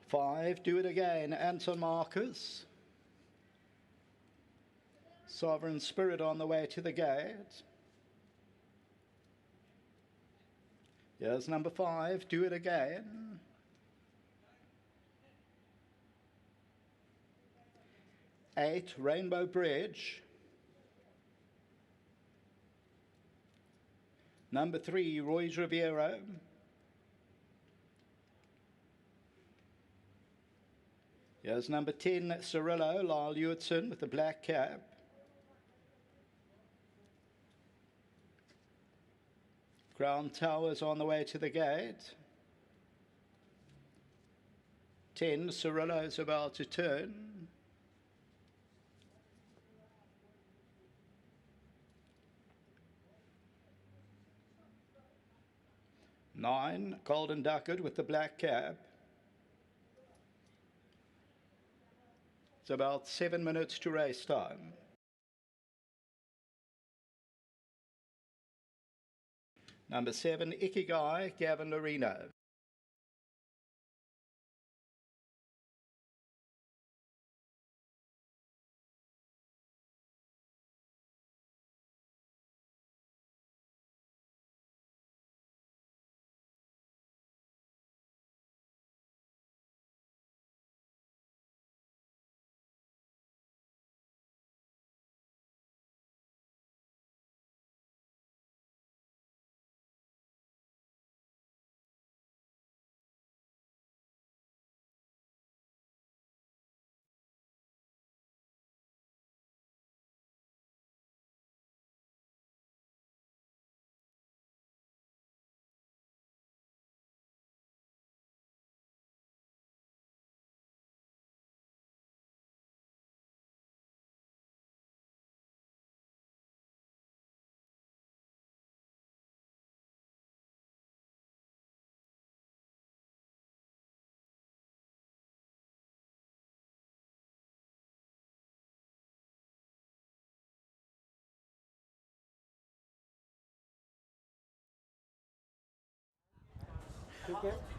5, Do It Again, Anton Marcus. Sovereign Spirit on the way to the gate. Here's number 5, Do It Again. 8, Rainbow Bridge. Number 3, Royce Rivera. Here's number 10, Cirillo, Lyle Hewitson with the black cap. Crown Towers on the way to the gate. 10, Cirillo is about to turn. 9, Golden Ducat with the black cap. It's about 7 minutes to race time. Number 7, Ikigai, Gavin Lorino.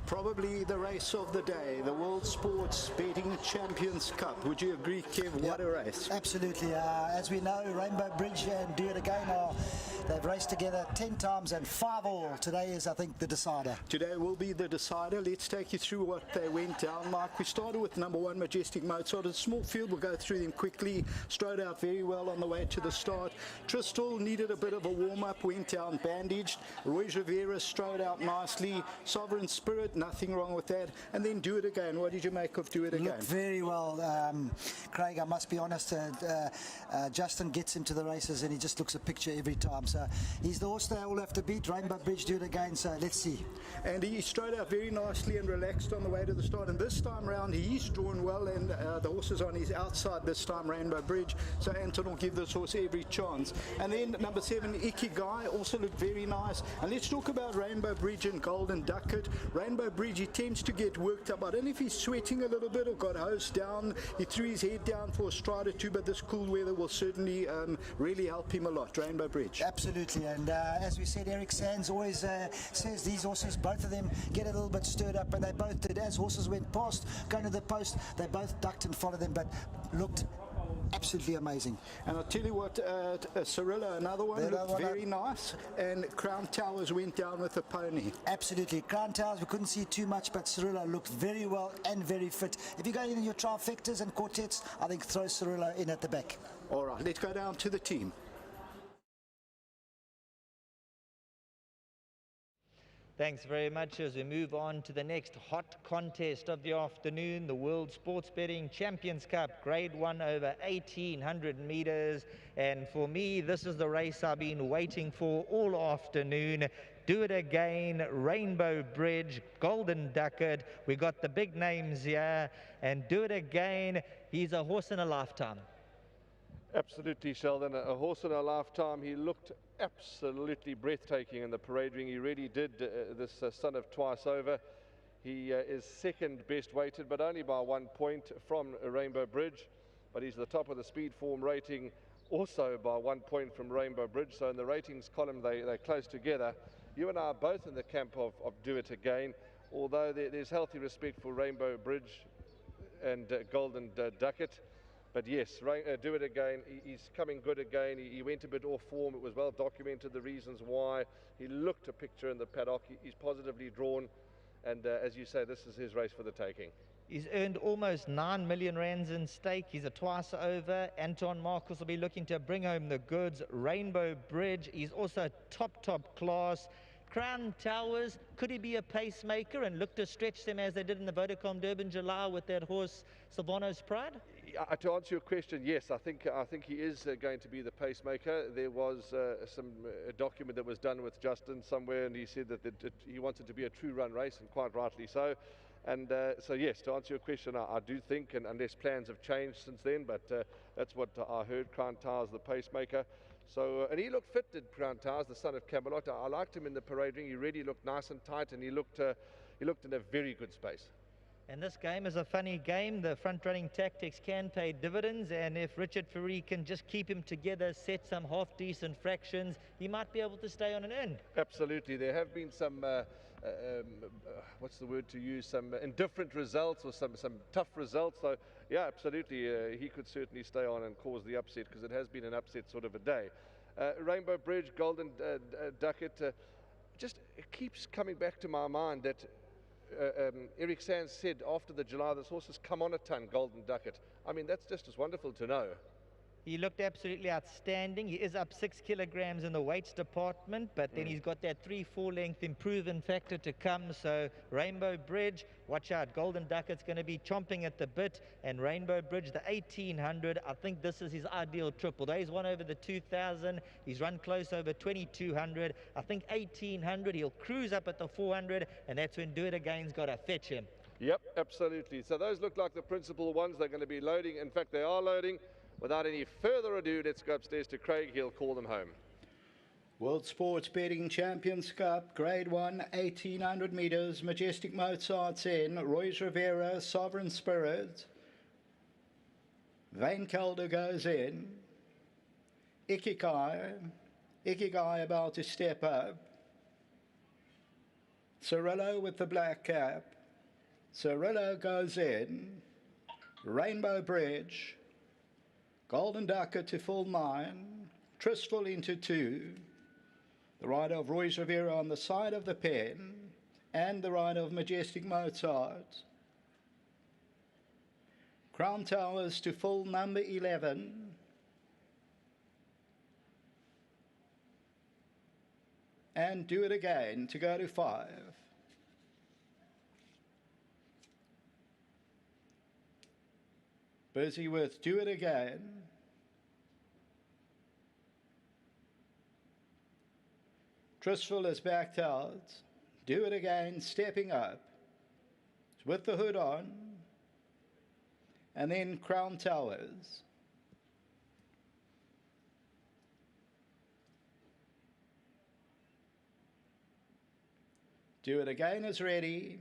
Probably the race of the day, the World Sports Betting Champions Cup. Would you agree, Kev? What a race. Absolutely. As we know, Rainbow Bridge and Do It Again they've raced together 10 times and 5 all. Today is, I think, the decider. Today will be the decider. Let's take you through what they went down like. We started with number 1, Majestic Mozart. A small field, we'll go through them quickly. Strode out very well on the way to the start. Tristal needed a bit of a warm-up, went down bandaged. Roy Rivera strode out nicely. Sovereign Spirit, nothing wrong with that. And then Do It Again. What did you make of Do It Again? Looked very well, Craig. I must be honest. Justin gets into the races and he just looks a picture every time. So he's the horse they all have to beat. Rainbow Bridge, Do It Again. So let's see. And he strode out very nicely and relaxed on the way to the start. And this time round, he's drawn well, and the horse is on his outside this time, Rainbow Bridge. So Anton will give this horse every chance. And then number 7, Ikigai, also looked very nice. And let's talk about Rainbow Bridge and Golden Ducat. Rainbow Bridge, he tends to get worked up. I don't know if he's sweating a little bit or got hosed down. He threw his head down for a stride or two, but this cool weather will certainly really help him a lot. Rainbow Bridge. Absolutely. And as we said, Eric Sands always says these horses, both of them get a little bit stirred up, and they both did. As horses went past, going to the post, they both ducked and followed them, but looked absolutely amazing. And I'll tell you what, Cirilla, another one, looked very nice, and Crown Towers went down with the pony. Absolutely. Crown Towers, we couldn't see too much, but Cirilla looked very well and very fit. If you go in your trifectas and quartets, I think throw Cirilla in at the back. All right, let's go down to the team. Thanks very much. As we move on to the next hot contest of the afternoon, the World Sports Betting Champions Cup, Grade 1 over 1,800 meters. And for me, this is the race I've been waiting for all afternoon. Do It Again, Rainbow Bridge, Golden Ducat. We got the big names here. And Do It Again, he's a horse in a lifetime. Absolutely, Sheldon. A horse in a lifetime. He looked absolutely breathtaking in the parade ring. He really did, this son of Twice Over. He is second best weighted, but only by 1 point from Rainbow Bridge. But he's the top of the speed form rating, also by 1 point from Rainbow Bridge. So in the ratings column, they're close together. You and I are both in the camp of Do It Again, although there's healthy respect for Rainbow Bridge and Golden Ducat. But yes, Do It Again, he's coming good again. He went a bit off form. It was well documented, the reasons why. He looked a picture in the paddock. He's positively drawn. And as you say, this is his race for the taking. He's earned almost 9 million rands in stake. He's a twice over. Anton Marcus will be looking to bring home the goods. Rainbow Bridge, he's also top class. Crown Towers, could he be a pacemaker and look to stretch them as they did in the Vodacom Durban July with that horse Silvano's Pride? To answer your question, yes, I think he is going to be the pacemaker. There was a document that was done with Justin somewhere, and he said that he wanted to be a true run race, and quite rightly so. And so yes, to answer your question, I do think, and unless plans have changed since then, but that's what I heard, Crown Towers the pacemaker. So, and he looked fit, did Crown Towers, the son of Camelot. I liked him in the parade ring. He really looked nice and tight, and he looked in a very good space. And this game is a funny game. The front-running tactics can pay dividends, and if Richard Fourie can just keep him together, set some half-decent fractions, he might be able to stay on an end. Absolutely. There have been some, what's the word to use, some indifferent results or some tough results. So, yeah, absolutely, he could certainly stay on and cause the upset, because it has been an upset sort of a day. Rainbow Bridge, Golden Ducat, just it keeps coming back to my mind that Eric Sands said after the July, this horse has come on a ton, Golden Ducat. I mean, that's just as wonderful to know. He looked absolutely outstanding. He is up 6 kilograms in the weights department, but then he's got that 3-4 length improvement factor to come. So Rainbow Bridge, watch out. Golden Ducat's going to be chomping at the bit, and Rainbow Bridge, the 1800, I think this is his ideal triple. Though he's won over the 2000, he's run close over 2200. I think 1800, he'll cruise up at the 400, and that's when Do It Again's got to fetch him. Yep, absolutely. So those look like the principal ones. They're going to be loading. In fact, they are loading. Without any further ado, let's go upstairs to Craig. He'll call them home. World Sports Betting Champions Cup, Grade 1, 1,800 meters. Majestic Mozart's in. Royce Rivera, Sovereign Spirit. Van Kelder goes in. Ikigai about to step up. Cirillo with the black cap. Cirillo goes in. Rainbow Bridge. Golden Ducker to full 9. Tristful into 2. The rider of Royce Rivera on the side of the pen. And the rider of Majestic Mozart. Crown Towers to full number 11. And Do It Again to go to 5. Busy with Do It Again. Tristful is backed out. Do It Again, stepping up. With the hood on. And then Crown Towers. Do It Again is ready.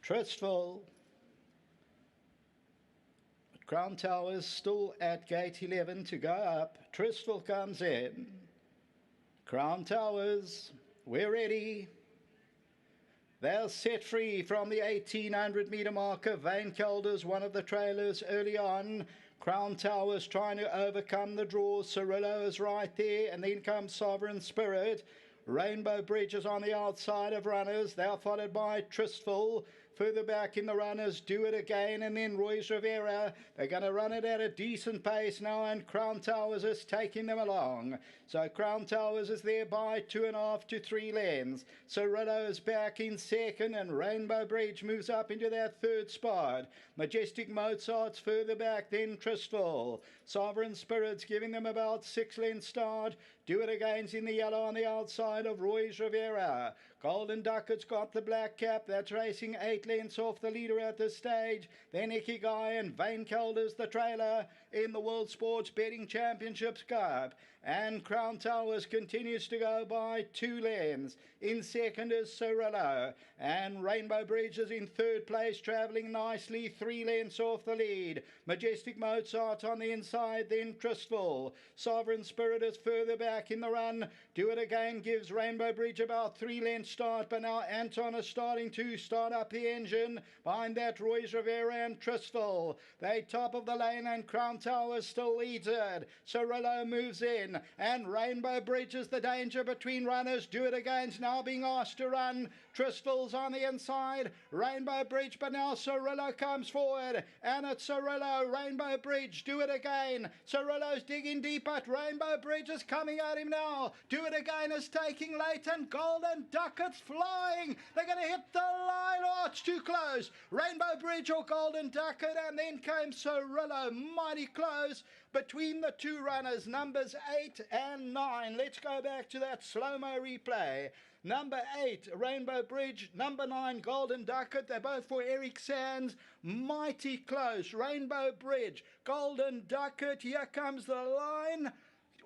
Tristful. Crown Towers still at gate 11 to go up. Tristful comes in. Crown Towers, we're ready. They're set free from the 1800 meter marker. Vane Kelders, one of the trailers early on. Crown Towers trying to overcome the draw. Cirillo is right there, and then comes Sovereign Spirit. Rainbow Bridge is on the outside of runners. They're followed by Tristful. Further back in the runners, Do It Again, and then Royce Rivera. They're going to run it at a decent pace now, and Crown Towers is taking them along. So Crown Towers is there by 2.5 to 3 lengths. Cirillo is back in second, and Rainbow Bridge moves up into that third spot. Majestic Mozart's further back, then Tristful. Sovereign Spirit's giving them about 6 lengths start. Do It Again's in the yellow on the outside of Royce Rivera. Golden Ducat's got the black cap. That's racing 8 lengths off the leader at this stage. Then Ikigai and Vane Kelders, the trailer, in the World Sports Betting Championships Cup. And Crown Towers continues to go by 2 lengths. In second is Cirillo. And Rainbow Bridge is in third place, travelling nicely 3 lengths off the lead. Majestic Mozart on the inside, then Tristful. Sovereign Spirit is further back in the run. Do It Again gives Rainbow Bridge about 3 lengths start, but now Anton is starting to start up the engine. Behind that, Royce Rivera and Tristful. They top of the lane, and Crown Towers still leads it. Cirillo moves in, and Rainbow Bridge is the danger between runners. Do It Again's now being asked to run. Tristful's on the inside. Rainbow Bridge, but now Cirillo comes forward, and it's Cirillo. Rainbow Bridge, Do It Again. Cirillo's digging deep, but Rainbow Bridge is coming at him now. Do It Again is taking late, and Golden Ducat's flying. They're going to hit the line. Oh, it's too close. Rainbow Bridge or Golden Ducat, and then came Cirillo. Mighty close between the two runners, numbers 8 and 9. Let's go back to that slow-mo replay. Number 8, Rainbow Bridge. Number 9, Golden Ducat. They're both for Eric Sands. Mighty close. Rainbow Bridge, Golden Ducat. Here comes the line.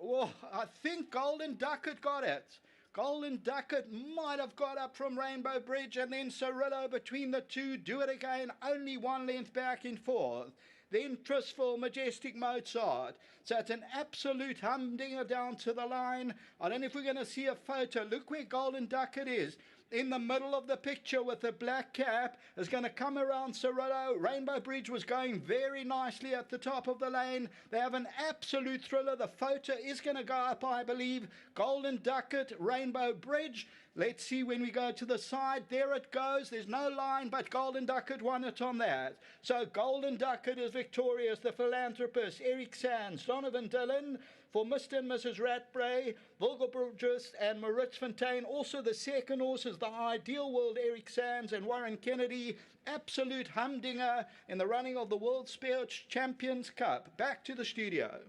Oh, I think Golden Ducat got it. Golden Ducat might have got up from Rainbow Bridge, and then Cirillo between the two. Do It Again, only 1 length back in fourth. Then Tristful, Majestic Mozart. So it's an absolute humdinger down to the line. I don't know if we're going to see a photo. Look where Golden Ducat is. In the middle of the picture with the black cap, is going to come around Cirillo. Rainbow Bridge was going very nicely at the top of the lane. They have an absolute thriller. The photo is going to go up, I believe. Golden Ducat, Rainbow Bridge. Let's see when we go to the side. There it goes. There's no line, but Golden Ducat won it on that. So Golden Ducat is victorious. The philanthropist, Eric Sands, Donovan Dillon, for Mr. and Mrs. Ratbray, Volker Burgess and Maritz Fontaine. Also the second horses, the Ideal World, Eric Sands and Warren Kennedy. Absolute humdinger in the running of the World Sports Champions Cup. Back to the studio.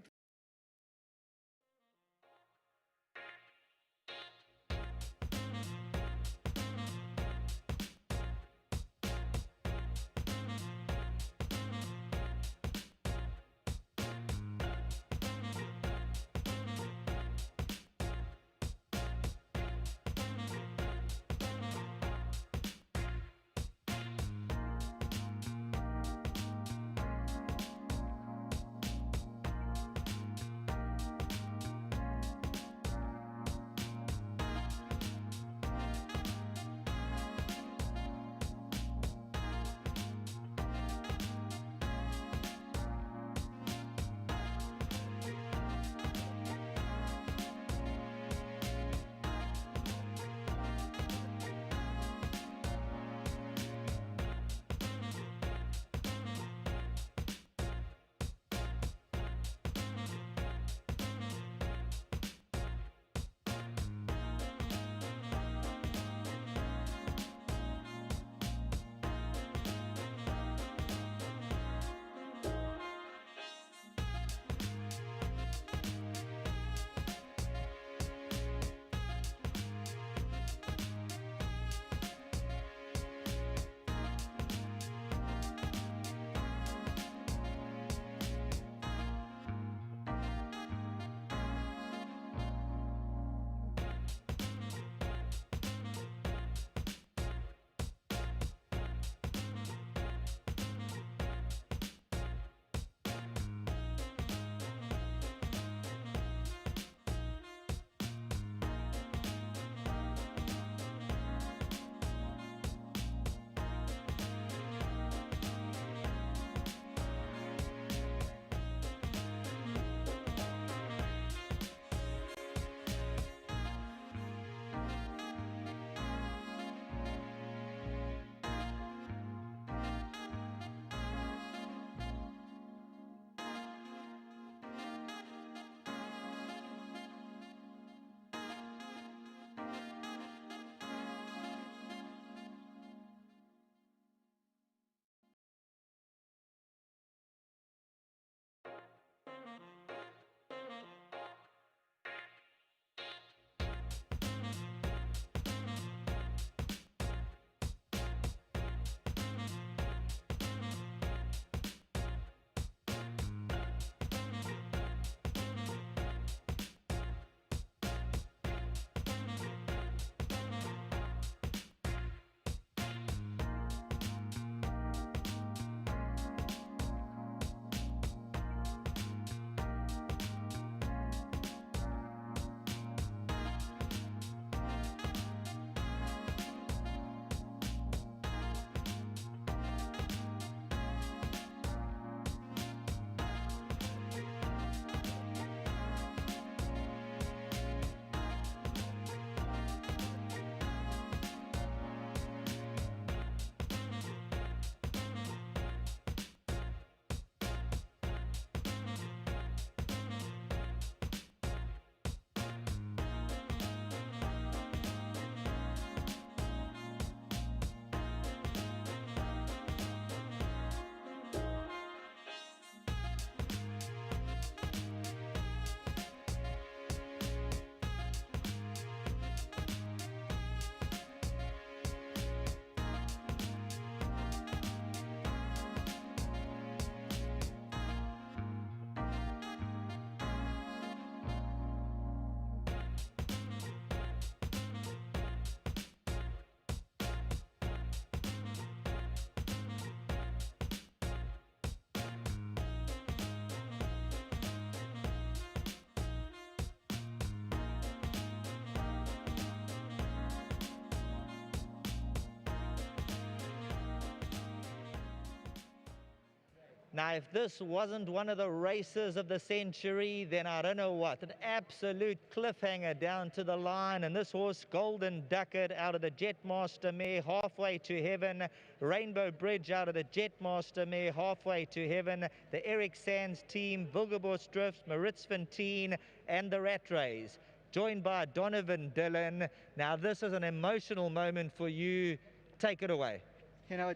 Now, if this wasn't one of the races of the century, then I don't know what. An absolute cliffhanger down to the line. And this horse, Golden Ducat, out of the Jetmaster mare, halfway to heaven. Rainbow Bridge out of the Jetmaster mare, halfway to heaven. The Eric Sands team, Vulgabos Drift, Maritz Fontaine, and the Rat Race, joined by Donovan Dillon. Now, this is an emotional moment for you. Take it away. You know,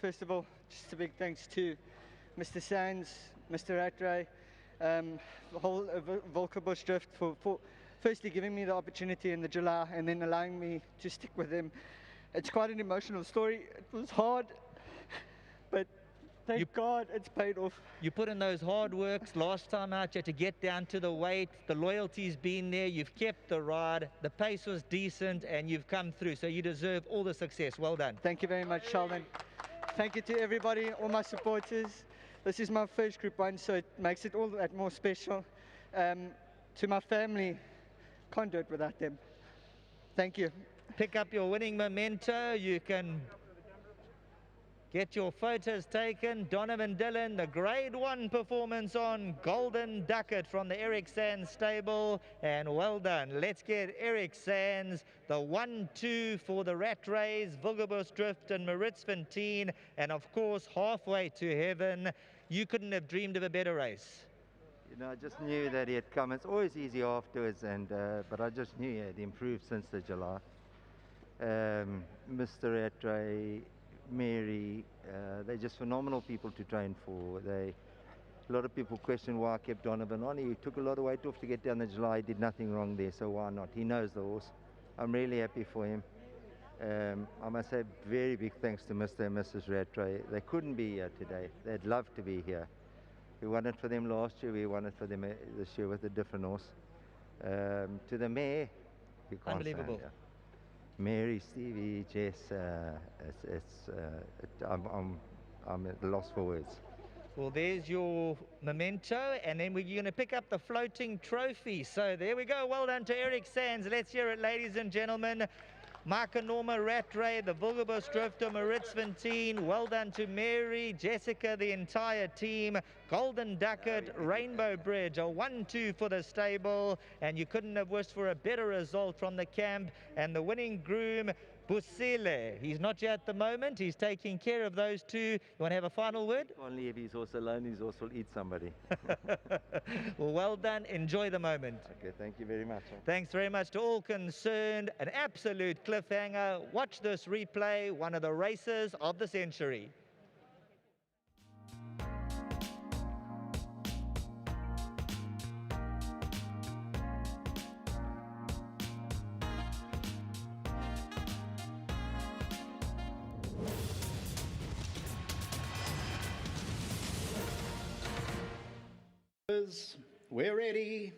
first of all, just a big thanks to Mr. Sands, Mr. Rattray, the whole Vulgabos Drift for firstly giving me the opportunity in the July and then allowing me to stick with them. It's quite an emotional story. It was hard, but thank God it's paid off. You put in those hard works last time out. You had to get down to the weight. The loyalty's been there. You've kept the ride. The pace was decent, and you've come through. So you deserve all the success. Well done. Thank you very much, Sheldon. Thank you to everybody, all my supporters. This is my first Group 1, so it makes it all that more special. To my family, can't do it without them. Thank you. Pick up your winning memento. You can get your photos taken. Donovan Dillon, the Grade 1 performance on Golden Ducat from the Eric Sands stable. And well done. Let's get Eric Sands, the 1-2 for the Rat Race, Vulgabos Drift and Maritz Fontaine. And of course, halfway to heaven. You couldn't have dreamed of a better race. You know, I just knew that he had come. It's always easy afterwards, but I just knew he had improved since the July. Mr. Rattray, Mary, they're just phenomenal people to train for. A lot of people question why I kept Donovan on. He took a lot of weight off to get down the July. He did nothing wrong there, so why not? He knows the horse. I'm really happy for him. I must say very big thanks to Mr. and Mrs. Rattray. They couldn't be here today. They'd love to be here. We won it for them last year. We won it for them this year with a different horse. To the mare, you can't Unbelievable. say, Mary, Stevie, Jess, I'm at a loss for words. Well, there's your memento, and then we're going to pick up the floating trophy. So there we go. Well done to Eric Sands. Let's hear it, ladies and gentlemen. Micah Norma Rattray, the Vulgabos Drifter, Maritz Fontaine. Well done to Mary, Jessica, the entire team. Golden Ducat, Rainbow Bridge, a 1-2 for the stable. And you couldn't have wished for a better result from the camp. And the winning groom, Busile. He's not here at the moment. He's taking care of those two. You want to have a final word? Can't leave his horse alone. His horse will eat somebody. Well done. Enjoy the moment. Okay, thank you very much. Thanks very much to all concerned. An absolute cliffhanger. Watch this replay. One of the races of the century. We're ready.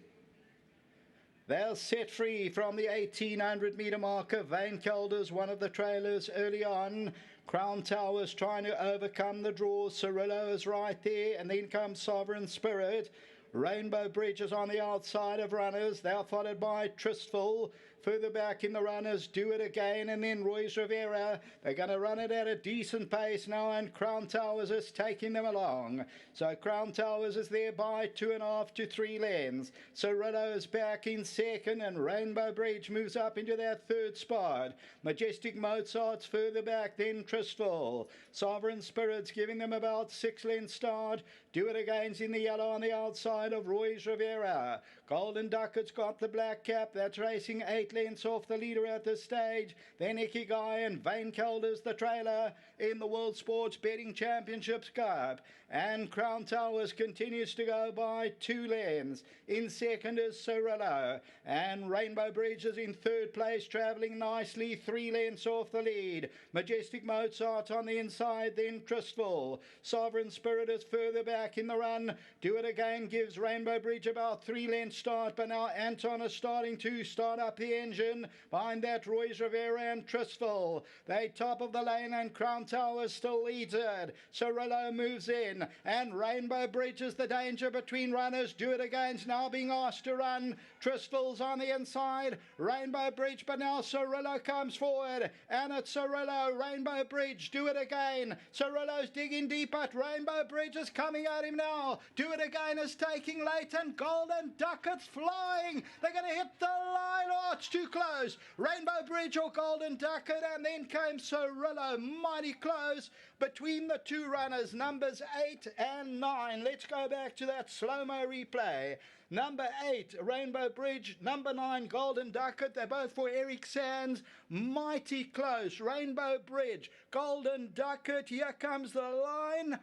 They're set free from the 1800 metre marker. Vane Kelders, one of the trailers early on. Crown Towers trying to overcome the draw. Cirillo is right there, and then comes Sovereign Spirit. Rainbow Bridge is on the outside of runners. They're followed by Tristful. Further back in the runners, Do It Again, and then Roy's Rivera. They're going to run it at a decent pace now, and Crown Towers is taking them along. So Crown Towers is there by 2.5 to 3 lengths. Cirillo is back in second, and Rainbow Bridge moves up into that third spot. Majestic Mozart's further back, then Tristful. Sovereign Spirit's giving them about 6 lengths start. Do It Again's in the yellow on the outside of Roy's Rivera. Golden Ducat's got the black cap. That's racing 8 lengths off the leader at this stage. Then Ikigai and Vane Kelders, the trailer, in the World Sports Betting Championships Cup. And Crown Towers continues to go by 2 lengths. In second is Cirillo. And Rainbow Bridge is in third place, travelling nicely, 3 lengths off the lead. Majestic Mozart on the inside, then Tristful. Sovereign Spirit is further back in the run. Do It Again gives Rainbow Bridge about 3 lengths start, but now Anton is starting to start up the engine. Behind that, Roy's Rivera and Trisville. They top of the lane, and Crown Tower still leads it. Cirillo moves in, and Rainbow Bridge is the danger between runners. Do It Again's now being asked to run. Trisville's on the inside. Rainbow Bridge, but now Cirillo comes forward, and it's Cirillo. Rainbow Bridge, Do It Again. Cirillo's digging deep, but Rainbow Bridge is coming at him now. Do It Again is taking late, and Golden Ducket's flying. They're going to hit the line. Oh, it's too close. Rainbow Bridge or Golden Ducket, and then came Cirillo, mighty close between the two runners, numbers 8 and 9. Let's go back to that slow-mo replay. Number 8, Rainbow Bridge. Number 9, Golden Ducket. They're both for Eric Sands. Mighty close. Rainbow Bridge, Golden Ducket. Here comes the line.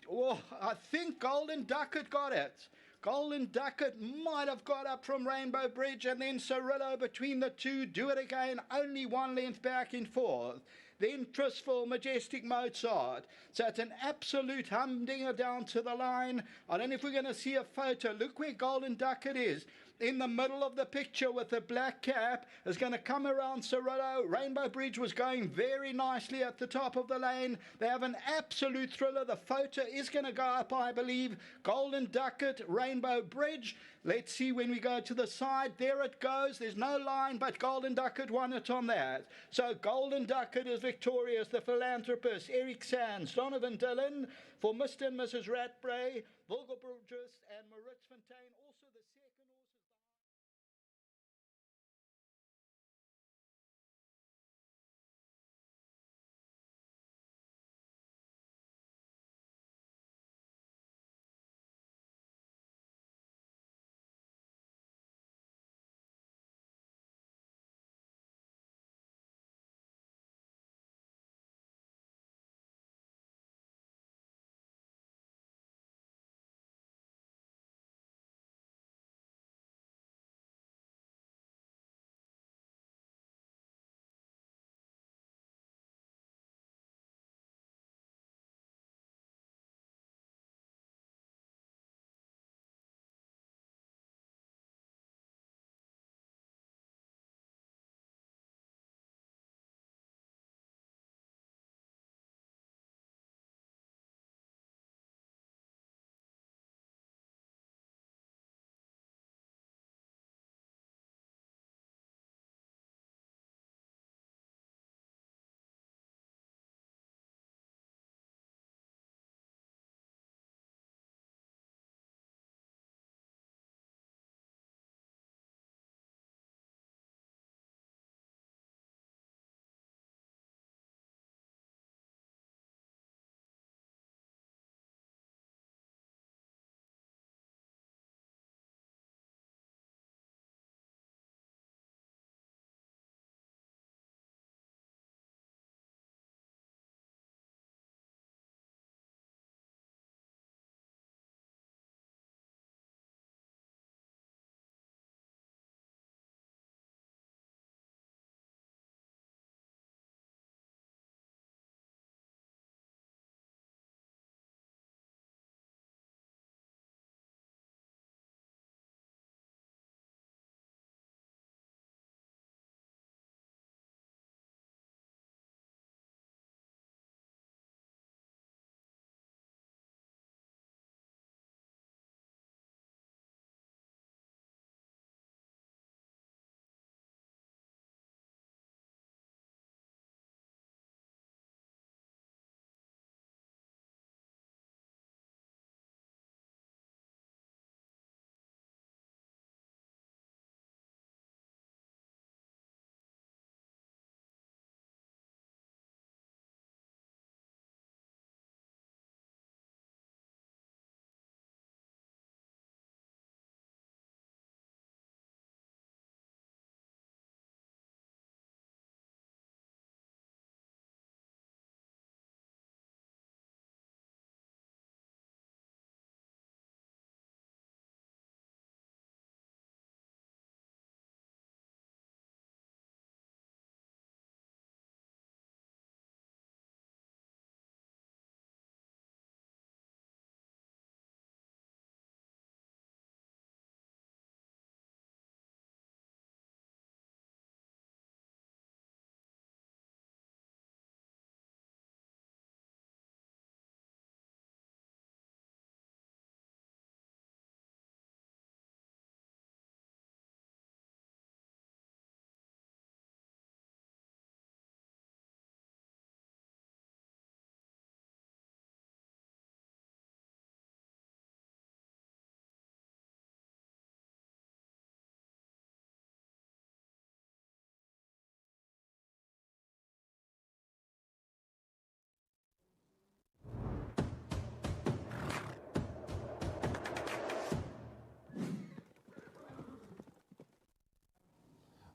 Oh, I think Golden Ducket got it. Golden Ducket might have got up from Rainbow Bridge, and then Cirillo between the two. Do It Again, only 1 length back and forth. Then Trisville, Majestic Mozart. So it's an absolute humdinger down to the line. I don't know if we're going to see a photo. Look where Golden Ducket is. In the middle of the picture with the black cap is going to come around Cirillo. Rainbow Bridge was going very nicely at the top of the lane. They have an absolute thriller. The photo is going to go up, I believe. Golden Ducket, Rainbow Bridge. Let's see when we go to the side. There it goes. There's no line, but Golden Ducket won it on that. So Golden Ducket is victorious. The philanthropist, Eric Sands, Donovan Dillon, for Mr. and Mrs. Ratbray, Volker Burgess, and Maritz Fontaine. Also the second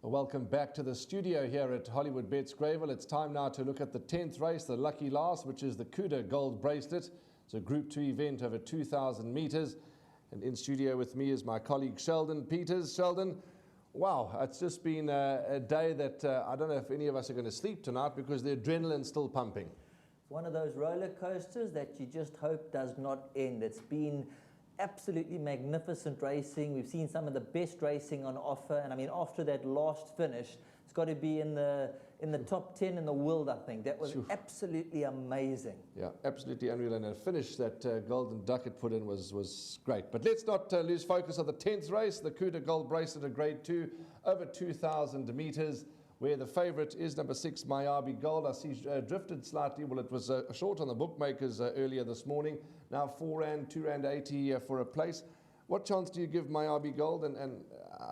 Welcome back to the studio here at Hollywood Bets Greyville. It's time now to look at the 10th race, the lucky last, which is the Cuda Gold Bracelet. It's a Group 2 event over 2,000 metres. And in studio with me is my colleague Sheldon Peters. Sheldon, wow, it's just been a day that I don't know if any of us are going to sleep tonight because the adrenaline's still pumping. One of those roller coasters that you just hope does not end. It's been absolutely magnificent racing. We've seen some of the best racing on offer, and I mean, after that last finish, it's got to be in the top 10 in the world, I think. That was absolutely amazing. Yeah, absolutely unreal, and a finish that Golden Ducket put in was great. But let's not lose focus on the 10th race, the Cuda Gold Bracelet, a Grade 2, over 2,000 metres, where the favourite is number 6, Mayabi Gold. I see drifted slightly. Well, it was short on the bookmakers earlier this morning. Now 4 Rand, 2 Rand 80 for a place. What chance do you give Mayabi Gold, and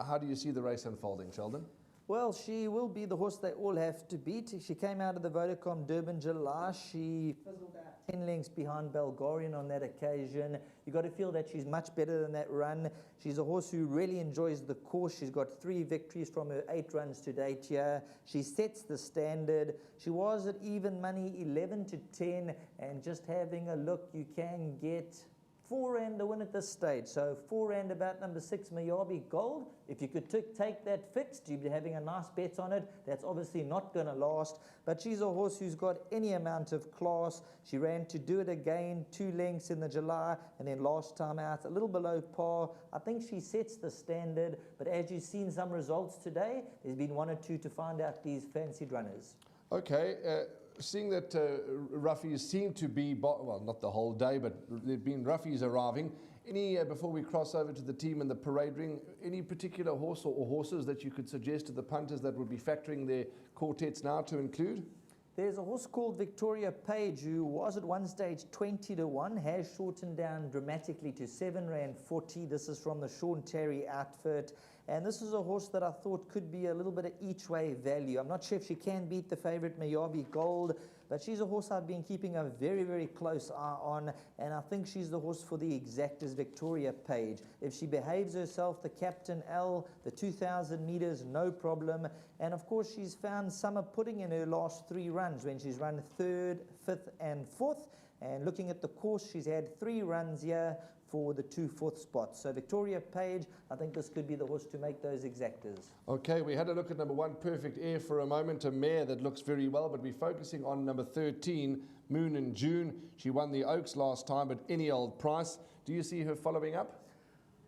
how do you see the race unfolding, Sheldon? Well, she will be the horse they all have to beat. She came out of the Vodacom Durban July. She fizzled out 10 lengths behind Belgarian on that occasion. You got to feel that she's much better than that run. She's a horse who really enjoys the course. She's got 3 victories from her 8 runs to date here. She sets the standard. She was at even money 11 to 10, and just having a look, you can get 4 Rand to win at this stage. So 4 Rand about number 6, Mayabi Gold. If you could take that fixed, you'd be having a nice bet on it. That's obviously not going to last, but she's a horse who's got any amount of class. She ran to do it again, 2 lengths in the July, and then last time out, a little below par. I think she sets the standard, but as you've seen some results today, there's been 1 or 2 to find out these fancied runners. Okay. Seeing that roughies seem to be, well, not the whole day, but there have been roughies arriving. Any, before we cross over to the team in the parade ring, any particular horse or horses that you could suggest to the punters that would be factoring their quartets now to include? There's a horse called Victoria Page, who was at one stage 20 to 1, has shortened down dramatically to 7 Rand 40. This is from the Sean Terry outfit. And this is a horse that I thought could be a little bit of each way value. I'm not sure if she can beat the favourite Mayabi Gold, but she's a horse I've been keeping a very, very close eye on, and I think she's the horse for the exactors, Victoria Page. If she behaves herself, the Captain L, the 2,000 metres, no problem. And of course, she's found summer pudding in her last 3 runs when she's run 3rd, 5th and 4th. And looking at the course, she's had 3 runs here for the 2 4th spots. So Victoria Page, I think this could be the horse to make those exactors. Okay, we had a look at number 1, Perfect Air, for a moment, a mare that looks very well, but we're focusing on number 13, Moon in June. She won the Oaks last time at any old price. Do you see her following up?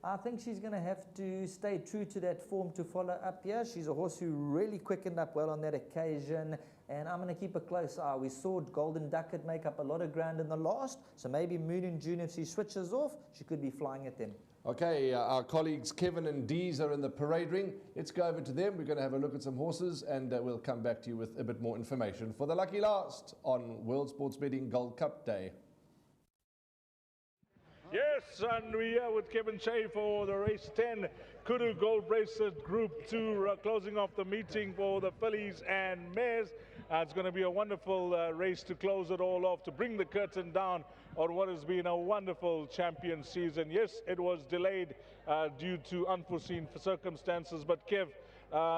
I think she's going to have to stay true to that form to follow up here. She's a horse who really quickened up well on that occasion, and I'm going to keep a close eye. We saw Golden Ducket make up a lot of ground in the last, so maybe Moon in June, if she switches off, she could be flying at them. Okay, our colleagues Kevin and Dees are in the parade ring. Let's go over to them. We're going to have a look at some horses, and we'll come back to you with a bit more information for the lucky last on World Sports Betting Gold Cup Day. Yes, and we are with Kevin Shea for the race 10, Cuda Gold Bracelet Group 2, closing off the meeting for the fillies and mares. It's going to be a wonderful race to close it all off, to bring the curtain down on what has been a wonderful champion season. Yes, it was delayed due to unforeseen circumstances, but Kev,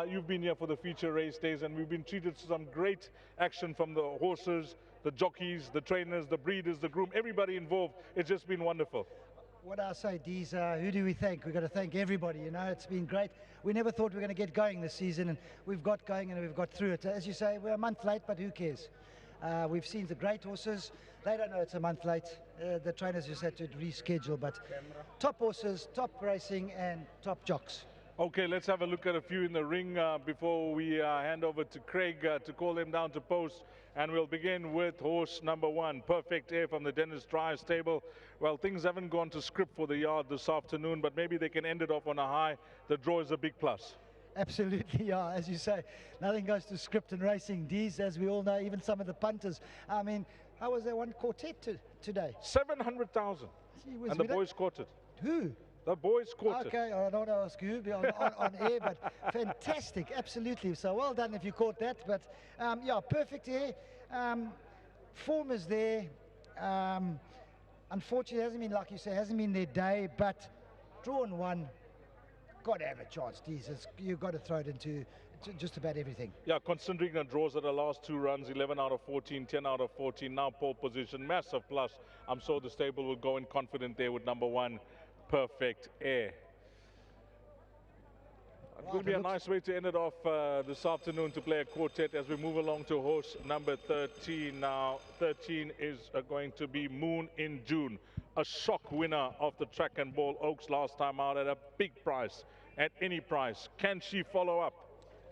you've been here for the feature race days, and we've been treated to some great action from the horses, the jockeys, the trainers, the breeders, the groom, everybody involved. It's just been wonderful. What I say, Dees, who do we thank? We've got to thank everybody, you know. It's been great. We never thought we were going to get going this season, and we've got going and we've got through it. As you say, we're a month late, but who cares? We've seen the great horses. They don't know it's a month late. The trainers just had to reschedule, but top horses, top racing, and top jocks. Okay, let's have a look at a few in the ring before we hand over to Craig to call them down to post. And we'll begin with horse number 1, Perfect Air from the Dennis Dreyer stable. Well, things haven't gone to script for the yard this afternoon, but maybe they can end it off on a high. The draw is a big plus. Absolutely, yeah. As you say, nothing goes to script in racing. Dees, as we all know, even some of the punters. I mean, how was that one quartet today? 700,000. And the boys caught it. Who? The boys caught it. Okay, I don't know ask who on air, but fantastic, absolutely. So well done if you caught that. But yeah, Perfect Air. Form is there. Unfortunately, it hasn't been, like you say, hasn't been their day, but drawn 1. Got to have a chance, Jesus. You've got to throw it into just about everything. Yeah, considering the draws of the last 2 runs, 11 out of 14, 10 out of 14, now pole position, massive plus. I'm sure the stable will go in confident there with number 1, Perfect Air. It's going to be a nice way to end it off this afternoon to play a quartet as we move along to horse number 13. Now, 13 is going to be Moon in June, a shock winner of the Track and Ball Oaks last time out at a big price, at any price. Can she follow up?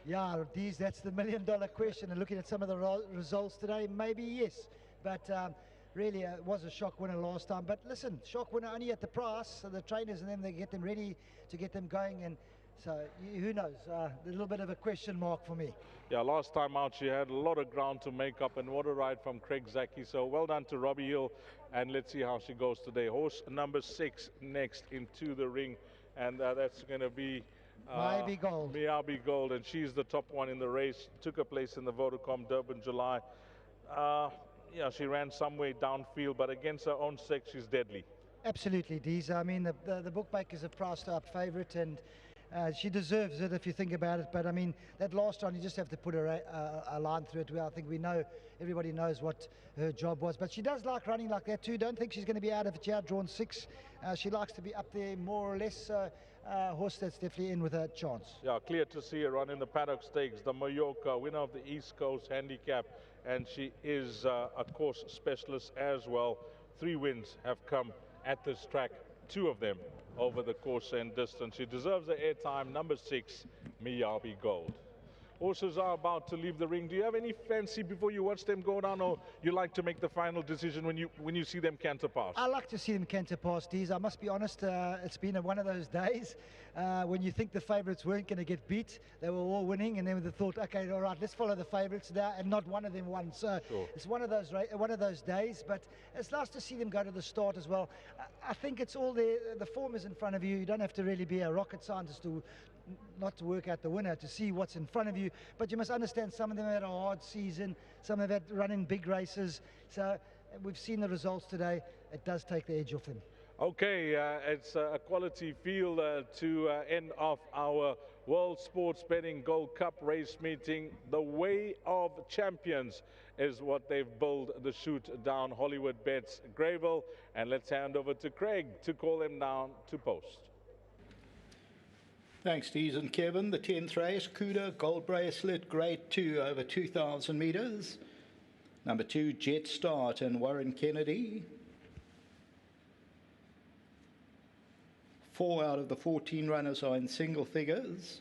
Yeah, Dees, that's the million-dollar question. And looking at some of the results today, maybe yes. But really, it was a shock winner last time. But listen, shock winner only at the price. So the trainers and them, they get them ready to get them going. And so who knows? A little bit of a question mark for me. Yeah, last time out she had a lot of ground to make up, and what a ride from Craig Zaki. So well done to Robbie Hill, and let's see how she goes today. Horse number 6 next into the ring, and that's going to be Miyabi Gold. Miyabi Gold, and she's the top one in the race. Took a place in the Vodacom Durban July. Yeah, she ran some way downfield, but against her own sex, she's deadly. Absolutely, Dees. I mean, the bookmakers have priced her up favourite, and she deserves it if you think about it. But I mean, that last one, you just have to put a line through it. Well, I think everybody knows what her job was. But she does like running like that too. Don't think she's going to be out if it's outdrawn 6. She likes to be up there more or less. Horse that's definitely in with a chance. Yeah, clear to see her run in the Paddock Stakes, the Mallorca, winner of the East Coast Handicap, and she is a course specialist as well. 3 wins have come at this track, 2 of them over the course and distance. She deserves the airtime. Number 6, Miyabi Gold. Horses are about to leave the ring. Do you have any fancy before you watch them go down, or you like to make the final decision when you see them canter past? I like to see them canter past, Dees. I must be honest, it's been one of those days when you think the favourites weren't going to get beat. They were all winning, and then they thought, okay, all right, let's follow the favourites now, and not one of them won. So It's one of those days, but it's nice to see them go to the start as well. I think it's all there. The form is in front of you. You don't have to really be a rocket scientist not to work out the winner, to see what's in front of you, but you must understand some of them had a hard season, some of them had running big races, so we've seen the results today. It does take the edge off them. Okay, it's a quality field to end off our World Sports Betting Gold Cup race meeting. The Way of Champions is what they've built the shoot down Hollywood Bets Greyville, and let's hand over to Craig to call them down to post. Thanks, Dees and Kevin. The 10th race, Cuda Gold Bracelet, Grade 2 over 2,000 metres. Number 2, Jet Start and Warren Kennedy. 4 out of the 14 runners are in single figures.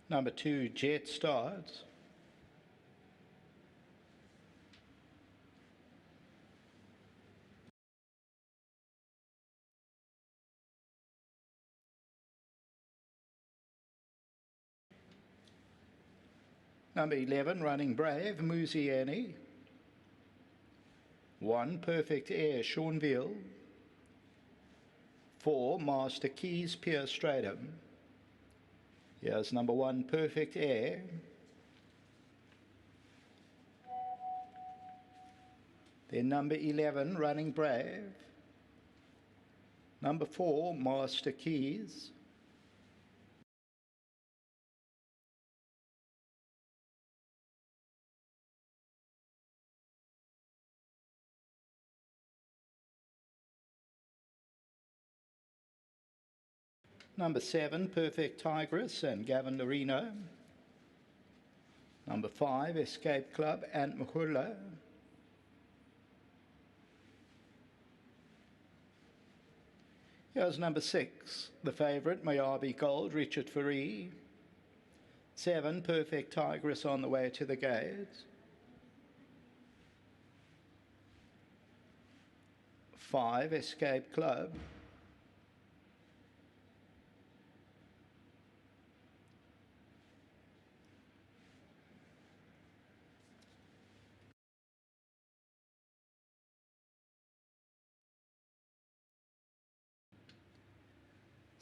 Number 2, Jet Starts. Number 11, Running Brave, Musiani. 1, Perfect Air, Seanville. 4, Master Keys, Pierre Stratum. Here's number 1, Perfect Air. Then number 11, Running Brave. Number 4, Master Keys. Number 7, Perfect Tigress and Gavin Lorino. Number 5, Escape Club and Mahula. Here's number 6, the favourite, Miyabi Gold, Richard Faree. 7, Perfect Tigress on the way to the gate. 5, Escape Club.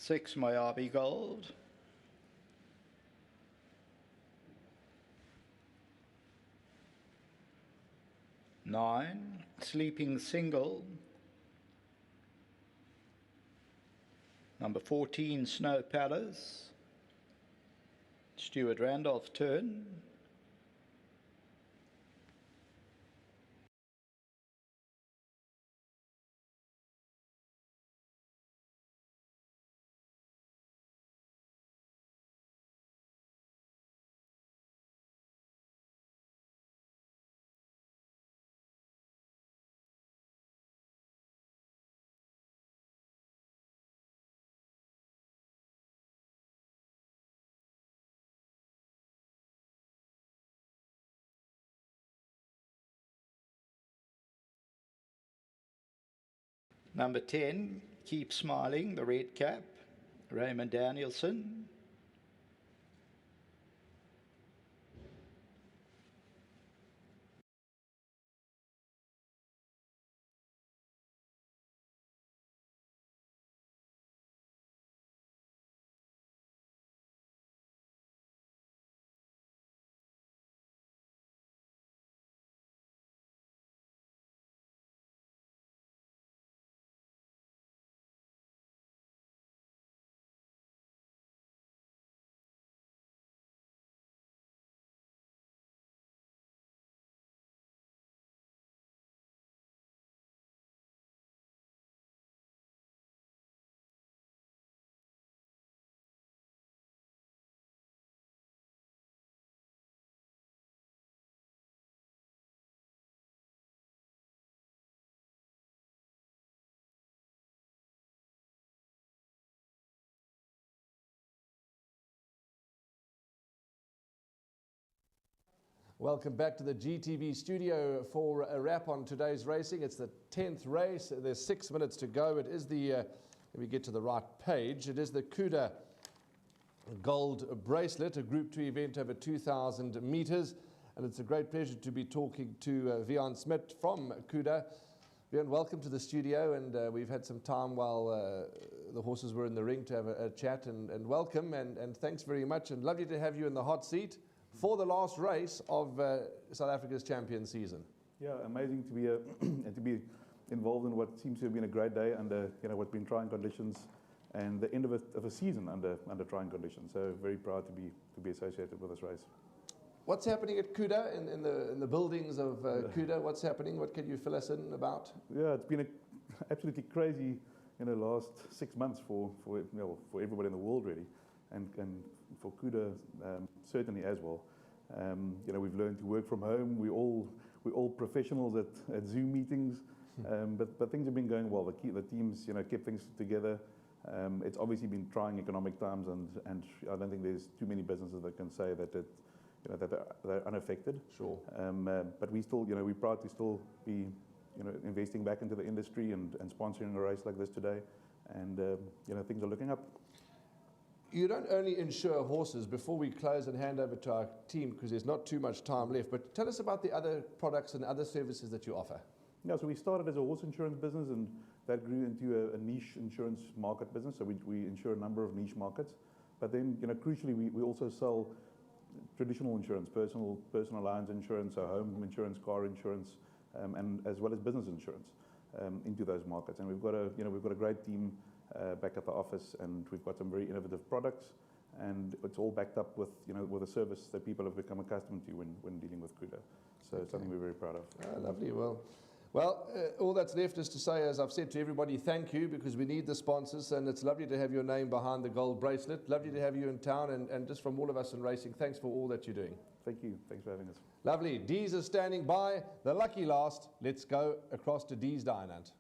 6, Mayabi Gold. 9, Sleeping Single. Number 14, Snow Palace. Stuart Randolph's turn. Number 10, Keep Smiling, the red cap, Raymond Danielson. Welcome back to the GTV studio for a wrap on today's racing. It's the 10th race. There's 6 minutes to go. It is the, let me get to the right page, it is the Cuda Gold Bracelet, a Group 2 event over 2,000 metres. And it's a great pleasure to be talking to Vian Smit from Cuda. Vian, welcome to the studio, and we've had some time while the horses were in the ring to have a chat, and welcome, and thanks very much, and lovely to have you in the hot seat for the last race of South Africa's champion season. Yeah, amazing to be and to be involved in what seems to have been a great day under what's been trying conditions, and the end of a season under trying conditions. So very proud to be associated with this race. What's happening at Cuda in the buildings of Cuda? What's happening? What can you fill us in about? Yeah, it's been absolutely crazy last 6 months for everybody in the world really, and for Cuda certainly as well. We've learned to work from home. We're all professionals at Zoom meetings, but things have been going well. The teams kept things together. It's obviously been trying economic times, and I don't think there's too many businesses that can say that they're unaffected. Sure. But we still, we're proud to still be investing back into the industry and sponsoring a race like this today, and things are looking up. You don't only insure horses. Before we close and hand over to our team, because there's not too much time left, but tell us about the other products and other services that you offer. Yeah, so we started as a horse insurance business, and that grew into a niche insurance market business. So we insure a number of niche markets. But then, crucially, we also sell traditional insurance, personal lines insurance, so home insurance, car insurance, and as well as business insurance into those markets. And we've got a great team back at the office, and we've got some very innovative products, and it's all backed up with with a service that people have become accustomed to when dealing with Cuda. So it's something we're very proud of. Lovely. Well, all that's left is to say, as I've said to everybody, thank you, because we need the sponsors, and it's lovely to have your name behind the gold bracelet. Lovely to have you in town, and just from all of us in racing, thanks for all that you're doing. Thank you. Thanks for having us. Lovely. Dees is standing by. The lucky last. Let's go across to Dees Dynant.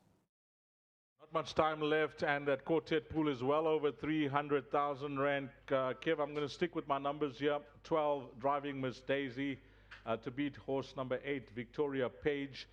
Not much time left, and that quartet pool is well over 300,000 rand. Kev, I'm going to stick with my numbers here. 12, Driving Miss Daisy, to beat horse number 8, Victoria Page.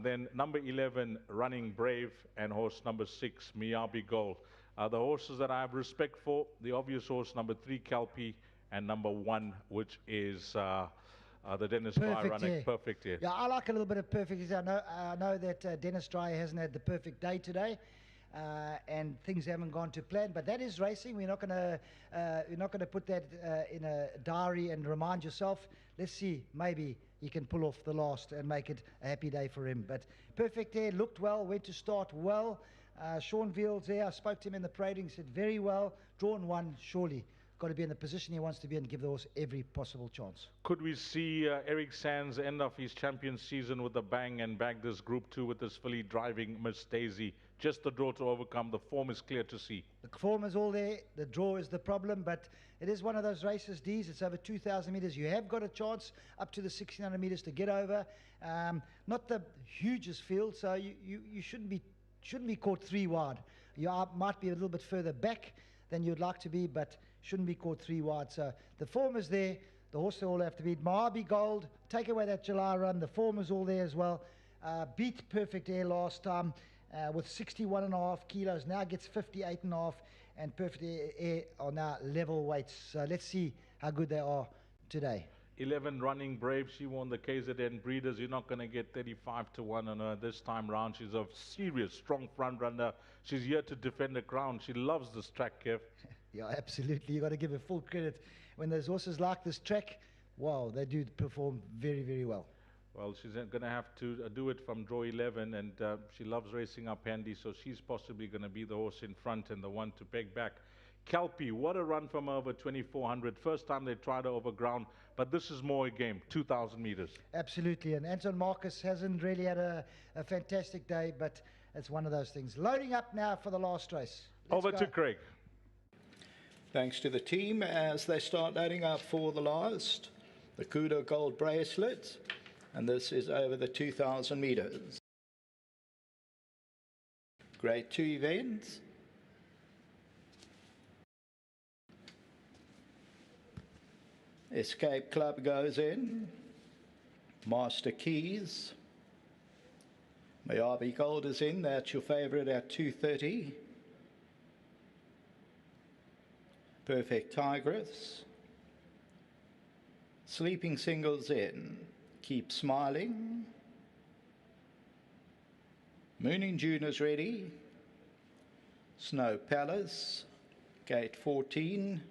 Then number 11, Running Brave, and horse number 6, Miyabi Gold. The horses that I have respect for, the obvious horse number 3, Kelpie, and number 1, which is the Dennis Dry running Perfect Year. Yeah, I like a little bit of perfect. I know that Dennis Dry hasn't had the perfect day today. and things haven't gone to plan. But that is racing. We're not going to put that in a diary and remind yourself. Let's see, maybe he can pull off the last and make it a happy day for him. But Perfect Air looked well, went to start well. Sean Veals there, I spoke to him in the parading, said very well. Drawn one, surely got to be in the position he wants to be and give the horse every possible chance. Could we see Eric Sands end off his champion season with a bang and bag this Group 2 with this filly driving Miss Daisy? Just the draw to overcome. The form is clear to see. The form is all there. The draw is the problem, but it is one of those races, D's. It's over 2,000 metres. You have got a chance up to the 1,600 metres to get over. Not the hugest field, so you shouldn't be caught 3 wide. You might be a little bit further back than you'd like to be, but shouldn't be caught 3 wide. So the form is there. The horse they all have to beat. Mojave Gold, take away that July run. The form is all there as well. Beat Perfect Air last time with 61.5 kilos. Now gets 58.5, and Perfect Air are now level weights. So let's see how good they are today. 11 Running Brave. She won the KZN Breeders. You're not going to get 35 to 1 on her this time round. She's a serious, strong front runner. She's here to defend the ground. She loves this track, Kev. Yeah, absolutely. You got to give her full credit. When there's horses like this track, wow, they do perform very, very well. Well, she's going to have to do it from draw 11, and she loves racing up handy, so she's possibly going to be the horse in front and the one to peg back. Kelpie, what a run from over 2,400. First time they tried her over ground, but this is more a game, 2,000 meters. Absolutely, and Anton Marcus hasn't really had a fantastic day, but it's one of those things. Loading up now for the last race. Over to Craig. Thanks to the team as they start loading up for the last, the Kudo Gold Bracelet, and this is over the 2,000 meters. Grade 2 events. Escape Club goes in. Master Keys. Mojave Gold is in. That's your favourite at 2:30. Perfect Tigress. Sleeping Singles in. Keep Smiling. Moon in June is ready. Snow Palace. Gate 14.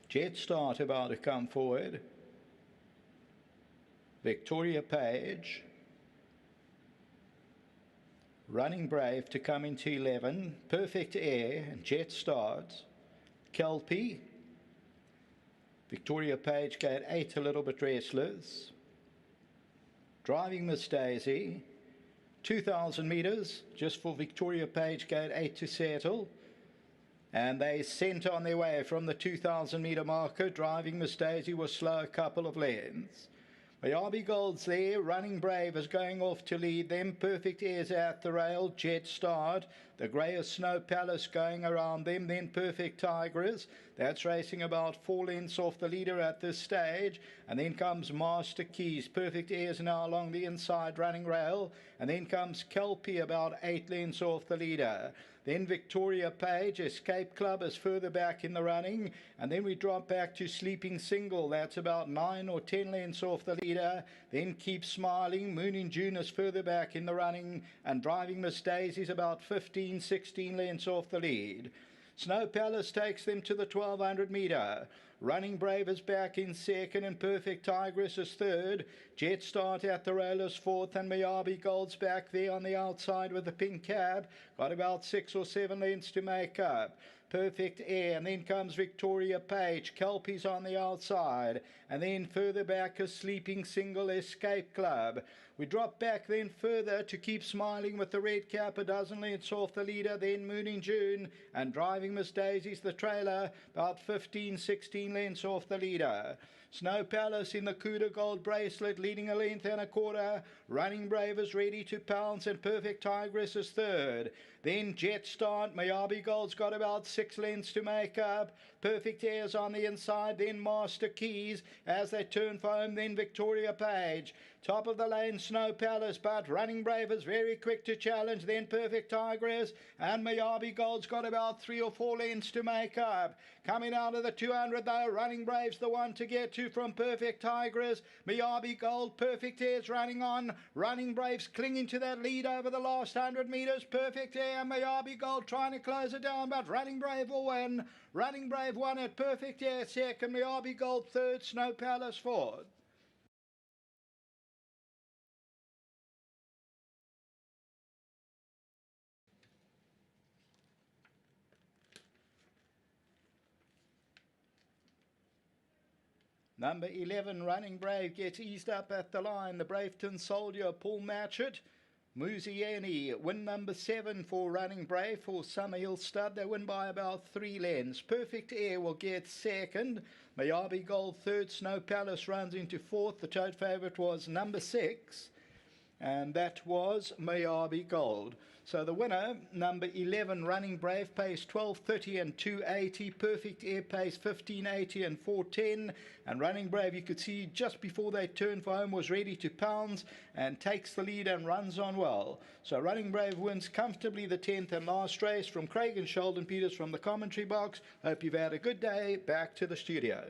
Jet Start about to come forward. Victoria Page. Running Brave to come into 11. Perfect Air and Jet Start. Kelpie. Victoria Page gate 8 a little bit restless. Driving Miss Daisy. 2,000 metres just for Victoria Page gate 8 to settle. And they sent on their way from the 2,000 metre marker. Driving Miss Daisy was slow a couple of lengths. Mojave Gold's there. Running Brave is going off to lead them. Perfect Air's at the rail. Jet Start. The greyest Snow Palace going around them. Then Perfect Tigress. That's racing about 4 lengths off the leader at this stage. And then comes Master Keys. Perfect Air's now along the inside running rail. And then comes Kelpie about 8 lengths off the leader. Then Victoria Page. Escape Club is further back in the running. And then we drop back to Sleeping Single. That's about 9 or 10 lengths off the leader. Then Keep Smiling. Moon in June is further back in the running. And Driving Miss Daisy is about 15, 16 lengths off the lead. Snow Palace takes them to the 1,200 metre. Running Brave is back in second and Perfect Tigress is third. Jet Start at the rail is fourth and Mojave Gold's back there on the outside with the pink cab. Got about 6 or 7 lengths to make up. Perfect Air, and then comes Victoria Page. Kelpie's on the outside, and then further back a Sleeping Single Escape Club. We drop back then further to Keep Smiling with the red cap, a dozen lengths off the leader, then Moon in June, and Driving Miss Daisy's the trailer, about 15, 16 lengths off the leader. Snow Palace in the Kuda Gold Bracelet, leading a length and a quarter. Running Brave is ready to pounce, and Perfect Tigress is third. Then Jet Start, Mojave Gold's got about 6 lengths to make up. Perfect Air's on the inside, then Master Keys as they turn for home, then Victoria Page. Top of the lane, Snow Palace, but Running Brave is very quick to challenge, then Perfect Tigress, and Mojave Gold's got about 3 or 4 lengths to make up. Coming out of the 200 though, Running Brave's the one to get to from Perfect Tigress. Miyabi Gold, Perfect Air's running on. Running Brave's clinging to that lead over the last 100 metres. Perfect Air and Miyabi Gold trying to close it down, but Running Brave will win. Running Brave won at Perfect Air second, Miyabi Gold third, Snow Palace fourth. Number 11, Running Brave, gets eased up at the line. The Braveton Soldier, Paul Matchett. Muzieni, win number 7 for Running Brave for Summerhill Stud. They win by about 3 lengths. Perfect Air will get second. Miyabi Gold third. Snow Palace runs into fourth. The tote favourite was number 6. And that was Miyabi Gold. So the winner, number 11, Running Brave, pays 12.30 and 2.80. Perfect Air pays 15.80 and 4.10. And Running Brave, you could see just before they turned for home, was ready to pounce and takes the lead and runs on well. So Running Brave wins comfortably the 10th and last race. From Craig and Sheldon Peters from the commentary box. Hope you've had a good day. Back to the studio.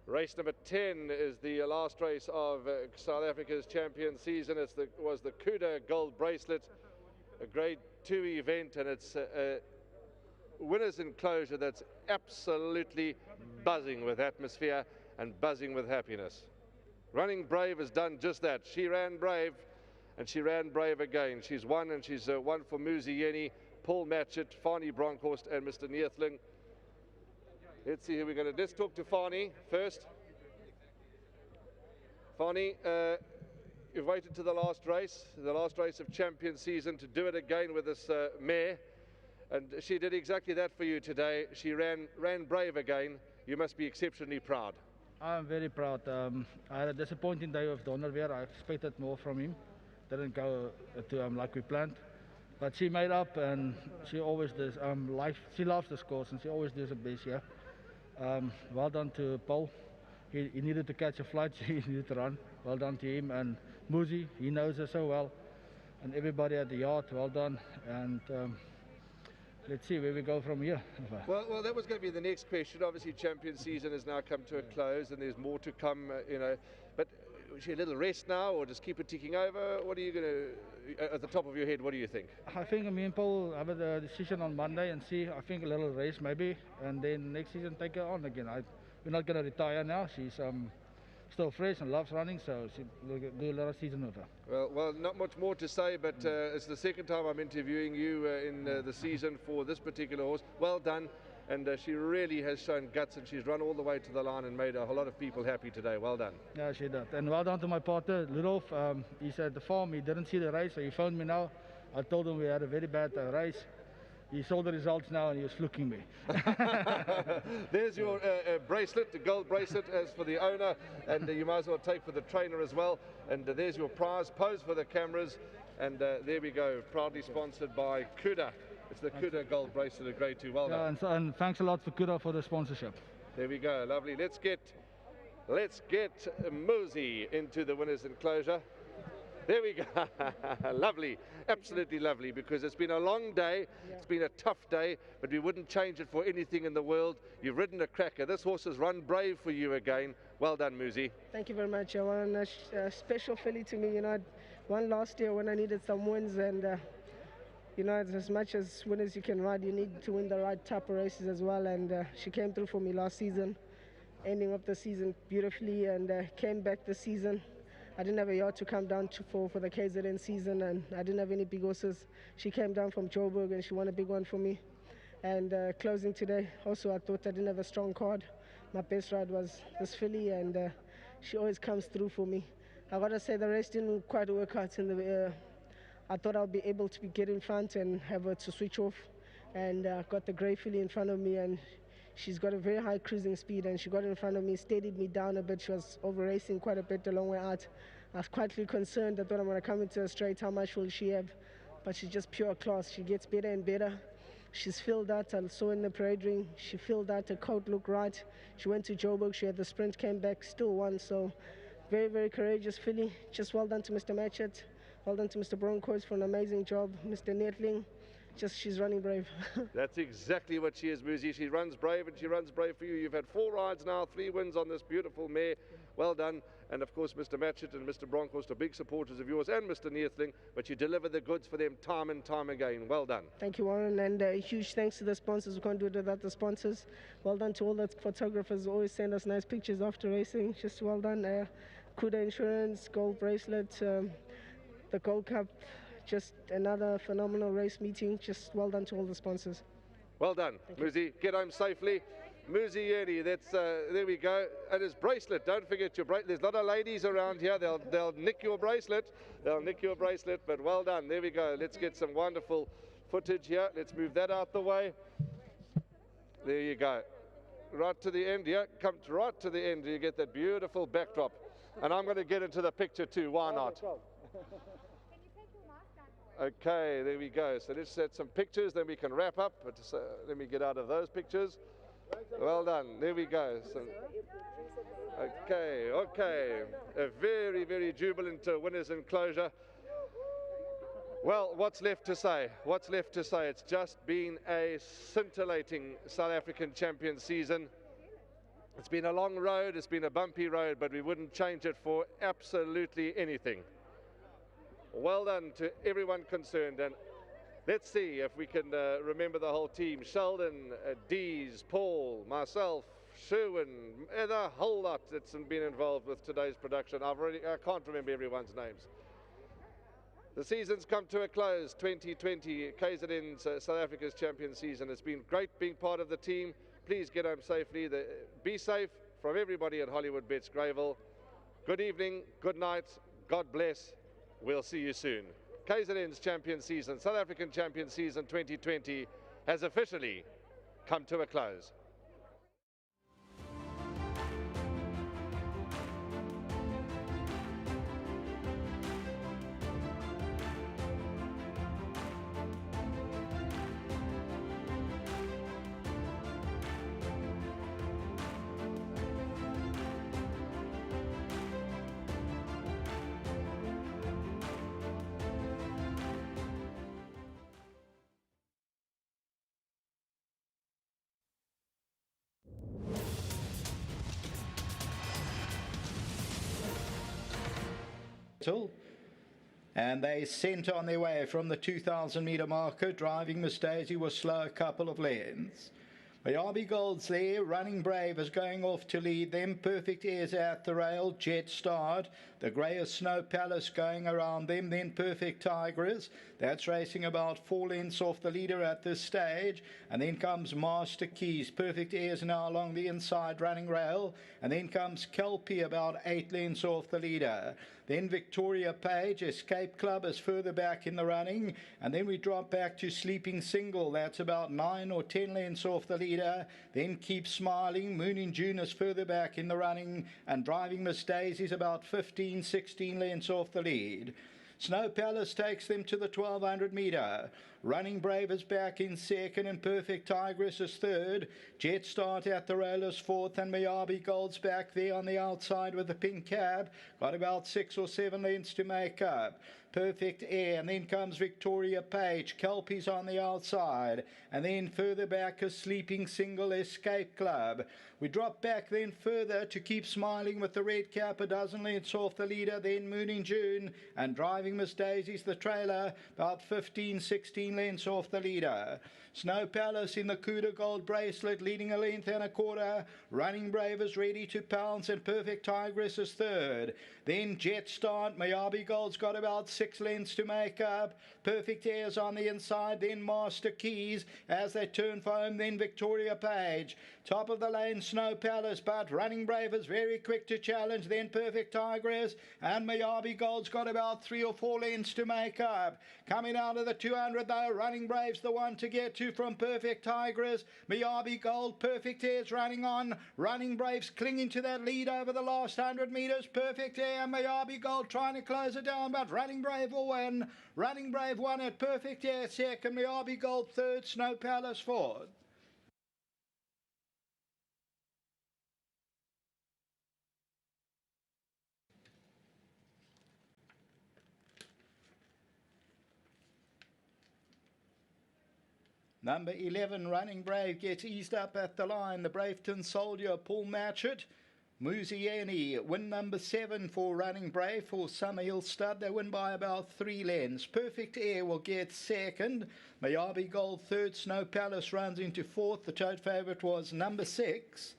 Race number 10 is the last race of South Africa's champion season. It was the Cuda Gold Bracelet, a Grade 2 event, and it's a winner's enclosure that's absolutely buzzing with atmosphere and buzzing with happiness. Running Brave has done just that. She ran brave, and she ran brave again. She's won, and she's won for Muzi Yeni, Paul Matchett, Fani Bronkhorst, and Mr. Neethling. Let's see who we're going to. Let's talk to Fani first. Fani, you've waited to the last race of champion season, to do it again with this mare, and she did exactly that for you today. She ran brave again. You must be exceptionally proud. I'm very proud. I had a disappointing day with Donnerweer. I expected more from him. Didn't go to him like we planned. But she made up, and she always does. She loves the scores, and she always does her best here. Well done to Paul. He needed to catch a flight, he needed to run. Well done to him. And Muzi, he knows her so well. And everybody at the yard, well done. And let's see where we go from here. Well, that was going to be the next question. Obviously, champion season has now come to a close, and there's more to come, But is she a little rest now, or just keep it ticking over? What are you going to, at the top of your head, what do you think? I think me and Paul have a decision on Monday and see. I think a little race maybe, and then next season take her on again. We're not going to retire now. She's still fresh and loves running, so we'll do a lot of season with her. Well, not much more to say, but it's the second time I'm interviewing you in the season for this particular horse. Well done. And she really has shown guts, and she's run all the way to the line and made a whole lot of people happy today. Well done. Yeah, she did. And well done to my partner, Ludolf. He's at the farm. He didn't see the race, so he phoned me now. I told him we had a very bad race. He saw the results now, and he was looking me. There's your bracelet, the gold bracelet, as for the owner, and you might as well take for the trainer as well. And there's your prize. Pose for the cameras, and there we go. Proudly sponsored by Cuda. It's the Cuda Gold Bracelet, a Grade 2. Well done. Yeah, and thanks a lot for Cuda for the sponsorship. There we go. Lovely. Let's get Muzi into the winner's enclosure. There we go. Lovely. Absolutely lovely, because it's been a long day. It's been a tough day, but we wouldn't change it for anything in the world. You've ridden a cracker. This horse has run brave for you again. Well done, Muzi. Thank you very much. I won a special filly to me. I won last year when I needed some wins, and it's as much as winners you can ride, you need to win the right type of races as well. And she came through for me last season, ending up the season beautifully, and came back this season. I didn't have a yard to come down for the KZN season, and I didn't have any big horses. She came down from Joburg, and she won a big one for me. And closing today, also I thought I didn't have a strong card. My best ride was this filly, and she always comes through for me. I gotta say the race didn't quite work out in the I thought I'll be able to get in front and have her to switch off, and got the grey filly in front of me, and she's got a very high cruising speed, and she got in front of me, steadied me down a bit. She was over racing quite a bit a long way out. I was quietly concerned. I thought I'm going to come into a straight, how much will she have? But she's just pure class. She gets better and better. She's filled out. I saw in the parade ring, she filled out. Her coat looked right. She went to Joburg. She had the sprint, came back, still won. So very, very courageous filly. Just well done to Mr. Matchett. Well done to Mr. Bronkhorst for an amazing job. Mr. Neethling, she's running brave. That's exactly what she is, Muzi. She runs brave, and she runs brave for you. You've had 4 rides now, 3 wins on this beautiful mare. Well done. And of course, Mr. Matchett and Mr. Bronkhorst are big supporters of yours, and Mr. Neethling, but you deliver the goods for them time and time again. Well done. Thank you, Warren, and a huge thanks to the sponsors. We can't do it without the sponsors. Well done to all the photographers who always send us nice pictures after racing. Just well done. Cuda Insurance, Gold Bracelet, the Gold Cup, just another phenomenal race meeting. Just well done to all the sponsors. Well done, Muzi. Get home safely. Muzi Yeni, that's there we go. And his bracelet, don't forget your bracelet. There's a lot of ladies around here. They'll nick your bracelet. They'll nick your bracelet, but well done. There we go. Let's get some wonderful footage here. Let's move that out the way. There you go. Right to the end, yeah. Come right to the end. You get that beautiful backdrop. And I'm going to get into the picture too. Why not? Okay, there we go. So let's set some pictures, then we can wrap up. But let me get out of those pictures. Well done. There we go. So, okay. A very, very jubilant winner's enclosure. Well, what's left to say? What's left to say? It's just been a scintillating South African champion season. It's been a long road, it's been a bumpy road, but we wouldn't change it for absolutely anything. Well done to everyone concerned, and let's see if we can remember the whole team. Sheldon, Dees, Paul, myself, Sherwin, and a whole lot that's been involved with today's production. I can't remember everyone's names. The season's come to a close, 2020, KZN's South Africa's champion season. It's been great being part of the team. Please get home safely. Be safe from everybody at Hollywood Bets Greyville. Good evening, good night, God bless. We'll see you soon. KZN's champion season, South African champion season 2020 has officially come to a close. And they sent on their way from the 2,000 metre marker. Driving Miss Daisy was slow a couple of lengths. Miyabi Gold's there. Running Brave is going off to lead them. Perfect Air's at the rail. Jet Start. The Greyest Snow Palace going around them. Then Perfect Tigress. That's racing about 4 lengths off the leader at this stage. And then comes Master Keys. Perfect Air's now along the inside running rail. And then comes Kelpie about 8 lengths off the leader. Then Victoria Page. Escape Club is further back in the running. And then we drop back to Sleeping Single. That's about 9 or 10 lengths off the leader. Then Keep Smiling. Moon in June is further back in the running. And Driving Miss Daisy is about 15, 16 lengths off the lead. Snow Palace takes them to the 1,200 metre. Running Brave is back in second and Perfect Tigress is third. Jet Start at the rail is fourth and Miyabi Gold's back there on the outside with the pink cab. Got about 6 or 7 lengths to make up. Perfect Air, and then comes Victoria Page. Kelpie's on the outside, and then further back is Sleeping Single, Escape Club. We drop back then further to Keep Smiling with the red cap, a dozen lengths off the leader, then Moon in June, and Driving Miss Daisy's the trailer, about 15, 16 lengths off the leader. Snow Palace in the Cuda Gold bracelet, leading a length and a quarter. Running Brave is ready to pounce, and Perfect Tigress is third. Then Jet Start, Miyabi Gold's got about 6 lengths to make up. Perfect Air's on the inside, then Master Keys as they turn for home, then Victoria Page. Top of the lane, Snow Palace, but Running Brave is very quick to challenge, then Perfect Tigress, and Miyabi Gold's got about 3 or 4 lengths to make up. Coming out of the 200 though, Running Brave's the one to get to from Perfect Tigress. Miyabi Gold, Perfect Air's running on. Running Brave's clinging to that lead over the last 100 metres. Perfect Air and Miyabi Gold trying to close it down, but Running Brave will win. Running Brave won at Perfect Air second, Miyabi Gold third, Snow Palace fourth. Number 11, Running Brave, gets eased up at the line. The Braveton Soldier, Paul Matchett. Muzieni, win number 7 for Running Brave for Summerhill Stud. They win by about 3 lengths. Perfect Air will get second. Miyabi Gold third. Snow Palace runs into fourth. The tote favourite was number 6.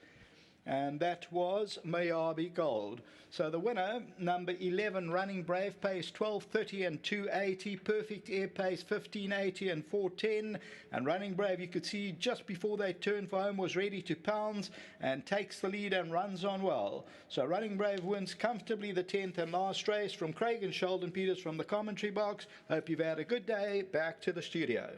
And that was Miyabi Gold. So the winner, number 11, Running Brave, pays 12.30 and 2.80. Perfect Air pays 15.80 and 4.10. And Running Brave, you could see just before they turned for home, was ready to pounce and takes the lead and runs on well. So Running Brave wins comfortably the 10th and last race. From Craig and Sheldon Peters from the commentary box. Hope you've had a good day. Back to the studio.